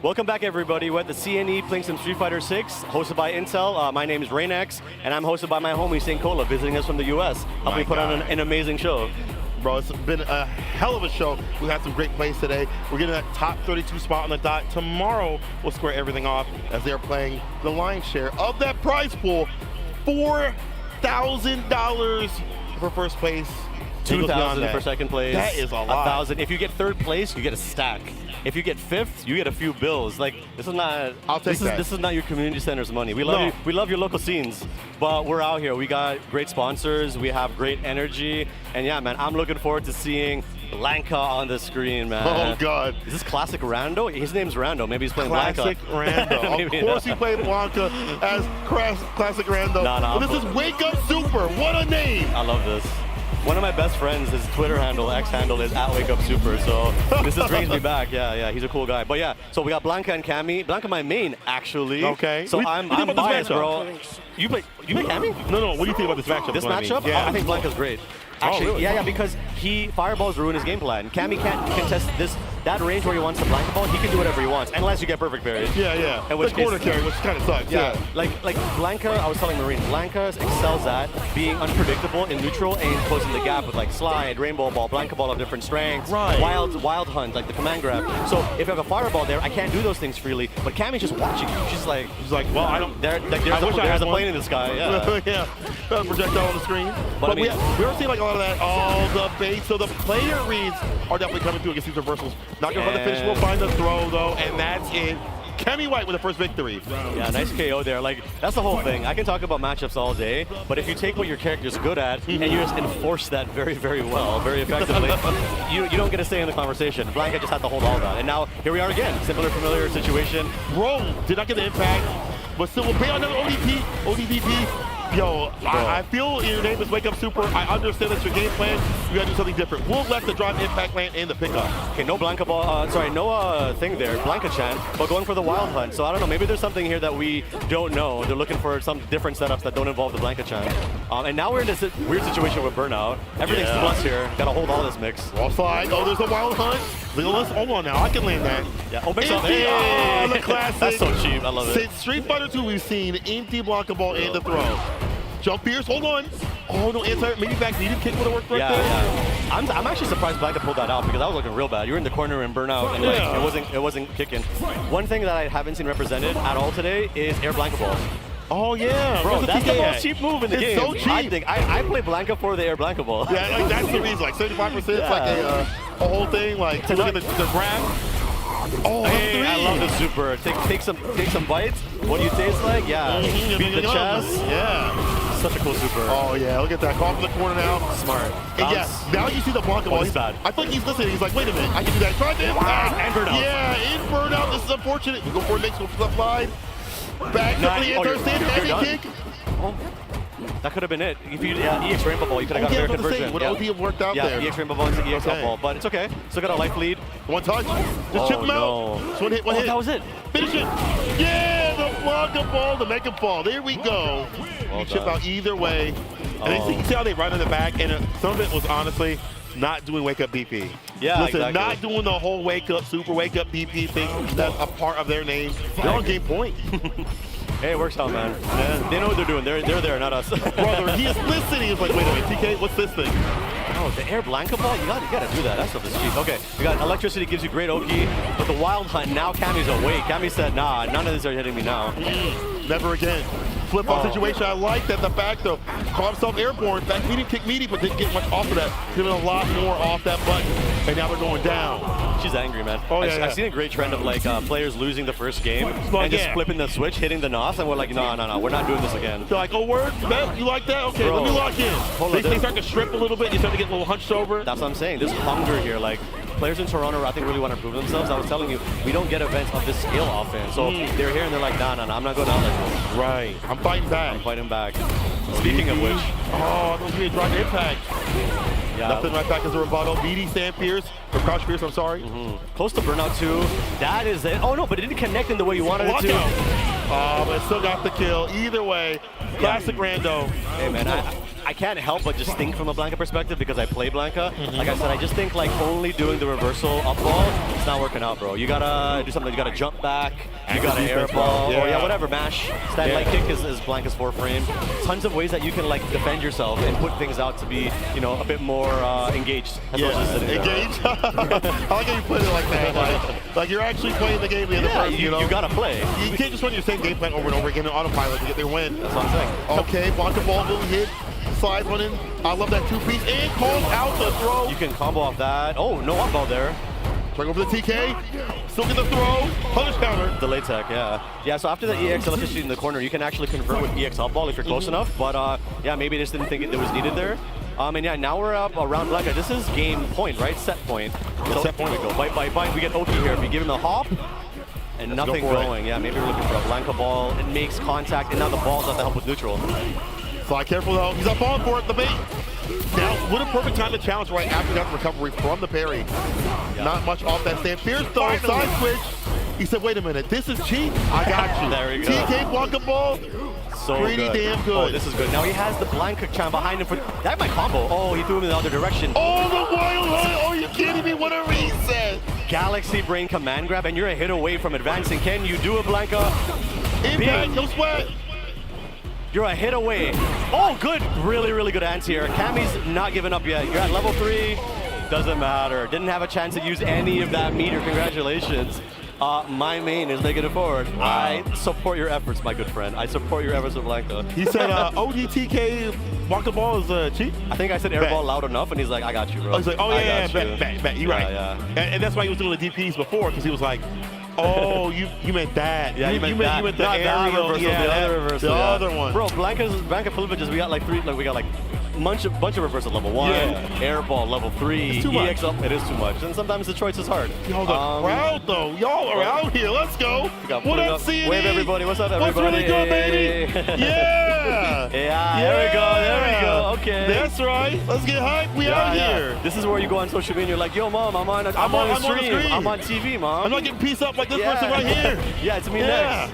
Welcome back, everybody. We're at the CNE playing some Street Fighter 6, hosted by Intel. My name is Raynex, and I'm hosted by my homie, St. Cola, visiting us from the US, helping put on an amazing show. Bro, it's been a hell of a show. We've had some great plays today. We're getting that top 32 spot on the dot. Tomorrow, we'll square everything off as they're playing the lion's share of that prize pool. $4,000 for first place. $2,000 for second place. That is a lot. 1,000. If you get third place, you get a stack. If you get fifth, you get a few bills. Like, this is not. I'll take that. This is not your community center's money. We love you. We love your local scenes, but we're out here. We got great sponsors. We have great energy, and yeah, man, I'm looking forward to seeing Blanca on the screen, man. Oh God. Is this classic Rando? His name's Rando. Maybe he's playing Classic Blanca. Rando. Of course he played Blanca as Classic Rando. No, But this is Wake Up Super. What a name. I love this. One of my best friends, his Twitter handle, X handle is @WakeUpSuper. So this just brings me back. Yeah, he's a cool guy. But yeah, so we got Blanca and Cammy. Blanca, my main, actually. Okay. So I'm biased, bro. You play Cammy? No. What do you think about this matchup? This matchup? Yeah. I think Blanca's great. Actually, really? yeah, because Fireballs ruin his game plan. Cammy can't contest that range where he wants the Blanca ball. He can do whatever he wants, unless you get perfect parry. Yeah. In which the corner case, carry, which kind of sucks. Yeah, like Blanca, I was telling Marine, Blanca excels at being unpredictable in neutral and closing the gap with like slide, rainbow ball, Blanca ball of different strengths, Right. wild hunt, like the command grab. So if I have a fireball there, I can't do those things freely. But Cammy's just watching you. She's like, well, I don't. there's a one. plane in the sky. Yeah. Yeah. Projectile on the screen. But I we mean- are seeing like a lot of that. All the bait. So the player reads are definitely coming through against these reversals. Not gonna find the finish. We'll find the throw though, and that's it. Cammy White with the first victory. Yeah, nice KO there. Like, that's the whole thing. I can talk about matchups all day, but if you take what your character's good at and you just enforce that very, very well, very effectively, you don't get a say in the conversation. Blanca just had to hold all that. And now, here we are again. Similar, familiar situation. Bro, did not get the impact, but still will pay on another ODPP. Yo, I feel your name is Wake Up Super. I understand that's your game plan. You gotta do something different. We'll let the drive impact land in the pickup. Okay, no Blanca ball, no thing there, Blanca Chan, but going for the Wild Hunt. So I don't know, maybe there's something here that we don't know. They're looking for some different setups that don't involve the Blanca Chan. And now we're in this weird situation with Burnout. Everything's plus here. Gotta hold all this mix. Wall slide. Oh, there's a Wild Hunt. Legolas, hold on now. I can land that. Yeah. Oh, mix up. Empty. Oh, the classic. That's so cheap. I love it. Since Street Fighter 2, we've seen empty Blanca ball and the throw. Jump Pierce, hold on. Oh, no, maybe back needed kick would have worked right there. Yeah. I'm actually surprised Blanca pulled that out because that was looking real bad. You were in the corner and Burnout, and like, it wasn't kicking. One thing that I haven't seen represented at all today is Air Blanca ball. Oh, yeah. Bro, that's the most cheap move in the game. It's so cheap. I think I play Blanca for the Air Blanca ball. Yeah, like that's the reason. Like 75%, it's like a whole thing. Like to look at the graph. Oh, hey, I love the super. Take some bites. What do you taste like? Yeah. Beat the chest. Yeah. Such a cool super. Oh yeah, look at that. Call from the corner now. Smart. And yeah, now you see the Blanca ball. Bad. I think he's listening. He's like, wait a minute, I can do that. Try to impact. And Burnout. Yeah, in Burnout. This is unfortunate. We go for it, makes the slide. Back to the intercept, heavy kick. That could have been it. If you EX Rainbow Ball, you could have got a fair conversion. Would OD have worked out there? Yeah, EX Rainbow Ball into EX Ball, but it's okay. Still got a life lead. One touch. Just chip him out. Just one hit, one hit. That was it. Finish it. Yeah, the Blanca ball to make him fall. There we go. You chip out either way. And you see how they run in the back, and some of it was honestly not doing wake up BP. Yeah, listen, exactly. Not doing the whole wake up, super wake up BP thing. That's a part of their name. They're on game point. Hey, it works out, man. Yeah. They know what they're doing. They're there, not us. Brother, he is listening. He's like, wait a minute, TK, what's this thing? Oh, the Air Blanca ball? You gotta do that. That stuff is cheap. Okay, we got electricity gives you great Oki, but the Wild Hunt, now Cammy's awake. Cammy said, nah, none of these are hitting me now. Never again. Flip on situation. I like that the fact though. Caught himself airborne. Back medium kick meaty, but didn't get much off of that. Giving a lot more off that button. And now they're going down. She's angry, man. Oh, yeah, I've seen a great trend of like players losing the first game and just flipping the switch, hitting the NOS, and we're like, no, we're not doing this again. They're like, oh, word? Bet? You like that? Okay, Bro, let me lock in. They start to strip a little bit. You start to get a little hunched over. That's what I'm saying. There's hunger here. Like, players in Toronto, I think, really want to prove themselves. I was telling you, we don't get events of this scale often. So they're here and they're like, nah, I'm not going out like this. Right. I'm fighting back. I'm fighting back. Speaking of which. Oh, those be a drive impact. Yeah. Nothing right back as a rebuttal. BD Sand Pierce, or Crouch Pierce, I'm sorry. Close to Burnout 2. That is it. Oh, no, but it didn't connect in the way you wanted it to. Oh, but it still got the kill. Either way, classic Rando. Hey, man, I can't help but just think from a Blanca perspective because I play Blanca. Like I said, I just think like only doing the reversal up ball, it's not working out, bro. You gotta do something. You gotta jump back. You gotta air ball. Or yeah, whatever. Mash. Stand light kick is Blanca's foreframe. Tons of ways that you can like defend yourself and put things out to be, you know, a bit more engaged. Engaged. I like how you put it like that. Like you're actually playing the game the other person. You gotta play. You can't just run your same game plan over and over again on autopilot to get their win. That's what I'm saying. Okay, Blanca ball will hit. Slide running. I love that two-piece and calls out the throw. You can combo off that. Oh, no up ball there. Bring over the TK. Still get the throw. Punish counter. Delay tech, yeah. Yeah, so after the EX electricity in the corner, you can actually convert with EX up ball if you're close enough. But yeah, maybe just didn't think it was needed there. And yeah, now we're up around Blanca. This is game point, right? Set point. So set point. We go. Bite. We get Oki here. If you give him the hop, and nothing going. Yeah, maybe we're looking for a Blanca ball. It makes contact, and now the ball's have to help with neutral. Fly careful though. He's up on for it. The bait. Now, what a perfect time to challenge right after that recovery from the parry. Yeah. Not much off that stand. Fierce though. Side switch. He said, "Wait a minute. This is cheap. I got you." There we go. TK Blanca ball. So pretty damn good. Oh, this is good. Now he has the Blanca charm behind him for that might combo. Oh, he threw him in the other direction. Oh, the wild line. Oh, you kidding me? What a reset. Galaxy Brain command grab, and you're a hit away from advancing. Can you do a Blanca? Impact, no sweat. You're a hit away. Oh, good. Really, really good anti-air. Cammy's not giving up yet. You're at level 3. Doesn't matter. Didn't have a chance to use any of that meter. Congratulations. My main is making it forward. I support your efforts, my good friend. I support your efforts with Blanca. He said ODTK Blanca ball is cheap? I think I said airball loud enough, and he's like, I got you, bro. Oh, he's like, oh, yeah, bet. You're right. Yeah. And that's why he was doing the DPs before, because he was like, oh, you meant that. Yeah, you meant that. You meant the not that aerial. reversal, Yeah, the other reversal. The other one. Bro, Blanca Filipiches, we got like 3, like we got like bunch of reversal level 1, airball level 3, EX up, it is too much. And sometimes the choice is hard. Yo, the crowd though, y'all are out here, let's go. What up, CNE? Wave everybody, what's up everybody? What's really good, baby? Yeah. There we go, okay. That's right, let's get hyped, we out here. This is where you go on social media, you're like, yo mom, I'm on stream, I'm on TV, mom. I'm not getting pieced up like this person right here. Yeah, it's me next.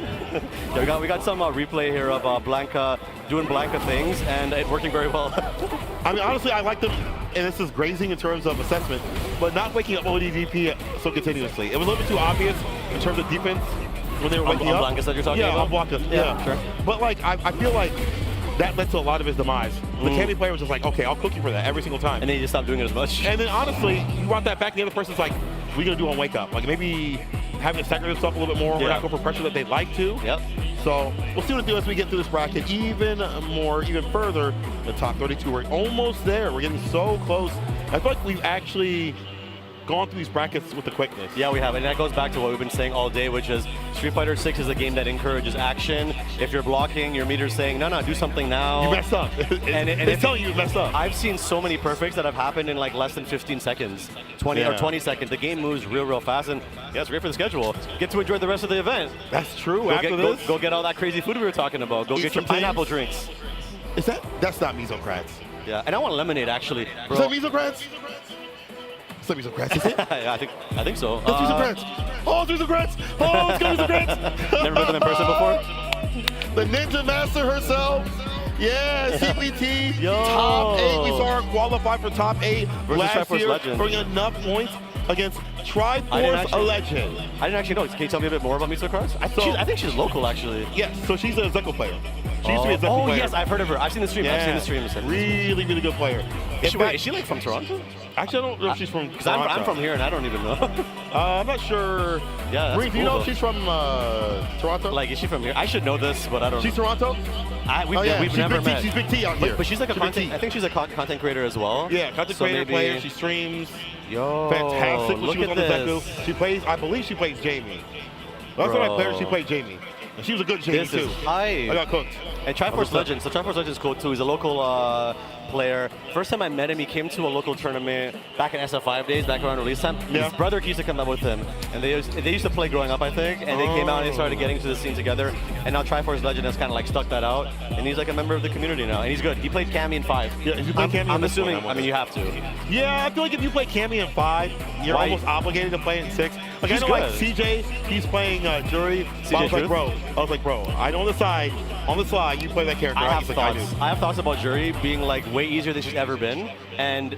Yeah, we got some replay here of Blanca doing Blanca things, and it working very well. I mean, honestly, I like them, and this is grazing in terms of assessment, but not waking up ODDP so continuously. It was a little bit too obvious in terms of defense when they were waking up. Blanca that you're talking about? Yeah, on Blanca. Yeah, sure. But like, I feel like that led to a lot of his demise. The Cammy player was just like, okay, I'll cook you for that every single time. And then you just stopped doing it as much. And then honestly, you brought that back, and the other person's like, we're going to do on wake up. Like maybe having to stagger themselves a little bit more, or not go for pressure that they'd like to. So we'll see what it do as we get through this bracket even further. The top 32, we're almost there. We're getting so close. I feel like we've actually gone through these brackets with the quickness. Yeah, we have, and that goes back to what we've been saying all day, which is Street Fighter 6 is a game that encourages action. If you're blocking, your meter's saying, no, do something now. You messed up. It's telling you messed up. I've seen so many perfects that have happened in like less than 15 seconds, 20 or 20 seconds. The game moves real fast, and yeah, it's great for the schedule. Get to enjoy the rest of the event. That's true. Go get all that crazy food we were talking about. Go get your pineapple drinks. That's not Mesocrats. Yeah, and I want lemonade actually. Bro. Is that Mesocrats? Is that Mesocrats, is it? Yeah, I think so. That's Mesocrats. Oh, it's Mesocrats. Oh, let's go Mesocrats. Never met them in person before? The Ninja Master herself. Yeah, CPT. Yo. Top 8. We saw her qualify for top 8 last year. Legend. Bringing enough points against Triforce Legend. I didn't actually know. Can you tell me a bit more about Mesocrats? I think she's local, actually. Yes, so she's a Zeko player. She used to be a Zeko player. Oh, yes, I've heard of her. I've seen the stream. Yeah. Really, really good player. Is she like from Toronto? Actually, I don't know if she's from Toronto. Because I'm from here and I don't even know. I'm not sure. Yeah, Bree, do you know if she's from Toronto? Like, is she from here? I should know this, but I don't know. She's Toronto? We've never met. She's Big T out here. But she's like a content, I think she's a content creator as well. Yeah, content creator, player. She streams. Yo, fantastic when look she was at on this. the Zeku. She plays, I believe she plays Jamie. Last time I played her, she played Jamie. And she was a good Jamie too. I got cooked. And Triforce Legend. So Triforce Legend is cool too. He's a local player. First time I met him, he came to a local tournament back in SF5 days, back around release time. Yeah. His brother used to come out with him, and they used to play growing up, I think. And they came out and they started getting to the scene together. And now Triforce Legend has kind of like stuck that out, and he's like a member of the community now. And he's good. He played Cammy in 5. Yeah, you play Cammy. I'm assuming. I mean, you have to. Yeah, I feel like if you play Cammy in 5, you're almost obligated to play it in 6. Like, I know, like, CJ, he's playing Jury. But I was like, bro, I know on the side, you play that character. I have thoughts. I have thoughts about Jury being like way easier than she's ever been, and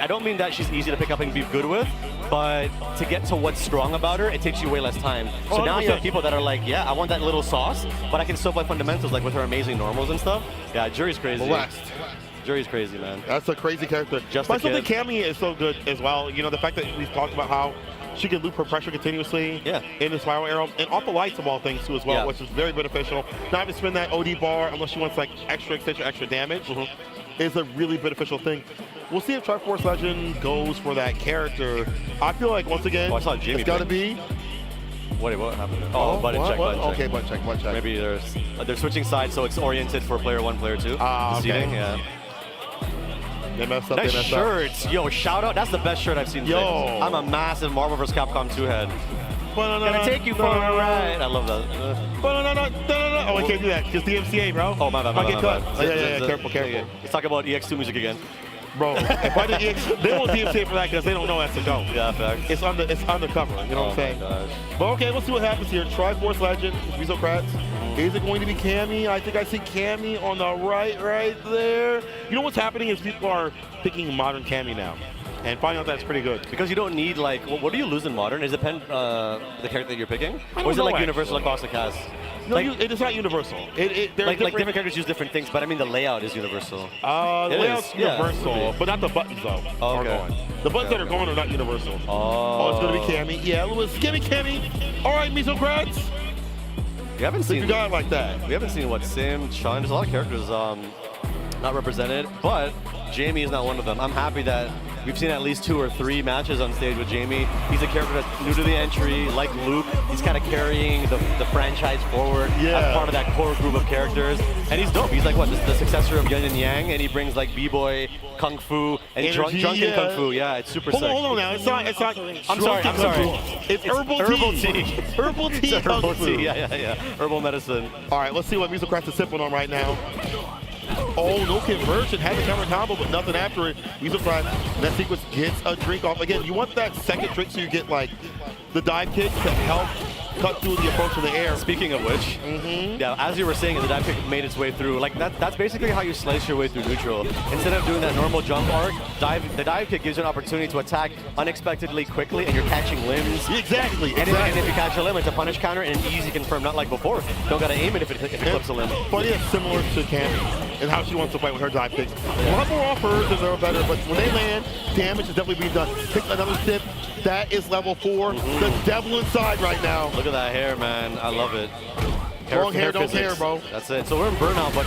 I don't mean that she's easy to pick up and be good with, but to get to what's strong about her, it takes you way less time. So now you have people that are like, yeah, I want that little sauce, but I can still play fundamentals like with her amazing normals and stuff. Yeah, Jury's crazy. Jury's crazy, man. That's a crazy character. Just but I still think Cammy is so good as well. You know, the fact that we've talked about how she can loop her pressure continuously in the spiral arrow and off the lights of all things too as well, which is very beneficial. Not having to spin that OD bar unless she wants like extra extension, extra damage is a really beneficial thing. We'll see if Triforce Legend goes for that character. I feel like once again, it's got to be. Wait, what happened? Oh, button check. Okay, button check. Maybe they're switching sides, so it's oriented for player 1, player 2. Okay. Yeah. They messed up. Nice shirts. Yo, shout out. That's the best shirt I've seen today. I'm a massive Marvel vs. Capcom 2 head. Gonna take you for a ride. I love that. Oh, I can't do that because DMCA, bro. Oh, my bad. I'll get cut. Yeah, careful. Let's talk about EX2 music again. Bro, if I did EX, they won't DMCA for that because they don't know that's a go. Yeah, fact. It's undercover. You know what I'm saying? Gosh. But okay, let's see what happens here. Triforce Legend, Rizocrats. Is it going to be Cammy? I think I see Cammy on the right there. You know what's happening is people are picking modern Cammy now. And finding out that's pretty good. Because you don't need, like, what do you lose in modern? Is it the character that you're picking? Or is it like universal across the cast? No, it's not universal. Like different characters use different things, but I mean the layout is universal. The layout's universal, but not the buttons though. Are going. The buttons that are going are not universal. Oh, it's gonna be Cammy. Yeah, a little skimmy Cammy. All right, Mesocrats. We haven't seen. You got it like that. We haven't seen Sim, Chun. There's a lot of characters not represented, but Jamie is not one of them. I'm happy that we've seen at least 2 or 3 matches on stage with Jamie. He's a character that's new to the entry, like Luke. He's kind of carrying the franchise forward as part of that core group of characters. And he's dope. He's like, what, the successor of Yin and Yang, and he brings like B-Boy, Kung Fu, and drunken Kung Fu. Yeah, it's super sick. Hold on now. It's not. I'm sorry. It's herbal tea. Herbal tea. Herbal tea. Yeah. Herbal medicine. All right, let's see what Mesocrats is sipping on right now. Oh, no conversion. Had the counter combo, but nothing after it. Mesocrats, that sequence gets a drink off. Again, you want that second drink so you get like the dive kick to help cut through the approach from the air. Speaking of which, yeah, as you were saying, the dive kick made its way through. Like that's basically how you slice your way through neutral. Instead of doing that normal jump arc, the dive kick gives you an opportunity to attack unexpectedly quickly, and you're catching limbs. Exactly. And if you catch a limb, it's a punish counter and an easy confirm, not like before. Don't gotta aim it if it clips a limb. But yeah, similar to Cammy and how she wants to fight with her dive kicks. A lot more off hers and they're better, but when they land, damage is definitely being done. Take another sip. That is level 4. The devil inside right now. Look at that hair, man. I love it. Long hair, don't care, bro. That's it. So we're in burnout, but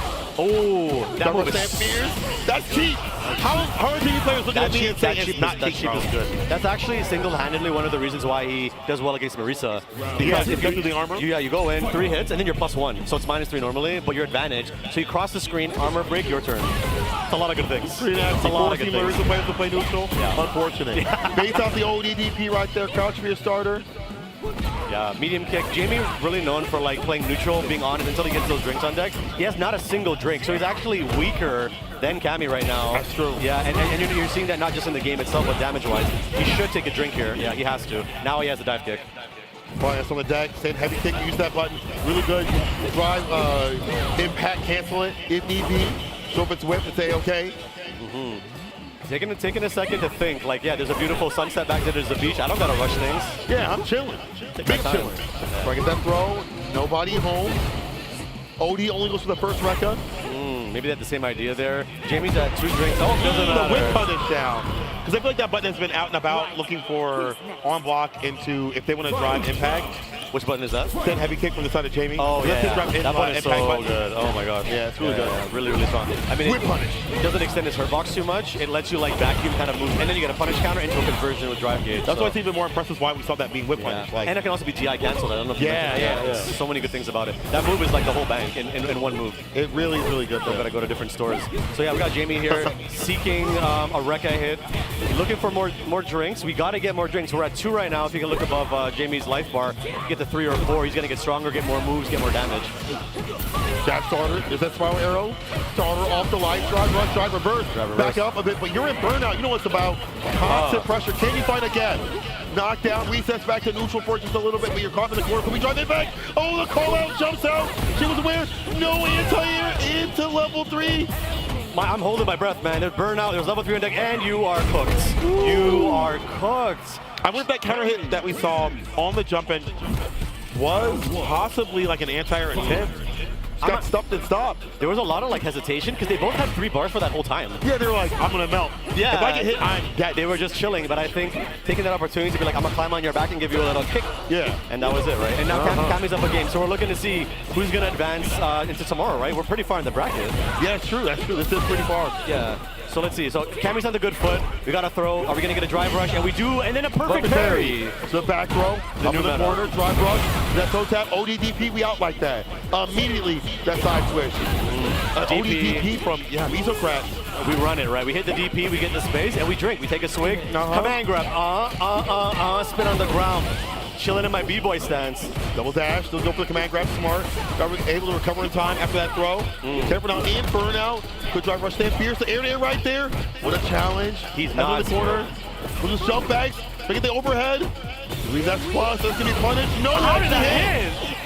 that move is that's cheap. How are TV players looking at me and saying it's not cheap is good? That's actually single-handedly one of the reasons why he does well against Marisa. Because if you do the armor, you go in 3 hits and then you're +1, so it's -3 normally, but you're advantage. So you cross the screen, armor break, your turn. It's a lot of good things. It's a lot of good things. Marisa players to play neutral. Yeah. Unfortunate. Based off the ODDP right there, crouch for your starter. Yeah, medium kick. Jamie really known for like playing neutral, being on it until he gets those drinks on deck. He has not a single drink, so he's actually weaker than Cammy right now. That's true. Yeah, and you're seeing that not just in the game itself, but damage-wise. He should take a drink here. Yeah, he has to. Now he has the dive kick. That's on the deck. Same heavy kick. Use that button. Really good. Drive, impact, cancel it if need be. So if it's whipped, it's A-okay. Taking a second to think, like, yeah, there's a beautiful sunset back there, there's a beach. I don't gotta rush things. Yeah, I'm chilling. Big chilling. Before I get that throw, nobody home. OD only goes for the first Rekka. Maybe they had the same idea there. Jamie's at 2 drinks. Oh, doesn't matter. The whip punish down. Because I feel like that button has been out and about looking for on block into if they want to drive impact. Which button is that? That heavy kick from the side of Jamie. Oh, yeah. That button is so good. Oh, my God. Yeah, it's really good. Yeah, really, really strong. I mean, it doesn't extend his hurt box too much. It lets you, like, vacuum kind of move. And then you get a punish counter into a conversion with drive gauge. That's why it's even more impressive why we saw that being whip punish. Like, and it can also be GI canceled. I don't know if you mentioned that. So many good things about it. That move is like the whole bank in one move. It really is really good. We've got to go to different stores. So, yeah, we got Jamie here seeking a Rekka hit. Looking for more drinks. We got to get more drinks. We're at 2 right now. If you can look above Jamie's life bar, get the 3 or 4. He's going to get stronger, get more moves, get more damage. Jab starter. Is that spiral arrow? Starter off the light. Drive, rush, drive, reverse. Back up a bit, but you're in burnout. You know what it's about. Constant pressure. Can you find a gap? knocked down, resets back to neutral for just a little bit, but you're caught in the corner. Can we drive it back? Oh, the call out jumps out. She was aware. No anti-air into level 3. I'm holding my breath, man. There's burnout, there's level 3 on deck, and you are cooked. You are cooked. I wonder if that counter hit that we saw on the jump in was possibly like an anti-air intent. Got stuffed and stopped. There was a lot of like hesitation because they both had 3 bars for that whole time. Yeah, they were like, I'm gonna melt. Yeah. If I get hit, I'm dead. They were just chilling, but I think taking that opportunity to be like, I'm gonna climb on your back and give you a little kick. Yeah. And that was it, right? And now Kami's up a game, so we're looking to see who's gonna advance into tomorrow, right? We're pretty far in the bracket. Yeah, it's true. That's true. This is pretty far. Yeah. So let's see. So Kami's on the good foot. We got to throw. Are we gonna get a drive rush? And we do. And then a perfect parry. So back throw, The up new in the meta. corner, drive rush. That toe tap, ODDP, we out like that. Immediately, that side switch. DP. ODDP from, Mesocrat. We run it, right? We hit the DP, we get the space, and we drink. We take a swig. Command grab. Spin on the ground. Chilling in my B-boy stance. Double dash, still go for the command grab, smart. Able to recover in time after that throw. Careful now, in, burnout. Good drive rush, stand fierce, the air to air right there. What a challenge. He's Out not of the corner. With the jump bags, look at the overhead. Leave that plus, that's gonna be punished. No, How did that's that hit. hit?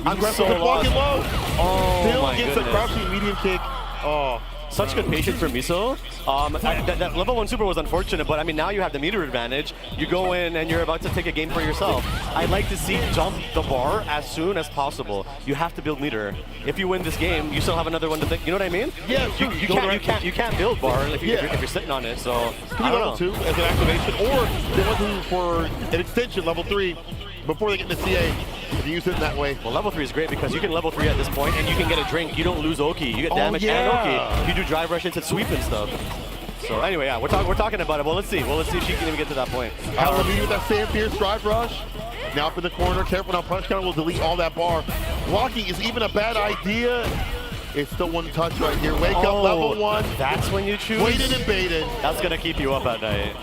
I'm Grab so the walking lost. low. Oh Still my gets goodness. a crouching medium kick. Oh. Such good patience for Miso. That level 1 super was unfortunate, but I mean, now you have the meter advantage. You go in and you're about to take a game for yourself. I'd like to see jump the bar as soon as possible. You have to build meter. If you win this game, you still have another one to think. You know what I mean? Yeah, you can't build bar if you're sitting on it. So I don't level know. 2 as an activation, or they want to for an extension, level 3, before they get into CA. If you use it in that way. Well, level 3 is great because you can level 3 at this point and you can get a drink. You don't lose Oki. You get damage and Oki. You do drive rush into sweep and stuff. So anyway, yeah, we're talking about it. Well, let's see. Let's see if she can even get to that point. Alameda with that sand fierce drive rush. Now up in the corner. Careful now. Punch counter will delete all that bar. Blocking is even a bad idea. It's still one touch right here. Wake up, level 1. That's when you choose. Waited and baited. That's gonna keep you up at night.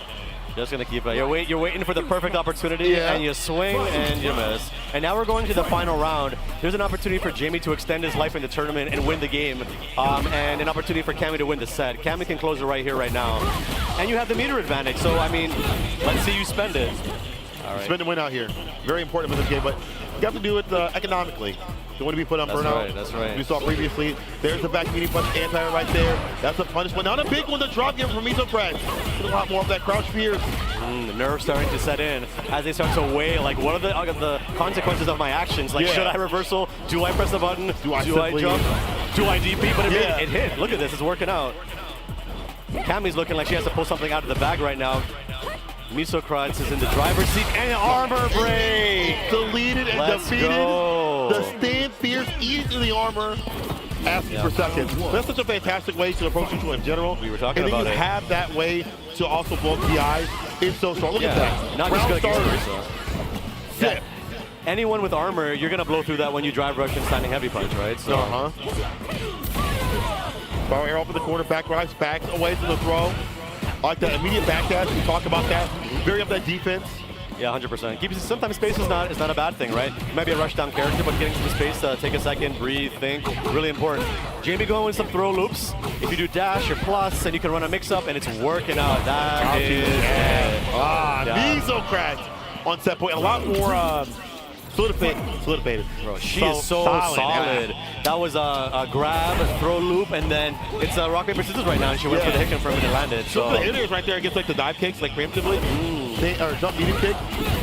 Just gonna keep it. You're waiting for the perfect opportunity, and you swing and you miss. And now we're going to the final round. There's an opportunity for Jamie to extend his life in the tournament and win the game, and an opportunity for Kami to win the set. Kami can close it right here, right now, and you have the meter advantage. So I mean, let's see you spend it. All right. Spend and win out here. Very important in this game, but you have to do it economically. Don't want to be put on burnout. That's right. We saw previously. There's the back medium punch anti right there. That's a punishment. Not a big one to drop here from Mesocrat. A lot more of that crouch fierce. The nerves starting to set in as they start to weigh, like, what are the consequences of my actions? Like, should I reversal? Do I press the button? Do I jump? Do I DP? But it hit. Look at this. It's working out. Kami's looking like she has to pull something out of the bag right now. Mesocrat is in the driver's seat and armor break. Deleted and defeated. The stand fierce eats in the armor. Asking for seconds. That's such a fantastic way to approach neutral in general. We were talking about it. And then you have that way to also blow up DIs. It's so strong. Look at that. Not just good starters. Yeah. Anyone with armor, you're gonna blow through that when you drive rush and standing heavy punch, right? So. Power air off in the corner, back rise, backs away from the throw. I like that immediate backdash. We talk about that. Very up that defense. Yeah, 100%. Sometimes space is not a bad thing, right? You might be a rush down character, but getting some space to take a second, breathe, think, really important. Jamie going with some throw loops. If you do dash or plus, and you can run a mix-up, and it's working out. That is Mesocrat on set point. A lot more solidified. Bro, she is so solid. That was a grab, throw loop, and then it's a rock, paper, scissors right now, and she went for the hit confirm and it landed. So the hitters right there against like the dive kicks, like preemptively, or jump medium kick.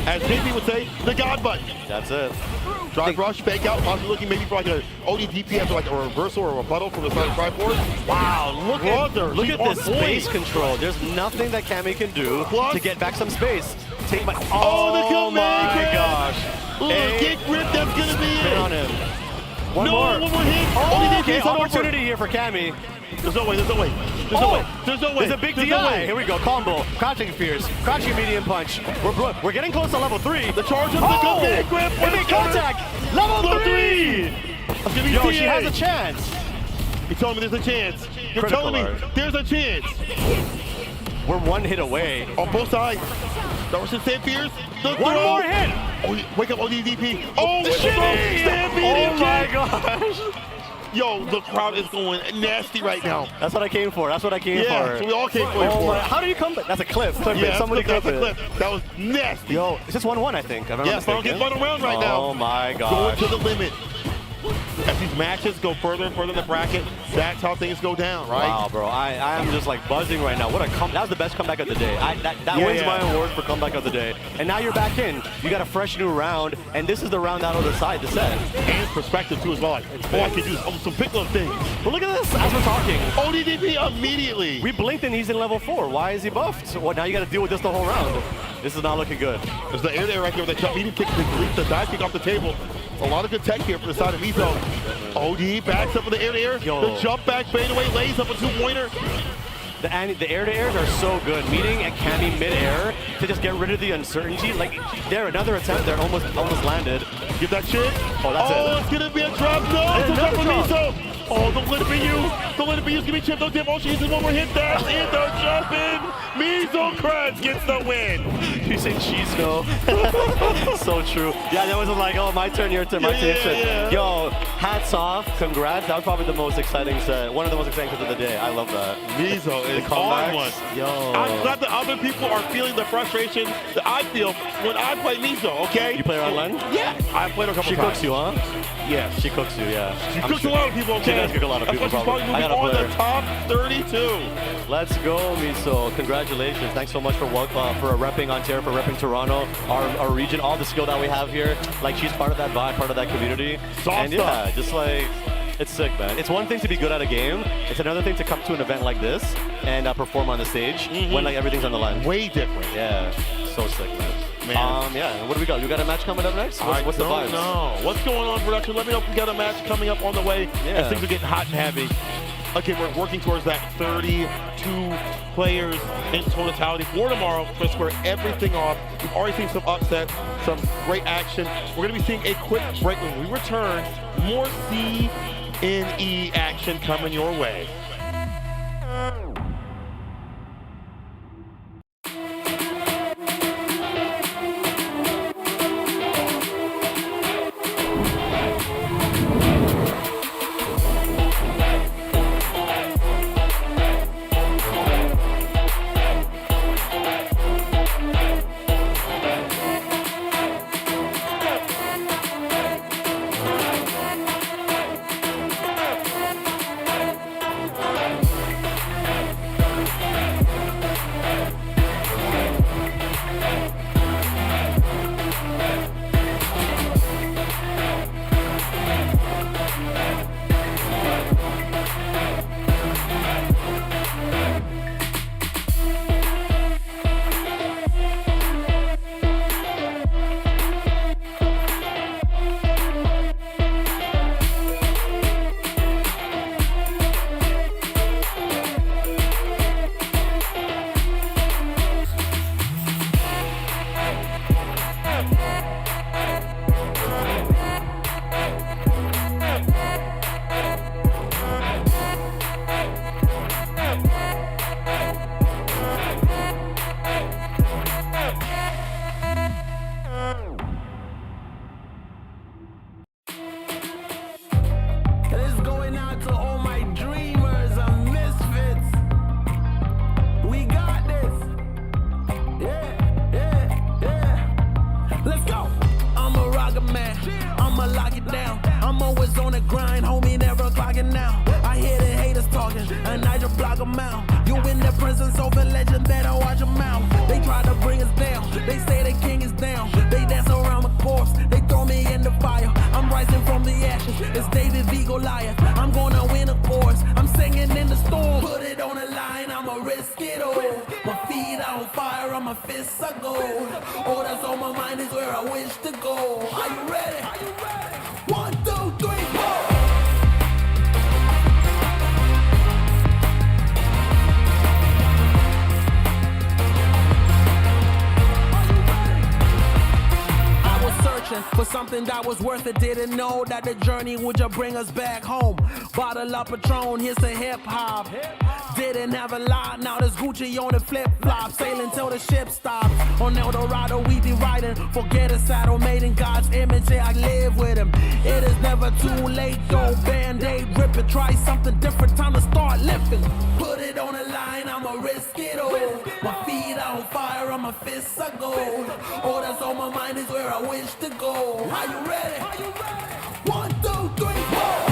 As JP would say, the God button. That's it. Drive rush, fake out, possibly looking maybe for like a ODDP after like a reversal or a rebuttal from the starting try forward. Wow, look at this space control. There's nothing that Kami can do to get back some space. Take my the my gosh. Kick rip, that's gonna be it. On him. One more hit. Okay, opportunity here for Kami. There's no way. There's There's a big DI. Here we go. Combo. Crouching fierce. Crouching medium punch. We're getting close to level 3. The charge of the command grab. Contact. Level 3. Yo, she has a chance. You're telling me there's a chance. You're telling me there's a chance. We're one hit away. On both sides. Darwin Stand Fierce. One more hit. Oh, wake up ODDP. Oh, shit. Stand Oh my gosh. Yo, the crowd is going nasty right now. That's what I came for. That's what I came Yeah, for. so we all came for it. Oh my, how do you come back? That's a clip. Clip it. Somebody clip that's a it. clip. That was nasty. Yo, it's just 1-1, I think. If I'm not Yeah, final mistaken. game, final round right now. Oh my Going gosh. to the limit. As these matches go further and further in the bracket, that's how things go down, right? Wow, bro. I am just like buzzing right now. What a that was the best comeback of the day. That wins my award for comeback of the day. And now you're back in. You got a fresh new round, and this is the round that'll decide the set. And perspective too as well. Like, all I can do is some pick little things. But look at this as we're talking. ODDP immediately. We blinked and he's in level 4. Why is he buffed? Well, now you got to deal with this the whole round. This is not looking good. There's the air there right there with the jump medium kick to delete the dive kick off the table. A lot of good tech here for the side of Mizo. OD backs up with the air. Yo. The jump back fade away, lays up a two-pointer. The air-to-airs are so good. Meeting at Cammy mid-air to just get rid of the uncertainty. Like, there, another attempt there, almost landed. Get that shit. Oh, that's it. It's gonna be a drop. No, it's a drop from Mizo. Oh, don't let it be you. Don't let it be you. It's gonna be chipped on dip. Oh, she hits one more hit. That's it. The jump in. Mizo Krebs gets the win. You say cheese, no. So true. Yeah, that wasn't like, oh, my turn, your turn, my turn. Yeah. Yo, hats off. Congrats. That was probably the most exciting set. One of the most exciting sets of the day. I love that. Mizo is on comebacks. one. Yo. I'm glad that other people are feeling the frustration that I feel when I play Mizo, okay? You play her online? Yeah. I played her a couple She times. cooks you, huh? Yes. She cooks you, yeah. She I'm cooks sure. a lot of people, okay? She does cook a lot of That's people, why she's probably. probably I moving gotta on play the top 32. Let's go, Miso. Congratulations. Thanks so much for repping Ontario, for repping Toronto, our region, all the skill that we have here. Like, she's part of that vibe, part of that community. And yeah, just like, it's sick, man. It's one thing to be good at a game. It's another thing to come to an event like this and perform on the stage when like everything's on the line. Way different. Yeah, so sick, man. Yeah, what do we got? You got a match coming up next? What's the vibes? No. What's going on, production? Let me know if we got a match coming up on the way. Yeah. As things are getting hot and heavy. Okay, we're working towards that 32 players in totality for tomorrow to square everything off. We've already seen some upsets, some great action. We're going to be seeing a quick break when we return. More CNE action coming your way. For something that was worth it, didn't know that the journey would just bring us back home. Bottle up Patron, here's the hip hop. Didn't have a lot, now there's Gucci on the flip flop. Sailing till the ship stops. On El Dorado, we be riding. Forget a saddle made in God's image, yeah, I live with him. It is never too late, though. Band-aid, rip tripping. Try something different, time to start lifting. Put it on the line, I'ma risk it all. My feet on fire, on my fists are gold. All that's on my mind is where I wish to go. Are you ready? 1, 2, 3, 4.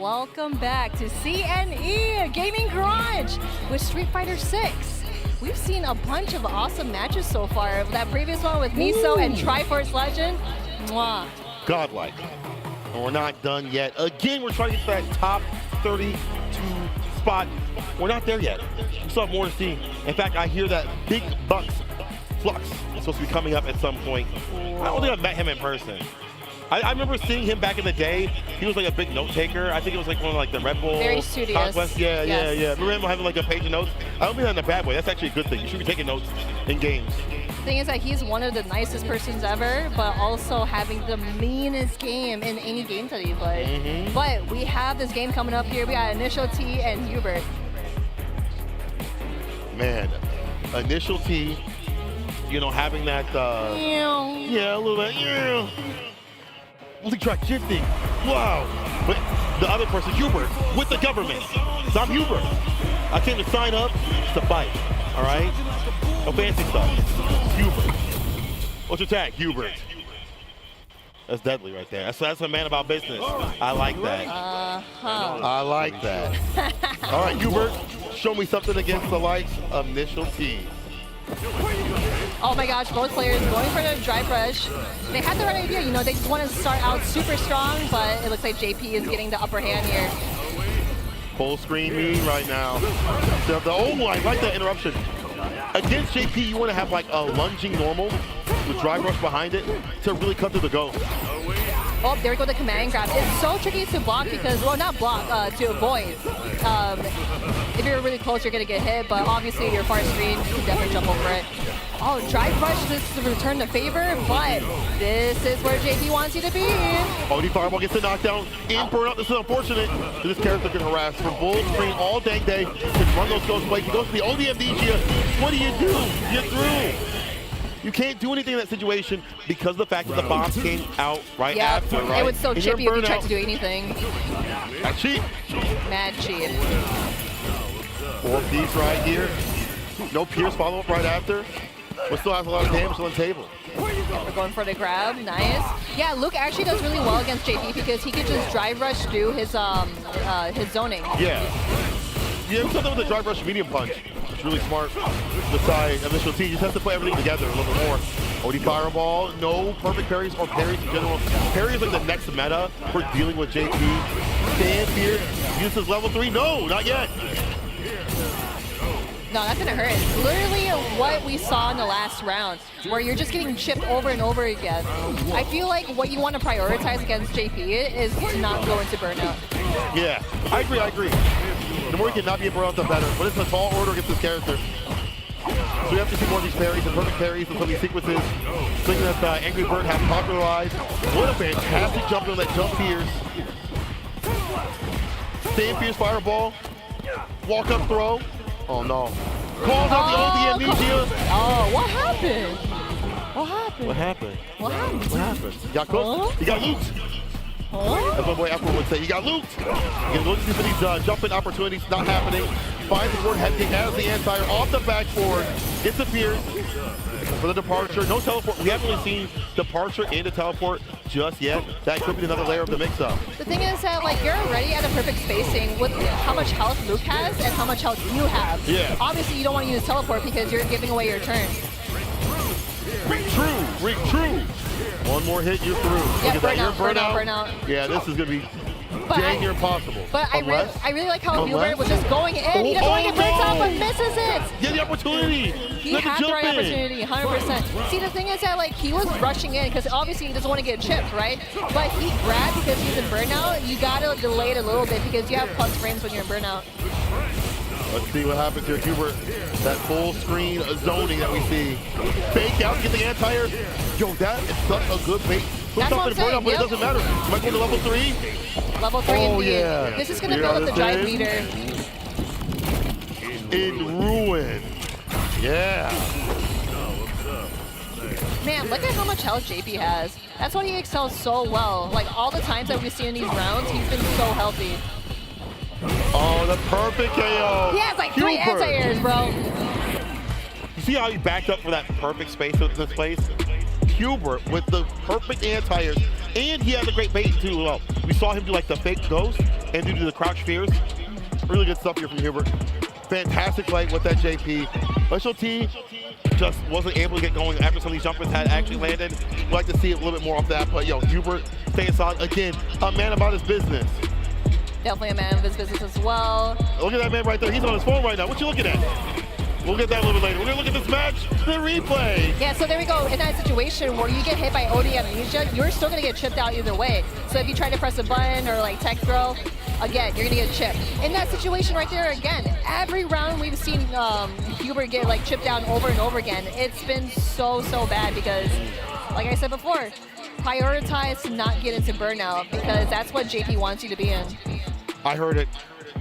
Welcome back to CNE Gaming Garage with Street Fighter 6. We've seen a bunch of awesome matches so far. That previous one with Miso and Triforce Legend, mwah. Godlike. And we're not done yet. Again, we're trying to get to that top 32 spot. We're not there yet. We still have more to see. In fact, I hear that Big Bucks Flux is supposed to be coming up at some point. I don't think I've met him in person. I remember seeing him back in the day. He was like a big note taker. I think it was like one of like the Red Bull Very studious. Conquest. Yeah. Yes. Remember him having like a page of notes? I don't mean that in a bad way. That's actually a good thing. You should be taking notes in games. The thing is that he's one of the nicest persons ever, but also having the meanest game in any games that he plays. But we have this game coming up here. We got Initial T and Hubert. Man, Initial T, you know, having that, yeah, a little bit, multi-track shifting, wow. But the other person, Hubert, with the government. So I'm Hubert. I came to sign up to fight, all right? No fancy stuff. Hubert. What's your tag? Hubert. That's deadly right there. That's a man about business. I like that. I like that. All right, Hubert, show me something against the likes of Initial T. Oh my gosh, both players going for the drive rush. They had the right idea, you know, they just want to start out super strong, but it looks like JP is getting the upper hand here. Full screen me right now. Oh, I like that interruption. Against JP, you want to have like a lunging normal with drive rush behind it to really cut through the go. Oh, there we go, the command grab. It's so tricky to block because, well, not block, to avoid. If you're really close, you're going to get hit, but obviously you're far screen, you can definitely jump over it. Oh, drive rush, this is a return the favor, but this is where JP wants you to be. OD Fireball gets the knockdown in burnout. This is unfortunate. This character can harass from full screen all dang day. Can run those ghost plays. He goes to the ODMDG. What do? You're through. You can't do anything in that situation because of the fact that the bombs came out right after, right? It would so chip you if you tried to do anything. That's cheap. Mad cheap. 4-piece right here. No Pierce follow-up right after. But still has a lot of damage on the table. We're going for the grab. Nice. Yeah, Luke actually does really well against JP because he could just drive rush through his zoning. Yeah. Yeah, something with the drive rush medium punch. It's really smart. Decide initial T. You just have to put everything together a little bit more. OD fireball, no perfect parries or parries in general. Parry is like the next meta for dealing with JP. Stand here, uses level 3. No, not yet. No, that's gonna hurt. It's literally what we saw in the last round, where you're just getting chipped over and over again. I feel like what you want to prioritize against JP is to not go into burnout. Yeah, I agree. The more you can not be a burnout, the better. But it's a tall order against this character. So we have to see more of these parries and perfect parries and some of these sequences. Something that Angry Bird has popularized. What a fantastic jump on that jump Fierce. Stand Fierce fireball. Walk up throw. Oh no. Calls out the OD amnesia. Oh, what happened? What happened? What happened? What happened? What happened? He got cooked. He got looped. That's what my boy Apple would say. He got looped. He's looking for these jumping opportunities, not happening. Finds the board head kick as the anti off the backboard. Disappears for the departure. No teleport. We haven't really seen departure and a teleport just yet. That could be another layer of the mix-up. The thing is that like you're already at a perfect spacing with how much health Luke has and how much health you have. Yeah. Obviously you don't want to use teleport because you're giving away your turn. Ring true. One more hit, you're through. Yeah, Look at that, you're burnout. Yeah, this is gonna be dang near impossible. But I really like how Hubert was just going in. He doesn't want to get burnt out, but misses it. Get the opportunity. He had the right opportunity, 100%. See, the thing is that like he was rushing in because obviously he doesn't want to get chipped, right? But he grabbed because he's in burnout. You gotta delay it a little bit because you have plus frames when you're in burnout. Let's see what happens here, Hubert. That full screen zoning that we see. Fake out, get the anti-air. Yo, that is such a good bait. Puts up in burnout, but it doesn't matter. Might go to level 3. Level 3 oh, indeed. Yeah. This is going to build up the drive meter. In ruin. Yeah. Man, look at how much health JP has. That's why he excels so well. Like all the times that we've seen in these rounds, he's been so healthy. Oh, the perfect KO. He has like 3 anti-airs, bro. You see how he backed up for that perfect space of this place? Hubert with the perfect anti-airs. And he has a great bait too. Well, we saw him do like the fake ghost and do the crouch fears. Really good stuff here from Hubert. Fantastic play with that JP. Special T just wasn't able to get going after some of these jumpers had actually landed. We'd like to see a little bit more of that. But yo, Hubert staying solid. Again, a man about his business. Definitely a man of his business as well. Look at that man right there. He's on his phone right now. What you looking at? We'll get that a little bit later. We're going to look at this match, the replay. Yeah, so there we go. In that situation where you get hit by OD amnesia, you're still going to get chipped out either way. So if you try to press a button or like tech throw, again, you're going to get chipped. In that situation right there, again, every round we've seen Hubert get like chipped down over and over again. It's been so bad because, like I said before, prioritize to not get into burnout because that's what JP wants you to be in. I heard it.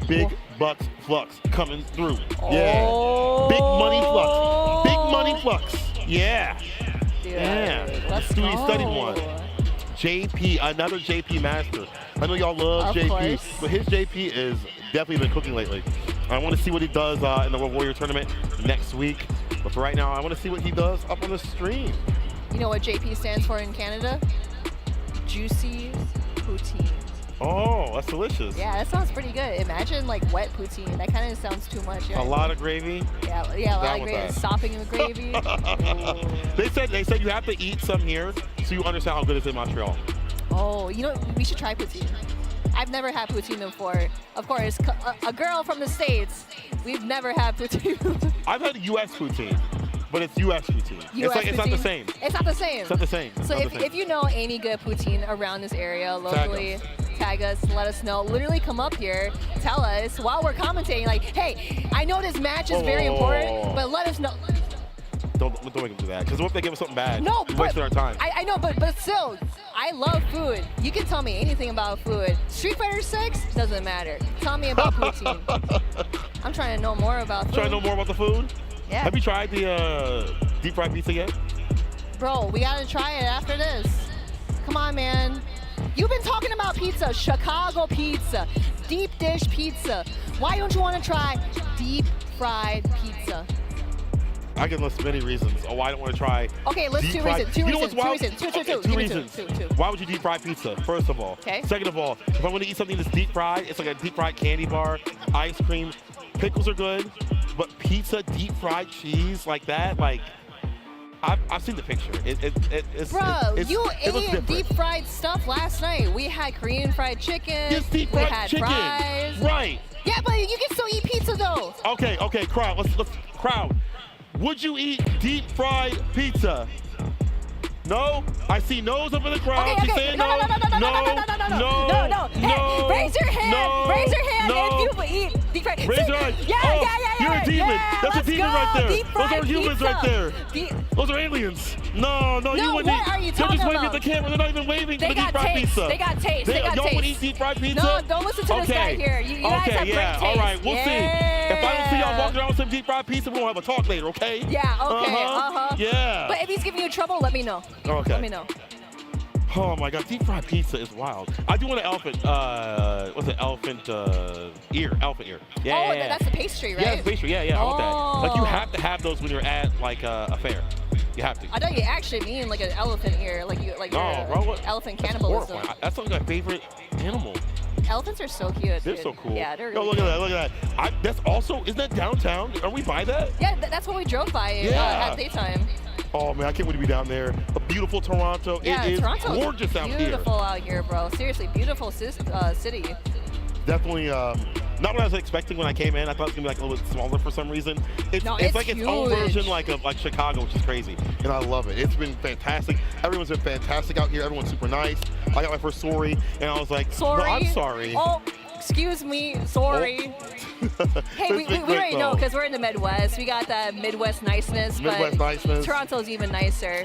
Big bucks flux coming through. Yeah. Big money flux. Big money flux. Yeah. Dude, Yeah. Let's do go. we study one. JP, another JP master. I know y'all love Of JP, course. but his JP is definitely been cooking lately. I want to see what he does in the World Warrior Tournament next week. But for right now, I want to see what he does up on the stream. You know what JP stands for in Canada? Juicy poutine. Oh, that's delicious. Yeah, that sounds pretty good. Imagine like wet poutine. That kind of sounds too much. A lot of gravy. Yeah, a lot of gravy. Sopping in the gravy. They said you have to eat some here so you understand how good it is in Montreal. Oh, you know, we should try poutine. I've never had poutine before. Of course, a girl from the States, we've never had poutine. I've had US poutine, but it's US poutine. It's not the same. It's not the same. It's not the same. So if you know any good poutine around this area locally, tag us, let us know. Literally come up here, tell us while we're commentating, like, hey, I know this match is very important, but let us know. Don't make them do that, because what if they give us something bad? No, we're wasting our time. I know, but still, I love food. You can tell me anything about food. Street Fighter 6 doesn't matter. Tell me about poutine. I'm trying to know more about food. Trying to know more about the food? Yeah. Have you tried the deep fried pizza yet? Bro, we gotta try it after this. Come on, man. You've been talking about pizza, Chicago pizza, deep dish pizza. Why don't you want to try deep fried pizza? I can list many reasons why I don't want to try. Okay, list two reasons. Two reasons. Two reasons. Why would you deep fry pizza? First of all. Okay. Second of all, if I want to eat something that's deep fried, it's like a deep fried candy bar, ice cream. Pickles are good. but pizza, deep fried cheese like that, like I've seen the picture. Bro, you it looks ate different. deep fried stuff last night. We had Korean fried chicken. Yes, deep we fried had chicken. fries. Right. Yeah, but you can still eat pizza though. Okay, crowd. Let's crowd. Would you eat deep fried pizza? No? I see no's up in the crowd. Okay, She's okay. saying No. no. Hey, raise your hand. No, raise your hand no. if you eat deep fried. Raise your hand. Yeah. You're a demon. Yeah, That's a let's demon go. right there. Deep Those fried are humans pizza. right there. Those are aliens. No, you No, wouldn't what eat. are you They're talking just waving about? at the camera. They're not even waving They for the deep got fried taste. pizza. They got taste. They got y'all taste. would eat deep fried pizza? No, don't listen to this guy here. You guys have great taste. All right, we'll see. If I don't see y'all walking around with some deep fried pizza, we're going to have a talk later, okay? Yeah, okay, Yeah. But if he's giving you trouble, let me know. Okay. Let me know. Oh my God, deep fried pizza is wild. I do want an elephant, what's it, elephant ear. Yeah. Oh, that's the pastry, right? Yeah, it's pastry, yeah, I want that. Like you Oh. have to have those when you're at like a fair. You have to. I thought you actually mean like an elephant ear, like No, you're bro, what? elephant That's cannibalism. horrifying. That's like my favorite animal. Elephants are so cute. They're dude. so cool. Yeah, they're Yo, really look at that. That's also, isn't that downtown? Are we by that? Yeah, that's what we drove by Yeah. at daytime. Oh man, I can't wait to be down there. A beautiful Toronto. Yeah, It is Toronto's gorgeous out here. beautiful out here, bro. Seriously, beautiful city. Definitely not what I was expecting when I came in. I thought it was gonna be like a little bit smaller for some reason. It's like its own huge. version like of like Chicago, which is crazy. And I love it. It's been fantastic. Everyone's been fantastic out here. Everyone's super nice. I got my first sorry and I was like, Sorry. No, I'm sorry. Oh, excuse me. Sorry. Hey, we already know because we're in the Midwest. We got that Midwest niceness. Midwest but niceness. Toronto's even nicer.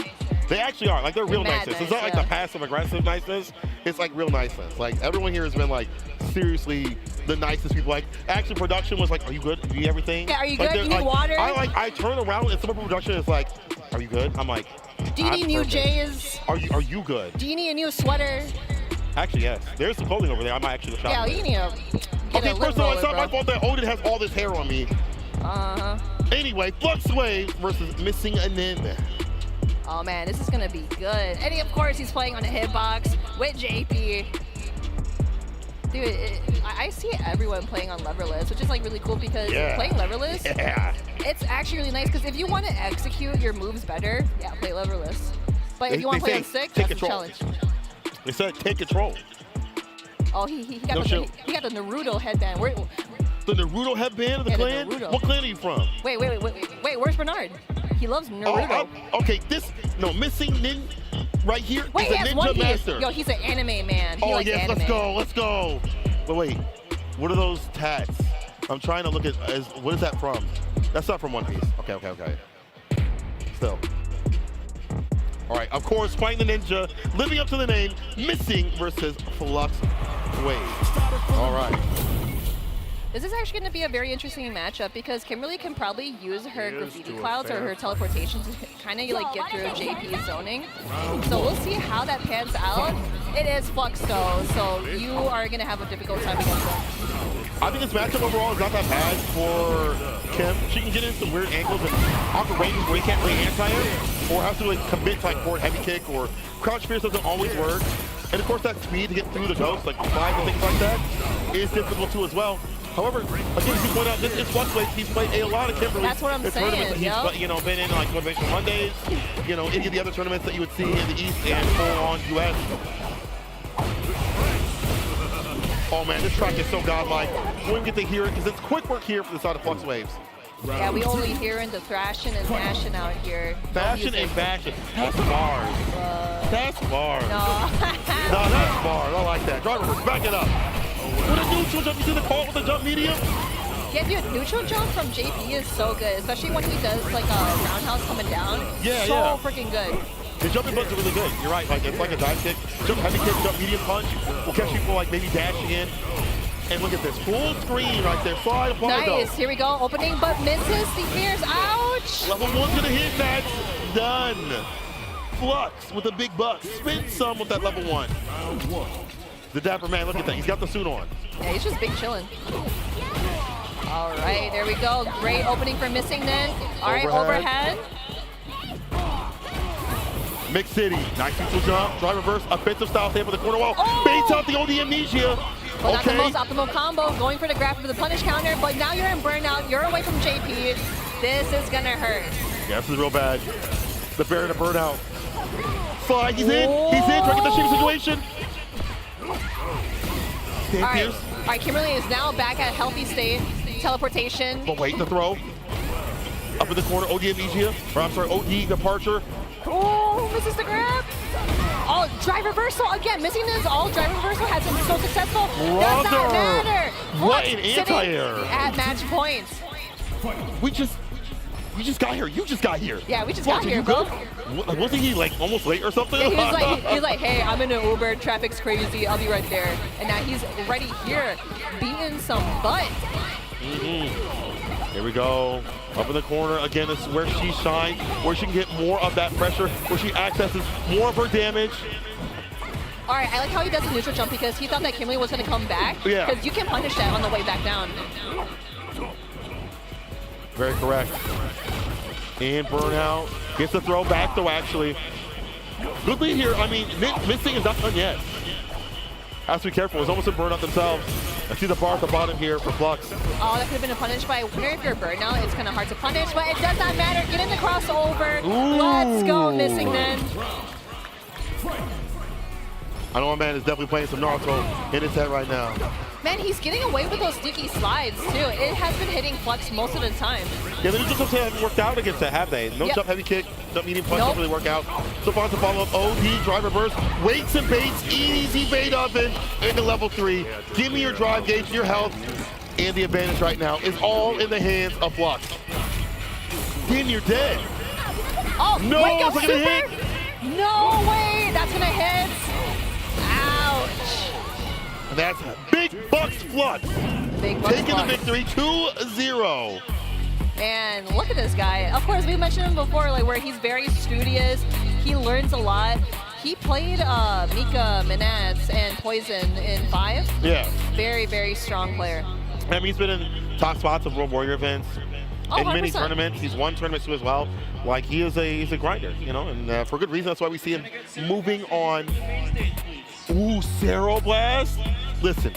They actually are. Like, they're real Mad niceness. It's nice, not like yeah. the passive aggressive niceness. It's like real niceness. Like, everyone here has been like seriously the nicest people. Like, actually, production was like, "Are you good? Do you need everything? Yeah, are you Like, good? they're You need water? I turn around and some of the production is like, "Are you good?" I'm like, Do you "I'm need new perfect." J's? Are you good? Do you need a new sweater? Actually, yes. There's some clothing over there. I might actually shop. Yeah, there. you need to get Okay, a lip first of all, roller, it's not my bro. fault that Odin has all this hair on me. Anyway, Flux Wave versus Missing a Nin. Oh man, this is gonna be good. And of course, he's playing on a hitbox with JP. Dude, I see everyone playing on leverless, which is like really cool because playing leverless, it's actually really nice because if you want to execute your moves better, yeah, play leverless. But if you want to play on stick, that's a challenge. They said take control. Oh, he got the Naruto headband. The Naruto headband of the clan? Naruto. What clan are you from? Wait, where's Bernard? He loves Naruto. Okay, Missing Nin right here Wait, is he a has ninja One Piece. master. Yo, he's an anime man. He likes yes, anime. let's go. But wait, what are those tats? I'm trying to look at, what is that from? That's not from One Piece. Okay. Still. All right, of course, fighting the ninja, living up to the name, Missing versus Flux Wave. All right. This is actually going to be a very interesting matchup because Kimberly can probably use her graffiti clouds or her teleportation to kind of like get through JP's zoning. So we'll see how that pans out. It is Flux though, so you are going to have a difficult time against him. I think this matchup overall is not that bad for Kim. She can get in some weird angles and awkward ranges where he can't really anti-her or have to like commit to like forward heavy kick or crouch fierce doesn't always work. And of course that speed to get through the ghost, like slides and things like that, is difficult too as well. However, again, as you point out, this is Flux Wave. He's played a lot of Kimberly. That's what I'm saying, tournaments that he's been in like Motivation Mondays, any of the other tournaments that you would see in the East and full-on US. Oh man, this track is so godlike. We don't get to hear it because it's quick work here for the side of Flux Waves. Yeah, we only hearing the thrashing and mashing out here. Fashion and fashion. That's bars. That's bars. No. No, that's bars. I like that. Driver, back it up. With a neutral jump, you see the call with the jump medium? Yeah, dude, neutral jump from JP is so good, especially when he does like a roundhouse coming down. So freaking good. The jumping buttons are really good. You're right. Like it's like a dive kick, jump heavy kick, jump medium punch. Will catch people like maybe dashing in. And look at this full screen right there. Slide apart. Nice. Here we go. Opening, but misses. The fears. Ouch. Level 1 to the hit. That's done. Flux with the big bucks. Spin some with that level 1. The dapper man. Look at that. He's got the suit on. Yeah, he's just big chilling. All right, there we go. Great opening for Missing then. All right, overhead. Mix City, nice neutral jump, drive reverse, offensive style tape with the corner wall. Baits out the OD Amnesia. But not the most optimal combo, going for the grab for the punish counter, but now you're in burnout, you're away from JP. This is gonna hurt. Yeah, this is real bad. The Baron to burnout. Fine, he's in, trying to get the shooting situation. All right, Kimberly is now back at healthy state. Teleportation. But wait, the throw. Up in the corner, OD amnesia, or I'm sorry, OD departure. Oh, misses the grab. Oh, drive reversal again. Missing this all drive reversal has been so successful. Does not matter. What an anti-air. At match point. We just got here. You just got here. Yeah, we just got here, bro. Wasn't he like almost late or something? He's like, hey, I'm in an Uber. Traffic's crazy. I'll be right there. And now he's ready here, beating some butt. Here we go. Up in the corner. Again, this is where she shines, where she can get more of that pressure, where she accesses more of her damage. All right, I like how he does the neutral jump because he thought that Kimberly was going to come back. Yeah. Because you can punish that on the way back down. Very correct. And burnout. Gets the throw back though, actually. Good lead here. I mean, missing is not done yet. Has to be careful. It's almost a burnout themselves. I see the bar at the bottom here for Flux. Oh, that could have been a punish, but I wonder if you're burnout, it's kind of hard to punish, but it does not matter. Get in the crossover. Ooh. Let's go, missing then. I know my man is definitely playing some Naruto in his head right now. Man, he's getting away with those sneaky slides, too. It has been hitting Flux most of the time. Yeah, the neutral jumps haven't worked out against that, have they? No jump heavy kick, jump medium punch don't really work out. So far to follow up, OD, drive reverse, weights and baits, easy bait oven into level 3. Give me your drive gauge, your health, and the advantage right now is all in the hands of Flux. Damn, you're dead. Oh, no, wake up it's super? gonna hit. No way, that's gonna hit. Ouch. And that's Big Bucks Flux. Big Bucks taking Flux. the victory 2-0. And look at this guy. Of course, we mentioned him before, like where he's very studious. He learns a lot. He played Mika, Minats, and Poison in 5. Yeah. Very, very strong player. I mean, he's been in top spots of World Warrior events. In many 100%. tournaments. He's won tournaments too as well. Like, he's a grinder, you know, and for good reason. That's why we see him moving on. Ooh, Cero Blast. Listen,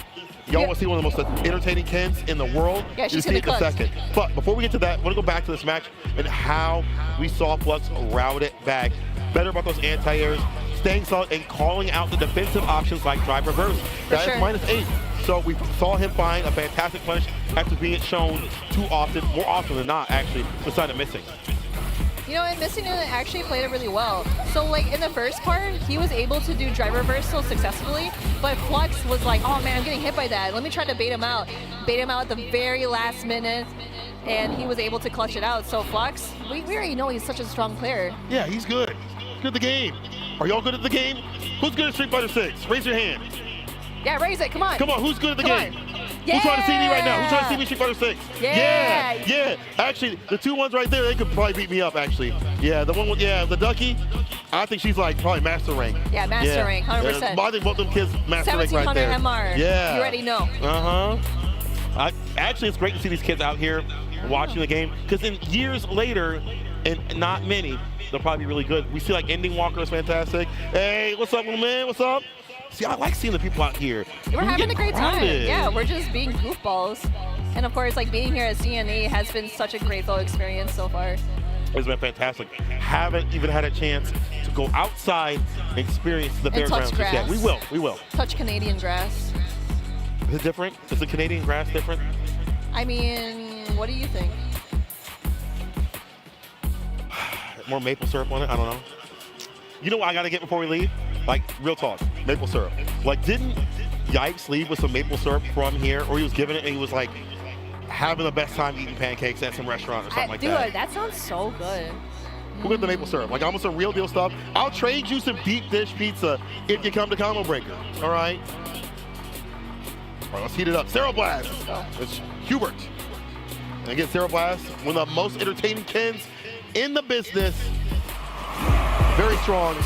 y'all want to see one of the most entertaining Kens in the world? Yeah, she's you see it in a gonna second. But before we get to that, I want to go back to this match and how we saw Flux route it back. Better about those anti-airs, staying solid and calling out the defensive options like drive reverse. That is -8. So we saw him find a fantastic punish after being shown too often, more often than not, actually, besides of missing. You know, and Missing actually played it really well. So, like, in the first part, he was able to do drive reversal successfully, but Flux was like, oh man, I'm getting hit by that. Let me try to bait him out. Bait him out at the very last minute, and he was able to clutch it out. So Flux, we already know he's such a strong player. Yeah, he's good. He's good at the game. Are y'all good at the game? Who's good at Street Fighter 6? Raise your hand. Yeah, raise it, come on. Come on, who's good at the game? Yeah. Who's trying to see me right now? Who's trying to see me Street Fighter 6? Yeah. Yeah. Actually, the 2 ones right there, they could probably beat me up, actually. Yeah, the one with, the Ducky, I think she's like probably master rank. Yeah, master rank, 100%. I think both them kids master rank right there. 1700 MR. Yeah. You already know. Actually, it's great to see these kids out here watching the game, because in years later, and not many, they'll probably be really good. We see like Ending Walker is fantastic. Hey, what's up, little man? What's up? See, I like seeing the people out here. We're having a great time. crowded. Yeah, we're just being goofballs. And of course, like being here at CNE has been such a grateful experience so far. It's been fantastic. Haven't even had a chance to go outside and experience the fairgrounds just yet. We will. We will. Touch Canadian grass. Is it different? Is the Canadian grass different? I mean, what do you think? More maple syrup on it? I don't know. You know what I got to get before we leave? Like, real talk, maple syrup. Like, didn't Yipes leave with some maple syrup from here? Or he was giving it and he was like having the best time eating pancakes at some restaurant or something like that. Dude, that sounds so good. Who got the maple syrup? Like, almost some real deal stuff. I'll trade you some deep dish pizza if you come to Combo Breaker. All right? All right, let's heat it up. Cero Blast. It's Hubert. And again, Cero Blast, one of the most entertaining Kens in the business. Very strong.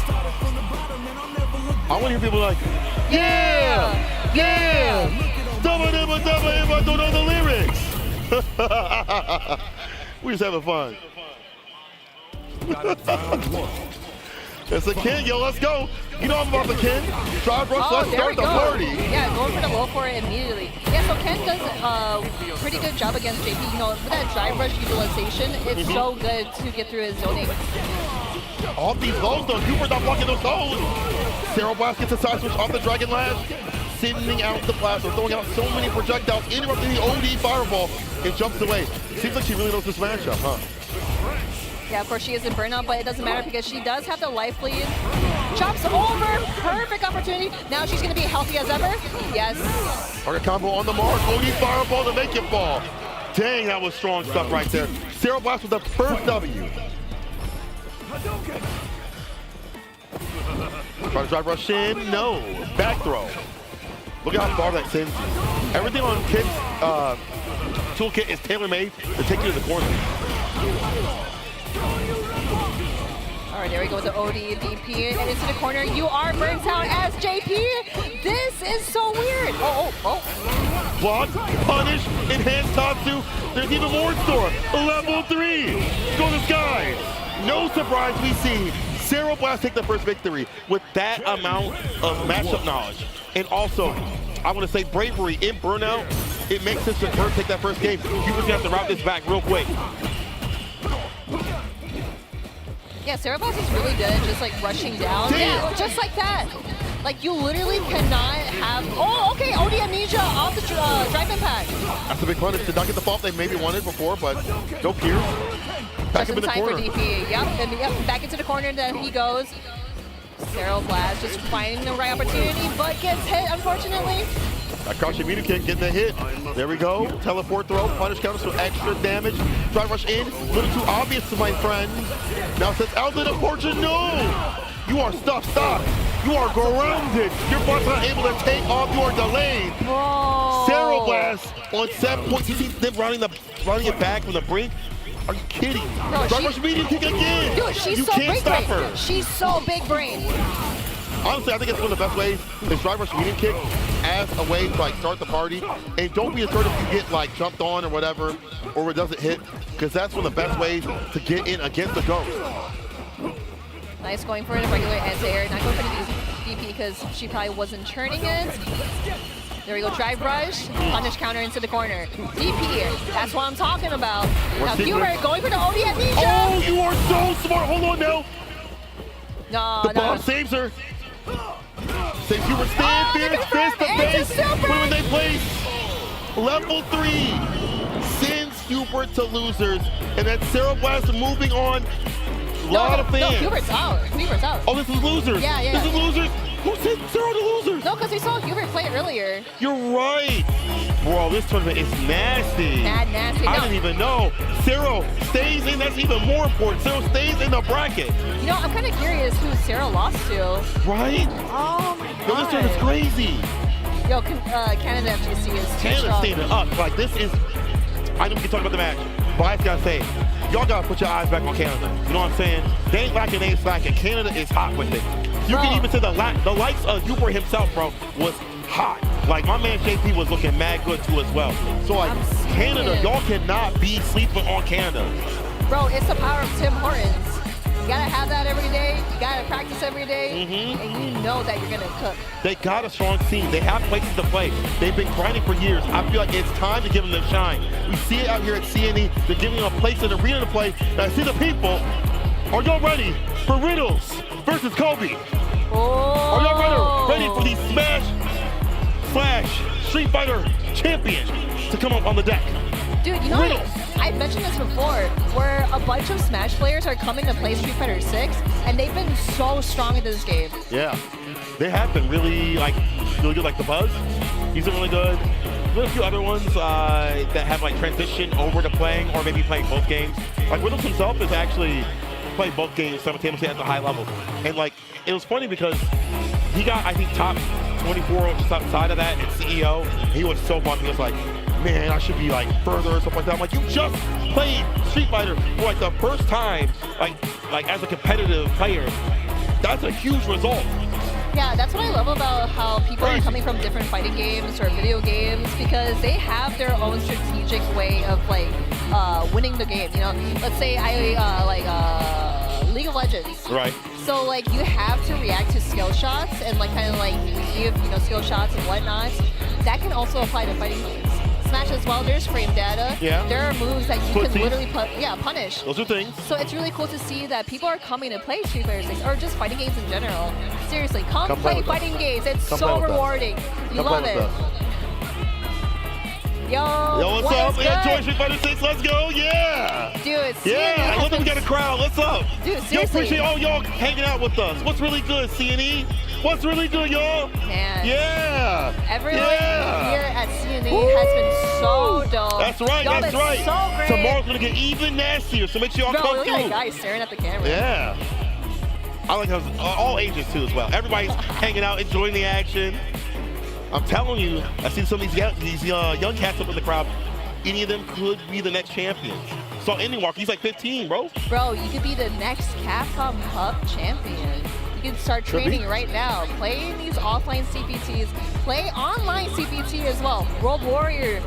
I want to hear people like, yeah, double, if I don't know the lyrics. We just having fun. It's a Ken, yo, let's go. You know I'm about the Ken. Drive rush, let's there we start the go. party. Yeah, going for the low for it immediately. Yeah, so Ken does a pretty good job against JP. You know, with that drive rush utilization, it's so good to get through his zoning. All these lows, though, Hubert not blocking those lows. Zero Blast gets a side switch off the Dragon Lash, sending out the plasma, throwing out so many projectiles, interrupting the OD fireball. It jumps away. Seems like she really knows this matchup, huh? Yeah, of course she is in burnout, but it doesn't matter because she does have the life lead. Chops over, perfect opportunity. Now she's going to be healthy as ever. Yes. Target combo on the mark, OD fireball to make it fall. Dang, that was strong stuff right there. Zero Blast with the first W. Try to drive rush in, no. Back throw. Look at how far that sends you. Everything on Ken's toolkit is tailor-made to take you to the corner. All right, there we go with the OD, DP, and into the corner. You are burnt out as JP. This is so weird. Oh. Block, punish, enhance Tatsu. There's even more in store. Level 3. Go to Sky. No surprise we see Zero Blast take the first victory with that amount of matchup knowledge. And also, I want to say bravery in Burnout. It makes sense to Kurt take that first game. You just have to route this back real quick. Yeah, Zero Blast is really good at just like rushing down. Damn. Yeah, just like that. Like you literally cannot have. Oh, okay, OD Amnesia off the drive impact. That's a big punish. Did not get the fault they maybe wanted before, but no Pierce. Back Just up in the time corner. for DP. Yep, and yep, back into the corner. Then he goes. Zero Blast just finding the right opportunity, but gets hit unfortunately. That crouching meter kick getting the hit. There we go. Teleport throw. Punish counters for extra damage. Drive rush in. A little too obvious to my friend. Now says Outlet of Fortune. No! You are stuck. Stop. You are grounded. Your butt's not able to take off. You are delayed. Bro. Zero Blast on 7 points. You see them running it back from the brink. Are you kidding? Bro, Drive rush medium kick again. Dude, she's you so can't big stop brain. her. She's so big brain. Honestly, I think it's one of the best ways is drive rush medium kick as a way to like start the party. And don't be assertive if you get like jumped on or whatever, or it doesn't hit, because that's one of the best ways to get in against the ghost. Nice going for it, regular anti-air. Not going for the DP because she probably wasn't turning it. There we go, drive rush, punish counter into the corner. DP, that's what I'm talking about. Now Hubert going for the OD Amnesia. Oh, you are so smart. Hold on now. No, The bomb saves her. Saves Hubert. Stand fierce, fist to face. When they place level 3 sends Hubert to losers, and then Zero Blast moving on. A lot of fans. No, Hubert's out. Hubert's out. Oh, this is losers. Yeah. This is losers. Who sent Zero to losers? No, because we saw Hubert play it earlier. You're right. Bro, this tournament is nasty. Nasty. I No. didn't even know. Zero stays in. That's even more important. Zero stays in the bracket. You know, I'm kind of curious who Zero lost to. Right? Oh my god. Yo, this tournament's crazy. Yo, Canada FGC is too Canada's strong. standing up. Like, this is... I know we can talk about the match, but I just gotta say, y'all gotta put your eyes back on Canada. You know what I'm saying? They ain't lacking, they ain't slacking. Canada is hot with it. You can even say the likes of Hubert himself, bro, was hot. Like, my man JP was looking mad good, too, as well. So, like, Canada, y'all cannot be sleeping on Canada. Bro, it's the power of Tim Hortons. You gotta have that every day. You gotta practice every day. And you know that you're gonna cook. They got a strong team. They have places to play. They've been grinding for years. I feel like it's time to give them the shine. We see it out here at CNE. They're giving them a place in the arena to play. And I see the people. Are y'all ready for Riddles versus Kobe? Oh. Are y'all ready for these Smash / Street Fighter champions to come up on the deck? Dude, you know Riddles. I've mentioned this before, where a bunch of Smash players are coming to play Street Fighter 6, and they've been so strong in this game. Yeah, they have been really good. Like the Buzz, he's been really good. There's a few other ones that have like transitioned over to playing, or maybe playing both games. Like Riddles himself is actually playing both games simultaneously at the high level, and like it was funny because he got I think top 24 outside of that and CEO. He was so bumped. He was like, man, I should be like further or something like that. I'm like, you just played Street Fighter for like the first time, like as a competitive player. That's a huge result. Yeah, that's what I love about how people are coming from different fighting games or video games, because they have their own strategic way of like winning the game. You know, let's say I like League of Legends. Right. So So like you have to react to skill shots and like kind of like leave, you know, skill shots and whatnot. That can also apply to fighting games. Smash as well, there's frame data. Yeah. There are moves that you Footsies. can literally punish. Those are things. So it's really cool to see that people are coming to play Street Fighter 6 or just fighting games in general. Seriously, come play play with fighting games. It's Come play so with us. rewarding. You Come love play it. with us. Yo, Yo, what's what up? is We got good? Joy Street Fighter 6. Let's go. Yeah. Dude, Yeah. CNE I has love that we been got a crowd. What's up? Dude, Yo, seriously. appreciate all y'all hanging out with us. What's really good, CNE? What's really good, y'all? Man. Yeah. Everyone Yeah. here at CNE has been so dope. That's right. Y'all That's been right. so great. Tomorrow's gonna get even nastier, so make sure y'all Bro, come look through. at that guy staring at the camera. Yeah. I like how all ages too as well. Everybody's hanging out, enjoying the action. I'm telling you, I see some of these young cats up in the crowd. Any of them could be the next champions. Saw Ending Walker, he's like 15, bro. Bro, you could be the next Capcom Cup champion. You can start Could be. training right now. Play in these offline CPTs. Play online CPT as well. World Warrior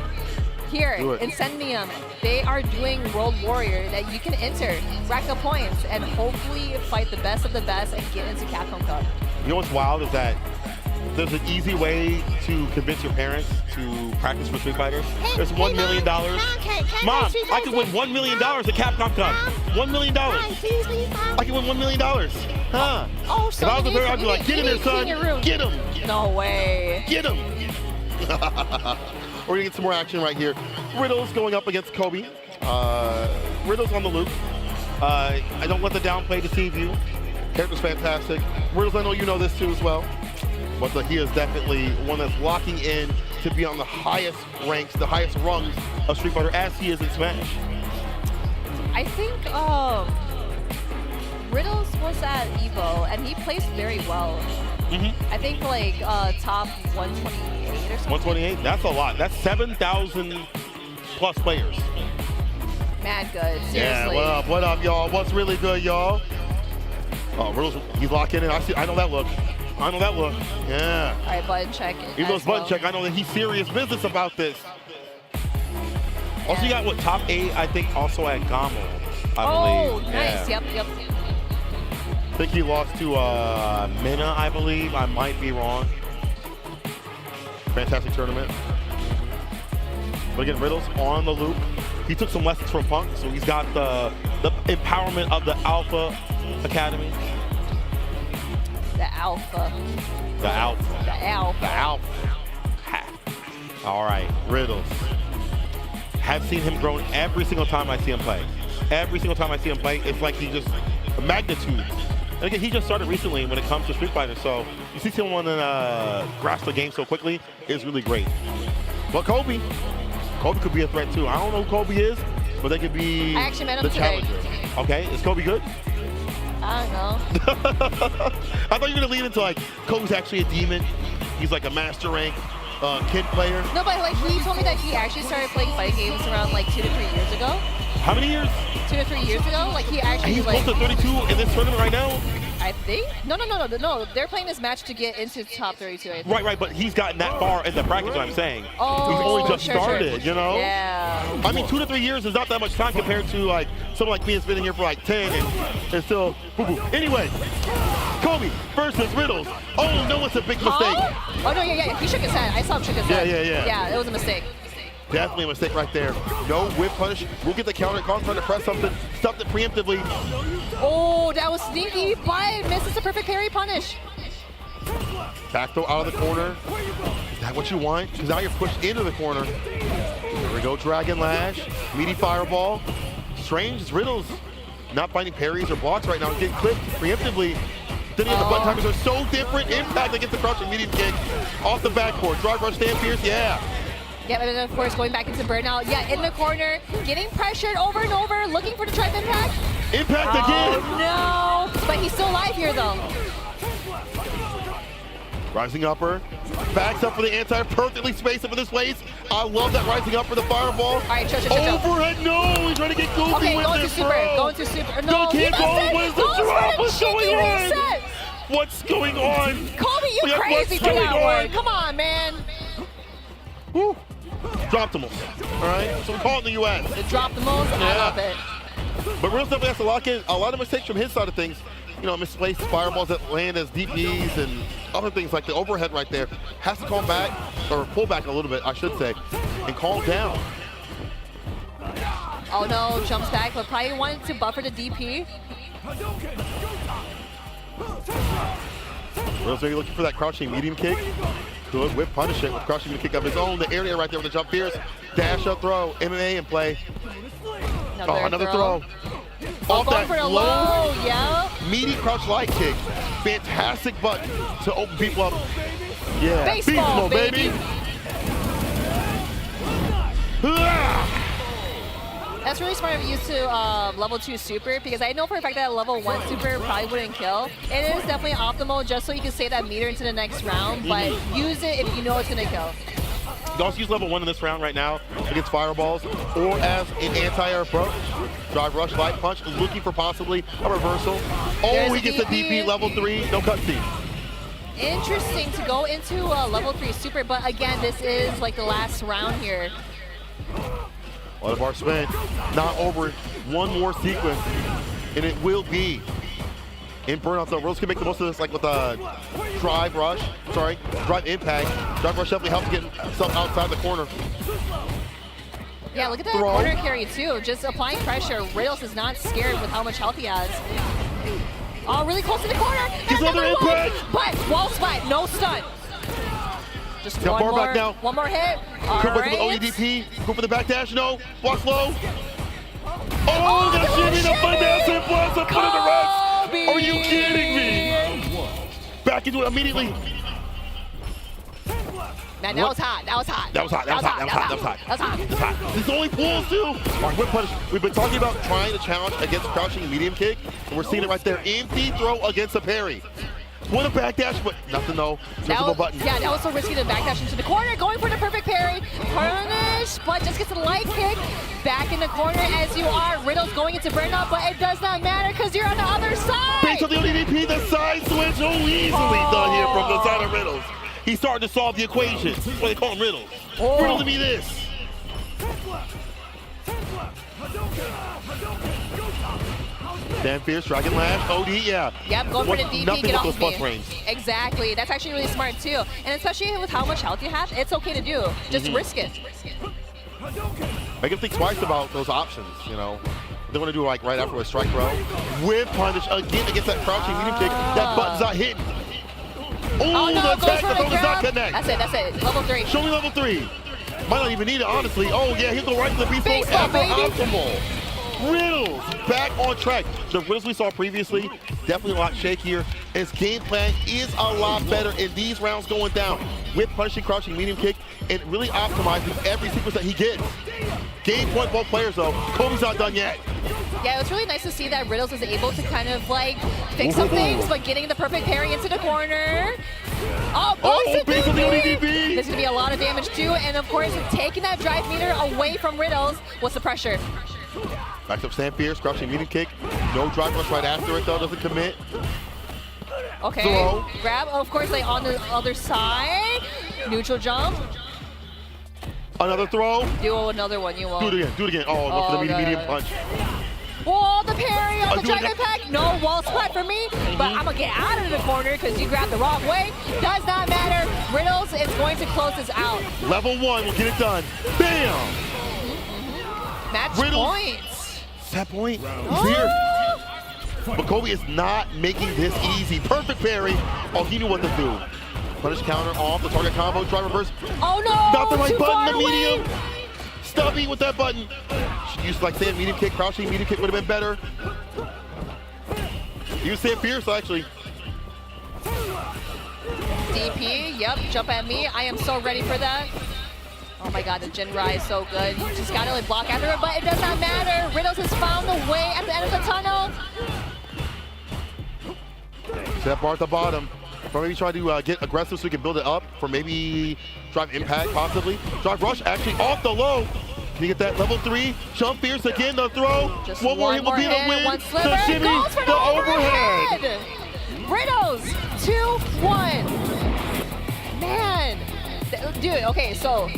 here Do it. in Sendium. They are doing World Warrior that you can enter, rack up points, and hopefully fight the best of the best and get into Capcom Cup. You know what's wild is that there's an easy way to convince your parents to practice for Street Fighter. There's $1 million. Mom, I could win $1 million at Capcom Cup. $1 million. I can win $1 million. Huh? Oh, If I was a parent, I'd be like, get in there, son. Get him. No way. Get him. We're gonna get some more action right here. Riddle's going up against Kobe. Riddle's on the loop. I don't let the downplay deceive you. Character's fantastic. Riddles, I know you know this too as well. But he is definitely one that's locking in to be on the highest ranks, the highest rungs of Street Fighter as he is in Smash. I think Riddles was at Evo and he placed very well. I think like top 128 or something. 128, that's a lot. That's 7,000 plus players. Mad good, seriously. Yeah, what up, y'all? What's really good, y'all? Oh, Riddles, he's locking in. I know that look. I know that look. Yeah. All right, button check. Even though as it's button well. check, I know that he's serious business about this. Also, you got what, top 8, I think, also at Gamo, I Oh, believe. nice. Yeah. Yep. I think he lost to Mina, I believe. I might be wrong. Fantastic tournament. But again, Riddle's on the loop. He took some lessons from Punk, so he's got the empowerment of the Alpha Academy. The alpha. The Alpha. The alpha. The Alpha. Ha. All right, Riddles. Have seen him growing every single time I see him play. Every single time I see him play, it's like he just, magnitude. And again, he just started recently when it comes to Street Fighter, so you see someone grasp the game so quickly is really great. But Kobe could be a threat too. I don't know who Kobe is, but they could be I actually met him the today. challenger. Okay, is Kobe good? I don't know. I thought you were gonna lead into like Kobe's actually a demon. He's like a master rank kid player. No, but like he told me that he actually started playing fighting games around like 2 to 3 years ago. How many years? 2 to 3 years ago, like he And actually he's like. close to 32 in this tournament right now. I think. No. They're playing this match to get into top 32. I think. Right, but he's gotten that far in the bracket, is what I'm saying. Oh, he's only just sure. started, you know? Yeah. I mean, 2 to 3 years is not that much time compared to like someone like me that's been in here for like 10 and still boo-boo. Anyway, Kobe versus Riddles. Oh, no, it's a big mistake. Huh? Oh no, yeah. He shook his head. I saw him shook his head. Yeah. Yeah, it was a mistake. Definitely a mistake right there. No whip punish. We'll get the counter. Kong's trying to press something. Stuffed it preemptively. Oh, that was sneaky, but misses a perfect parry punish. Back throw out of the corner. Is that what you want? Because now you're pushed into the corner. Here we go, Dragon Lash. Meaty Fireball. Strange is Riddles not finding parries or blocks right now. He's getting clipped preemptively. Then again, the button timers are so different. Impact against the crouching medium kick. Off the backboard. Drive rush, stand pierce, yeah. Yeah, and then of course going back into burnout. Yeah, in the corner, getting pressured over and over, looking for the trap impact. Impact again. Oh no! But he's still alive here though. Rising upper. Backs up for the anti, perfectly spaced up for this waist. I love that rising up for the fireball. All right, chill. Overhead, no! He's trying to get goofy Okay, with going to this, super. bro. Going to super. No, No, he can't missed go. it. What is the Goes for drop? the What's going cheeky on? reset. What's going on? Kobe, you Yeah, crazy what's for going that on? one. Come on, man. Woo. Dropped him. All right, so we call it in the U.S. They dropped the most. I Yeah. love it. But Riddles definitely has to lock in. A lot of mistakes from his side of things. misplaced fireballs that land as DPs and other things like the overhead right there. Has to calm back, or pull back a little bit, I should say, and calm down. Oh no, jumps back, but probably wanted to buffer the DP. Riddles maybe looking for that crouching medium kick. Good whip punish it with crouching medium kick of his own. The area right there with the jump fierce. Dash up throw, MMA in play. Another throw. Off going that for the low, yeah. meaty crouch light kick. Fantastic button to open people up. Yeah, Baseball, baby. That's really smart of you to level 2 super, because I know for a fact that level 1 super probably wouldn't kill. It is definitely optimal just so you can save that meter into the next round, but use it if you know it's going to kill. You can also use level 1 in this round right now against fireballs or as an anti-air approach. Drive rush, light punch, looking for possibly a reversal. Oh, he gets a DP level 3, no cutscene. Interesting to go into level 3 super, but again, this is like the last round here. One of our spent, not over one more sequence, and it will be in burnout. So Rose can make the most of this, like with a drive impact. Drive rush definitely helps get himself outside the corner. Yeah, look at that corner carry too. Just applying pressure. Riddles is not scared with how much health he has. Oh, really close to the corner. Gets another impact. But wall spot, no stun. Just one more, back now. One more hit. All right. right. OEDP. Go for the back dash. No. Walk low. Oh, the shimmy, the fun dance, and plus a put in the rest. Are you kidding me? Back into it immediately. That was hot. That was hot. That was hot. That was hot. That was hot. That was hot. That was hot. That's hot. This is only pulls too. All right, whip punish. We've been talking about trying to challenge against crouching medium kick, and we're seeing it right there. Empty throw against a parry. Want a backdash, but nothing though. Visible button. Yeah, that was so risky to backdash into the corner. Going for the perfect parry. Punish, but just gets a light kick. Back in the corner as you are. Riddle's going into burnout, but it does not matter because you're on the other side. Based on the ODDP, the side switch so easily done here from the side of Riddles. He's starting to solve the equation. That's why they call him Riddles. Riddle to me this. Stand fierce, dragon lash, OD, yeah. Yep, going for the DP, nothing get with off those me. plus range. Exactly, that's actually really smart too. And especially with how much health you have, it's okay to do. Just risk it. Make him think twice about those options, you know. They want to do like right after a strike throw. Whip punish again against that crouching medium kick. That button's not hitting. Oh, no, the attack, the throw does not grab. connect. That's it. Level 3. Show me level 3. Might not even need it, honestly. Oh, yeah, he'll go right to the beast mode. Baseball, baby. Optimal. Riddles back on track. The Riddles we saw previously, definitely a lot shakier. His game plan is a lot better in these rounds going down. Whip punishing, crouching, medium kick, and really optimizing every sequence that he gets. Game point both players though. Kobe's not done yet. Yeah, it's really nice to see that Riddles is able to kind of like fix some things, but getting the perfect parry into the corner. Oh, based on the ODDP. There's gonna be a lot of damage too, and of course, taking that drive meter away from Riddles. What's the pressure? Back up stand fierce, crouching medium kick. No drive rush right after it though, doesn't commit. Okay, throw. Grab, of course, like on the other side. Neutral jump. Another throw. Do another one, you won't. Do it again. Oh, go for the medium punch. Whoa, the parry on the drive impact. No wall spot for me, but I'm gonna get out of the corner because you grabbed the wrong way. Does not matter. Riddles is going to close this out. Level 1 will get it done. Bam! Match Riddles. points. That point, he's here. But Kobe is not making this easy. Perfect parry. Oh, he knew what to do. Punish counter off the target combo, drive reverse. Oh no! Not the right Too button, far the away. medium. Stubby with that button. Should use like stand medium kick, crouching medium kick would have been better. Use stand fierce actually. DP, yep, jump at me. I am so ready for that. Oh my god, the Jinrai is so good. You just gotta like block after it, but it does not matter. Riddles has found the way at the end of the tunnel. That bar at the bottom. Or maybe try to get aggressive so we can build it up for maybe drive impact possibly. Drive rush actually off the low. Can you get that level 3? Jump fierce again, the throw. Just one more hit will be the win. One sliver, The shimmy, goes for the overhead. Riddles, 2-1. Man, dude, okay, so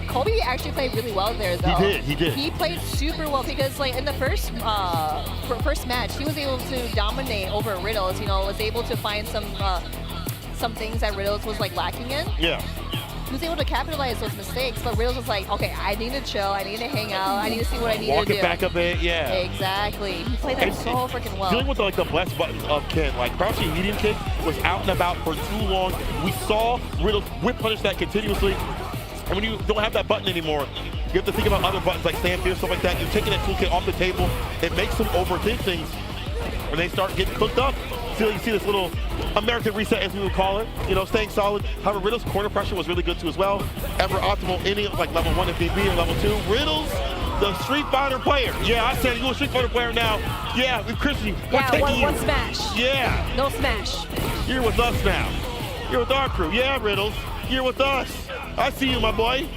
Kobe actually played really well there, though. He did. He played super well because, like, in the first match, he was able to dominate over Riddles. You know, was able to find some things that Riddles was like lacking in. Yeah. He was able to capitalize those mistakes, but Riddles was like, okay, I need to chill, I need to hang out, I need to see what I need Walk to do. it back a bit, yeah. Exactly. He played that so freaking well. Dealing with like the blessed buttons of Ken, like crouching medium kick was out and about for too long. We saw Riddles whip punish that continuously. And when you don't have that button anymore, you have to think about other buttons like stand fear, stuff like that. You're taking that toolkit off the table. It makes them overthink things when they start getting cooked up. So you see this little American reset, as we would call it, you know, staying solid. However, Riddles' corner pressure was really good too as well. Ever optimal inning, like level 1 if need be, or level 2. Riddles, the Street Fighter player. Yeah, I said you're a Street Fighter player now. Yeah, with Christian, we're taking you. One smash. Yeah. No smash. You're with us now. You're with our crew. Yeah, Riddles, you're with us. I see you, my boy.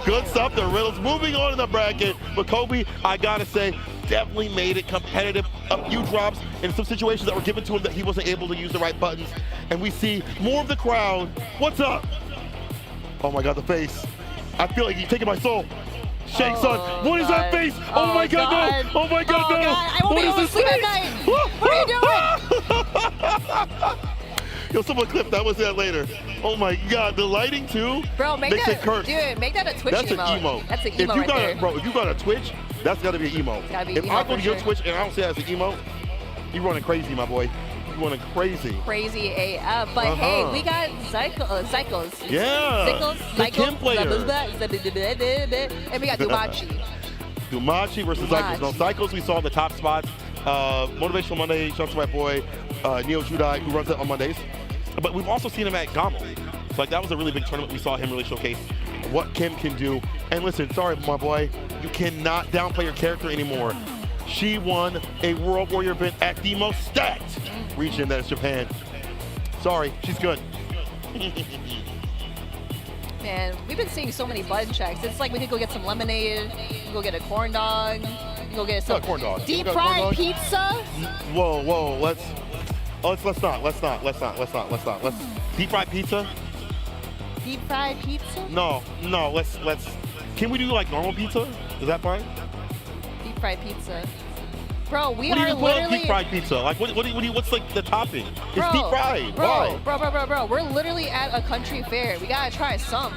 Good stuff there, Riddles. Moving on in the bracket, but Kobe, I gotta say, definitely made it competitive. A few drops in some situations that were given to him that he wasn't able to use the right buttons. And we see more of the crowd. What's up? Oh my God, the face. I feel like he's taking my soul. Shake, son. What is that face? Oh my God, no. Oh my God, no. I won't be able to sleep at night. What are you doing? Yo, someone clip that. Was that later? Oh my God, the lighting too. Bro, make that, dude, make that a Twitch emote. That's an emote. That's an emote right there. Bro, if you got a Twitch, that's gotta be an emote. If I go to your Twitch and I don't see that as an emote, you running crazy, my boy. You running crazy. Crazy AF. But hey, we got Zycos. Yeah. The Kim player. And we got Dumachi. Dumachi versus Zycos. No, Zycos we saw in the top spots. Motivational Monday, shout out to my boy Neo Judai, who runs it on Mondays. But we've also seen him at Gamo. So like that was a really big tournament. We saw him really showcase what Kim can do. And listen, sorry, my boy, you cannot downplay your character anymore. She won a World Warrior event at the most stacked region, that is Japan. Sorry, she's good. Man, we've been seeing so many button checks. It's like we could go get some lemonade, we could go get a corn dog, we could go get some corn dog. Deep fried pizza. Whoa, let's deep fried pizza? Deep fried pizza? No, let's can we do like normal pizza? Is that fine? Deep fried pizza. Bro, we what are do you literally deep fried pizza. Like what's like the topping? Bro, it's deep fried. Why? Bro. We're literally at a country fair. We gotta try some.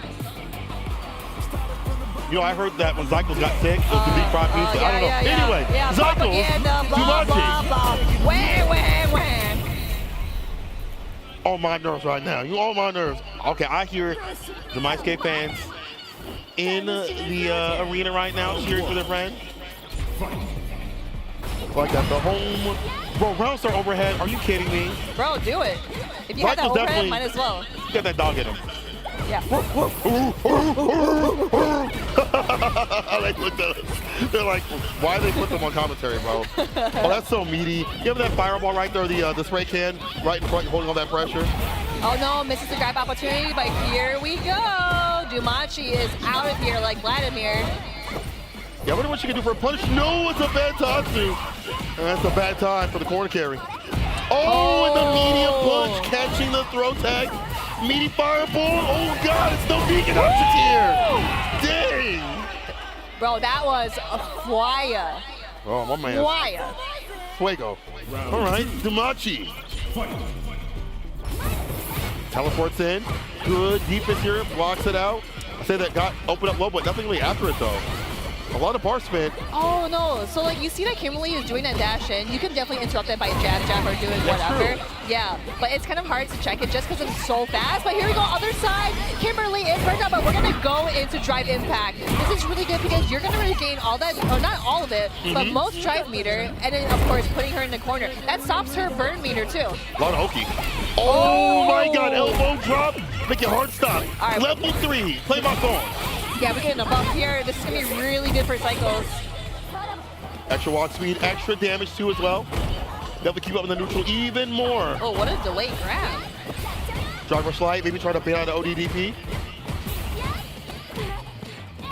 You know, I heard that when Zycos got sick, it was the deep fried pizza. I don't know. Anyway, Zycos, blah, blah, blah. Wah. On my nerves right now. You on my nerves. Okay, I hear the MyScape fans in the arena right now cheering for their friend. Like that, the home. Bro, round start overhead. Are you kidding me? Bro, do it. If you have that overhead, might as well. Get that dog in him. Yeah. They looked at us. They're like, why they put them on commentary, bro? Oh, that's so meaty. You have that fireball right there, the spray can right in front, holding all that pressure. Oh no, misses the grab opportunity, but here we go. Dumachi is out of here like Vladimir. Yeah, I wonder what she can do for a punch. No, it's a bad Tatsu. And that's a bad time for the corner carry. Oh, and the medium punch, catching the throw tag. Meaty fireball. Oh God, it's no vegan options here. Dang. Bro, that was a flyer. Oh, my man. Flyer. Fuego. All right, Dumachi. Teleports in. Good defense here. Blocks it out. I say that got opened up low, but nothing really after it though. A lot of bar spin. Oh no, so like you see that Kimberly is doing that dash in, you can definitely interrupt it by jab or doing whatever. True. Yeah, but it's kind of hard to check it just because it's so fast. But here we go, other side. Kimberly is burnt out, but we're gonna go into drive impact. This is really good because you're gonna regain all that, or not all of it, but most drive meter, and then of course putting her in the corner. That stops her burn meter too. A lot of hokey. Oh my God, elbow drop. Make it hard stop. All right. Level 3, play my song. Yeah, we're getting a buff here. This is going to be really good for Zycos. Extra walk speed, extra damage too as well. Definitely keep up in the neutral even more. Oh, what a delayed grab. Driver slide, maybe try to bait out the ODDP.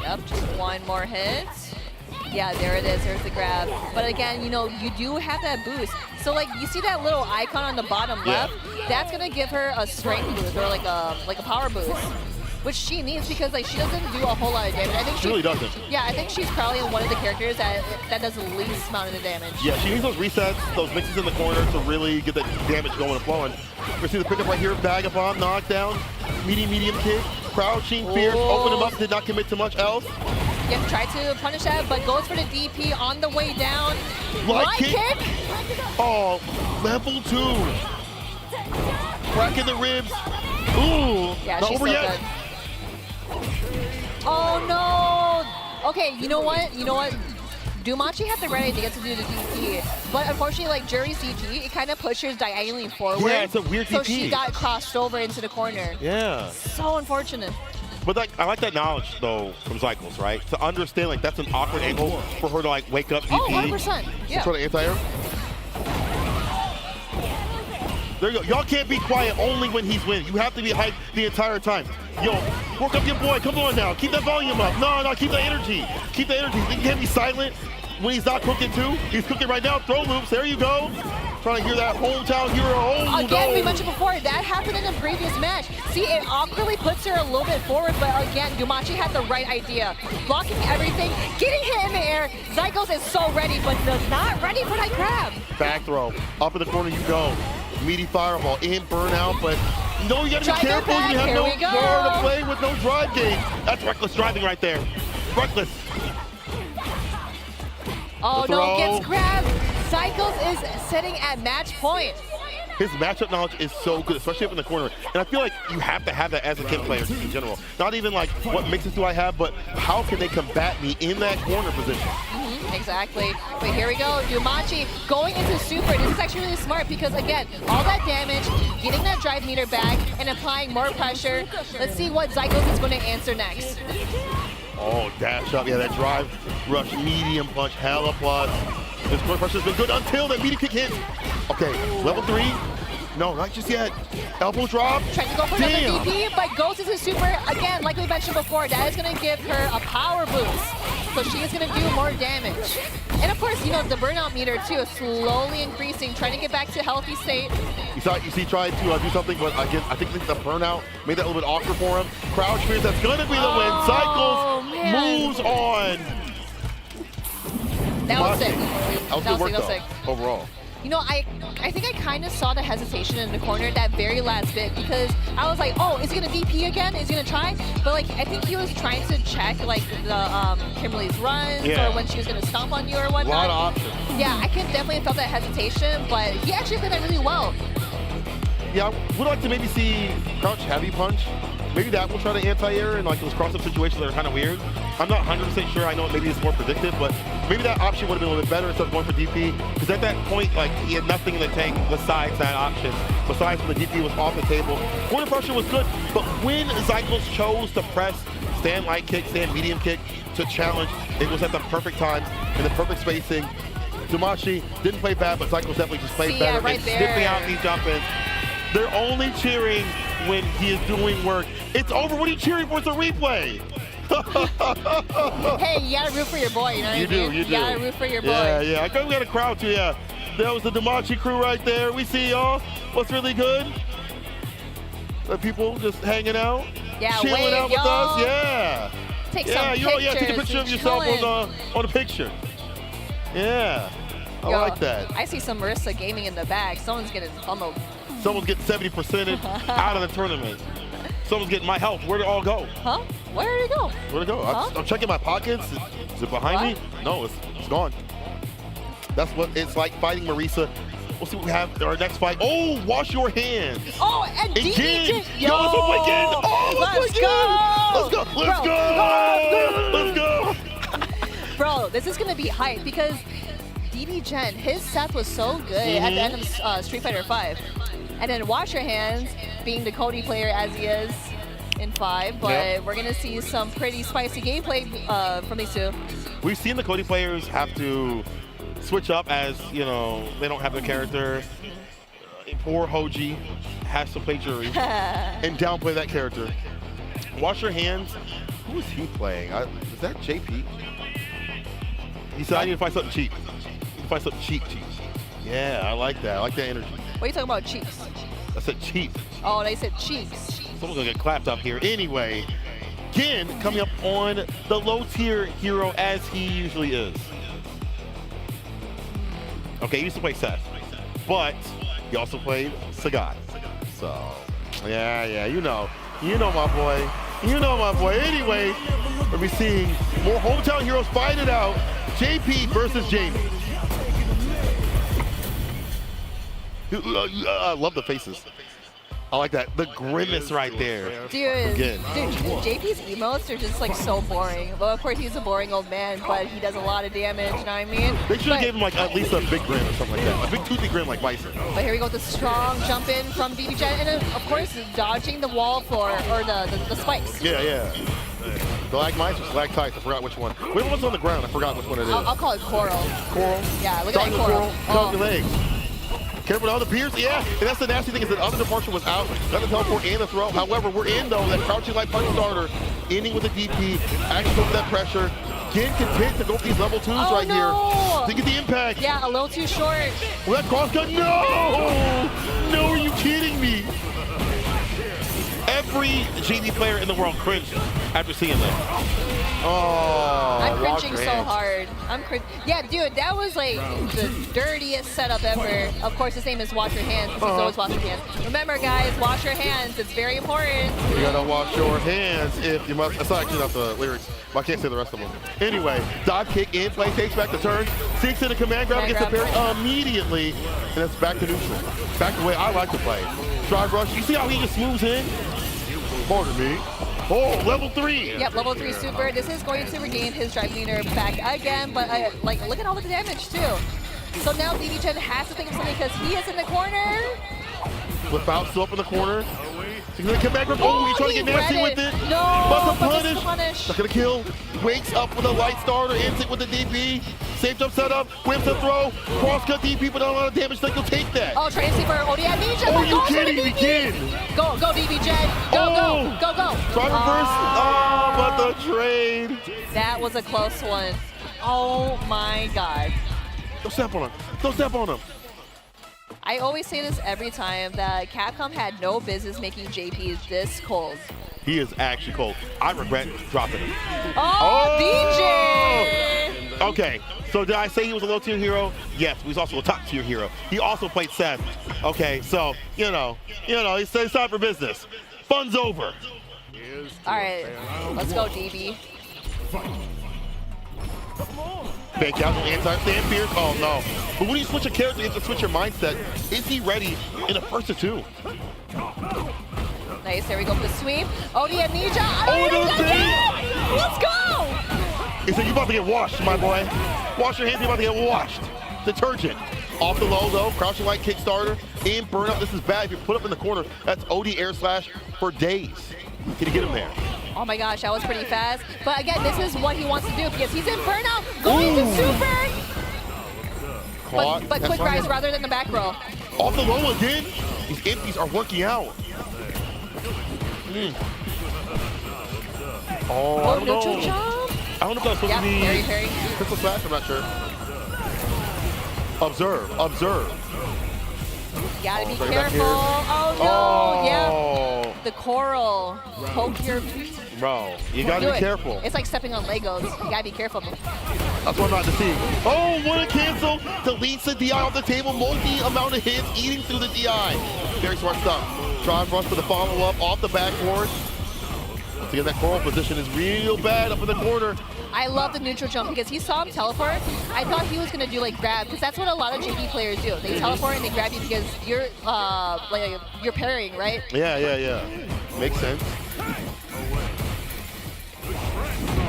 Yep, just one more hit. Yeah, there it is. There's the grab. But again, you know, you do have that boost. So like you see that little icon on the bottom left? That's going to give her a strength boost or like a power boost. which she needs because like she doesn't do a whole lot of damage. I think She really doesn't. Yeah, I think she's probably one of the characters that does the least amount of the damage. Yeah, she needs those resets, those mixes in the corner to really get that damage going and flowing. We see the pickup right here, Vagabond, knockdown, medium kick, crouching, fierce, open him up, did not commit to much else. Yeah, try to punish that, but goes for the DP on the way down. Light kick. Oh, level 2. Crack in the ribs. Ooh, Yeah, not she's over so yet. good. Oh no! Okay, you know what? Dumachi had the right idea to do the DP, but unfortunately, like Jury's DP, it kind of pushes diagonally forward. Yeah, it's a weird So DP. she got crossed over into the corner. Yeah. So unfortunate. But like, I like that knowledge though from Cycles, right? To understand like that's an awkward angle for her to like wake up DP. Oh, 100%. Yeah. Sort of anti-air. There you go. Y'all can't be quiet only when he's winning. You have to be hyped the entire time. Yo, work up your boy. Come on now. Keep that volume up. No, keep the energy. Keep the energy. You can't be silent when he's not cooking too. He's cooking right now. Throw loops. There you go. Trying to hear that hometown hero. Oh, Again, no. we mentioned before, that happened in the previous match. See, it awkwardly puts her a little bit forward, but again, Dumachi had the right idea. Blocking everything, getting hit in the air. Zygos is so ready, but not ready for that grab. Back throw. Up in the corner you go. Meaty fireball in burnout, but no, you gotta be Try that careful. You back. have Here no we go. floor to play with no drive game. That's reckless driving right there. Reckless. Oh The no, throw. gets grabbed. Cycles is sitting at match point. His matchup knowledge is so good, especially up in the corner. And I feel like you have to have that as a kid player in general. Not even like what mixes do I have, but how can they combat me in that corner position? Exactly. But here we go. Dumachi going into super. This is actually really smart because, again, all that damage, getting that drive meter back, and applying more pressure. Let's see what Zygos is going to answer next. Oh, dash up. Yeah, that drive rush, medium punch, hella plus. This corner pressure has been good until that medium kick hits. Okay, level 3. No, not just yet. Elbow drop. Trying to go for another DP, but goes into super. Again, like we mentioned before, that is going to give her a power boost. So she is going to do more damage. And of course, you know, the burnout meter too is slowly increasing, trying to get back to healthy state. You see, tried to do something, but again, I think the burnout made that a little bit awkward for him. Crouch fears, that's going to be the win. Cycles moves on. That was sick. That was good work, though, overall. You know, I think I kind of saw the hesitation in the corner that very last bit because I was like, oh, is he gonna DP again? Is he gonna try? But like, I think he was trying to check like the Kimberly's runs or when she was gonna stomp on you or whatnot. A lot of options. Yeah, I could definitely felt that hesitation, but he actually played that really well. Yeah, I would like to maybe see crouch heavy punch. Maybe that will try to anti-air in like those cross-up situations that are kind of weird. I'm not 100% sure. I know maybe it's more predictive, but maybe that option would have been a little bit better instead of going for DP. Because at that point, like he had nothing in the tank besides that option. Besides when the DP was off the table. Corner pressure was good, but when Zykos chose to press stand light kick, stand medium kick to challenge, it was at the perfect time and the perfect spacing. Dumachi didn't play bad, but Zykos definitely just played better. Right and there. sniffing out these jump-ins. They're only cheering when he is doing work. It's over. What are you cheering for? It's a replay. Hey, you gotta root for your boy, you know what I mean? You do. You gotta root for your boy. Yeah. I think we got a crowd too, yeah. That was the Dumachi crew right there. We see y'all. What's really good? The people just hanging out. Yeah, chilling wave, out with y'all. us. Yeah. Take some pictures. Yeah, take a picture of yourself on the picture. Yeah. I Yo, like that. I see some Marissa gaming in the back. Someone's getting pummeled. Someone's getting 70% out of the tournament. Someone's getting my health. Where'd it all go? Huh? Where did it go? Where'd it go? Huh? I'm checking my pockets. Is it behind me? No, it's gone. That's what it's like fighting Marisa. We'll see what we have in our next fight. Oh, wash your hands. Oh, and Again. DDJ. Yo, let's go again. Oh, let's go. Let's go. Bro, this is going to be hype because DD Gen, his set was so good at the end of Street Fighter 5. And then Wash Your Hands, being the Cody player as he is in 5, but we're going to see some pretty spicy gameplay from these two. We've seen the Cody players have to switch up as, you know, they don't have their character. Poor Hoji has to play Jury and downplay that character. Wash Your Hands, who is he playing? Is that JP? He said, I need to find something cheap. Find something cheap. Yeah, I like that. I like that energy. What are you talking about, cheeks? I said cheap. Oh, they said cheeks. Someone's gonna get clapped up here. Anyway, Gin coming up on the low tier hero as he usually is. Okay, he used to play Seth, but he also played Sagat. So, yeah, you know my boy. You know my boy. Anyway, we'll be seeing more hometown heroes fight it out. JP versus Jamie. I love the faces. I like that. The grimace right there. Dude, JP's emotes are just like so boring. Well, of course he's a boring old man, but he does a lot of damage, you know what I mean? They should have gave him like at least a big grin or something like that. A big toothy grin like Bison. But here we go with the strong jump in from BB Jen, and of course dodging the wall floor, or the spikes. Yeah. Stalagmites or stalactites, I forgot which one. Which one's on the ground? I forgot which one it is. I'll call it coral. Coral? Yeah, look at that coral. Cut your legs. Careful with all the peers, yeah. And that's the nasty thing is that other departure was out. Got the teleport and the throw. However, we're in though. That crouching light punch starter, ending with the DP, actually put that pressure. Gin content to go for these level 2s right here. To get the impact. Yeah, a little too short. Well, that cross gun, no! Are you kidding me? Every GD player in the world cringed after seeing that. Oh, I'm cringing so hard. Yeah, dude, that was like the dirtiest setup ever. Of course, his name is Wash Your Hands. He's always wash your hands. Remember, guys, wash your hands. It's very important. You gotta wash your hands if you must. That's actually not the lyrics, but I can't say the rest of them. Anyway, dive kick in play, takes back the turn, sinks in a command grab, gets the parry immediately, and it's back to neutral. Back the way I like to play. Drive rush. You see how he just moves in? Pardon me. Oh, level 3. Yep, level 3 super. This is going to regain his drive meter back again, but like, look at all the damage too. So now BB Jen has to think of something because he is in the corner. Flip out, still up in the corner. He's gonna come back. Oh, he's trying to get nasty with it. No, but the punish. Not gonna kill. Wakes up with a light starter. Ends it with the DP. Safe jump setup. Whips a throw. Cross cut DP, but not a lot of damage. Think you'll take that. Oh, trying to see for OD Amnesia. Oh, you kidding me, Gin? Go, DB Jen. Go. Try reverse. Oh, but the trade. That was a close one. Oh my God. Don't step on him. Don't step on him. I always say this every time that Capcom had no business making JP this cold. He is actually cold. I regret dropping him. Oh, DJ! Okay, so did I say he was a low tier hero? Yes, but he's also a top tier hero. He also played Seth. Okay, so, you know, it's time for business. Fun's over. All right, let's go, DB. Fake out, anti-stand fierce. Oh no. But when you switch a character, you have to switch your mindset. Is he ready in the first or two? Nice, there we go for the sweep. OD Amnesia. Let's go! He said, you about to get washed, my boy. Wash your hands, you about to get washed. Detergent. Off the low though, crouching light Kickstarter. In burnout, this is bad. If you put up in the corner, that's OD air slash for days. Can you get him there? Oh my gosh, that was pretty fast. But again, this is what he wants to do because he's in burnout, going to super. But quick rise rather than the back row. Off the low again. These empties are working out. Oh, I don't know. I don't know if that's supposed to be Crystal Slash, I'm not sure. Observe. You gotta be careful. Oh no, yeah. The coral. Poke your... Bro, you gotta be careful. It's like stepping on Legos. You gotta be careful. That's what I'm about to see. Oh, what a cancel. Deletes the DI off the table. Multi-amount of hits eating through the DI. Very smart stuff. Drive rush for the follow-up off the backboard. Once again, that coral position is real bad up in the corner. I love the neutral jump because he saw him teleport. I thought he was gonna do like grab because that's what a lot of JP players do. They teleport and they grab you because you're like you're parrying, right? Yeah. Makes sense.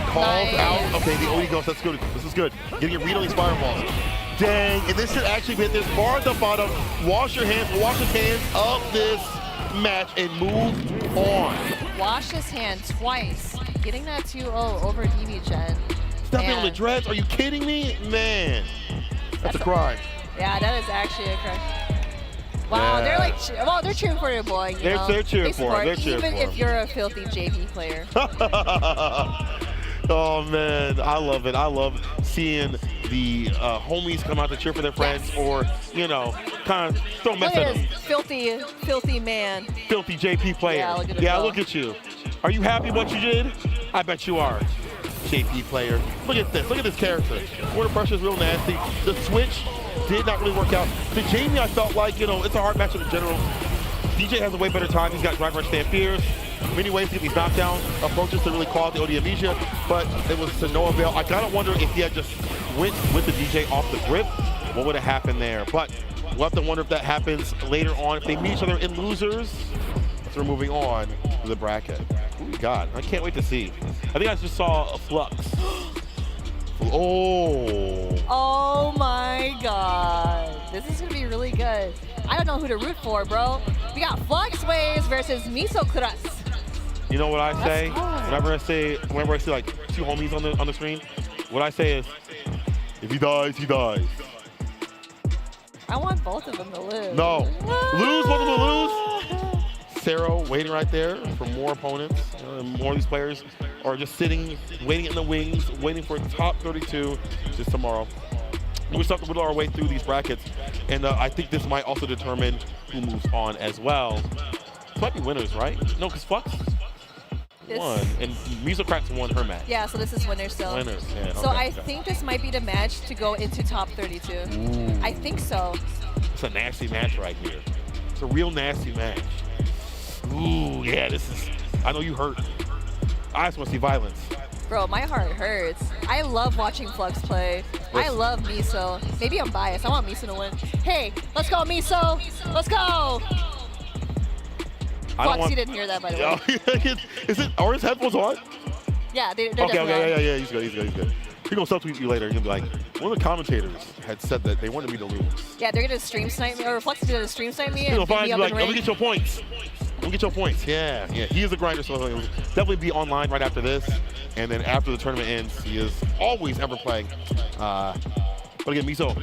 Calls out. Okay, the OD goes. That's good. This is good. Getting a read on these fireballs. Dang, and this should actually be this bar at the bottom. Wash your hands of this match and move on. Wash his hand twice. Getting that 2-0 over DB Jen. Stepping on the dreads? Are you kidding me? Man, that's a crime. Yeah, that is actually a crime. Wow, yeah. They're cheering for your boy. They're cheering for him. Even if you're a filthy JP player. Oh man, I love it. I love seeing the homies come out to cheer for their friends, or you know, kind of throw mess Look at at them. this filthy man. Filthy JP player. Yeah, look at him go. Look at you. Are you happy what you did? I bet you are. JP player. Look at this. Look at this character. Water pressure is real nasty. The switch did not really work out. The Jamie, I felt like, you know, it's a hard matchup in general. DJ has a way better time. He's got drive rush stand fierce. Many ways to get these knockdown approaches to really cause the OD amnesia, but it was to no avail. I gotta wonder if he had just went with the DJ off the grip, what would have happened there? But we'll have to wonder if that happens later on. If they meet each other in losers, so we're moving on to the bracket. Who we got? I can't wait to see. I think I just saw a Flux. Oh my God. This is gonna be really good. I don't know who to root for, bro. We got Flux Waves versus Miso Kuras. You know what I say? That's Whenever I see like two homies on the screen, what I say is, if he dies, he dies. I want both of them to lose. No. Lose, both of them lose. Sarah waiting right there for more opponents. More of these players are just sitting, waiting in the wings, waiting for top 32 just tomorrow. We start to whittle our way through these brackets, and I think this might also determine who moves on as well. This might be winners, right? No, because Flux won, and Miso Cracks won her match. Yeah, so this is winners still. Winners, yeah. So Okay, I okay. think this might be the match to go into top 32. Ooh. I think so. It's a nasty match right here. It's a real nasty match. Ooh, yeah, this is, I know you hurt. I just want to see violence. Bro, my heart hurts. I love watching Flux play. I love Miso. Maybe I'm biased. I want Miso to win. Hey, let's go, Miso. Let's go. Flux, you didn't hear that, by the way. Is it, are his headphones on? Yeah, they're Okay, definitely on. yeah, he's good. He's gonna subtweet you later. He's gonna be like, one of the commentators had said that they wanted me to lose. Yeah, they're gonna stream snipe me, or Flux is gonna stream snipe me and He'll beat find me you up like, in let me rank. get your points. Let me get your points. Yeah. He is a grinder, so he'll definitely be online right after this. And then after the tournament ends, he is always ever playing. But again, Miso,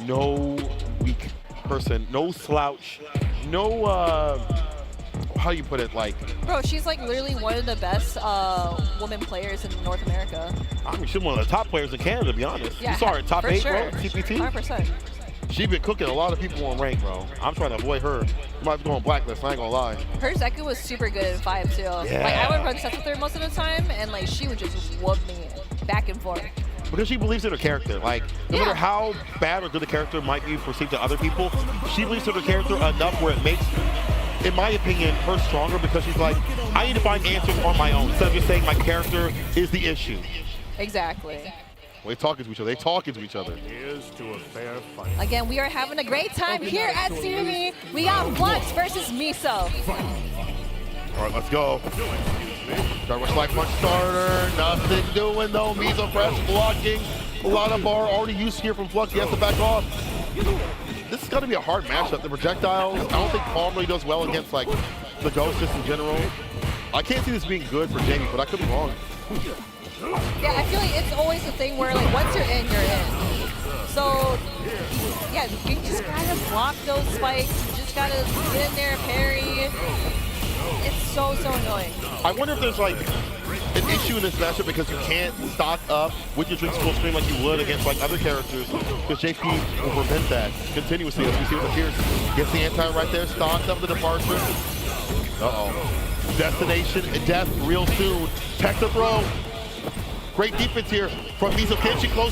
no weak person, no slouch, no, how do you put it, like? Bro, she's like literally one of the best women players in North America. I mean, she's one of the top players in Canada, to be honest. Yeah, you saw her at top for 8, sure. bro, CPT. 100%. She's been cooking a lot of people on rank, bro. I'm trying to avoid her. You might have to go on blacklist, I ain't gonna lie. Her Zeku was super good in 5 too. Yeah. Like I would run sets with her most of the time, and like she would just whoop me back and forth. Because she believes in her character. Like, no matter how bad or good the character might be perceived to other people, she believes in her character enough where it makes, in my opinion, her stronger, because she's like, I need to find answers on my own, instead of just saying my character is the issue. Exactly. Well, they talking to each other. They talking to each other. Here's to a fair fight. Again, we are having a great time here at CME. We got Flux versus Miso. All right, let's go. Start with Slack Punch starter. Nothing doing though. Miso fresh blocking. A lot of bar already used here from Flux. He has to back off. This is going to be a hard matchup. The projectiles, I don't think Palm really does well against like the Ghost just in general. I can't see this being good for Jamie, but I could be wrong. Yeah, I feel like it's always the thing where like once you're in, you're in. So yeah, you just gotta block those spikes. You just gotta get in there, parry. It's so annoying. I wonder if there's like an issue in this matchup because you can't stock up with your drinks full screen like you would against like other characters, because JP will prevent that continuously. As we see with the Pierce, gets the anti right there, stocks up the departure. Destination death real soon. Tech the throw. Great defense here from Miso. Can she close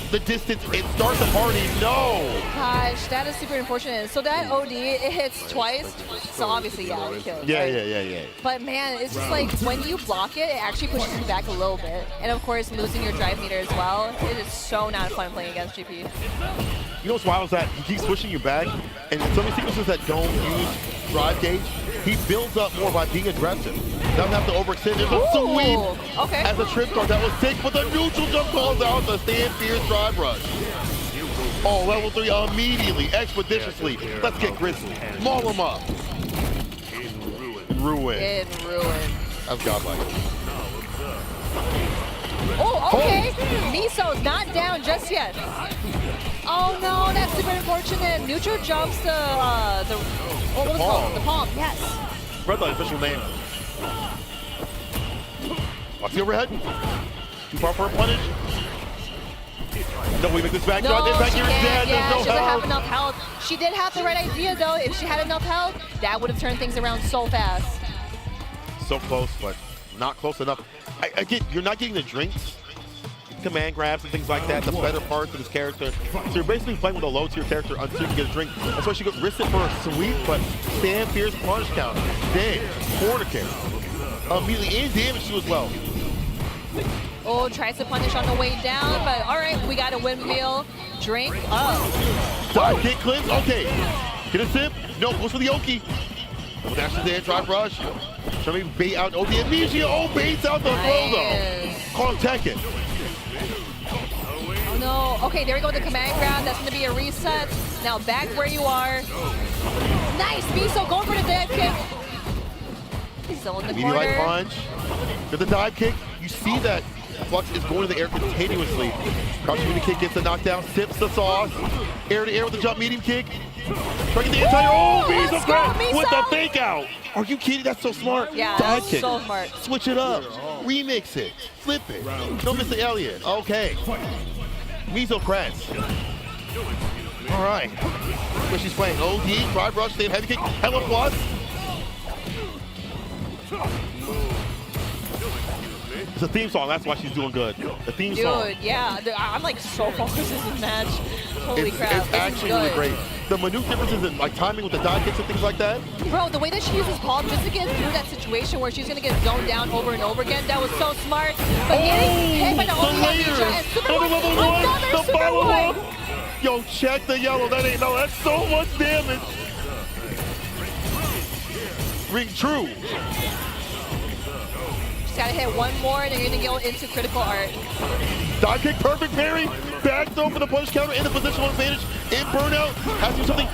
the distance and start the party? No. Gosh, that is super unfortunate. So that OD, it hits twice. So obviously, yeah, it kills. Yeah, right? yeah. But man, it's just like when you block it, it actually pushes you back a little bit. And of course, losing your drive meter as well. It is so not fun playing against GP. You know what's wild is that he keeps pushing you back, and in some of the sequences that don't use drive gauge, he builds up more by being aggressive. Doesn't have to overextend. There's a sweep okay. as a trip card that was sick, but the neutral jump calls out the stand fierce drive rush. Oh, level 3 immediately, expeditiously. Let's get Grizzly. Maul him up. Ruin. In ruin. That's godlike. Oh, okay. Miso's not down just yet. Oh no, that's super unfortunate. Neutral jumps what was it called? The palm, yes. Red light official name. Watch the overhead. Too far for a punish. No, we make this back. No, Back she here can't. dead. Yeah, There's she no doesn't have health. enough health. She did have the right idea, though. If she had enough health, that would have turned things around so fast. So close, but not close enough. Again, you're not getting the drinks, command grabs, and things like that, the better parts of his character. So you're basically playing with a low tier character until you get a drink. That's why she could risk it for a sweep, but Stan Fierce punish counter. Then, corner kick. Immediately in damage to as well. Oh, tries to punish on the way down, but all right, we got a windmill. Drink. Oh. Dive kick cleanse. Okay. Get a sip. No, goes for the Oki. Dashes there, drive rush. Trying to bait out OD. Amnesia. Oh, baits out the throw though. Call him Tekken. Oh no. Okay, there we go with the command grab. That's going to be a reset. Now back where you are. Nice. Miso going for the dive kick. He's still in the Immediate light corner. punch. Get the dive kick. You see that Flux is going to the air continuously. Crouching medium kick gets the knockdown. Sips the sauce. Air to air with the jump medium kick. Breaking the entire. Oh, Miso let's go, grab Miso. with the fake out. Are you kidding? That's so smart. Yeah, dive that's kick. so smart. Switch it up. Remix it. Flip it. Don't miss the Elliott. Okay. Miso cracks. All right. But she's playing OD, drive rush, save heavy kick, hella plus. It's a theme song, that's why she's doing good. The theme song. Dude, yeah. I'm like so focused in this match. Holy crap. It's this actually is really good. great. The minute differences in like timing with the dive kicks and things like that. Bro, the way that she uses palm just to get through that situation where she's going to get zoned down over and over again, that was so smart. But getting hit by the OD layers. and super Another level one. another The super follow one. up. Yo, check the yellow. That ain't no. That's so much damage. Ring true. Just got to hit one more and you're going to go into critical art. Dive kick, perfect parry. Back throw for the punch counter in the positional advantage. In burnout. Has to do something.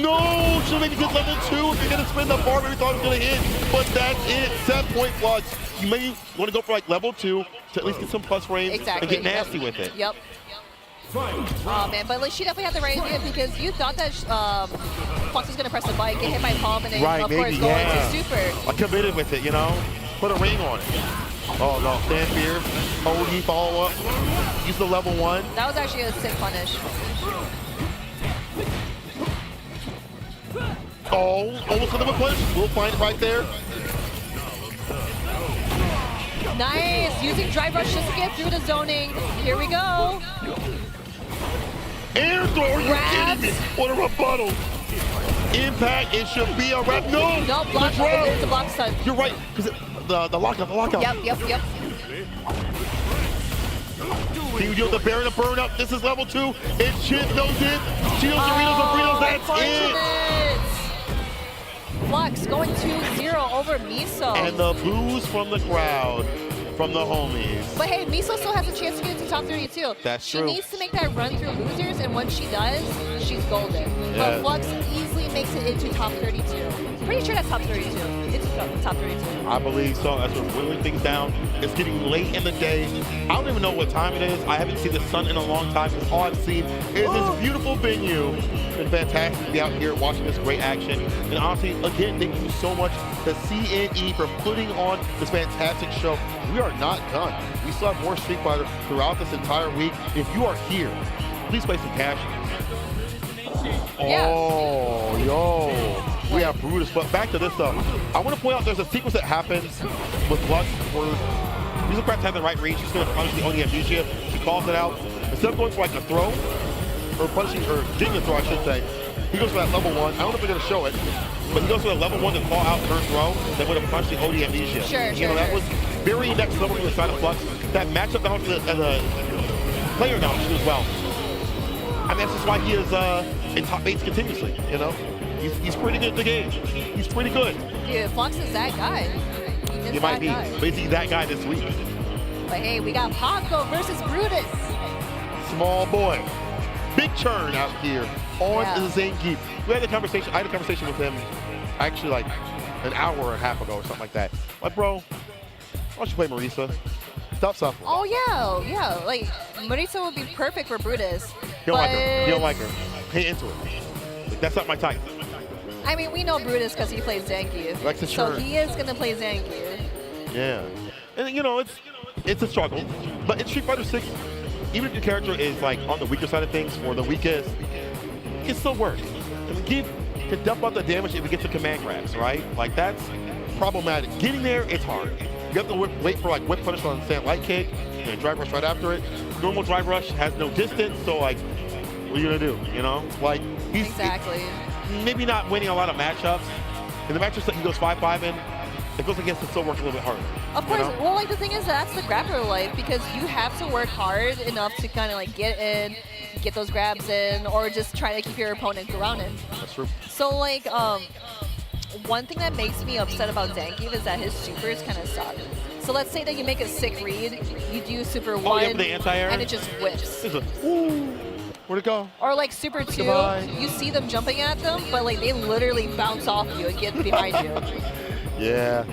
No! Should have maybe did level 2 if you're going to spin the bar. Maybe thought it was going to hit. But that's it. 7 point Flux. You may want to go for like level 2 to at least get some plus frames Exactly. and get nasty with it. Yep. Oh man, but like she definitely had the right idea because you thought that Fox was gonna press the bike, get hit by palm, and then Right, of maybe, course go yeah. into super. I committed with it, you know? Put a ring on it. Oh no, Stan Fierce. OD follow up. Use the level 1. That was actually a sick punish. Oh, almost another punch. We'll find it right there. Nice, using drive rush just to get through the zoning. Here we go. Air throw, are you Grabs. kidding me? What a rebuttal. Impact, it should be a wrap. No, No, block, the drop. it's a block stun. You're right, because the lockout. Yep. Can you deal with the Baron to burn up? This is level 2. It's chip, no dip. Shields, Doritos, that's it. Unfortunate. Flux going 2-0 over Miso. And the boos from the crowd, from the homies. But hey, Miso still has a chance to get into top 32. That's she true. She needs to make that run through losers, and once she does, she's golden. Yeah. But Flux easily makes it into top 32. Pretty sure that's top 32. It's top 32. I believe so. As we're whittling things down, it's getting late in the day. I don't even know what time it is. I haven't seen the sun in a long time. Because all I've seen is this beautiful venue. It's been fantastic to be out here watching this great action. And honestly, again, thank you so much to CNE for putting on this fantastic show. We are not done. We still have more Street Fighter throughout this entire week. If you are here, please play some cash. Yeah. Oh, yo. We have Brutus, but back to this though. I want to point out there's a sequence that happens with Flux where Miso Crafts has the right reach. She's going to punish the only amnesia. She calls it out. Instead of going for like a throw, or punishing, or getting a throw, I should say, he goes for that level 1. I don't know if they're going to show it, but he goes for that level 1 to call out her throw that would have punched the OD amnesia. Sure, That was very next level from the side of Flux. That matchup down to the player knowledge as well. I mean, that's just why he is in top 8s continuously, you know? He's pretty good at the game. He's pretty good. Dude, Flux is that guy. He might be, but is he that guy this week? But hey, we got Paco versus Brutus. Small boy. Big churn out here on Yeah. the Zangief. I had a conversation with him actually like an hour and a half ago or something like that. Like, bro, why don't you play Marisa? Stop suffering. Oh yeah. Like Marisa would be perfect for Brutus. You don't like her. You don't like her. Pay into it. Like, that's not my type. I mean, we know Brutus because he plays Zangief. Likes to so churn. he is gonna play Zangief. Yeah. And you know, it's a struggle. But in Street Fighter 6, even if your character is like on the weaker side of things or the weakest, it still works. And Geef can dump out the damage if it gets the command grabs, right? Like that's problematic. Getting there, it's hard. You have to wait for like whip punish on Sand Light Kick and drive rush right after it. Normal drive rush has no distance, so like, what are you gonna do? You know, like he's maybe not winning a lot of matchups. In the matchups that he goes 5-5 in, it goes against it still works a little bit harder. Of course. You know? Well, like the thing is that's the grappler life because you have to work hard enough to kind of like get in, get those grabs in, or just try to keep your opponent grounded. That's true. So like, one thing that makes me upset about Zangief is that his supers kind of suck. So let's say that you make a sick read, you do super 1, yeah, the anti-air? and it just whips. There's a, ooh, where'd it go? Or like super 2, Goodbye. you see them jumping at them, but like they literally bounce off you and get behind you. Yeah.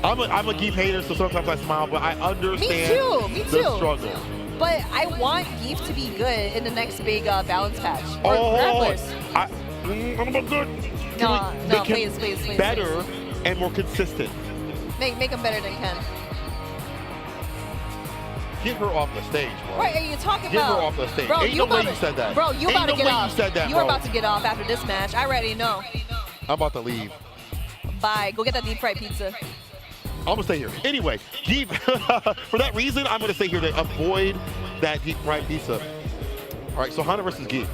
I'm a Geef hater, so sometimes I smile, but I understand Me too. the struggle. But I want Geef to be good in the next big balance patch. Or Oh, grapplers. I'm about good. No, Make him please. better and more consistent. Make him better than Ken. Get her off the stage, bro. What are you talking Get about? her off the stage. Bro, Ain't no way you said that. Bro, you Ain't about no to get way off. you said that, You're bro. about to get off after this match. I already know. I'm about to leave. Bye. Go get that deep fried pizza. I'm gonna stay here. Anyway, Geef, for that reason, I'm gonna stay here to avoid that deep fried pizza. All right, so Honda versus Geef.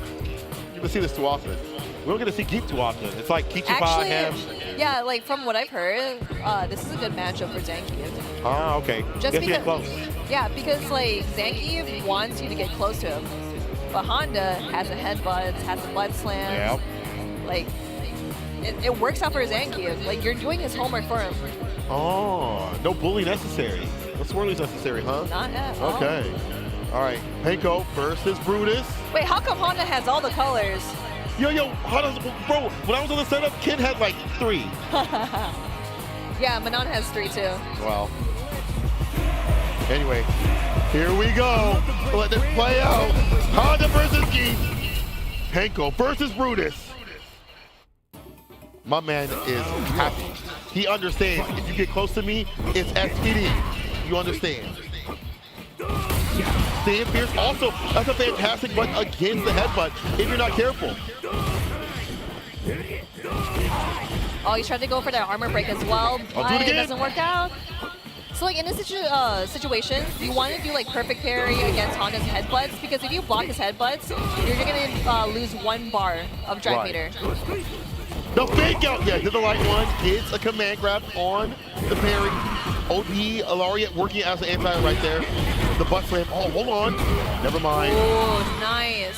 You can see this too often. We don't get to see Geef too often. It's like Kichiba, him. Yeah, like from what I've heard, this is a good matchup for Zangief. Ah, okay. Just Guess get because, close. yeah, because like Zangief wants you to get close to him, but Honda has a headbutt, has a butt slam. Yeah. Like it works out for Zangief. Like you're doing his homework for him. Oh, no bully necessary. No swirlies necessary, huh? Not at all. Okay. All right, Henko versus Brutus. Wait, how come Honda has all the colors? Yo, bro, when I was on the setup, Kid had like 3. Yeah, Manon has 3 too. Wow. Anyway, here we go. Let this play out. Honda versus Geef. Henko versus Brutus. My man is happy. He understands. If you get close to me, it's SPD. You understand. Staying fierce also, that's a fantastic one against the headbutt if you're not careful. Oh, he's trying to go for that armor break as well, but it doesn't work out. So like in this situation, you want to do like perfect parry against Honda's headbutts because if you block his headbutts, you're gonna lose 1 bar of drive meter. The fake out, yeah, did the light one, gets a command grab on the parry. OD Alaria working as an anti right there. The butt slam, oh, hold on. Never mind. Oh, nice.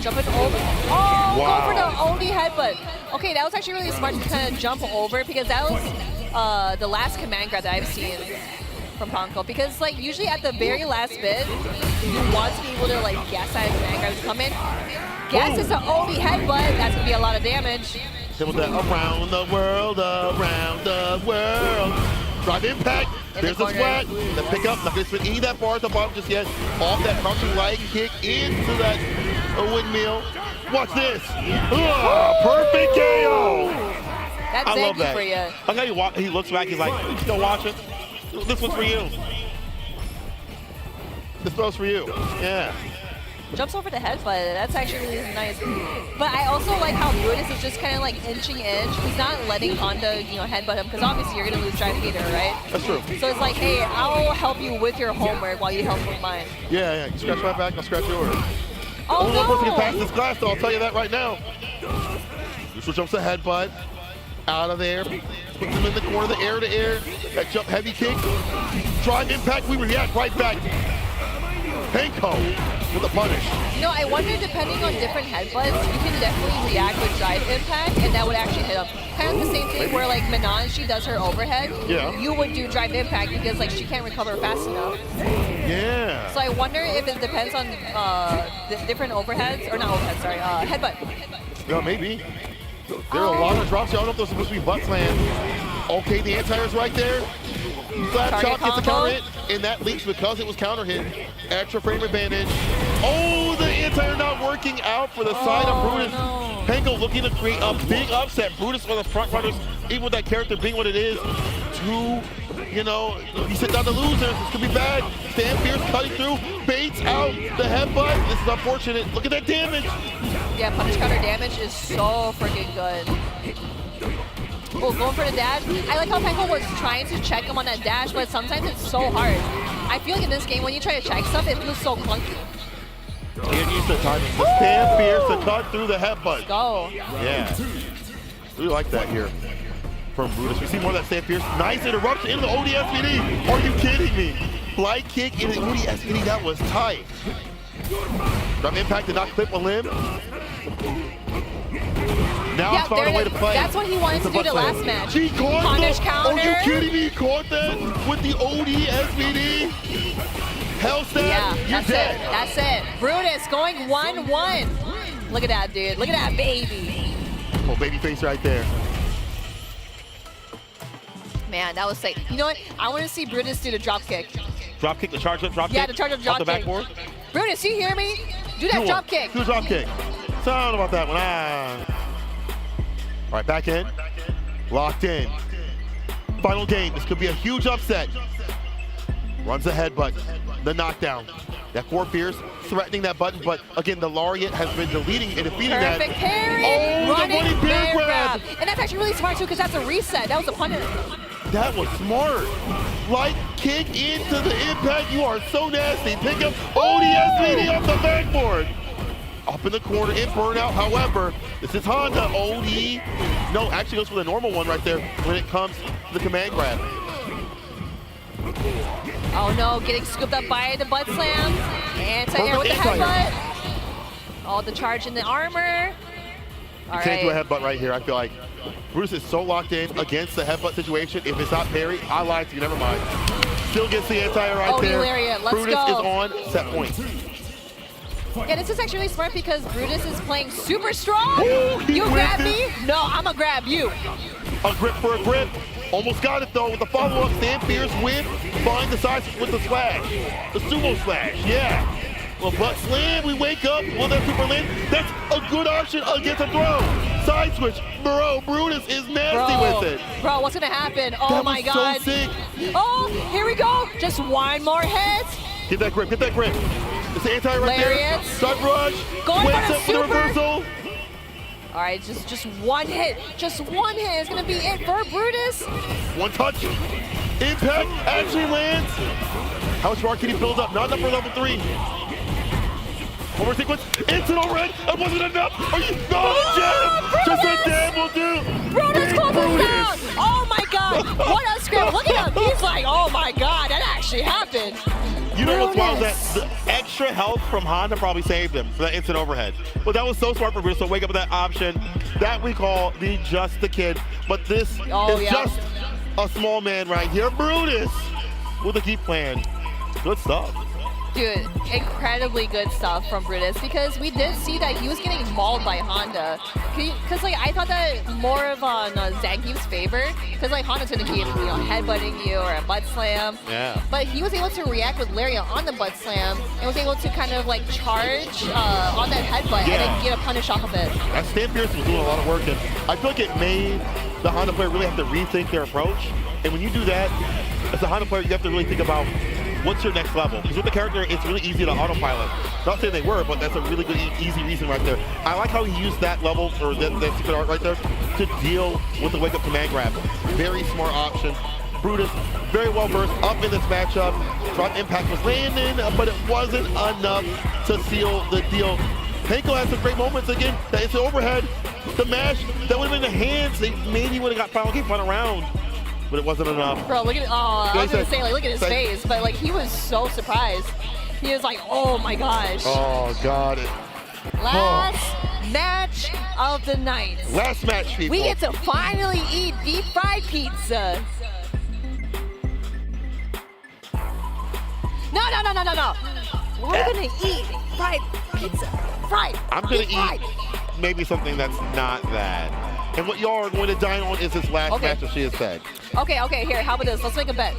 Jumping over. Oh, wow. Go for the OD headbutt. Okay, that was actually really smart to kind of jump over because that was the last command grab that I've seen from Panko. Because like usually at the very last bit, you want to be able to like guess that command grab to come in. Guess it's an OD headbutt. That's gonna be a lot of damage. Hit with that around the world, around the world. Drive impact. There's the sweat. The pickup. Not going to spend any of that bar at the bottom just yet. Off that crouching light kick into that windmill. Watch this. Perfect KO. That's I love Zangief that. for you. I like how he looks back. He's like, you still watching? This one's for you. This one's for you. Yeah. Jumps over the headbutt. That's actually really nice. But I also like how Brutus is just kind of like inching in. He's not letting Honda, headbutt him because obviously you're gonna lose drive meter, right? That's true. So it's like, hey, I'll help you with your homework while you help with mine. Yeah. You scratch my back, I'll scratch yours. Oh Only one person no! can pass this glass, though. I'll tell you that right now. Neutral jumps the headbutt. Out of there. Puts him in the corner, the air to air. That jump heavy kick. Drive impact. We react right back. Henko with a punish. I wonder, depending on different headbutts, you can definitely react with drive impact, and that would actually hit him. Kind of the same thing where, like, Manon, she does her overhead. Yeah. You would do drive impact because, like, she can't recover fast enough. Yeah. So I wonder if it depends on the different overheads, or not overheads, sorry, headbutt. Yeah, maybe. There are a lot of drops. I don't know if those are supposed to be butt slams. Okay, the anti-air's right there. Flat chop gets a counter hit, and that leaks because it was counter hit. Extra frame advantage. Oh, the anti-air not working out for the side of Brutus. No. Henko looking to create a big upset. Brutus on the front runners, even with that character being what it is. who, you know, you sit down the losers, this could be bad. Stan Fierce cutting through, baits out the headbutt. This is unfortunate. Look at that damage. Yeah, punish counter damage is so freaking good. Oh, going for the dash. I like how Penko was trying to check him on that dash, but sometimes it's so hard. I feel like in this game, when you try to check stuff, it feels so clunky. Get used to timing. The Stan Fierce to cut through the headbutt. Go. Yeah. Really like that here from Brutus. We see more of that Stan Fierce. Nice interruption into the ODSVD. Are you kidding me? Light kick into the ODSVD. That was tight. From impact did not clip a limb. Now Yeah, it's found a way to play. That's what he wanted to do the last match. He caught Punish the, counter. Are you kidding me? He caught that with the ODSVD. Hellstat, Yeah, you're that's dead. it. That's it. Brutus going 1-1. Look at that, dude. Look at that baby. Oh, baby face right there. Man, that was sick. You know what? I want to see Brutus do the drop kick. Drop kick, the charge up, drop kick. Yeah, the charge up drop off the kick. backboard. Brutus, you hear me? Do that drop kick. Do a drop kick. So I don't know about that one. All right, back in. Locked in. Final game. This could be a huge upset. Runs the headbutt. The knockdown. That Four Fierce threatening that button, but again, the Lariat has been deleting and defeating that. Perfect parry. Oh, the running bear grab. And that's actually really smart too, because that's a reset. That was a punish. That was smart. Light kick into the impact. You are so nasty. Pick up ODSVD off the backboard. Up in the corner in burnout. However, this is Honda. OD. No, actually goes for the normal one right there when it comes to the command grab. Oh no, getting scooped up by the butt slam. Anti-air with the headbutt. Oh, the charge in the armor. All Can't do a right. headbutt right here, I feel like. Bruce is so locked in against the headbutt situation. If it's not parry, I lied to you, never mind. Still gets the anti-air right there. Lariat, let's Brutus go. is on set point. Yeah, this is actually really smart because Brutus is playing super strong. Ooh, he You grab whipped me? it. No, I'm gonna grab you. A grip for a grip. Almost got it though with the follow-up. Stan Fierce win. Find the sides with the slash. The sumo slash, yeah. Well, butt slam, we wake up. Will that super land? That's a good option against a throw. Side switch. Bro, Brutus is nasty with it. Bro, what's gonna happen? Oh That my was god. so sick. Oh, here we go. Just one more hit. Get that grip, get that grip. It's the anti right Lariats. there. Side rush. Going for Wakes the up for the super. reversal. All right, just one hit. Just one hit is gonna be it for Brutus. One touch. Impact actually lands. How much more can he build up? Not enough for level 3. One more sequence. Instant overhead. That wasn't enough. Are you Jam? Just a dam will do. Brutus Big closes Brutus. down. Oh my god. What a script. Look at him. He's like, oh my god, that actually happened. You know what's wild? That Brutus. the extra health from Honda probably saved him for that instant overhead. But that was so smart for Brutus to wake up with that option. That we call the just the kid. But this is just a small man right here. Brutus with a key plan. Good stuff. Dude, incredibly good stuff from Brutus because we did see that he was getting mauled by Honda. Because like I thought that more of on Zangief's favor because like Honda's gonna keep headbutting you or a butt slam. Yeah. But he was able to react with Lariat on the butt slam and was able to kind of like charge on that headbutt and then get a punish off of it. That Stan Fierce was doing a lot of work, and I feel like it made the Honda player really have to rethink their approach. And when you do that, as a Honda player, you have to really think about what's your next level? Because with the character, it's really easy to autopilot. Not saying they were, but that's a really good, easy reason right there. I like how he used that level, or that secret art right there, to deal with the wake-up command grab. Very smart option. Brutus, very well versed up in this matchup. Drop impact was landing, but it wasn't enough to seal the deal. Penko had some great moments again. That instant overhead, the mash, that would have been the hands. They maybe would have got final game final round. But it wasn't enough. Bro, look at I was gonna say, like, look at his face, but like he was so surprised. He was like, oh my gosh. Oh, got it. Last match of the night. Last match, people. We get to finally eat deep fried pizza. No. We're gonna eat fried pizza. Fried. I'm gonna Deep fried. eat maybe something that's not that. And what y'all are going to dine on is this last match that she has said. Okay, here, how about this? Let's make a bet.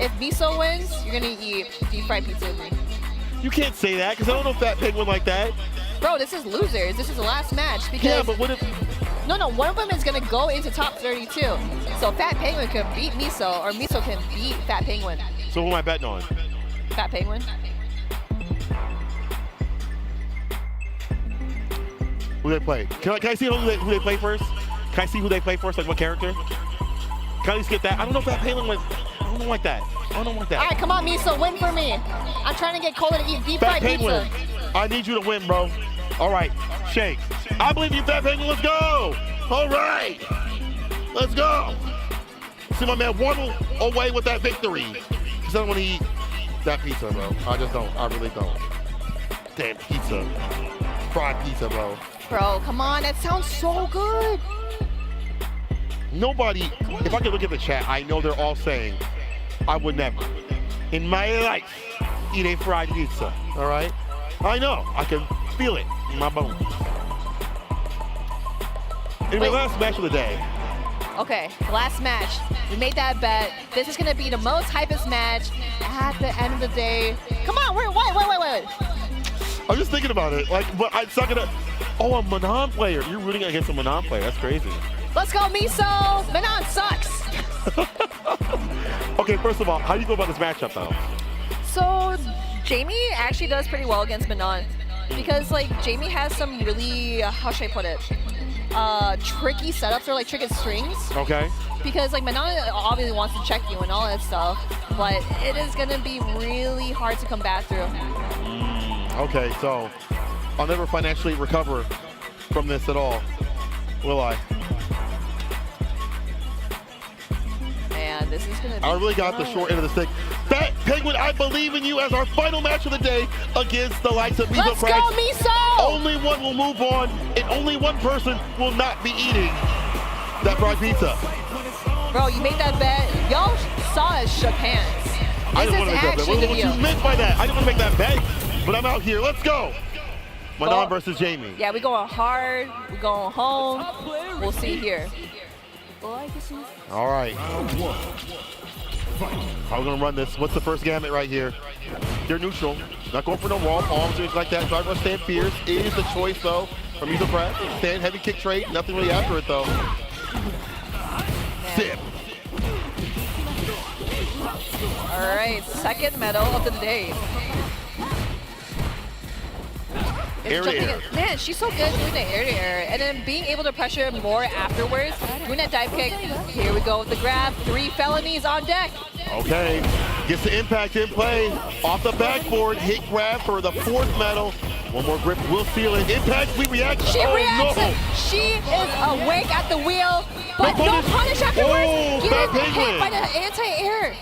If Miso wins, you're gonna eat deep fried pizza with me. You can't say that, because I don't know if Fat Pig went like that. Bro, this is losers. This is the last match because Yeah, but what if No, one of them is gonna go into top 32. So Fat Penguin can beat Miso, or Miso can beat Fat Penguin. So who am I betting on? Fat Penguin. Who they play? Can I see who they play first? Can I see who they play first? Like what character? Can I at least get that? I don't know if Fat Penguin went. I don't like that. I don't want that. All right, come on, Miso, win for me. I'm trying to get Cola to eat deep Fat fried Penguin, pizza. I need you to win, bro. All right, Shake. I believe you, Fat Penguin. Let's go. All right, let's go. See my man waddle away with that victory. Because I don't want to eat that pizza, bro. I just don't. I really don't. Damn pizza. Fried pizza, bro. Bro, come on, that sounds so good. Nobody, if I could look at the chat, I know they're all saying, I would never, in my life, eat a fried pizza, all right? I know, I can feel it in my bones. Anyway, last match of the day. Okay, last match. We made that bet. This is gonna be the most hypest match at the end of the day. Come on, wait. I'm just thinking about it, like, but I'm not gonna, oh, a Manon player. You're rooting against a Manon player, that's crazy. Let's go, Miso! Manon sucks! Okay, first of all, how do you go about this matchup, though? So, Jamie actually does pretty well against Manon. Because, like, Jamie has some really, how should I put it? Tricky setups or, like, tricky strings. Okay. Because, like, Manon obviously wants to check you and all that stuff. But it is going to be really hard to come back through. Okay, so I'll never financially recover from this at all, will I? Man, this is gonna be I really got the short end of the stick. Fat Penguin, I believe in you as our final match of the day against the likes of Miso. Let's go, Miso! Only one will move on, and only one person will not be eating that fried pizza. Bro, you made that bet. Y'all saw us shook hands. I This didn't want is to make that bet. actually What the you deal. meant by that? I didn't want to make that bet, but I'm out here. Let's go. Manon versus Jamie. Yeah, we going hard. We going home. We'll see here. All right. How are we going to run this? What's the first gamut right here? They're neutral. Not going for no wall palms or anything like that. Drive rush stand fierce is the choice, though, from Miso Press. Stand heavy kick trade. Nothing really after it, though. Sip. All right, second medal of the day. Air to air. Man, she's so good doing the air to air. And then being able to pressure more afterwards. Doing that dive kick. Here we go with the grab. 3 felonies on deck. Okay. Gets the impact in play. Off the backboard. Hit grab for the 4th medal. One more grip will seal it. Impact, we react. She reacts. No. She is awake at the wheel. But no punish afterwards. Oh, Get Fat hit Penguin. by the anti-air.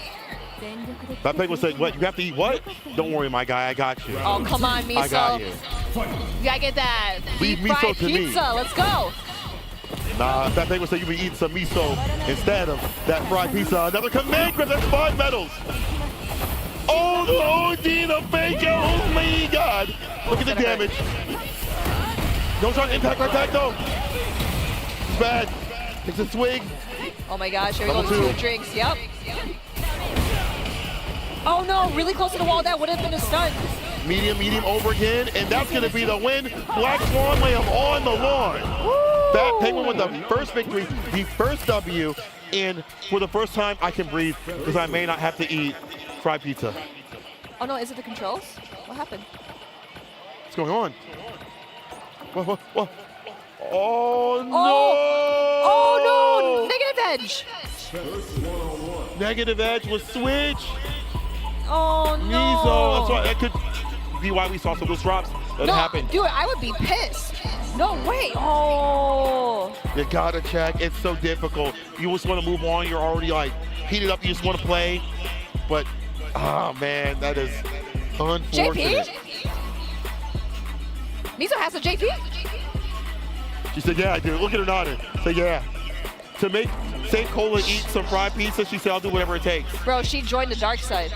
That Penguin said, what? You have to eat what? Don't worry, my guy. I got you. Oh, come on, Miso. I got you. You gotta get that Leave deep Miso fried to me. pizza. Let's go. Nah, Fat Penguin said you be eating some miso instead of that fried pizza. Another command grip. That's 5 medals. Oh, the OD, the fake. Oh, my God. Look at the damage. No shot impact right back, though. It's bad. Takes a swig. Oh my gosh, here we go. Level 2. 2 drinks. Yep. Oh no, really close to the wall. That would have been a stun. Medium over again, and that's going to be the win. Black Swan Lamb on the lawn. Fat Penguin with the first victory, the first W, and for the first time I can breathe because I may not have to eat fried pizza. Oh no, is it the controls? What happened? What's going on? What? Oh, no! Oh no! Negative edge! Negative edge was switch. Oh no! Miso, that's why that could be why we saw some of those drops that No, happened. dude, I would be pissed. No way! Oh! You gotta check. It's so difficult. You just want to move on. You're already like heated up. You just want to play, but oh man, that is unfortunate. JP? Miso has a JP? She said, "Yeah, I do." Look at her nodding. Say, "Yeah." To make St. Cola eat some fried pizza, she said, "I'll do whatever it takes." Bro, she joined the dark side.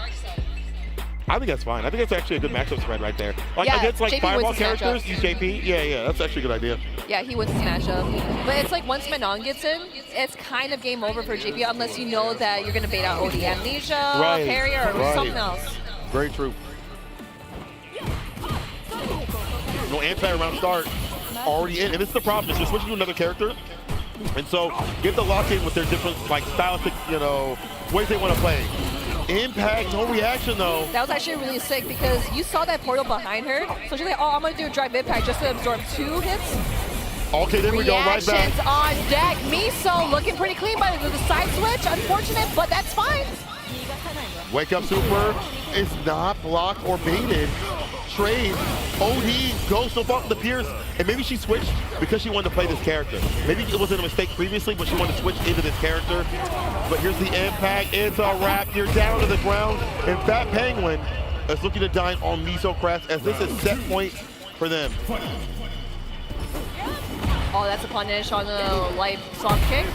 I think that's fine. I think that's actually a good matchup spread right there. Like Yeah, against like JP fireball wins this characters, matchup. use JP. Yeah, that's actually a good idea. Yeah, he wins this matchup. But it's like once Manon gets in, it's kind of game over for JP unless you know that you're going to bait out OD Amnesia, Right, Parry, or right. something else. Very true. No anti-round start. already in. And this is the problem, is you're switching to another character. And so you have to lock in with their different, like, stylistic, you know, ways they want to play. Impact, no reaction though. That was actually really sick because you saw that portal behind her. So she's like, oh, I'm going to do a drive impact just to absorb 2 hits. Okay, there we go, right back. Reactions on deck. Miso looking pretty clean by the side switch. Unfortunate, but that's fine. Wake up super is not blocked or baited. Trade, OD goes so far to the Pierce, and maybe she switched because she wanted to play this character. Maybe it wasn't a mistake previously, but she wanted to switch into this character. But here's the impact, it's a wrap, you're down to the ground, and Fat Penguin is looking to dine on Miso Crest as this is set point for them. Oh, that's a punish on the light swap kick.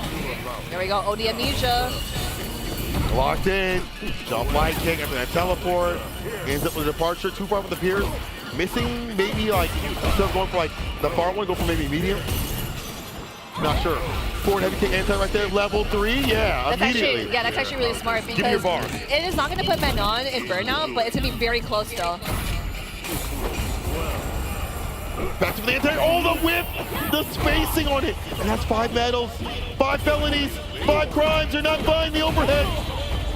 There we go, OD Amnesia. Locked in, jump light kick after that teleport, ends up with a departure, too far from the Pierce. Missing maybe like, instead of going for like the far one, go for maybe medium. Not sure. Forward heavy kick anti right there, level 3, yeah, That's immediately. actually, yeah, that's actually really smart Give me your because bar. it is not going to put Manon in burnout, but it's going to be very close still. Back to the anti, oh the whip, the spacing on it. And that's 5 medals, 5 felonies, 5 crimes, they're not buying the overhead.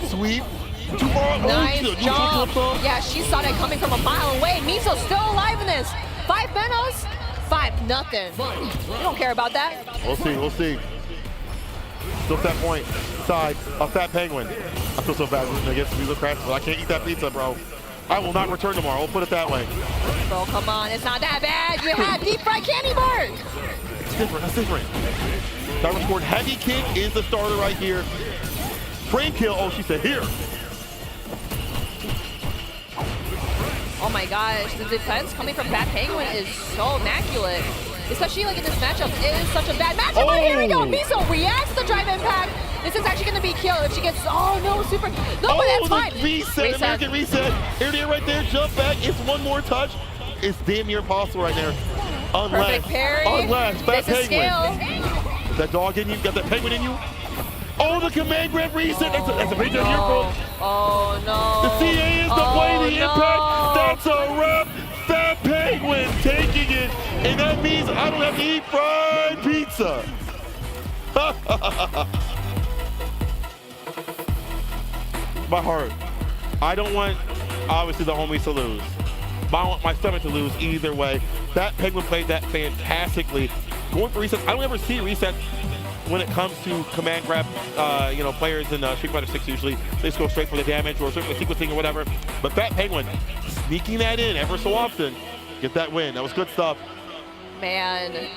Sweep, too far, Nice oh, jump. Yeah, she saw that coming from a mile away. Miso's still alive in this. 5 medals, 5-0. We don't care about that. We'll see, we'll see. Still set point, side of Fat Penguin. I feel so bad losing against Miso Crest, but I can't eat that pizza, bro. I will not return tomorrow, we'll put it that way. Bro, come on, it's not that bad. You have deep fried candy bar. It's different, that's different. That was scored. Heavy kick is the starter right here. Frame kill, oh, she said here. Oh my gosh, the defense coming from Fat Penguin is so immaculate. Especially like in this matchup, it is such a bad matchup. But here we go, Miso reacts to the drive impact. This is actually going to be kill if she gets, oh no, super, no, but that's fine. Reset, American reset. Here, right there, jump back. It's one more touch. It's damn near impossible right there. Perfect parry. Unless Fat This is Penguin. skill. Is that dog in you? Got that penguin in you? Oh, the command grab reset. That's a big deal here, bro. Oh no. The CA is the play, the impact. That's a wrap. Fat Penguin taking it. And that means I don't have to eat fried pizza. My heart. I don't want, obviously, the homies to lose. But I want my stomach to lose either way. That Penguin played that fantastically. Going for resets. I don't ever see resets when it comes to command grab, you know, players in Street Fighter 6 usually. They just go straight for the damage or certainly sequencing or whatever. But Fat Penguin sneaking that in ever so often. Get that win. That was good stuff. Man.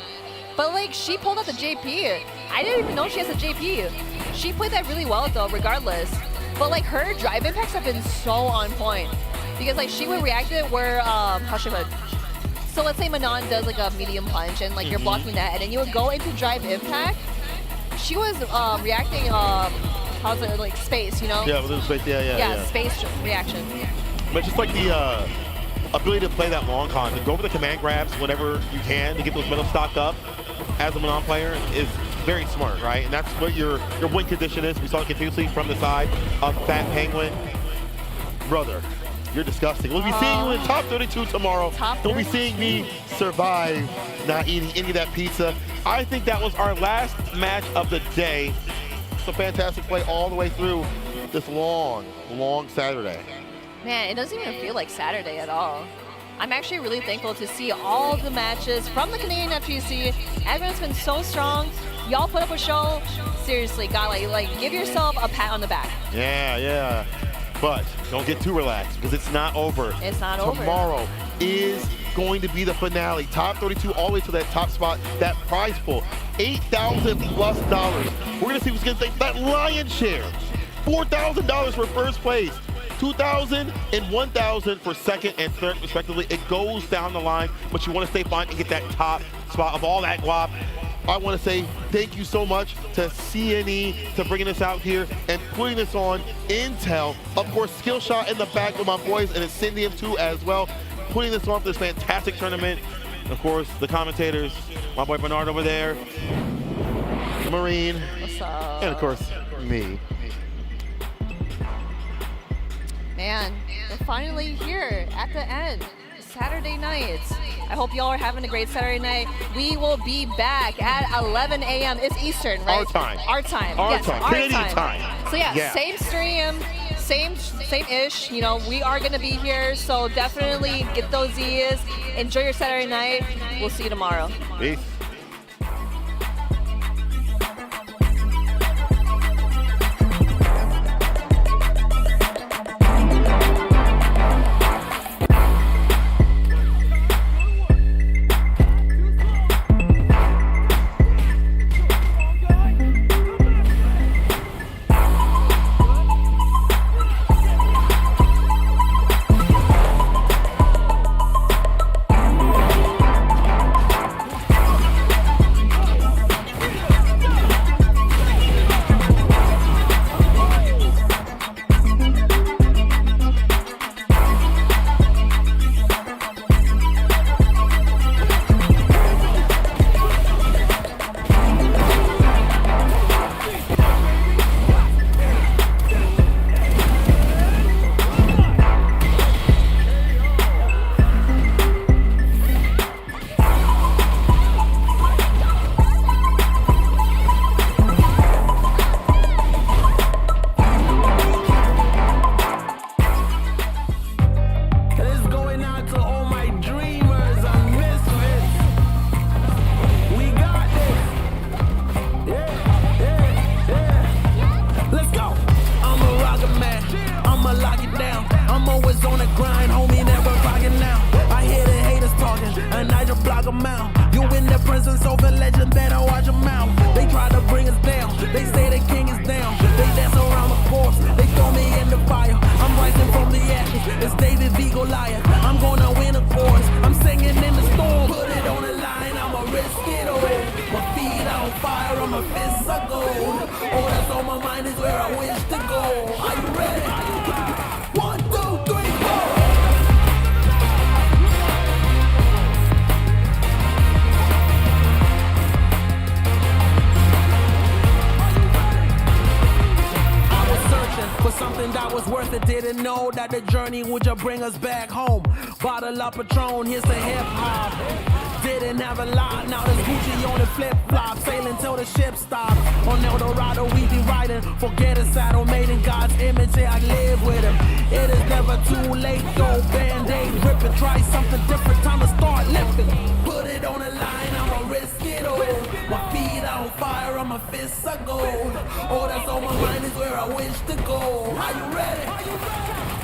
But like, she pulled out the JP. I didn't even know she has a JP. She played that really well though, regardless. But like, her drive impacts have been so on point. Because like, she would react it where, how should I put it? So let's say Manon does like a medium punch and like you're blocking that, and then you would go into drive impact. She was reacting, how's it, like space, you know? Yeah, within space, yeah. Space reaction. But just like the ability to play that long con, to go for the command grabs whenever you can to get those medals stocked up as a Manon player is very smart, right? And that's what your win condition is. We saw it continuously from the side of Fat Penguin. Brother, you're disgusting. We'll be seeing you in top 32 tomorrow. Don't be seeing me survive not eating any of that pizza. I think that was our last match of the day. It's a fantastic play all the way through this long Saturday. Man, it doesn't even feel like Saturday at all. I'm actually really thankful to see all the matches from the Canadian FGC. Everyone's been so strong. Y'all put up a show. Seriously, God, like give yourself a pat on the back. Yeah. But don't get too relaxed because it's not over. It's not over. Tomorrow is going to be the finale. Top 32 all the way to that top spot. That prize pool, $8,000+. We're gonna see who's gonna take that lion's share. $4,000 for first place. $2,000 and $1,000 for second and third, respectively. It goes down the line, but you want to stay fine and get that top spot of all that guap. I want to say thank you so much to CNE for bringing this out here and putting this on. Intel, of course, Skillshot in the back with my boys, and Ascendium too as well, putting this on for this fantastic tournament. Of course, the commentators, my boy Bernard over there, Marine, What's up? and of course, me. Man, we're finally here at the end. Saturday night. I hope y'all are having a great Saturday night. We will be back at 11 a.m. It's Eastern, right? Our time. Our time. Our Yes, time. our Canadian time. So yeah, Yeah. same stream, same-ish. You know, we are gonna be here, so definitely get those ears. Enjoy your Saturday night. We'll see you tomorrow. Peace. This going out to all my dreamers and misfits. We got this. Yeah. Let's go. I'm a rocket man. I'ma lock it down. I'm always on the grind, homie, never rocking now. I hear the haters talking, and I just block them out. You in the presence of a legend, better watch them out. They try to bring us down. They say the king is down. They dance around the course. They throw me in the fire. I'm rising from the ashes. It's David V. Goliath. I'm gonna win, of course. I'm singing in the storm. Put it on the line, I'ma risk it all. My feet on fire, on my fists are gold. All that's on my mind is where I wish to go. Are you ready? 1, 2, 3, 4. For something that was worth it, didn't know that the journey would just bring us back home. Bottle up Patron, here's the hip hop. Didn't have a lot, now there's Gucci on the flip flop. Sailing till the ship stops. On El Dorado we be riding. Forget a saddle made in God's image, yeah, I live with him. It is never too late, though. Band-aid ripping, try something different, time to start lifting. Put it on the line, I'ma risk it all. My feet on fire, on my fists are gold. All that's on my mind is where I wish to go. Are you ready?